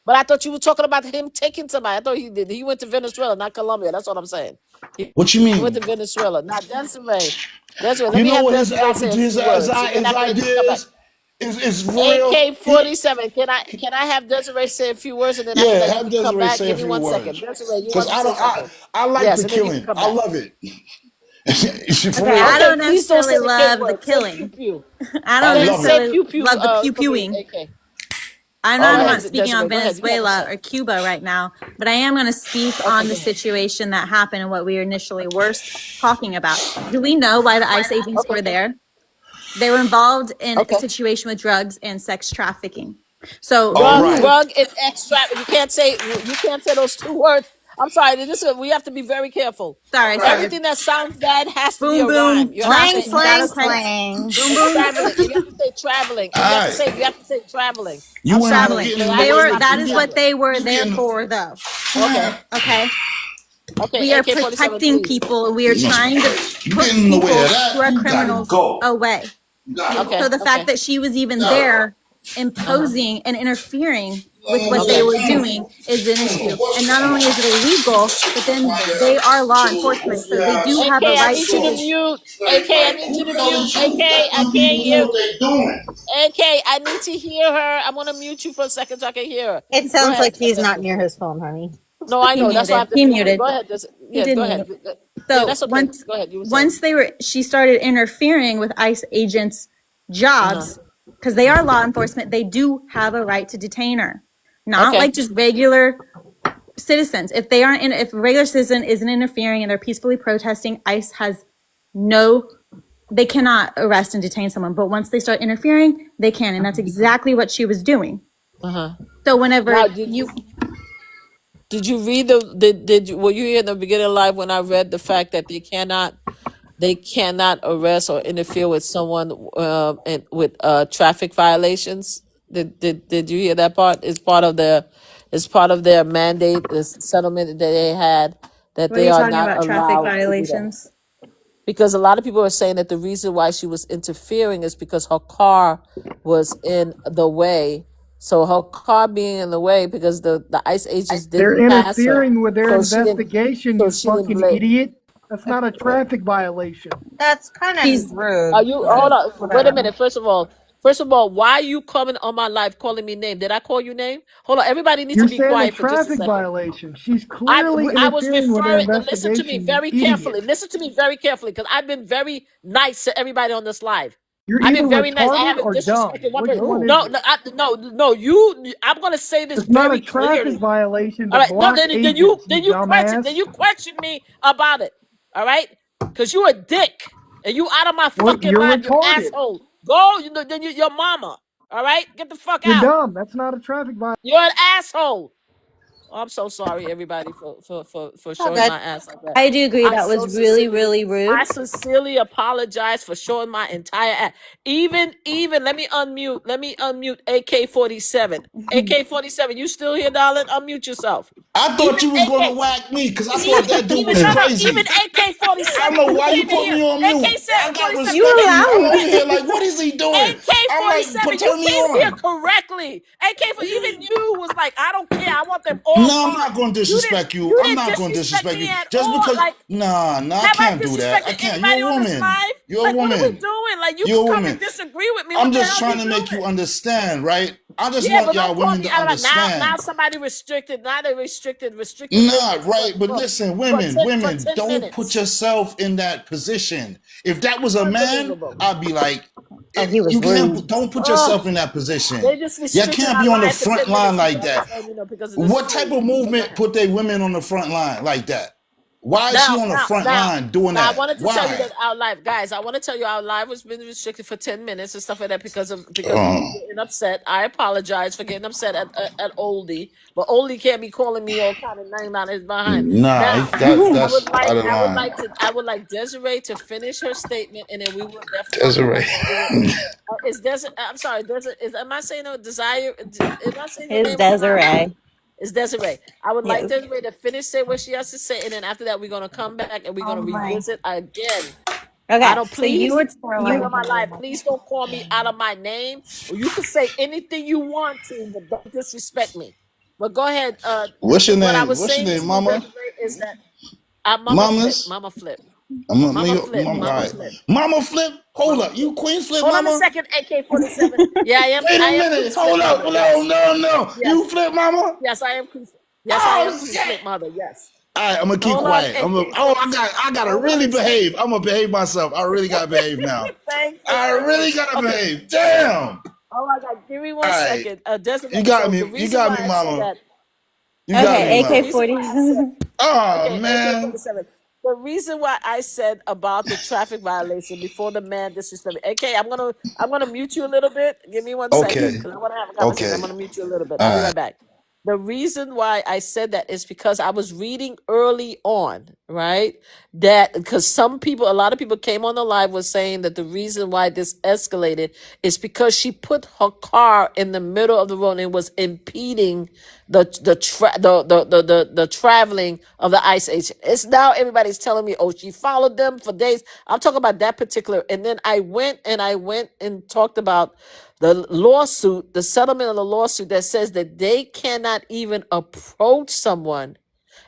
But I thought you were talking about him taking somebody. I thought he did. He went to Venezuela, not Colombia. That's what I'm saying. What you He went to mean? Venezuela, not Desiree. Desiree, let You me know have what his Desiree say a his few words. And then after that, you idea come back. is real. AK-47. Can I have Desiree say a few words, and then after Yeah, that you have can come Desiree back? say a Give me few 1 words. second. Desiree, you Because want to say something? I like Yes, the and then you can killing. come I back. love it. For Okay, real. I don't Please don't say necessarily the K love the word. Say killing. pew pew. I I don't love Say necessarily pew pew. love the pew For me, pewing. AK. I'm I not, love not it. speaking on Desiree, go ahead. You have Venezuela a or Cuba right now, but I am going to speak on the situation that happened and what we initially were talking about. Do we know why the ICE agents were there? They were involved in a situation with drugs and sex trafficking. So Drug and extract. You can't say those 2 words. I'm sorry. We have to be very careful. Sorry. Everything that sounds bad has to be a Boom, rhyme. boom, You have to Slang, say, trafficking. Is that slang, okay? slang. Boom, boom. traveling. And you have to say traveling. And All right. you have to say traveling. You I'm ain't sorry. Traveling. getting They away were. with That it. is what they were You there getting- for, though. Okay. Okay. Okay. We are AK-47, protecting please. people. We are trying to You put getting in the people way of that? who are You gotta criminals go. away. You gotta Okay. go. So the fact that she was even there imposing and interfering with what they were doing is an issue. And not only is it illegal, but then they are law enforcement. So they do have a AK, I right need you to to. mute. AK, I need you to mute. AK, I can't hear. AK, I need to hear her. I'm gonna mute you for a second so I can hear her. It Go sounds ahead. like he's not near his phone, honey. No, I He know. That's why I have muted. to He mute you. muted. Go ahead. He did Go ahead. mute. Yeah, So that's okay. once Go ahead. You were saying. she started interfering with ICE agents' jobs, because they are law enforcement, they do have a right to detain her. Not Okay. like just regular citizens. If they aren't if a regular citizen isn't interfering and they're peacefully protesting, ICE has they cannot arrest and detain someone. But once they start interfering, they can. And that's exactly what she was doing. So whenever Now, did you read were you here in the beginning of live when I read the fact that they cannot arrest or interfere with someone with traffic violations? Did you hear that part? It's part of their mandate, the settlement that they had, that what are they you are talking not about, traffic allowed to do that. violations? Because a lot of people are saying that the reason why she was interfering is because her car was in the way. So her car being in the way because the ICE agents They're didn't pass her. interfering with their So she didn't- investigation, so you she didn't fucking blame- idiot. That's not a traffic violation. That's kind of rude. Are you hold on? Wait a minute. First of all, why are you coming on my live calling me name? Did I call you name? Hold on. Everybody needs You're to be saying a quiet for just a traffic second. violation. She's clearly I was interfering with their referring. Listen to me investigation. very you carefully. idiot. Listen to me very carefully because I've been very nice to everybody on this live. You're I've either been very nice. I retarded haven't or dumb. disrespected one Which person. one is No, it? no. You. I'm gonna say this It's not a very traffic clearly. violation to All right. No. block Then agents, you dumbass. question me about it. All right. Because you a dick and you out of my Well, fucking you're life, you retarded. asshole. Go. Your mama. All right. Get the fuck You're out. dumb. That's not a traffic violation. You're an asshole. I'm so sorry, everybody, for All showing good. my ass like that. I do agree. I That so was really, sincerely, really rude. I sincerely apologize for showing my entire ass. Even, let me unmute AK-47. AK-47, you still here, darling? Unmute yourself. I thought Even you was gonna AK, whack me because I thought even, that dude was no, crazy. even I don't AK-47, know you why you came in put here. me on mute. I got AK-47, You respect you you. I'm allowed over it. here like, what is he doing? I'm like, AK-47, you turn me came here on. correctly. Even you was like, I don't care. I want them all No, I'm gone. not going to disrespect you. You I'm didn't not going to disrespect disrespect me you. at Just all. because, Like, nah, I have I can't do that. I disrespected can't. anybody You're a on this woman. live? You're a Like, what are we woman. doing? Like, you You're can a come and woman. disagree with me. I'm What the just hell trying you to make you doing? understand, right? I just Yeah, want but y'all don't call women me to out of it. Now understand. somebody restricted. Now they restricted Nah, living right. But listen, women, for women, 10 don't put minutes. yourself in that position. If that was a man, Unbelievable. I'd be like, Oh, he was you rude. can't, don't put Oh, yourself in that position. they just You restricted can't our be on the live for front 10 line minutes. like I'm that. just letting you know because of this What type story. of But go movement ahead. put their women on the front line like that? Why is she on the front line doing I that? wanted to tell you Why? that our live, guys. I want to tell you our live was been restricted for 10 minutes and stuff like that because of you getting upset. I apologize for getting upset at Oldie, but Oldie can't be calling me all kind of name on his behind. Nah, Now, that's out of line. I would like Desiree to finish her statement, and then we will definitely gonna come Desiree. back and we will. Is Desiree? I'm sorry, Desiree. Am I saying no desire? Am I saying your It's name wrong? Desiree. It's Desiree. I would like Yes. Desiree to finish say what she has to say, and then after that, we're gonna come back and we're gonna revisit again. I Okay. don't So you please were even you on my life. Please don't call me out of my name, or you can say anything you want to, but don't disrespect me. But go ahead. What's your What I name? was What's your saying name, to you, Mama? Desiree, is that I'm Mamas? Mama Flip, All Mama right. Flip, Mama Flip? Hold Mama up. Flip. You Queen Flip, Hold on a Mama? second, AK-47. Yeah, Wait I a am minute. Queen Flip Hold up. Mother. No, Yes, no, no. yes, You Flip, Mama? yes. I am Queen. Yes, I am Oh, Queen shit. Flip Mother. Yes. All right, I'm gonna keep Hold on, quiet. AK-47. I gotta Hold really on a second. behave. I'm gonna behave myself. I really gotta behave now. Thank you, I thank you. really gotta Okay. behave. Damn. Oh my God, give me All one right, second. Desiree, you got so the me. You reason got why me, I said Mama. that, You got me, okay? the AK Mama. reason why I said, 47. Oh okay, man. AK-47. The reason why I said about the traffic violation before the man disrespect me. AK, I'm gonna mute you a little bit. Give me one second Okay. because I want to have a conversation. I'm Okay. gonna mute you a little bit. I'll be All right right. back. The reason why I said that is because I was reading early on, right? That because a lot of people came on the live was saying that the reason why this escalated is because she put her car in the middle of the road and was impeding the traveling of the ICE agent. It's now everybody's telling me, oh, she followed them for days. I'm talking about that particular. And then I went and talked about the lawsuit, the settlement of the lawsuit that says that they cannot even approach someone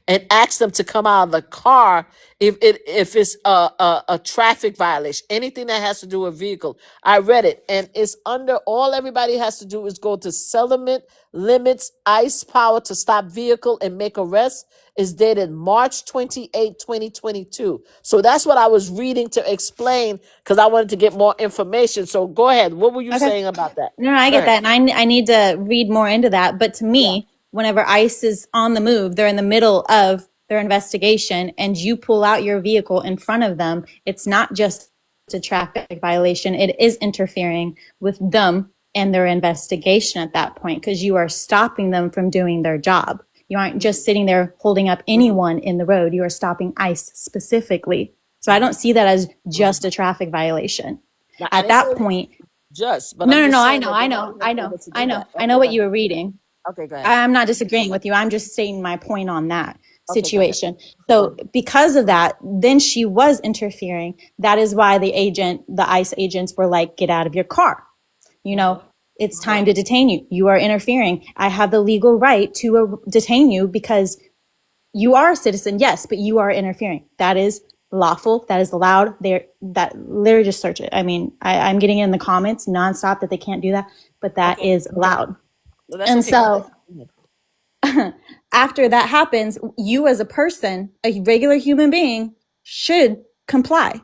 and ask them to come out of the car if it's a traffic violation, anything that has to do with vehicle. I read it, and it's under all everybody has to do is go to settlement limits ICE power to stop vehicle and make arrests is dated March 28, 2022. So that's what I was reading to explain because I wanted to get more information. So go ahead. What were you Okay. saying about that? No, I Go get ahead. that. And I need to read more into that. But to Yeah. me, whenever ICE is on the move, they're in the middle of their investigation and you pull out your vehicle in front of them, it's not just a traffic violation. It is interfering with them and their investigation at that point because you are stopping them from doing their job. You aren't just sitting there holding up anyone in the road. You are stopping ICE specifically. So I don't see that as just a traffic violation. Now, I At didn't say that it was point, just, but I'm no, just I saying know, that I they're not know, even I know, able to I do know. that. I know Okay, go what ahead. you were reading. Okay, go ahead. I'm not disagreeing with you. I'm just stating my point on that Okay, go ahead. situation. So because of that, then she was interfering. That is why the ICE agents were like, get out of your car. You know, it's time to detain you. You are interfering. I have the legal right to detain you because you are a citizen, yes, but you are interfering. That is lawful. That is allowed. That literally just search it. I mean, I'm getting in the comments nonstop that they can't do that, but that Okay. is allowed. Well, that's And okay. Go so ahead. after that happens, you as a person, a regular human being, should comply.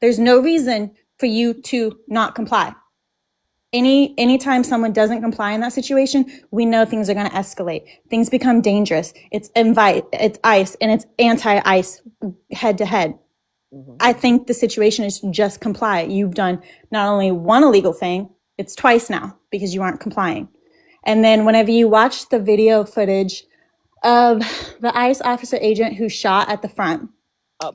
There's no reason for you to not comply. Anytime someone doesn't comply in that situation, we know things are going to escalate. Things become dangerous. It's ICE and it's anti-ICE head to head. I think the situation is just comply. You've done not only one illegal thing, it's twice now because you aren't complying. And then whenever you watch the video footage of the ICE officer agent who shot at the front.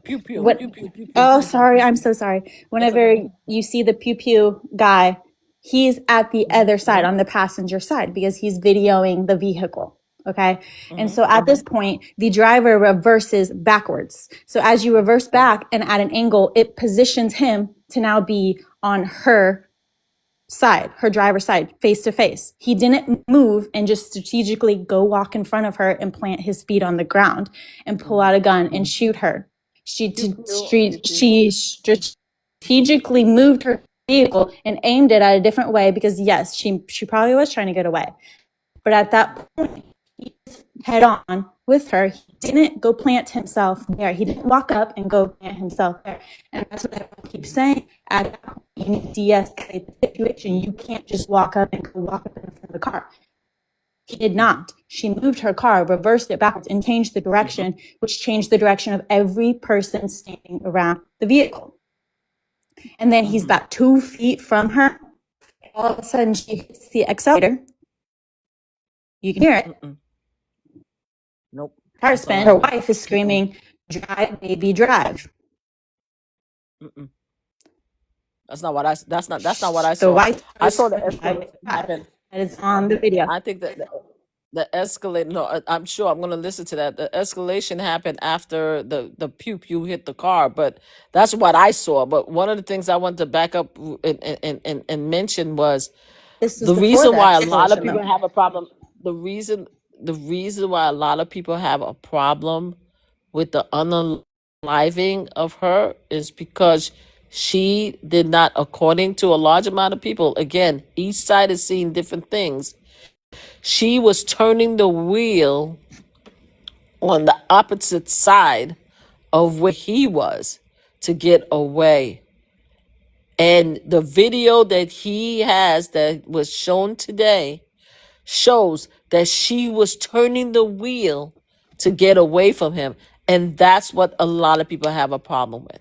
Pew pew What? pew pew pew pew. Oh, sorry. I'm so sorry. Whenever you see the pew pew guy, he's at the other side, on the passenger side, because he's videoing the vehicle. Okay. And so at this point, the driver reverses backwards. So as you reverse back and at an angle, it positions him to now be on her side, her driver's side, face to face. He didn't move and just strategically go walk in front of her and plant his feet on the ground and pull out a gun and shoot her. She strategically moved her vehicle and aimed it at a different way because yes, she probably was trying to get away. But at that point, he was head on with her. He didn't go plant himself there. He didn't walk up and go plant himself there. And that's what everyone keeps saying. At that point, you need to de-escalate the situation. You can't just walk up and go walk up in front of the car. He did not. She moved her car, reversed it backwards, and changed the direction, which changed the direction of every person standing around the vehicle. And then he's about 2 feet from her. All of a sudden, she hits the accelerator. You can hear it. Nope. Tire spin. Her wife is screaming, "Drive, baby, drive." That's not what I. That's not what I The saw. wife. I saw the escalation happen. That is on the video. I think that the escalate. No, I'm sure I'm going to listen to that. The escalation happened after the pew pew hit the car, but that's what I saw. But one of the things I wanted to back up and mention was This is the before reason the why a lot of explosion, people though. have a problem. The reason why a lot of people have a problem with the unaliving of her is because she did not, according to a large amount of people, again, each side is seeing different things. She was turning the wheel on the opposite side of where he was to get away. And the video that he has that was shown today shows that she was turning the wheel to get away from him. And that's what a lot of people have a problem with.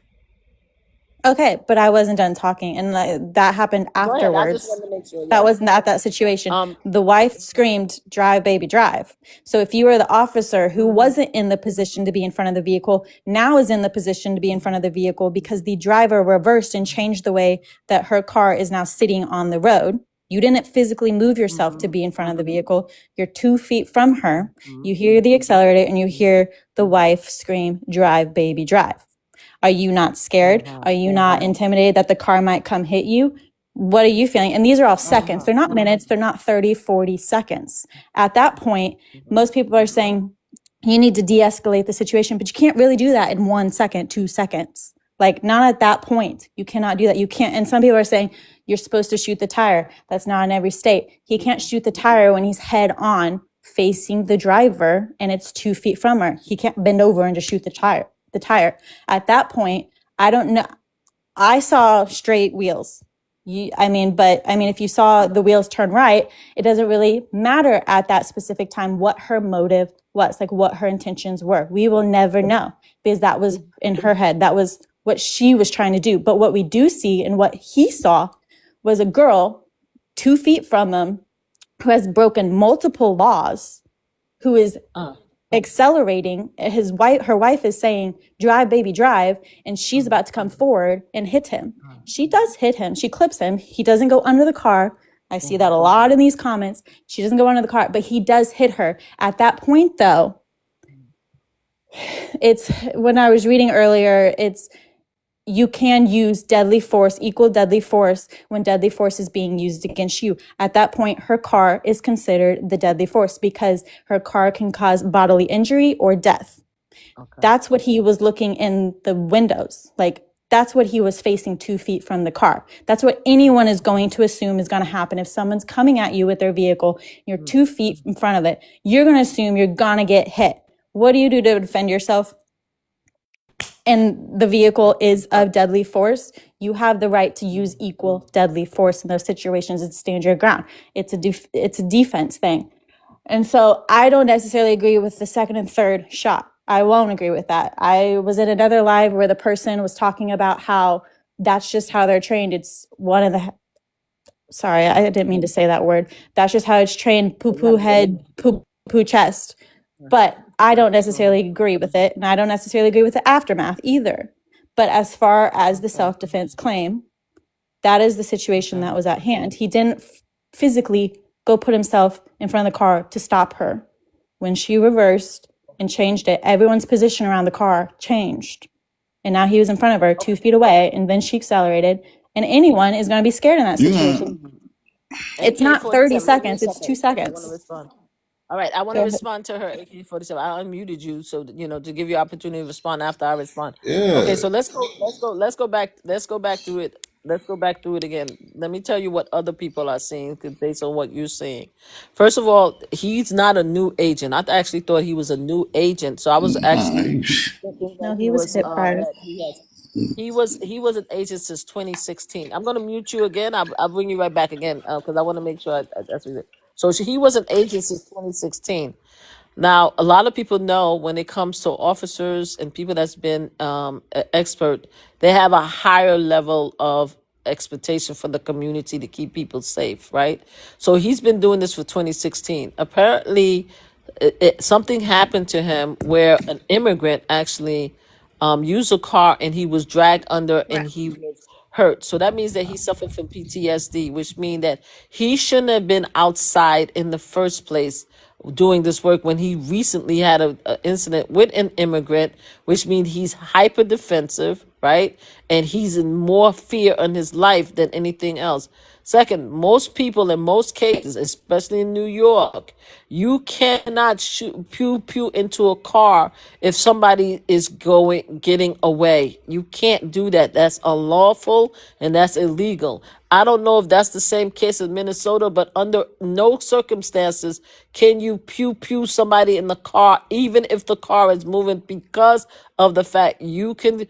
Okay, but I wasn't done talking, and that happened Go ahead. I just afterwards. wanted to make sure. That Yeah. was not that situation. The wife screamed, "Drive, baby, drive." So if you were the officer who wasn't in the position to be in front of the vehicle, now is in the position to be in front of the vehicle because the driver reversed and changed the way that her car is now sitting on the road. You didn't physically move yourself to be in front of the vehicle. You're 2 feet from her. You hear the accelerator and you hear the wife scream, "Drive, baby, drive." Are you not scared? Are you not intimidated that the car might come hit you? What are you feeling? And these are all seconds. They're not minutes. They're not 30, 40 seconds. At that point, most people are saying you need to de-escalate the situation, but you can't really do that in 1 second, 2 seconds. Like not at that point. You cannot do that. You can't. And some people are saying you're supposed to shoot the tire. That's not in every state. He can't shoot the tire when he's head on facing the driver and it's 2 feet from her. He can't bend over and just shoot the tire. At that point, I don't know. I saw straight wheels. If you saw the wheels turn right, it doesn't really matter at that specific time what her motive was, like what her intentions were. We will never know because that was in her head. That was what she was trying to do. But what we do see and what he saw was a girl 2 feet from him who has broken multiple laws, who is accelerating. Her wife is saying, "Drive, baby, drive," and she's about to come forward and hit him. She does hit him. She clips him. He doesn't go under the car. I see that a lot in these comments. She doesn't go under the car, but he does hit her. At that point, though, it's when I was reading earlier, you can use deadly force, equal deadly force, when deadly force is being used against you. At that point, her car is considered the deadly force because her car can cause bodily injury or death. Okay. That's what he was looking in the windows. Like, that's what he was facing 2 feet from the car. That's what anyone is going to assume is going to happen. If someone's coming at you with their vehicle, you're 2 feet in front of it, you're going to assume you're going to get hit. What do you do to defend yourself? And the vehicle is of deadly force, you have the right to use equal deadly force in those situations. It's stand your ground. It's a defense thing. And so I don't necessarily agree with the second and third shot. I won't agree with that. I was in another live where the person was talking about how that's just how they're trained. It's sorry, I didn't mean to say that word. That's just how it's trained. Poo-poo head, poo-poo chest. But I don't necessarily agree with it, and I don't necessarily agree with the aftermath either. But as far as the self-defense claim, that is the situation that was at hand. He didn't physically go put himself in front of the car to stop her. When she reversed and changed it, everyone's position around the car changed. And now he was in front of her 2 feet away, and then she accelerated. And anyone is going to be scared in that situation. It's not 30 seconds, it's 2 seconds. All right, I want Go to ahead. respond to her AK-47. I unmuted you, so to give you opportunity to respond after I respond. Yeah. Okay, so let's go back through it. Let's go back through it again. Let me tell you what other people are seeing based on what you're seeing. First of all, he's not a new agent. I actually thought he was a new agent, so I was actually thinking No, that he was hit prior. that he was an agent since 2016. I'm gonna mute you again. I'll bring you right back again because I want to make sure that's what it. So he was an agent since 2016. Now, a lot of people know when it comes to officers and people that's been expert, they have a higher level of expectation for the community to keep people safe, right? So he's been doing this for 2016. Apparently, something happened to him where an immigrant actually used a car and he was dragged under and he was hurt. So that means that he suffered from PTSD, which means that he shouldn't have been outside in the first place doing this work when he recently had a incident with an immigrant, which means he's hyper defensive, right? And he's in more fear in his life than anything else. Second, most people in most cases, especially in New York, you cannot shoot pew pew into a car if somebody is getting away. You can't do that. That's unlawful and that's illegal. I don't know if that's the same case in Minnesota, but under no circumstances can you pew pew somebody in the car, even if the car is moving, because of the fact especially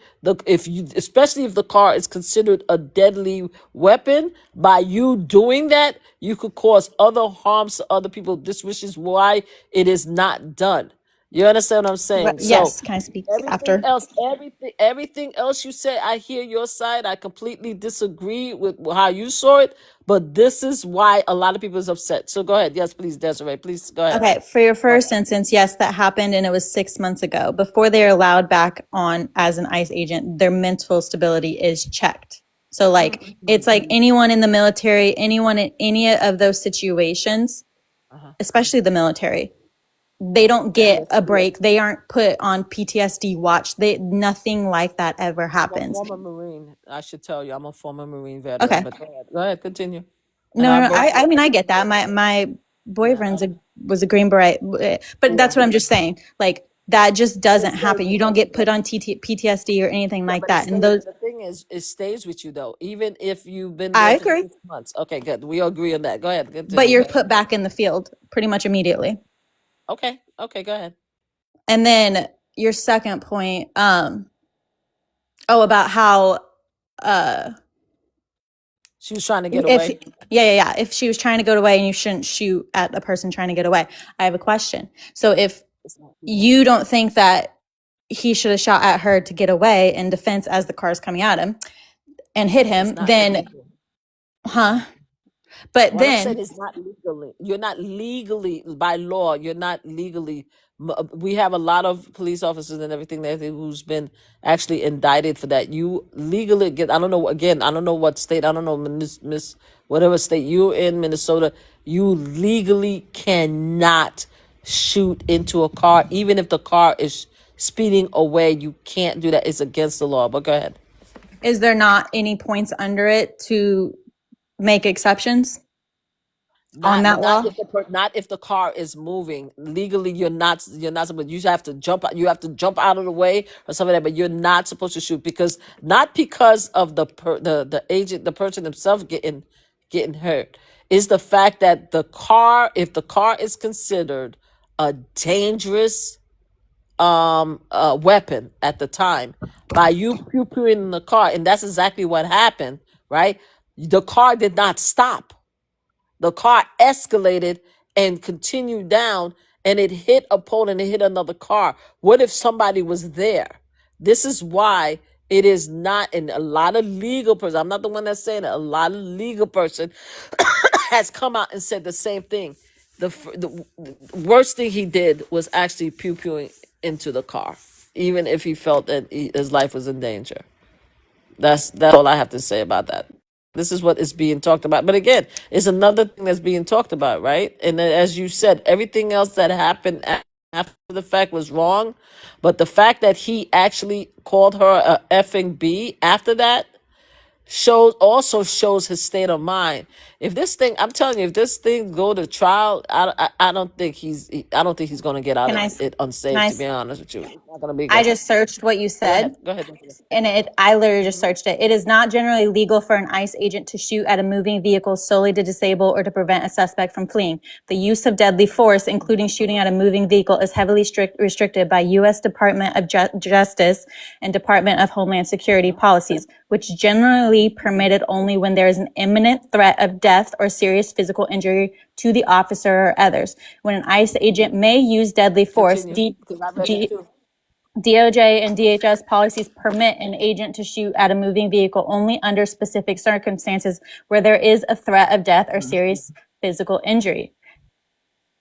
if the car is considered a deadly weapon. By you doing that, you could cause other harms to other people. This which is why it is not done. You understand what I'm saying? Yes, can I speak after? Everything else you said, I hear your side. I completely disagree with how you saw it, but this is why a lot of people is upset. So go ahead. Yes, please, Desiree. Please go ahead. Okay, for your first instance, yes, that happened and it was 6 months ago. Before they're allowed back on as an ICE agent, their mental stability is checked. So like, it's like anyone in the military, anyone in any of those situations, especially the military, they don't get a break. They aren't put on PTSD watch. Nothing like that ever happens. I'm a former Marine. I should tell you, I'm a former Marine veteran. Okay. But go ahead, continue. No, I mean, I get that. My boyfriend's was a Green Beret, but that's what I'm just saying. Like, that just doesn't happen. You don't get put on PTSD or anything like that. And the thing is, it stays with you though, even if you've been I there for agree. 6 months. Okay, good. We all agree on that. Go ahead. Continue. But you're put back in the field pretty much immediately. Okay, go ahead. And then your second point, about how she was trying to get away. Yeah. If she was trying to get away and you shouldn't shoot at a person trying to get away. I have a question. So if you don't think that he should have shot at her to get away in defense as the car is coming at him and hit him, then, But what then I'm saying is not legally. You're not legally by law. You're not legally. We have a lot of police officers and everything there who's been actually indicted for that. You legally get. I don't know. Again, I don't know what state. I don't know Miss whatever state you're in, Minnesota. You legally cannot shoot into a car, even if the car is speeding away. You can't do that. It's against the law. But go ahead. Is there not any points under it to make exceptions on that law? Not if the car is moving. Legally, you're not supposed. You have to jump out. You have to jump out of the way or something like that. But you're not supposed to shoot because of the agent, the person himself getting hurt. Is the fact that if the car is considered a dangerous weapon at the time by you pew-pewing in the car, and that's exactly what happened, right? The car did not stop. The car escalated and continued down, and it hit a pole and it hit another car. What if somebody was there? This is why it is not, and a lot of legal person, I'm not the one that's saying it, a lot of legal person has come out and said the same thing. the worst thing he did was actually pew-pewing into the car, even if he felt that his life was in danger. That's all I have to say about that. This is what is being talked about. But again, it's another thing that's being talked about, right? And then, as you said, everything else that happened after the fact was wrong. But the fact that he actually called her a effing B after that shows his state of mind. If this thing, I'm telling you, if this thing go to trial, I don't think I don't think he's going to get out Can of I? it Can unsaved. I? To be honest with you, it's not going to be I good. just searched what you said. Go ahead. And I literally just searched it. It is not generally legal for an ICE agent to shoot at a moving vehicle solely to disable or to prevent a suspect from fleeing. The use of deadly force, including shooting at a moving vehicle, is heavily restricted by U.S. Department of Justice and Department of Homeland Security policies, which generally permitted only when there is an imminent threat of death or serious physical injury to the officer or others. When an ICE agent may use deadly force, Continue, because I read it too. DOJ and DHS policies permit an agent to shoot at a moving vehicle only under specific circumstances where there is a threat of death or serious physical injury.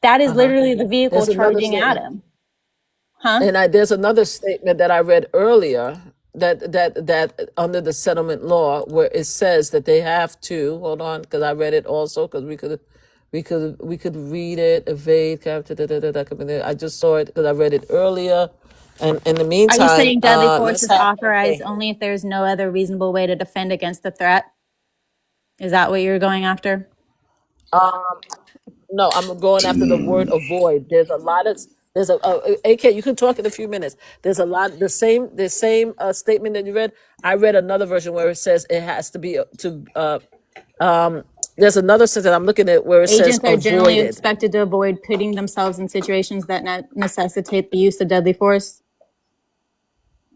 That is literally the vehicle There's another charging at statement. him. Huh? And there's another statement that I read earlier that under the settlement law where it says that they have to hold on, because I read it also, because we could read it, evade capture. I just saw it because I read it earlier. And in the Are you meantime, saying deadly force let's is have authorized only if there's no other reasonable way to defend against the threat? Is that what you're going after? No, I'm going after the word avoid. There's AK. You can talk in a few minutes. There's a lot the same statement that you read. I read another version where it says it has to be There's another sentence I'm looking at where it says Agents are generally avoided. expected to avoid putting themselves in situations that necessitate the use of deadly force.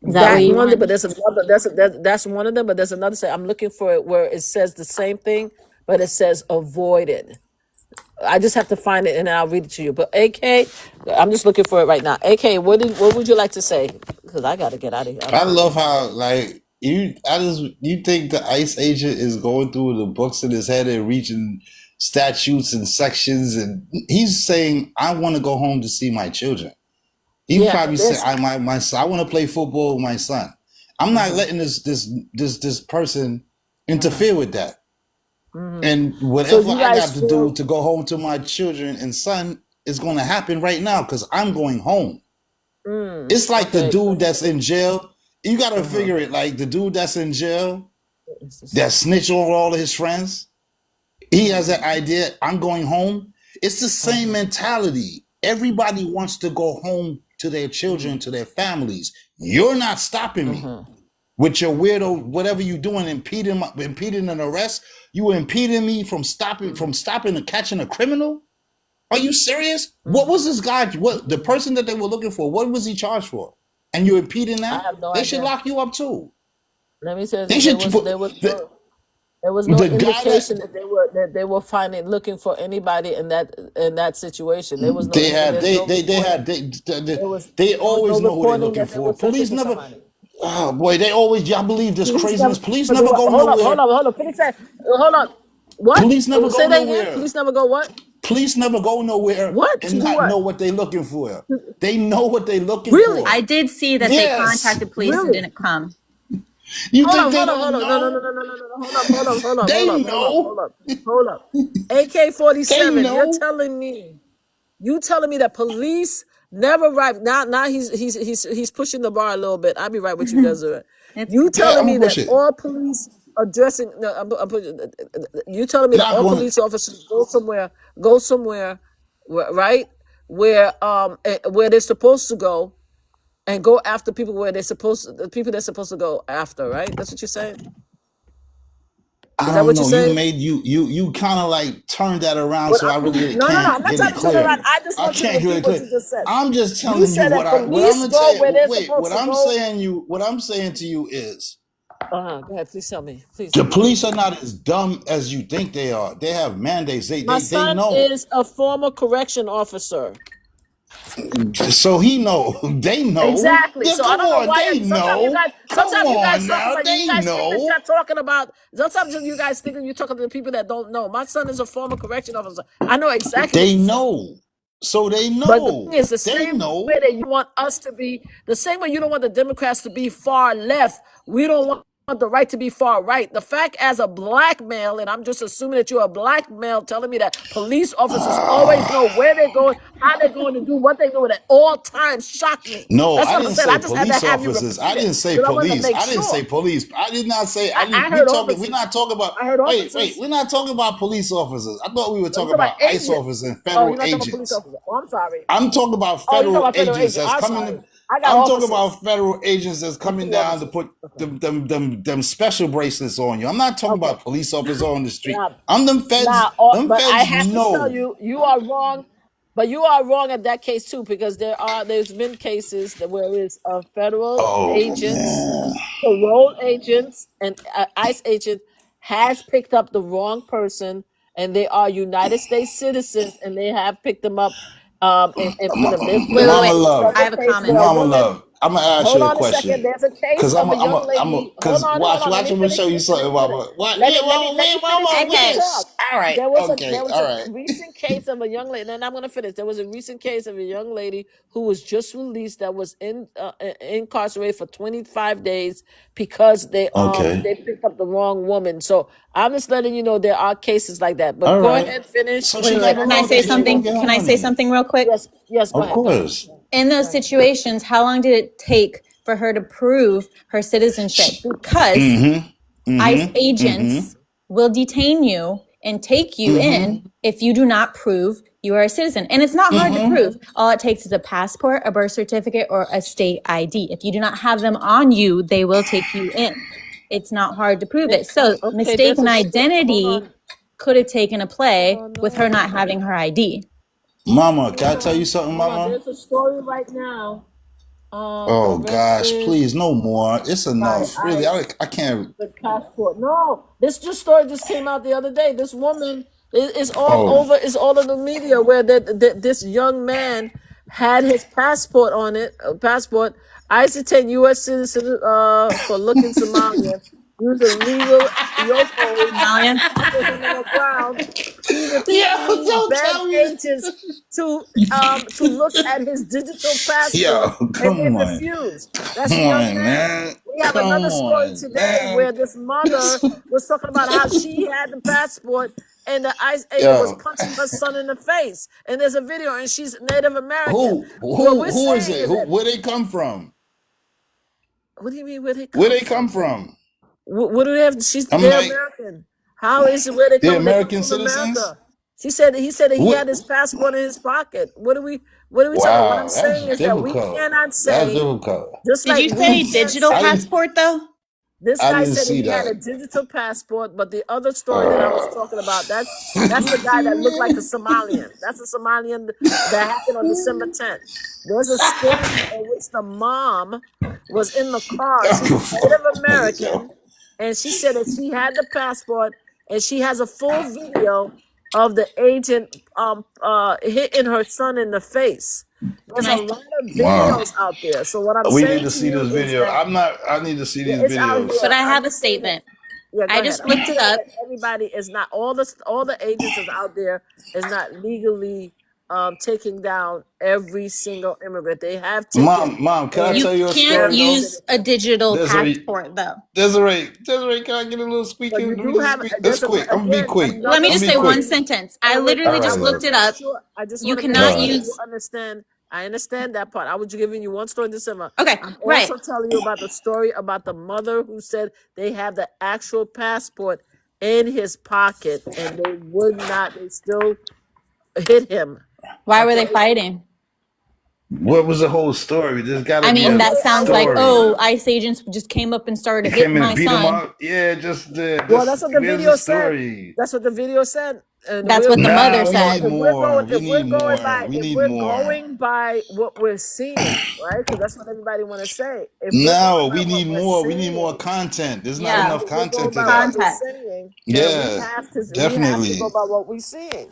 Is that what That you one, want? but there's another. That's one of them. But there's another. I'm looking for it where it says the same thing, but it says avoided. I just have to find it and then I'll read it to you. But AK, I'm just looking for it right now. AK, what would you like to say? Because I got to get out of here. I love how you think the ICE agent is going through the books in his head and reaching statutes and sections, and he's saying, "I want to go home to see my children." He probably said, I want to play football with my son. I'm not letting this person interfere with that. And whatever I got to do to go home to my children and son is going to happen right now because I'm going home. It's like the dude that's in jail. You got to figure it, like the dude that's in jail that snitched on all of his friends. He has that idea, I'm going home. It's the same mentality. Everybody wants to go home to their children, to their families. You're not stopping me with your weirdo, whatever you're doing, impeding an arrest. You impeding me from stopping and catching a criminal? Are you serious? What was this guy? What the person that they were looking for? What was he charged for? And you're impeding that? I have no They idea. should lock you up too. Let me say They should there was no indication that they were looking for anybody in that situation. There was no. They always know who they're looking for. Police never. Oh boy, y'all believe this craziness. Police never go nowhere. Hold on. Finish that. Hold on. What? Police never go nowhere. Police never go what? Police never go nowhere. What? And not know what they're looking for. They know what they're looking Really? for. I did see that they contacted police and didn't come. You hold think they don't know? No. Hold on. They know. Hold up. AK-47. You're telling me that police never arrived. Now he's pushing the bar a little bit. I'll be right with you, Desiree. You telling me that all police addressing? No, you telling me that all police officers go somewhere, right? Where they're supposed to go. And go after people the people they're supposed to go after, right? That's what you're saying? I don't know. You kind of like turned that around, so I really can't. No, I'm not trying to turn it around. I just want you to repeat what you just said. I'm just telling you what I'm saying to you is. Go ahead, please tell me. Please. The police are not as dumb as you think they are. They have mandates. My son is a former correction officer. So he know. They know. Exactly. Yeah, So I come don't know on. why. They know. Come Sometimes you guys on talk now. about. You They guys think that know. you're talking about. Sometimes you guys think you're talking to the people that don't know. My son is a former correction officer. I know exactly what They you're saying. know. So they But the know. thing is, the They same know. way that you want us to be, the same way you don't want the Democrats to be far left, we don't want the right to be far right. The fact as a black male, and I'm just assuming that you're a black male telling me that police officers always know where they're going, how they're going to do what they're doing at all times, shock me. No, That's I what I'm didn't saying. I say just had to police have you officers. I repeat it didn't say because I wanted to police. make I didn't sure. say police. I did not say. I heard We're officers. not talking about. I heard Wait. officers. We're not talking about police officers. I thought we were I'm talking talking about about ICE agents. officers and Oh, federal you're not talking about police agents. officers. Oh, I'm sorry. I'm talking about Oh, you're talking federal about federal agents agents. that's I'm coming. sorry. I got I'm officers. talking about federal agents that's coming two down to officers. put them special bracelets on you. I'm not talking Okay. about police officers on the street. Now, I'm them feds. Them but I feds have to tell know. you, you are wrong. But you are wrong at that case too, because there's been cases that where it's federal Oh agents, man. parole agents, and ICE agent has picked up the wrong person, and they are United States citizens, and they have picked them up and put them. There's been Mama Wait. love. I have a case where comment. a Mama woman. love. I'm gonna ask Hold you a on a second. question. There's a case Cause of a young lady. Hold on. watch Let I'm me gonna finish. show you something, Mama. What? Let Yeah, me Mama. Wait, finish Mama. so you can Okay. talk. All right. There was Okay. All a right. recent case of a young lady, and I'm going to finish. There was a recent case of a young lady who was just released that was incarcerated for 25 days because they picked up the wrong woman. So I'm just letting you know there are cases like that. But All go right. ahead, finish. So she got Wait. the Can I wrong say bitch. She gonna something? get her Can I say money. something real quick? Yes. Go Of ahead. course. In those situations, how long did it take for her to prove her citizenship? Because ICE agents will detain you and take you in if you do not prove you are a citizen. And it's not hard to prove. All it takes is a passport, a birth certificate, or a state ID. If you do not have them on you, they will take you in. It's not hard to prove it. So Okay, mistaken identity could have taken a play with her not having her ID. Mama, can I tell you something, Hold on. Mama? There's a story right now. Oh gosh, Arrested please, no more. It's by enough. Really, ICE I can't. with passport. No, this story just came out the other day. This woman is all Oh, over. It's all in the media where this young man had his passport on it. Passport. ICE detained U.S. citizen for looking Somalian. Use a legal yoke Somalian? put him on the ground. He yeah, repeatedly don't begged tell me. agents to look at his digital Yo, passport, and they come on, refused. That's come a young on, man. man, We have come another story on, today man. where this mother was talking about how she had the passport and the ICE agent was Yo, punching her son in the face. And there's a video, and she's Native American. who What we're who is saying it? is that, Where they come from? what do you mean where they Where come they from? come from? What do they have? I'm They're like, American. How is it where they they're come? They come American from citizens. America. He said that he What? had his passport in his pocket. What are we talking about? What I'm Wow, that's saying is that we difficult. cannot That's say, difficult. just Did like you we say can't digital I say, didn't. passport though? this I guy didn't said that see he had that. a digital passport, but the other story that I was talking about, that's the guy that looked like a Somalian. That's a Somalian that happened on December 10th. There's a story in which the mom was in the car. She's a Native American, and she said that she had the passport, and she has a full video of the agent hitting her son in the face. There's Can a I lot of Wow. videos out there. So what I'm We need saying to to see you this is video. that I need to see these it's out videos. but here. I I'm have a just saying that. statement. Yeah, go I ahead. just I'm just looked it saying up. that everybody is not all the agents is out there is not legally taking down every single immigrant. They have taken Mom, can I You tell you a can't story very though? use a citizens. digital Desiree, passport though. Desiree, can I get a little But squeaking? you Let me do just have squeak. That's there's a quick. I'm gonna be again quick. Let me another just I'm gonna say be one quick. story. sentence. I Wait, wait, literally All wait. right, just looked love. it up. I just You want to make cannot All sure right. you use. understand. I understand that part. I was giving you one story in December. Okay, I'm right. also telling you about the story about the mother who said they have the actual passport in his pocket and they would not, they still hit him. Why were Okay. they fighting? What was the whole story? There's got to I be mean, a that sounds like, story. oh, ICE agents just came up and started They came hitting in my and beat him son. up. Yeah, just Well, that's what the where's the video said. story? That's what the video said. And That's what the mother Nah, we need said. more. We need more. We if need we're more. going by what we're seeing, right? Because that's what everybody want to say. If we're going No, by we what need we're more. We need more seeing, content. There's not Yeah, enough if we're content going to by what that. we're contact. saying, then Yeah, we have to go definitely. by what we're seeing.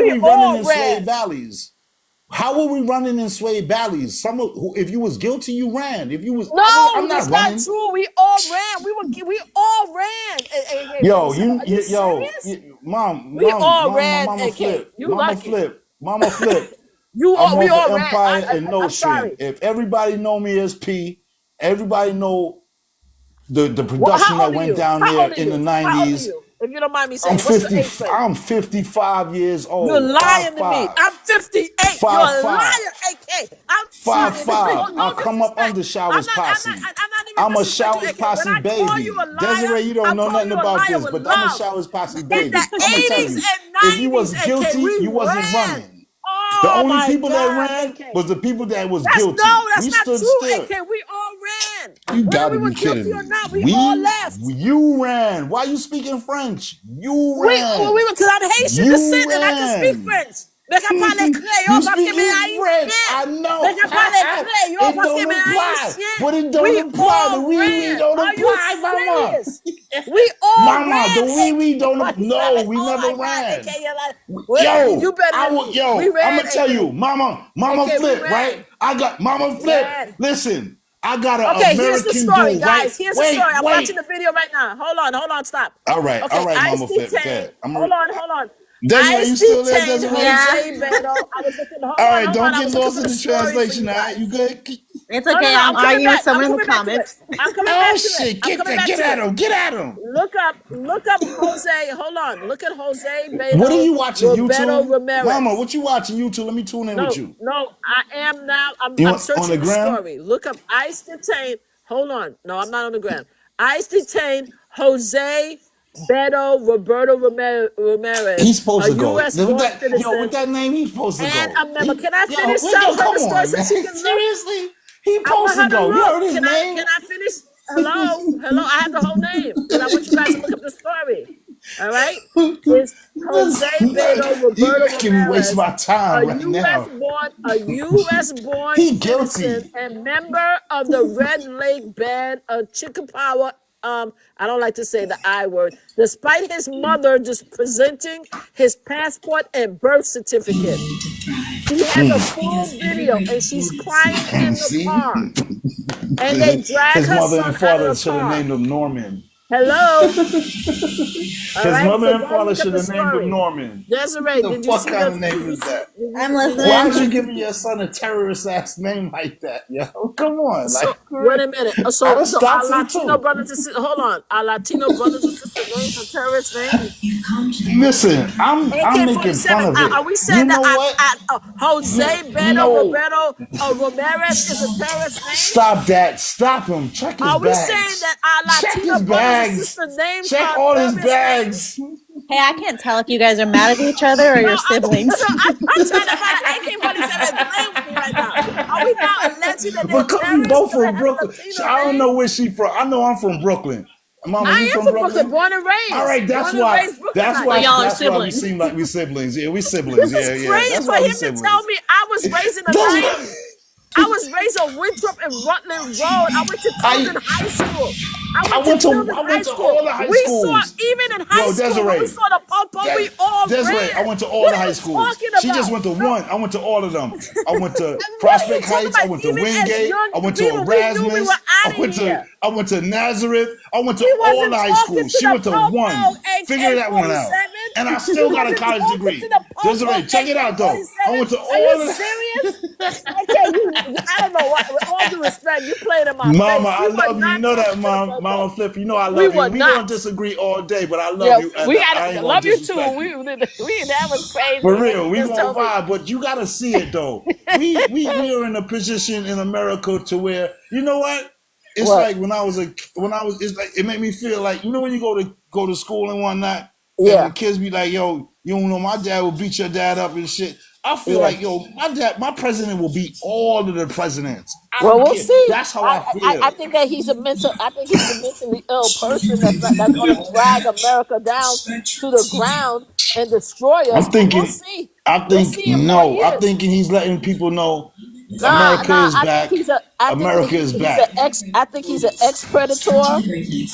we running in slave valleys. How were we running in Sway Valleys? If you was guilty, you ran. If you was, I'm No, not that's not running. true. We all ran. We all ran. Yo, Are you serious? We all ran, Mama AK. Flip, You lucky. Mama Flip. I'm We on for all ran. Empire and I'm Notion. sorry. If everybody know me as P, everybody know the Well, production how that old are went you? down How there old are in the you? How old are 90s. you? If you don't mind me saying, what's your age rate? I'm 55 years You're old. lying to me. 5'5". I'm 58. You're a 5'5". liar, AK. I'm sorry. 5'5". No I come up disrespect. under Showers Posse. I'm not even I'm a disrespecting you, Showers AK. When Posse I call you baby. a liar, Desiree, you I don't know call nothing you a about liar this, with but I'm a love. Showers Posse In baby. the I'm gonna tell 80s you, and if you 90s, was AK, guilty, we you wasn't ran. running. The Oh only my people that God, ran AK. was the people that was That's guilty. We not stood true, still. AK. We all ran. You Whether we gotta were be guilty kidding or me. not, we all left. You ran. Why you speaking French? You We ran. were because I'm Haitian You descent and I can speak ran. French. Mais qu'à parler créole You parce que mes speaking French. I haïtien. Mais know. qu'à parler créole It parce que don't mes apply. haïtien. But it We don't apply. The all wee ran. don't Are you apply, mama. serious? We all Mama, the ran. wee don't AK-47. no, we Oh never my God, AK, ran. you're like, well, you better than me. We I'm ran, gonna tell you, AK. Mama AK, we Flip, right? ran. I got Mama Flip. Ran. Listen, I got an Okay, here's the American story, dude, right? guys. Here's the story. I'm watching Wait. the video right now. Hold on, stop. All right, Okay, ICE Mama Flip. detained. Okay. Hold on. Desiree, you ICE still there, detained Desiree? Jose Beto. I was looking. Hold All on. right, don't I get was looking lost for in the the story for translation, you all right? guys. You good? It's No. okay. I'm I'm coming arguing back. with someone I'm in the coming back to it. comments. I'm coming Oh back to it. shit, I'm coming back get to at it. him, get at him. Look up Jose. Hold on. Look at Jose What are Beto you watching, Roberto YouTube? Mama, Ramirez. what you watching, YouTube? Let me tune in with you. No, I am now. You I'm on the searching the ground? story. Look up ICE detained. Hold on. No, I'm not on the ground. ICE detained Jose Beto Roberto He's Ramirez, supposed a to go. U.S. With born that, with citizen that name, he's supposed to and go. a member. Can I finish telling her Come the story on, so man. she can look? Seriously? He I supposed want to her to go. You look. heard his Can name? I finish? Hello. I have the whole name, and I want you guys to look up the story. All right, it's Jose Beto You Roberto making me waste Ramirez, my time right now. a U.S. born He citizen guilty. and member of the Red Lake Band of Chickasaw. I don't like to say the I word. Despite his mother just presenting his passport and birth certificate, she has a full video, and she's crying in the See? car. And they drag His her mother son and out of father the should have car. named him Norman. Hello. All His right. mother So and go father look at should the have named him story. Norman. Desiree, The did you fuck see kind the? of name is that? I'm Why listening. is you giving your son a terrorist ass name like that, yo? Come on, So like wait a minute. I So done stopped our him Latino too. brothers and sisters. Hold on. Our Latino brothers and sisters names are terrorist names. Listen, I'm making fun AK-47. of it. Are we You saying know what? that Jose Beto No, Roberto Ramirez is a terrorist name? stop that. Stop him. Check his Are we saying bags. that our Check Latino his brothers and bags. sisters names Check are all his terrorist names? bags. Hey, I can't tell if you guys are mad at each other or No, your siblings. I'm trying to find an AK-47 playing with me right now. Are we now alleging that they're Because we terrorists both because they from have a Brooklyn. Latino I don't name? know where she from. I know I'm from Brooklyn. Mama, you I am from from Brooklyn, Brooklyn? born and All raised. right, that's Born and why. raised That's Brooklynite. So why. y'all are That's why we siblings. seem like we siblings. Yeah, we siblings. This is Yeah. crazy That's for why we him to tell siblings. me I was raised in the That's 90s. I was raised on Winthrop and Rutland Road. I went to Tilden High School. I went to Tilden High School. all the high We saw, schools. even in high Yo, school, when we Desiree. saw the Popo, we all Desiree, I ran. went to all What the are high you schools. talking She about? just went to one. I went to all of them. I went to What are you Prospect talking Heights. I about? went to Even as Wingate. young I went to people, we knew we Erasmus. were out of here. I went to Nazareth. I went to We all wasn't the high talking schools. to She the went to one. Popo Figure that one out. AK-47. And I We still got a wasn't college talking degree. to the Popo Desiree, check it out though. I went to AK-47. Are you all of the serious? I don't know what. With all due respect, you played in my Mama, face. I We were love you. You not know talking that, to the Mom. Mama Popo. Flip. You know I We love you. were We gonna not. disagree all day, but I love Yeah, you, and we I got ain't to gonna love you too. disrespect you. That was crazy. For When real, you we just gonna told me, vibe, but you gotta see it though. We are in a position in America to where you know what? It's what? like it's like it made me feel like you know when you go to school and whatnot, and the Yeah, kids be like, "Yo, you don't know my dad will beat your dad up and shit." I feel yeah. like, yo, my president will beat all of the presidents. I Well, don't we'll care. see. That's how I I feel. think that he's a mental. I think he's a mentally ill person that's going to drag America down to the ground and destroy I'm us. But we'll thinking, see. I We'll think see in 4 years. I'm thinking he's letting people know Nah. America is I think back. he's a. I think that America is he's an back. ex. I think he's an ex predator.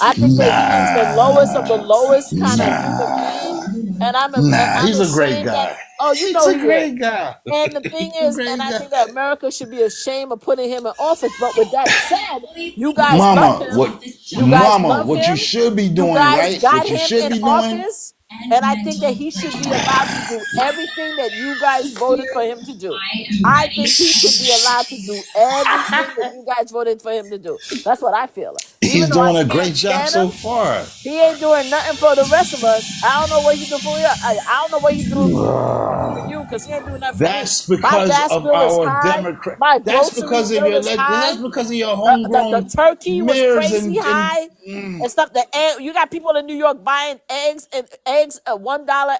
I think that he is the lowest of the Nah, lowest kind of human nah. being. and Nah, I'm he's a great ashamed that. guy. Oh, you He's know a he is. great guy. And the thing He's a is, and great I guy. think that America should be ashamed of putting him in office. But with that said, you guys love Mama, him. what You guys Mama, love what you him. should be You doing, guys right? got What you him should in be doing. office. And I think that he should be allowed to do everything that you guys voted for him to do. I think he should be allowed to do everything that you guys voted for him to do. That's what I feel. Even He's though I doing a can't great job stand so him, far. he ain't doing nothing for the rest of us. I don't know what he do for you. I don't know what he do for you because he ain't doing nothing for me. That's My because gas of bill is our high. Democrat. My That's grocery because of bill your. is high. That's because of your The homegrown turkey was mayors crazy high and stuff. The egg, you got people in New York buying eggs at $1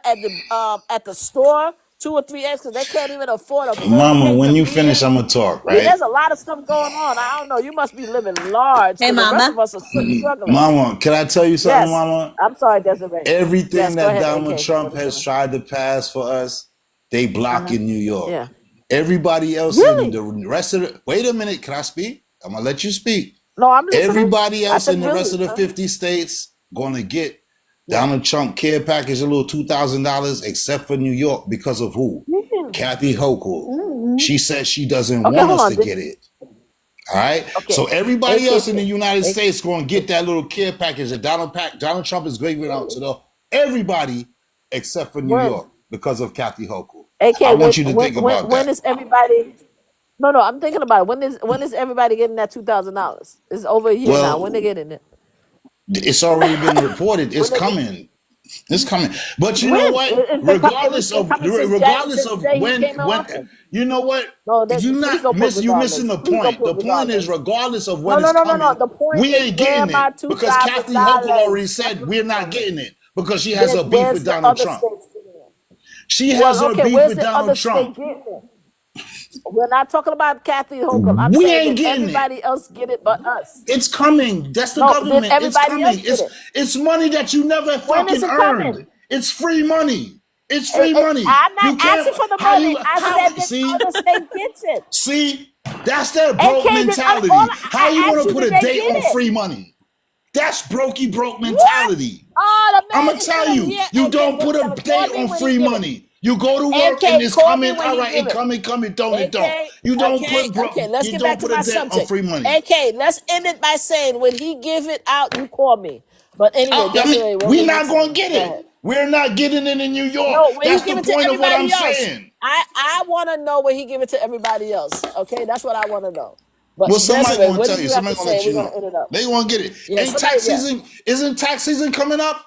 at the store, 2 or 3 eggs because they can't even afford a full Mama, case when of you beans. finish, I'm gonna talk, Yeah, right? there's a lot of stuff going on. I don't know. You must be living large Hey, because the rest Mama. of us are struggling. Mama, can I tell you something, Yes. Mama? I'm sorry, Desiree. Everything Yes, go that ahead, Donald AK. Trump has tried to pass for us, they block in New York. Yeah. Everybody else in the rest of the. Wait a minute, can I speak? I'm gonna let you speak. No, I'm listening. Everybody else in the really, rest of the 50 states gonna get Donald Trump care package, a little $2,000, except for New York because of who? Kathy Hochul. She said she doesn't want us to get it. All right. Okay. So everybody AK, else in the United States going to get that little care package that Donald Trump is giving out to everybody except for New York because of Kathy Hochul. AK, I want you to think about that. When is everybody? No, I'm thinking about it. When is everybody getting that $2,000? It's over a year now. When they getting it? It's already been reported. It's coming. It's coming. But you know what? Regardless of when you know what? You missing the point. The point is regardless of when it's coming, the point we ain't getting it because Kathy Hochul already said we're not getting it because she has a beef with Donald Trump. She has her beef with Donald Trump. We're not talking about Kathy Hochul. I'm saying that everybody else get it but us. It's coming. That's the government. It's coming. It's money that you never fucking earned. It's free money. It's free money. I'm not asking for the money. I said that other state gets it. See, that's that broke mentality. How you want to put a date on free money? That's brokey broke mentality. I'm gonna tell you, you don't put a date on free money. You go to work and it's coming. All right, it coming. Don't it don't. You don't put let's get back to my subject. On free money. AK, let's end it by saying when he give it out, you call me. But anyway, we're not gonna get it. We're not getting it in New York. No, that's the point of what I'm saying. I want to know when he give it to everybody else. Okay, that's what I want to know. But well, somebody Desiree, gonna tell you. Somebody gonna let you know. They gonna get it. Yeah, ain't tax season? Isn't tax season coming up?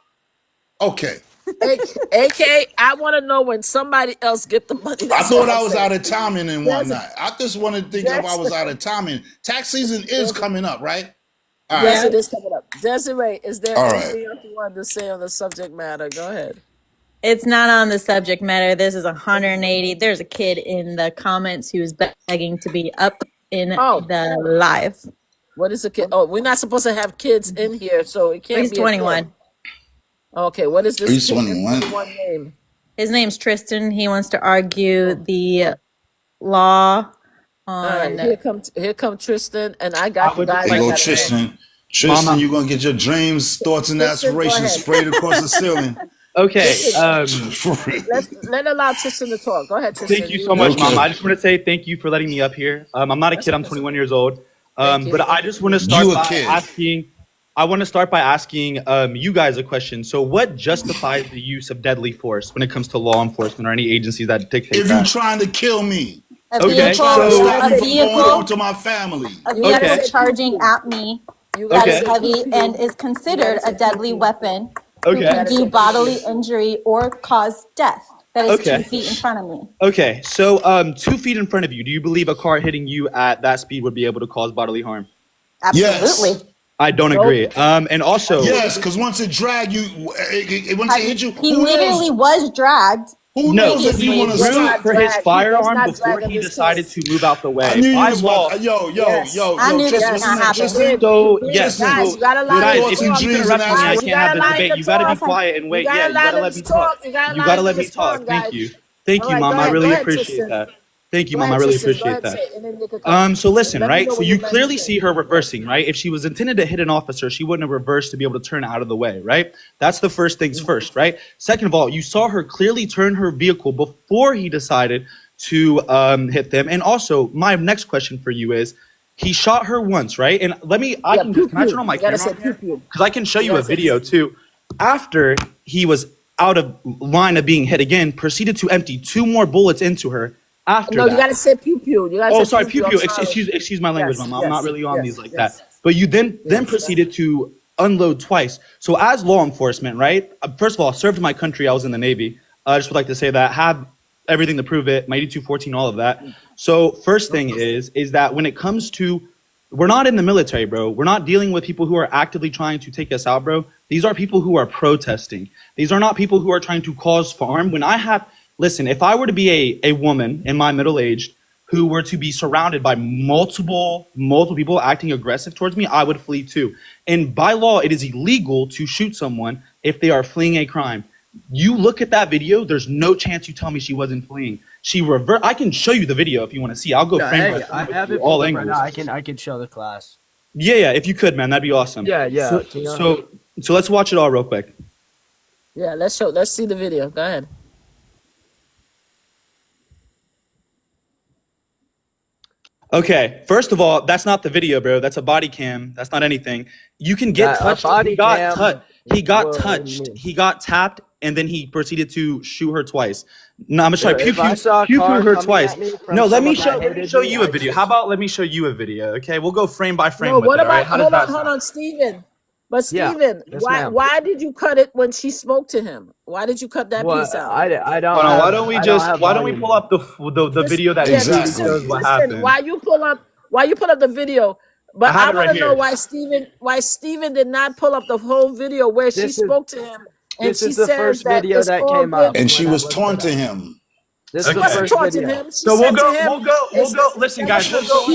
Okay. AK, I want to know when somebody else get the money. I thought I was out of timing and whatnot. I just wanted to think if I was out of timing. Tax season is coming up, right? All yes, it is coming up. Desiree, is there anything else you wanted to say on the subject matter? Go ahead. It's not on the subject matter. This is 180. There's a kid in the comments who's begging to be up in the live. What is a kid? Oh, we're not supposed to have kids in here, so it can't be. He's 21. Okay, what is this? He's 21. Name? His name's Tristan. He wants to argue the law on. Here come Tristan, and I got the guy. There go Tristan. Tristan, you're gonna get your dreams, thoughts, and aspirations sprayed across the ceiling. Okay. Let allow Tristan to talk. Go ahead, Tristan. Thank you so much, Mama. I just want to say thank you for letting me up here. I'm not a kid. I'm 21 years old. But I just want to start by asking. I want to start by asking you guys a question. So, what justifies the use of deadly force when it comes to law enforcement or any agencies that dictate that? If you're trying to kill me, a vehicle, to my family, a vehicle charging at me that is heavy and is considered a deadly weapon. Who can do bodily injury or cause death. That is 2 feet in front of me. Okay, so 2 feet in front of you. Do you believe a car hitting you at that speed would be able to cause bodily harm? Absolutely. Yes. I don't agree. And also, yes, because once it dragged you, once it hit you, he literally was dragged. Who knows if you want to stop for his firearm before he decided to move out the way? I knew by you law, I knew this was not happening. So yes, guys, if you keep interrupting me, I can't have the debate. You gotta be quiet and wait. Yeah, you gotta let me talk. You gotta let me talk. Thank you. Thank you, Mom. I really appreciate that. Thank you, Go Mom. I ahead, really Tristan. Go appreciate ahead, say that. it, and then you can come. So listen, Let me right? know So when you you're ready to clearly say see it. her reversing, right? If she was intended to hit an officer, she wouldn't have reversed to be able to turn out of the way, right? That's the first things first, right? Second of all, you saw her clearly turn her vehicle before he decided to hit them. And also, my next question for you is, he shot her once, right? And Yeah, pew can I turn pew. on my You gotta camera say on pew here? pew. Because I can show You you a gotta say. video too. After he was out of line of being hit again, proceeded to empty 2 more bullets into her after No, you that. gotta say pew pew. You gotta Oh, say sorry, pew pew pew. I'm pew. sorry. Excuse my language, Yes, Mama. I'm not yes, really on these yes, like that. yes, But you then yes. proceeded to unload twice. So as law enforcement, right? First of all, served my country. I was in the Navy. I just would like to say that have everything to prove it. My 8214, all of that. So first thing is that when it comes to, we're not in the military, bro. We're not dealing with people who are actively trying to take us out, bro. These are people who are protesting. These are not people who are trying to cause harm. Listen, if I were to be a woman in my middle age who were to be surrounded by multiple people acting aggressive towards me, I would flee too. And by law, it is illegal to shoot someone if they are fleeing a crime. You look at that video, there's no chance you tell me she wasn't fleeing. I can show you the video if you want to see. I'll go frame by I frame have with it all pulled up right angles. now. I can show the class. Yeah, if you could, man, that'd be awesome. Yeah. So let's watch it all real quick. Yeah, let's see the video. Go ahead. Okay, first of all, that's not the video, bro. That's a body cam. That's not anything. You can get touched. He got touched. He got tapped, and then he proceeded to shoot her twice. No, I'm sorry. Pew her twice. No, let me show you a video. How about let me show you a video? Okay, we'll go frame by frame. No, with what it, all right? about hold on, Steven. But Steven, why did you cut it when she spoke to him? Why did you cut that piece out? I don't. Hold on, why don't we pull up the video that exactly shows what happened? Why you pull up the video? But I want to know why Steven did not pull up the whole video where she spoke to him and she says first that video it's that all came good. up. And she was taunting him. This She is the wasn't first taunting video. him. She So said to him, we'll go. Listen, guys, we'll go.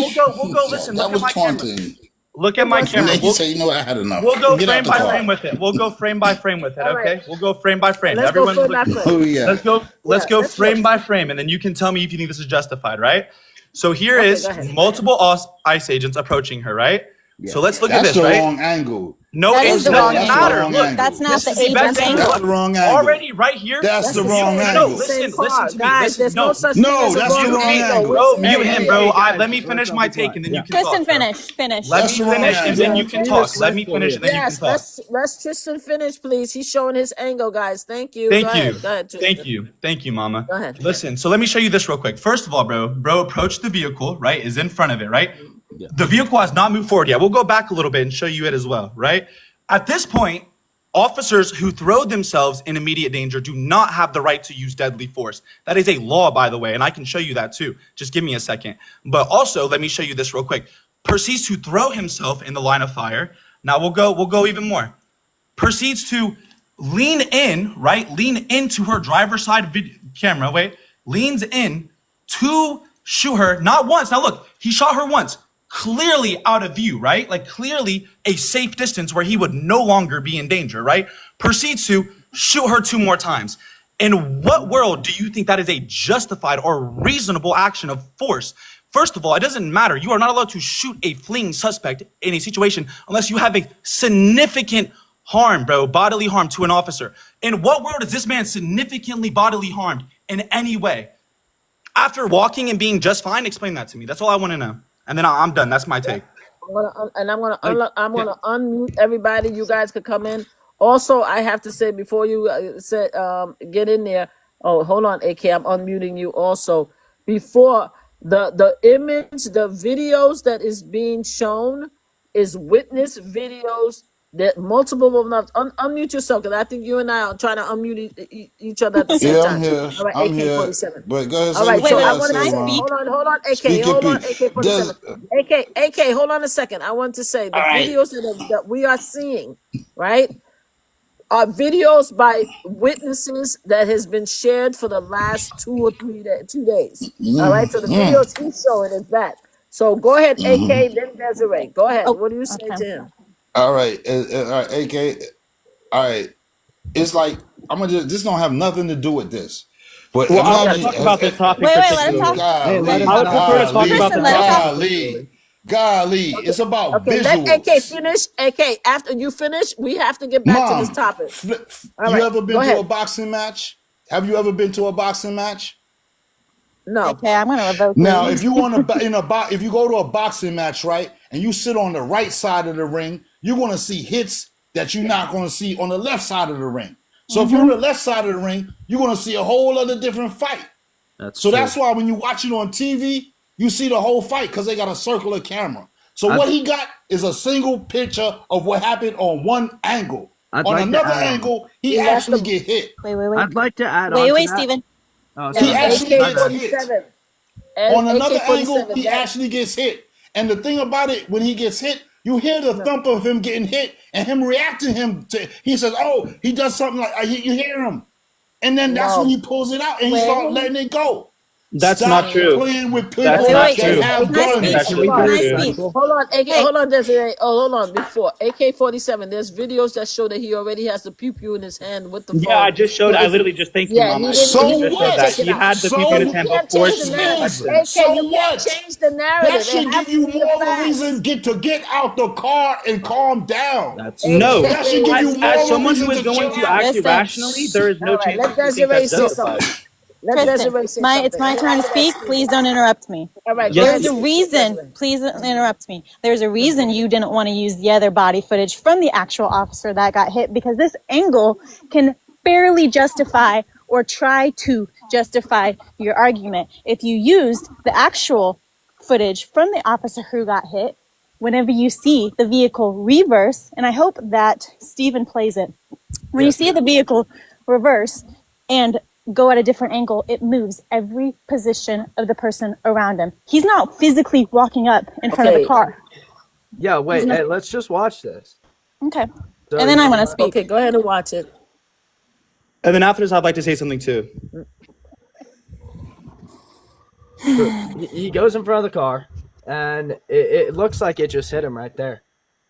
Listen, That look at was my camera. taunting. Look at my And camera. then he said, you know what, I had enough. We'll go Get frame out the by car. frame with it. We'll go frame by frame with it. All Okay, right. we'll go frame by frame. Let's go frame by frame. Oh, yeah. Let's go frame by frame, and then you can tell me if you think this is justified, right? So here is multiple ICE agents approaching her, right? Yeah. So let's look at this, That's the right? wrong angle. No, it doesn't matter. Look, That's not this the is the best agent's angle. angle. That's the wrong angle. Already, right here. That's the wrong No, angle. listen to me. Guys, there's no such No, thing as a that's the wrong angle. Bro, mute him, bro. Let me finish my take, and then you can talk. Tristan, finish. Let That's me the wrong finish, and angle. then you can talk. Let me finish, and then you can Yes, talk. let's Tristan finish, please. He's showing his angle, guys. Thank you. Thank Go you. ahead. Go ahead, Tristan. Thank you, Mama. Go ahead. Listen, so let me show you this real quick. First of all, bro approached the vehicle, right? Is in front of it, right? Yeah. The vehicle has not moved forward yet. We'll go back a little bit and show you it as well, right? At this point, officers who throw themselves in immediate danger do not have the right to use deadly force. That is a law, by the way, and I can show you that too. Just give me a second. But also, let me show you this real quick. Proceeds to throw himself in the line of fire. Now we'll go even more. Proceeds to lean in, right? Lean into her driver's side camera. Wait, leans in to shoot her, not once. Now look, he shot her once, clearly out of view, right? Like clearly a safe distance where he would no longer be in danger, right? Proceeds to shoot her 2 more times. In what world do you think that is a justified or reasonable action of force? First of all, it doesn't matter. You are not allowed to shoot a fleeing suspect in a situation unless you have a significant harm, bro, bodily harm to an officer. In what world is this man significantly bodily harmed in any way? After walking and being just fine, explain that to me. That's all I want to know. And then I'm done. That's my take. I'm gonna unmute everybody. You guys could come in. Also, I have to say before you get in there. Oh, hold on, AK. I'm unmuting you. Also, before the image, the videos that is being shown is witness videos. That multiple of them. Unmute yourself, because I think you and I are trying to unmute each other at the same time. Yeah, I'm here. All right, I'm here. AK-47. But go ahead. All right, so I want to say, hold on, AK. Hold on, AK-47. AK, hold on a second. I want to say the videos that we are seeing, right, are videos by witnesses that has been shared for the last 2 or 3 2 days. All right, so the videos he's showing is that. So go ahead, AK, then Desiree. Go ahead. What do you say to him? All right, AK. All right, it's like I'm gonna this don't have nothing to do with this. But Well, I want to imagine, talk about this topic Wait, let him particularly. talk. Hey, let him I would prefer to talk about Kristen, the let him topic talk. particularly. golly, it's about Okay, let AK visuals. finish. AK, after you finish, we have to get back to this Mom, topic. All you right, ever go been to a ahead. boxing match? Have you ever been to a boxing match? No. Okay, I'm gonna revoke Now, you. if you want to if you go to a boxing match, right, and you sit on the right side of the ring, you're going to see hits that you're not going to see on the left side of the ring. So if you're on the left side of the ring, you're going to see a whole other different fight. That's why when you watch it on TV, you see the whole fight because they got a circular camera. So what he got is a single picture of what happened on one angle. On another angle, he actually get hit. Wait. I'd like to add on to Wait, that. Steven. Oh, He sorry. actually gets hit. AK-47. On another angle, AK-47. he actually gets hit. And the thing about it, when he gets hit, you hear the thump of him getting hit and him reacting he says, oh, he does something like, you hear him. And then that's when he pulls it out and he starts letting it go. That's Stop not true. playing with people That's not that true. have guns. That's Can I speak? Hold on, AK, hold on, Desiree. Oh, hold on. Before AK-47, there's videos that show that he already has the pew-pew in his hand with the phone. Yeah, I just showed. I literally just thank you, Yeah, Mom. he I didn't. literally He just didn't showed that. check it He out. had the people in his You hand can't before change the she narrative. asked AK, him. you can't change the narrative. That should give you more of a reason to get out the car and calm down. No, That should give you more as of a someone who reason is to going chill to out. act irrationally, there is no All right, chance let that you think Desiree that's say justified. something. Let Kristen, Desiree say something. it's my turn to speak. Please don't interrupt me. All right, Yes, There's a reason. Please don't interrupt me. There's a reason you didn't want to use the other body footage from the actual officer that got hit, because this angle can barely justify or try to justify your argument. If you used the actual footage from the officer who got hit, whenever you see the vehicle reverse, and I hope that Stephen plays it, when you see the vehicle reverse and go at a different angle, it moves every position of the person around him. He's not physically walking up in front of the car. Yeah, wait, hey, let's just watch this. Okay. So, and then I'm going to speak. Okay, go ahead and watch it. And then after this, I'd like to say something too. So he goes in front of the car, and it looks like it just hit him right there.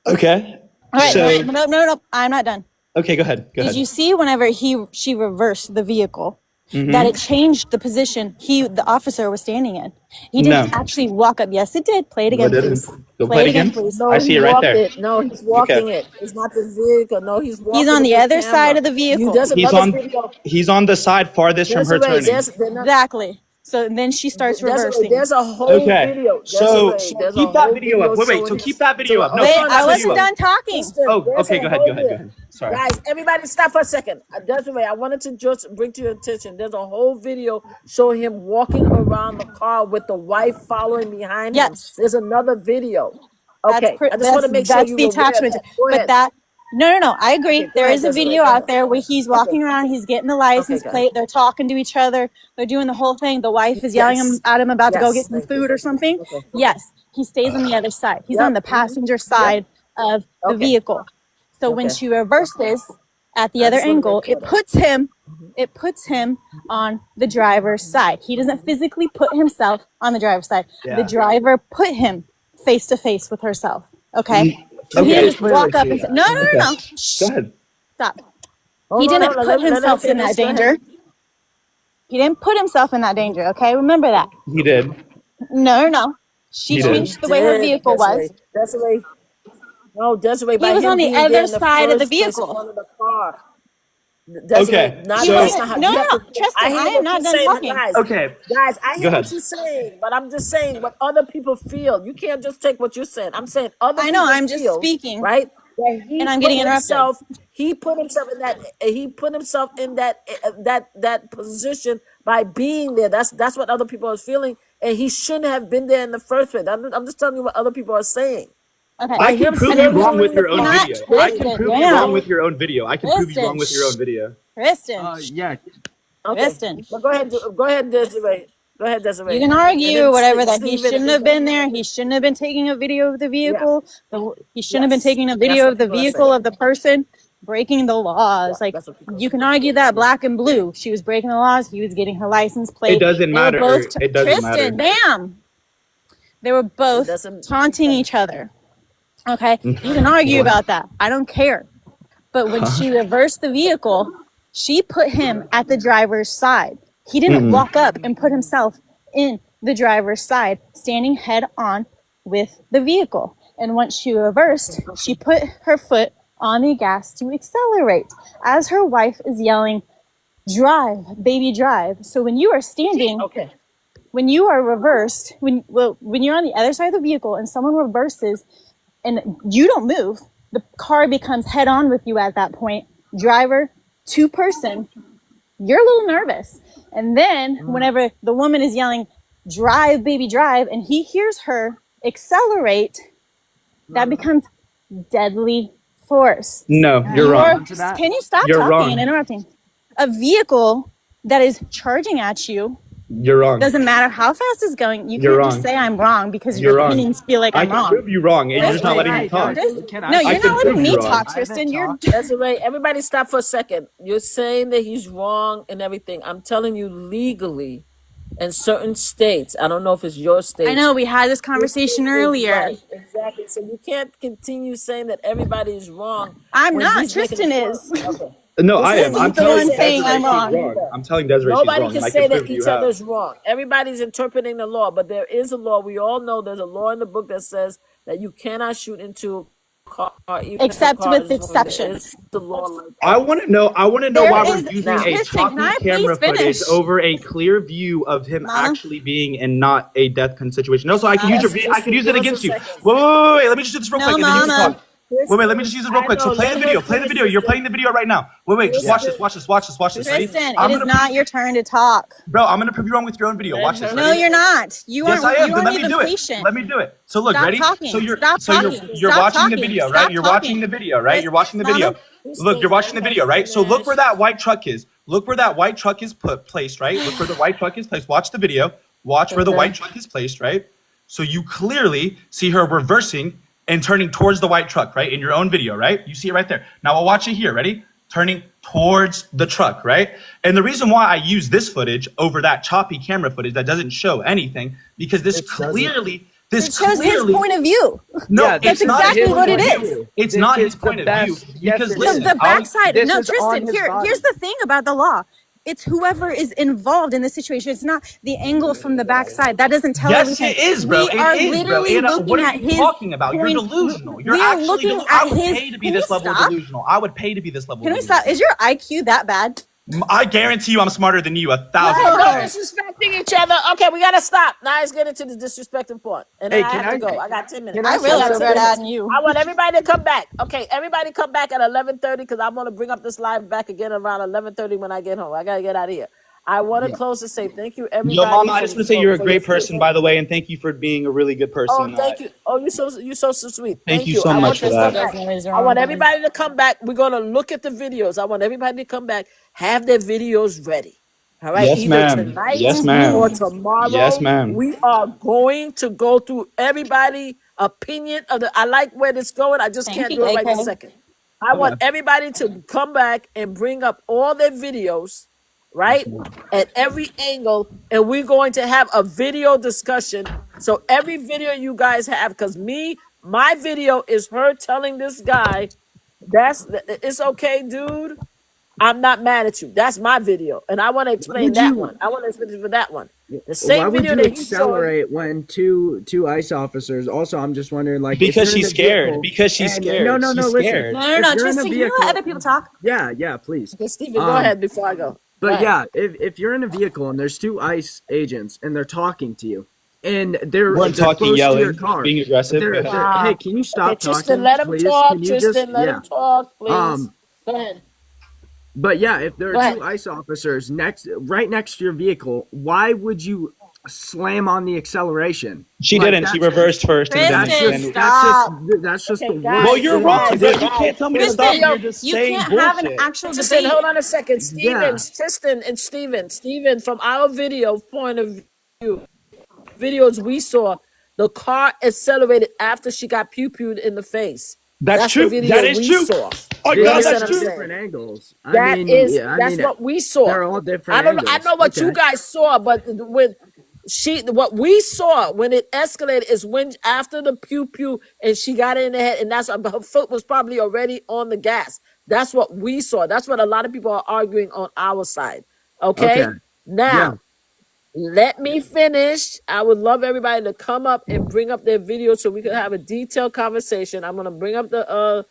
Okay. All right, so, no, I'm not done. Okay, go ahead. Did you see whenever she reversed the vehicle, that it changed the position the officer was standing in? He didn't actually walk up. Yes, it did. Play it again, please. Play it again, please. No, I see it right there. No, he's walking it. It's not the vehicle. No, he's walking. He's on the other side of the vehicle. He's on the side farthest from her turning. Exactly. So then she starts reversing. There's a whole video. So keep that video up. Wait. So keep that video up. No, wait, I wasn't done talking. Oh, okay. Go ahead. Sorry. Guys, everybody stop for a second. Desiree, I wanted to just bring to your attention. There's a whole video showing him walking around the car with the wife following behind him. There's another video. Okay, I just want to make sure you the attachment. But that. No. I agree. Okay, there is a video out there where he's walking around. He's getting the license plate. They're talking to each other. They're doing the whole thing. The wife is yelling at him about to go get some food or something. Yes, he stays on the other side. He's on the passenger side of the vehicle. So when she reverses at the other angle, it puts him on the driver's side. He doesn't physically put himself on the driver's side. Yeah. The driver put him face to face with herself. Okay. So he didn't just walk up and say, no. Go ahead. Stop. He didn't put himself in that danger. He didn't put himself in that danger. Okay. Remember that. He did. No. She changed the way her vehicle was. Desiree. No, Desiree. He was on the other side of the vehicle. Okay. No. Trust me, I am not done talking. Guys, I hear what you're saying, but I'm just saying what other people feel. You can't just take what you're saying. I'm saying other people feel. I know, I'm just speaking. Right? And I'm getting interrupted. He put himself in that. He put himself in that position by being there. That's what other people are feeling, and he shouldn't have been there in the first place. I'm just telling you what other people are saying. Okay. I can prove you wrong with your own video. I can prove you wrong with your own video. I can prove you wrong with your own video. Kristen. Yeah. Okay. Kristen. Well, go ahead, Desiree. Go ahead, Desiree. You can argue whatever that he shouldn't have been there. He shouldn't have been taking a video of the vehicle. He shouldn't have been taking a video of the vehicle of the person breaking the laws. Like, you can argue that black and blue. She was breaking the laws. He was getting her license plate. It doesn't matter. It doesn't matter. Kristen, damn. They were both taunting each other. Okay, you can argue about that. I don't care. But when she reversed the vehicle, she put him at the driver's side. He didn't walk up and put himself in the driver's side, standing head on with the vehicle. And once she reversed, she put her foot on the gas to accelerate as her wife is yelling, drive, baby, drive. So when you are standing, when you are reversed, when you're on the other side of the vehicle and someone reverses and you don't move, the car becomes head on with you at that point, driver to person. You're a little nervous. And then whenever the woman is yelling, drive, baby, drive, and he hears her accelerate, that becomes deadly force. No, you're wrong. Can you stop You're talking wrong. and interrupting? A vehicle that is charging at you, You're wrong. doesn't matter how fast it's going. You You're can't wrong. just say I'm wrong because You're your wrong. opinions feel like I'm I wrong. can prove you wrong, and you're just not letting me talk. No, you're not letting me talk, Tristan. You're Desiree, everybody stop for a second. You're saying that he's wrong and everything. I'm telling you legally, in certain states, I don't know if it's your state. I know we had this conversation earlier. Right, exactly. So you can't continue saying that everybody is wrong. I'm not. Tristan is. Okay. No, I am. I'm telling saying Desiree I'm she's wrong. I'm telling Desiree Nobody she's wrong. can say that each other's wrong. Everybody's interpreting the law, but there is a law. We all know there's a law in the book that says that you cannot shoot into a car, even except if a car with is exceptions. the law like I want to know. I want to know There why is- we're using now, a Tristan, choppy can I camera please footage finish? over a clear view of him actually being in not a death situation. No, so I can use I can use it against you. Wait. Let me just do this real quick, and then you can talk. Wait. Let me just use this real quick. So play the video. Play the video. You're playing the video right now. Wait. Just watch this. Watch this. Ready? Tristan, it is not your turn to talk. Bro, I'm gonna prove you wrong with your own video. Watch this. No, Ready? you're not. You Yes, I am. You Then aren't let me even do it. patient. Let me do it. So look, Stop ready? talking. So you're Stop talking. you're Stop watching the talking. video, Stop right? You're talking. watching the video, right? You're watching the video. Look, you're watching the video, right? So look where that white truck is. Look where that white truck is placed, right? Look where the white truck is placed. Watch the video. Watch where the white truck is placed, right? So you clearly see her reversing and turning towards the white truck, right? In your own video, right? You see it right there. Now I'll watch it here. Ready? Turning towards the truck, right? And the reason why I use this footage over that choppy camera footage that doesn't show anything, because this clearly It shows his point of view. No, Yeah, that's exactly what it is. It's not his point of view. Because listen, the backside. This No, is on Tristan. his body. Here's the thing about the law. It's whoever is involved in the situation. It's not the angle from the backside. That doesn't tell yes, everything. it is, bro. We are It is, bro. literally And, looking what are at you his talking about? You're point. delusional. You're We are actually looking delusional. I at would his. pay to be Can this we level stop? delusional. I would pay to be this level Can we delusional. stop? Is your IQ that bad? I guarantee you I'm smarter than you 1,000%. No, disrespecting each other. Okay, we gotta stop. Now it's getting to the disrespecting part. And Hey, I can have to I- go. I got 10 minutes. can I I really say feel something? bad on you. I want everybody to come back. Okay, everybody come back at 11:30 because I'm gonna bring up this live back again around 11:30 when I get home. I gotta get out of here. I want to close to say thank you, everybody. Yo, Mama, I for- just want to say you're a for great your- person, by the way, and thank you for being a really good person. Oh, thank you. Oh, you're so sweet. Thank you so I much want for this to that. come back. I want everybody to come back. We're gonna look at the videos. I want everybody to come back. Have their videos ready. All right. Yes, Either ma'am. tonight Yes, ma'am. or tomorrow. Yes, ma'am. We are going to go through everybody opinion of the. I like where this going. I just Thank can't you, do it right AK. this second. I want everybody to come back and bring up all their videos, right? At every angle, and we're going to have a video discussion. So every video you guys have, because my video is her telling this guy, it's okay, dude. I'm not mad at you. That's my video, and I want to explain would that you- one. I want to explain for that one. The Why same would video you that he saw. accelerate when two ICE officers? Also, I'm just wondering, like, if Because you're in she's a scared. vehicle Because she's and- scared. No, She's listen. scared. No, If you're in a Tristan. Can you let vehicle- other people talk? Yeah, please. Okay, Steven, go ahead before I go. But Go yeah, if you're in a vehicle and there's two ICE agents and they're talking to you, and they're Weren't they're talking, close to your yelling, car, being aggressive. Hey, can you stop Okay, Tristan, talking? let him please? talk. Can you Tristan, let him talk, please. Go ahead. But yeah, if there Go are ahead. two ICE officers right next to your vehicle, why would you slam on the acceleration? She Like, didn't. She that's- reversed first. And Tristan, then, That's just Okay, the guys. worst. well, you're thing wrong, to bro. do. You can't tell me to Tristan, stop. You're just you saying can't bullshit. have an actual Tristan, debate. hold on a second. Steven, Yeah. Tristan, and Steven, from our video point of view, videos we saw, the car accelerated after she got pew-pewed in the face. That's the true. video That is we true. saw. Oh, You God, understand that's what I'm true. saying? Different angles. That's what we saw. They're all different I don't know. I angles. know what you Okay. guys saw, but what we saw when it escalated is when after the pew pew and she got it in the head, and that's her foot was probably already on the gas. That's what we saw. That's what a lot of people are arguing on our side. Okay. Now, let me finish. I would love everybody to come up and bring up their video so we can have a detailed conversation. I'm gonna bring up the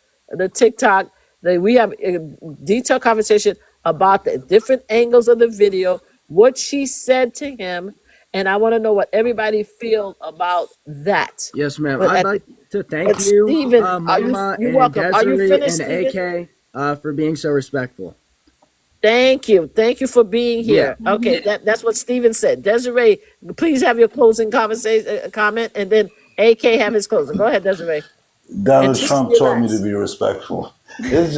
TikTok. That we have a detailed conversation about the different angles of the video, what she said to him, and I want to know what everybody feel about that. Yes, ma'am. But I'd like to thank you, Stephen, Mama you're and welcome. Are you Desiree finished, and Stephen? AK, for being so respectful. Thank you for being here. Yeah. Okay, that's what Steven said. Desiree, please have your closing conversation comment, and then AK have his closing. Go ahead, Desiree. Donald Trump taught me to be respectful. It's,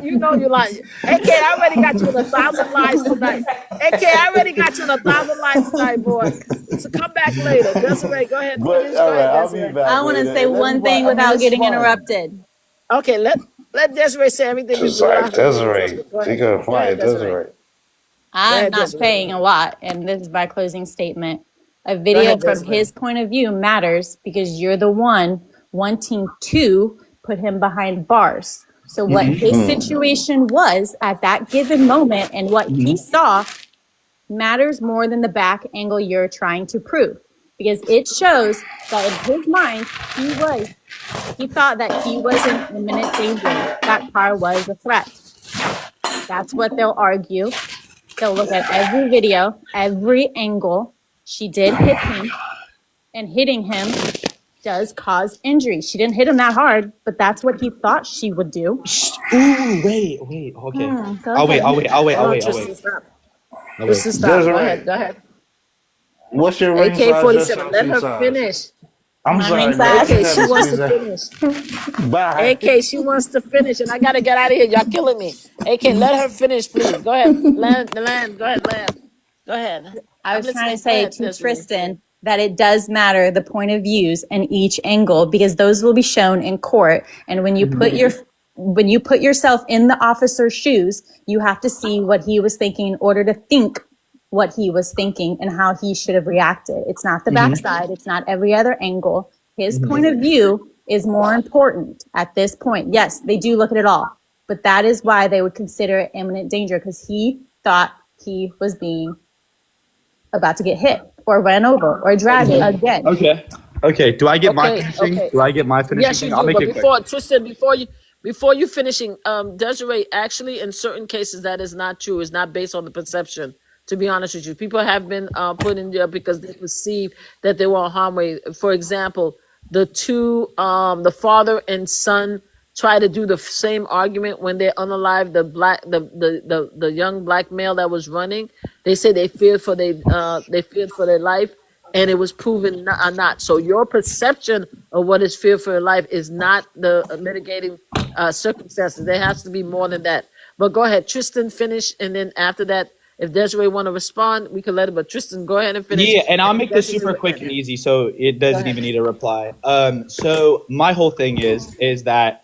You know you're lying. AK, I already got you in 1,000 lives tonight. AK, I already got you in 1,000 lives tonight, boy. So come back later. Desiree, go ahead. But all right, I'll be back. I want to say one thing without getting interrupted. Okay, let Desiree say everything. Just like Desiree. She got quiet, Desiree. I'm not saying a lot, and this is my closing statement. A video from his point of view matters because you're the one wanting to put him behind bars. So what his situation was at that given moment and what he saw matters more than the back angle you're trying to prove. Because it shows that in his mind, he thought that he was in imminent danger. That car was a threat. That's what they'll argue. They'll look at every video, every angle. She did hit him, and hitting him does cause injury. She didn't hit him that hard, but that's what he thought she would do. Ooh, wait, okay. I'll wait. This is stop. Go ahead. What's your ring size? AK-47. Let her finish. I'm sorry. AK, she wants to finish. Bye. AK, she wants to finish, and I gotta get out of here. Y'all killing me. AK, let her finish, please. Go ahead. Land. Go ahead. I was trying to say to Tristan that it does matter the point of views and each angle because those will be shown in court. And when you put yourself in the officer's shoes, you have to see what he was thinking in order to think what he was thinking and how he should have reacted. It's not the backside. It's not every other angle. His point of view is more important at this point. Yes, they do look at it all, but that is why they would consider it imminent danger because he thought he was being about to get hit or run over or dragged again. Okay. Do I get my finishing? Okay. Do I get my finishing? Yes, you do. I'll make it quick. Tristan, before you finishing, Desiree, actually, in certain cases, that is not true. It's not based on the perception. To be honest with you, people have been put in jail because they perceived that they were on harm way. For example, the father and son try to do the same argument when they're unalive. The young black male that was running, they say they feared for their life, and it was proven not. So your perception of what is fear for your life is not the mitigating circumstances. There has to be more than that. But go ahead, Tristan, finish, and then after that, if Desiree want to respond, we can let it. But Tristan, go ahead and finish. Yeah, and I'll make this super quick and easy, so it doesn't even need a reply. So my whole thing is that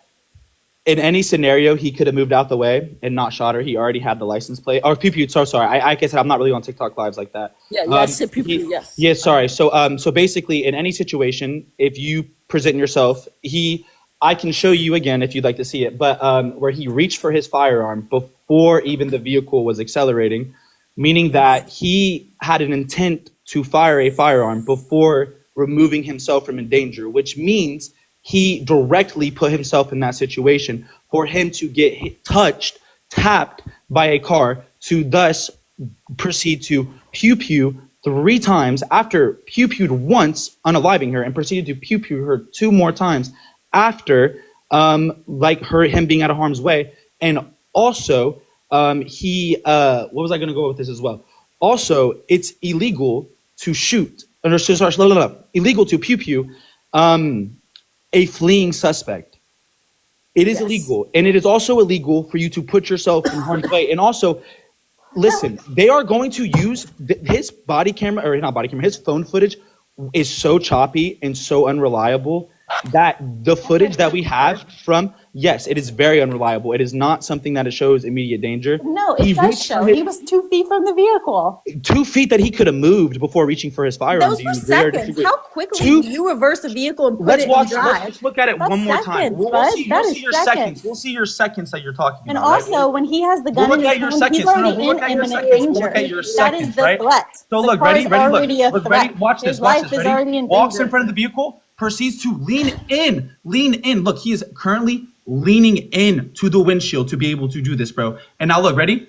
in any scenario, he could have moved out the way and not shot her. He already had the license plate. Or pew pew. So sorry. I guess I'm not really on TikTok lives like that. Yeah, yes, pew pew. Yes. Yeah, sorry. So basically, in any situation, if you present yourself, I can show you again if you'd like to see it. But where he reached for his firearm before even the vehicle was accelerating, meaning that he had an intent to fire a firearm before removing himself from danger, which means he directly put himself in that situation for him to get tapped by a car, to thus proceed to pew-pew 3 times after pew-pewed once, unaliving her, and proceeded to pew-pew her 2 more times after him being out of harm's way. And also, what was I going to go with this as well? Also, it's illegal to shoot, illegal to pew-pew a fleeing suspect. It is illegal. And it is also illegal for you to put yourself in harm's way. And also, listen, they are going to use his body camera, or not body camera, his phone footage is so choppy and so unreliable that the footage that we have from, yes, it is very unreliable. It is not something that it shows immediate danger. No, it He does reached show. for his, He was 2 feet from the vehicle. 2 feet that he could have moved before reaching for his firearm. Those were seconds. How quickly do you reverse a vehicle and put Let's it watch. in drive? Let's look at it That's one more time. seconds, We'll bud. see. That We'll is see your seconds. seconds. We'll see your seconds that you're talking And about. also, when he has the gun We'll in look his at your hand, seconds. he's No, already we'll in look at your imminent seconds. danger. We'll look at your That is seconds, the right? threat. So The look, car ready, is ready, already a look, threat. ready. Watch this. His Watch life this. is Ready? already in Walks danger. in front of the vehicle, proceeds to lean in, lean in. Look, he is currently leaning in to the windshield to be able to do this, bro. And now look, ready?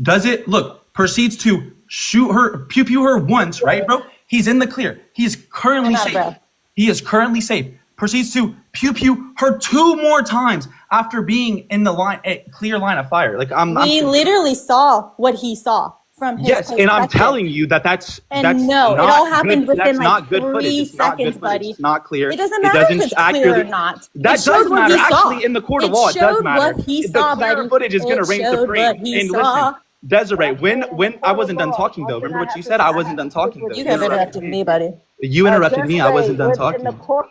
Does it, look, proceeds to shoot her, pew pew her once, right, bro? He's in the clear. He is currently safe. He is currently safe. Proceeds to pew pew her 2 more times after being in the line, a clear line of fire. Like We literally saw what he saw from his yes, and I'm perspective. telling you that's And that's no, it not all happened good. within That's like not good 3 footage. It's not good seconds, footage. buddy. It's not clear. It doesn't It matter doesn't if it's clear accurately. or not. That It showed does what matter. he saw. Actually, in the court of It law, it does showed matter. what he The saw, clear buddy. footage is going to It reign showed supreme. what he And saw. listen, Desiree, when I wasn't done talking though. Remember what you said? I wasn't done talking though. You have interrupted me, buddy. You interrupted me. I wasn't done In talking. the court,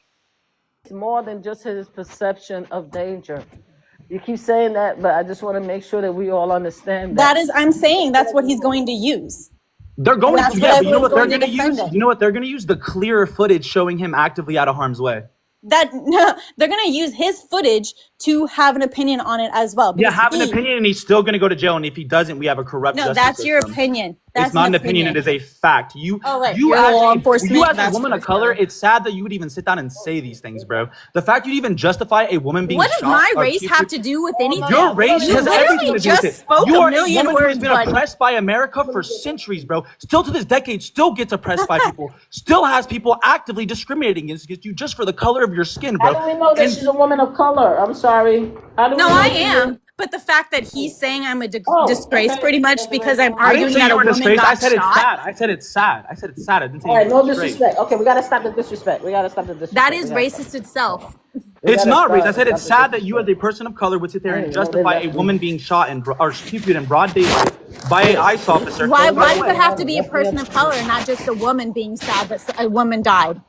it's more than just his perception of danger. You keep saying that, but I just want to make sure that we all understand that. That is, I'm saying that's what he's going to use. They're going That's to, what yeah, but you know what they're everyone's going going to to use? defend it. You know what they're going to use? The clearer footage showing him actively out of harm's way. That they're going to use his footage to have an opinion on it as well. Yeah, because have an opinion, and he's still going to go to jail. And if he doesn't, we have a corrupt No, justice that's your system. opinion. That's It's not an opinion. It is a fact. You, Oh, right. you You're as, law a, enforcement, you as a that's woman of for color, sure. it's sad that you would even sit down and say these things, bro. The fact you'd even justify a woman being What does shot my or race people- have to do with anything? Your race You has literally everything to do with just it. spoke You a are a million woman who has words, been buddy. oppressed by America for centuries, bro. Still to this decade, still gets oppressed by people. Still has people actively discriminating against you just for the color of your skin, bro. How do we know that she's a woman of color? I'm sorry. How do we No, know I she's a- am. But the fact that he's saying I'm a disgrace okay. pretty much because I'm I didn't arguing say that you a were woman disgraced. I got said it's shot. sad. I said it's sad. I said it's sad. I didn't say All right, you no were disgraced. disrespect. Okay, we gotta stop the disrespect. We gotta stop the disrespect. That is We gotta racist itself. It's gotta not stop- racist. I said it's stop sad the that you as a person of color would sit there and Hey, justify a that's- woman being shot in, or executed in broad daylight by an ICE officer. Why By the does way, it have to be a person of color, not just a woman being sad that a woman died?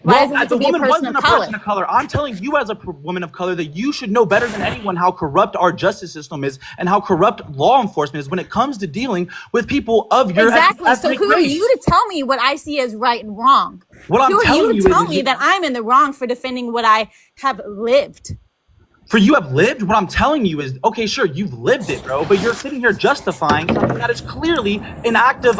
Why Well, does it have the to be a woman person wasn't of a color? person of color. I'm telling you as a woman of color that you should know better than anyone how corrupt our justice system is and how corrupt law enforcement is when it comes to dealing with people of your Exactly. So ethnic who are race. you to tell me what I see as right and wrong? What I'm Who are telling you you to tell is me that I'm in the wrong for defending what I have lived? For you have lived, what I'm telling you is, okay, sure, you've lived it, bro, but you're sitting here justifying something that is clearly an act of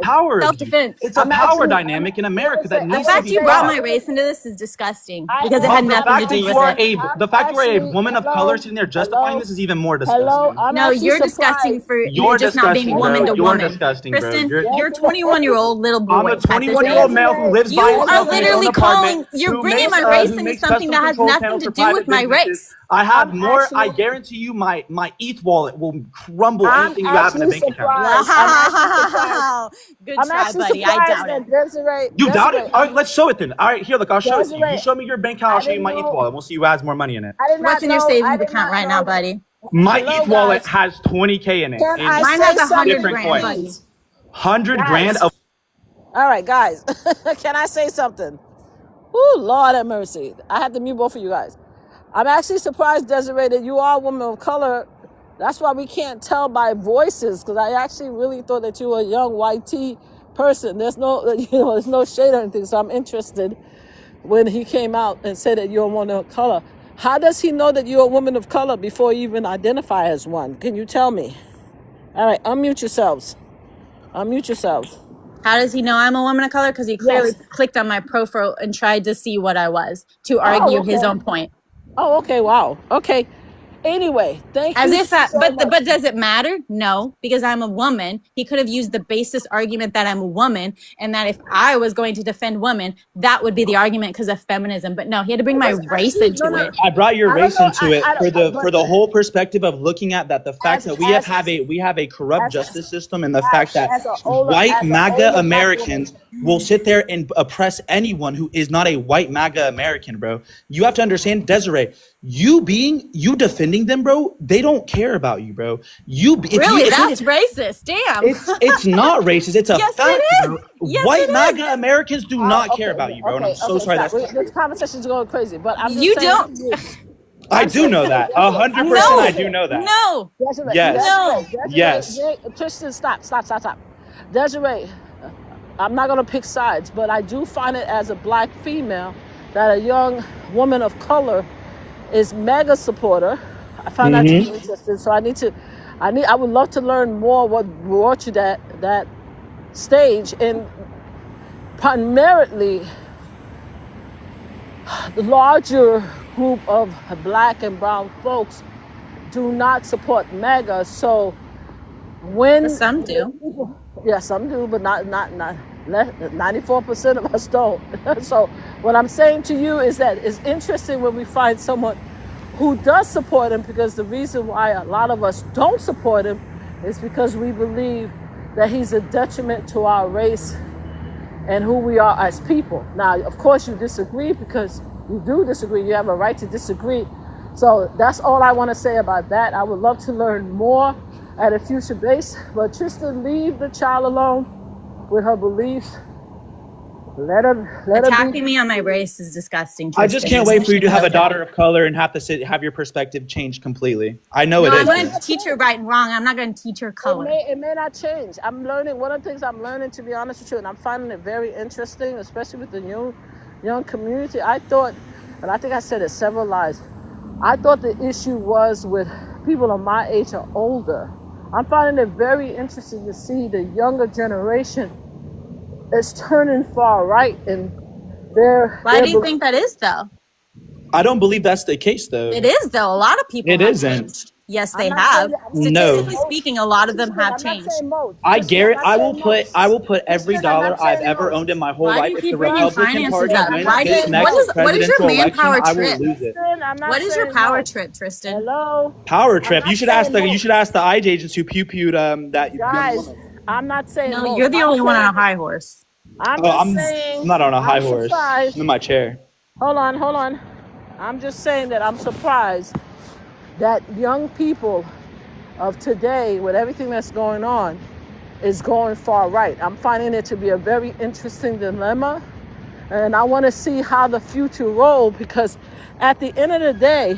power. Self-defense. It's a power dynamic in America that The needs to fact be you brought stopped. my race into this is disgusting because it Well, had the nothing fact to that do you with are it. the fact you are a woman of color sitting there justifying this is even more disgusting. No, you're disgusting for You're just not being disgusting, woman bro. to You're woman. disgusting, bro. Kristen, You're- you're a 21-year-old little boy. I'm a at this 21-year-old age. male who lives You by are himself in his own literally apartment. you're who bringing makes, my race who into makes something that has custom control nothing panels to for do with private my businesses. race. I have I'm more. actually- I guarantee you, my ETH wallet will crumble I'm anything you have in a actually bank account. surprised. Wow. Good I'm try, actually buddy. I surprised doubt that it. Desiree. You doubt it? Desiree, All right, let's show it then. All right, here, look, I'll show it to you. You Desiree, show me your bank account, I'll I show you didn't my ETH know- wallet. We'll see who has more money in it. I did not What's in your know- I savings did account not right know now, that- buddy? My Hello, ETH wallet guys. has 20K in it. Can and I Mine say has 100 something? different grand, coins. buddy. 100 Guys. grand of. All right, guys. Can I say something? Ooh, Lord have mercy. I had to mute both of you guys. I'm actually surprised, Desiree, that you are a woman of color. That's why we can't tell by voices, because I actually really thought that you were a young white tea person. There's no, there's no shade or anything. So I'm interested when he came out and said that you're a woman of color. How does he know that you're a woman of color before you even identify as one? Can you tell me? All right, unmute yourselves. Unmute yourselves. How does he know I'm a woman of color? Because he clearly clicked on my profile and tried to see what I was to argue his okay. own point. Oh, okay. Wow. Okay. Anyway, thank As you if that, so but much. but does it matter? No, because I'm a woman. He could have used the basis argument that I'm a woman, and that if I was going to defend women, that would be the argument because of feminism. But no, he had to bring my race into it. I brought your I don't race know, into it I for don't- the for the whole perspective of looking at that the fact As- that we as- have a corrupt as- justice system and the fact that as a older- white as a older MAGA black Americans will sit there and oppress anyone who is not a white MAGA American, bro. You have to understand, Desiree, you defending them, bro, they don't care about you, bro. That's racist. Damn. It's not racist. It's a yes, fact, it is. bro. Yes, White it MAGA is. Americans do not care about you, bro. And I'm so sorry stop. that's This conversation's going crazy, but I'm just You saying. don't. I do know that. 100%. I do know that. No. Yes. Yes. Tristan, stop. Desiree, I'm not going to pick sides, but I do find it as a black female that a young woman of color is MAGA supporter. I found that to be interesting. So I would love to learn more what brought you that stage. And primarily, the larger group of black and brown folks do not support MAGA. So when some do. Yeah, some do, but not 94% of us don't. So what I'm saying to you is that it's interesting when we find someone who does support him, because the reason why a lot of us don't support him is because we believe that he's a detriment to our race and who we are as people. Now, of course, you disagree because you do disagree. You have a right to disagree. So that's all I want to say about that. I would love to learn more at a future base. But Tristan, leave the child alone with her beliefs. Let her Attacking me on my race is disgusting. Tristan. I just can't wait for you to have a daughter of color and have your perspective change completely. I know it is. I'm going to teach her right and wrong. I'm not going to teach her color. It may not change. I'm learning. One of the things I'm learning, to be honest with you, and I'm finding it very interesting, especially with the young community. I thought, and I think I said it several lives, I thought the issue was with people of my age or older. I'm finding it very interesting to see the younger generation is turning far right, and Why do you think that is, though? I don't believe that's the case, though. It is, though. A lot of people. It isn't. Yes, they have. Statistically speaking, a lot of them have changed. I will put every dollar I've ever owned in my whole life. If the Republican Party wins this next presidential election, I will lose it. What is your power trip, Tristan? Hello. Power trip. You should ask the IJ agents who pew-pewed that. Guys, I'm not saying. No, you're the only one on a high horse. I'm not on a high horse. I'm in my chair. Hold on. I'm just saying that I'm surprised that young people of today, with everything that's going on, is going far right. I'm finding it to be a very interesting dilemma, and I want to see how the future rolls, because at the end of the day,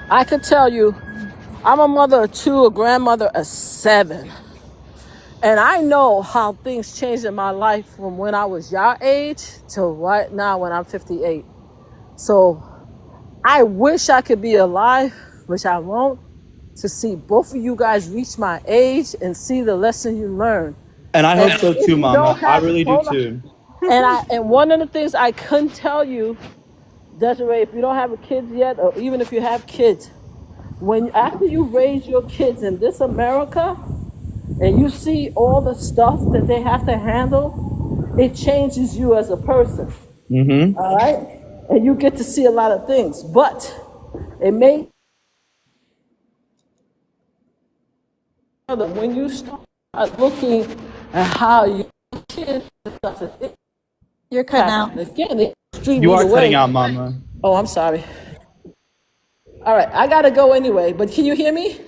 I could tell you, I'm a mother of 2, a grandmother of 7, and I know how things changed in my life from when I was your age to right now when I'm 58. So I wish I could be alive, which I won't, to see both of you guys reach my age and see the lesson you learn. And I hope so too, Mama. I really do too. And one of the things I couldn't tell you, Desiree, if you don't have kids yet, or even if you have kids, after you raise your kids in this America, and you see all the stuff that they have to handle, it changes you as a person. Mm-hmm. All right? And you get to see a lot of things, but it may, when you start looking at how your kids and stuff, you're cutting out. Again, you are cutting out, Mama. Oh, I'm sorry. All right, I gotta go anyway, but can you hear me?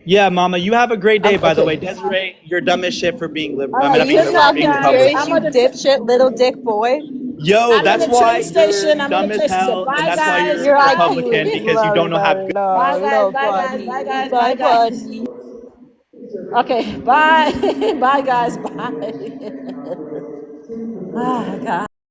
Yeah, Mama, you have a great day, by the way. Desiree, you're dumb as shit for being liberal. I'm you dipshit little dick boy. Yo, that's why you're dumb as hell, and that's why you're a Republican, because you don't know how to... Bye, guys. Okay, bye. Bye, guys. Bye. Oh, God.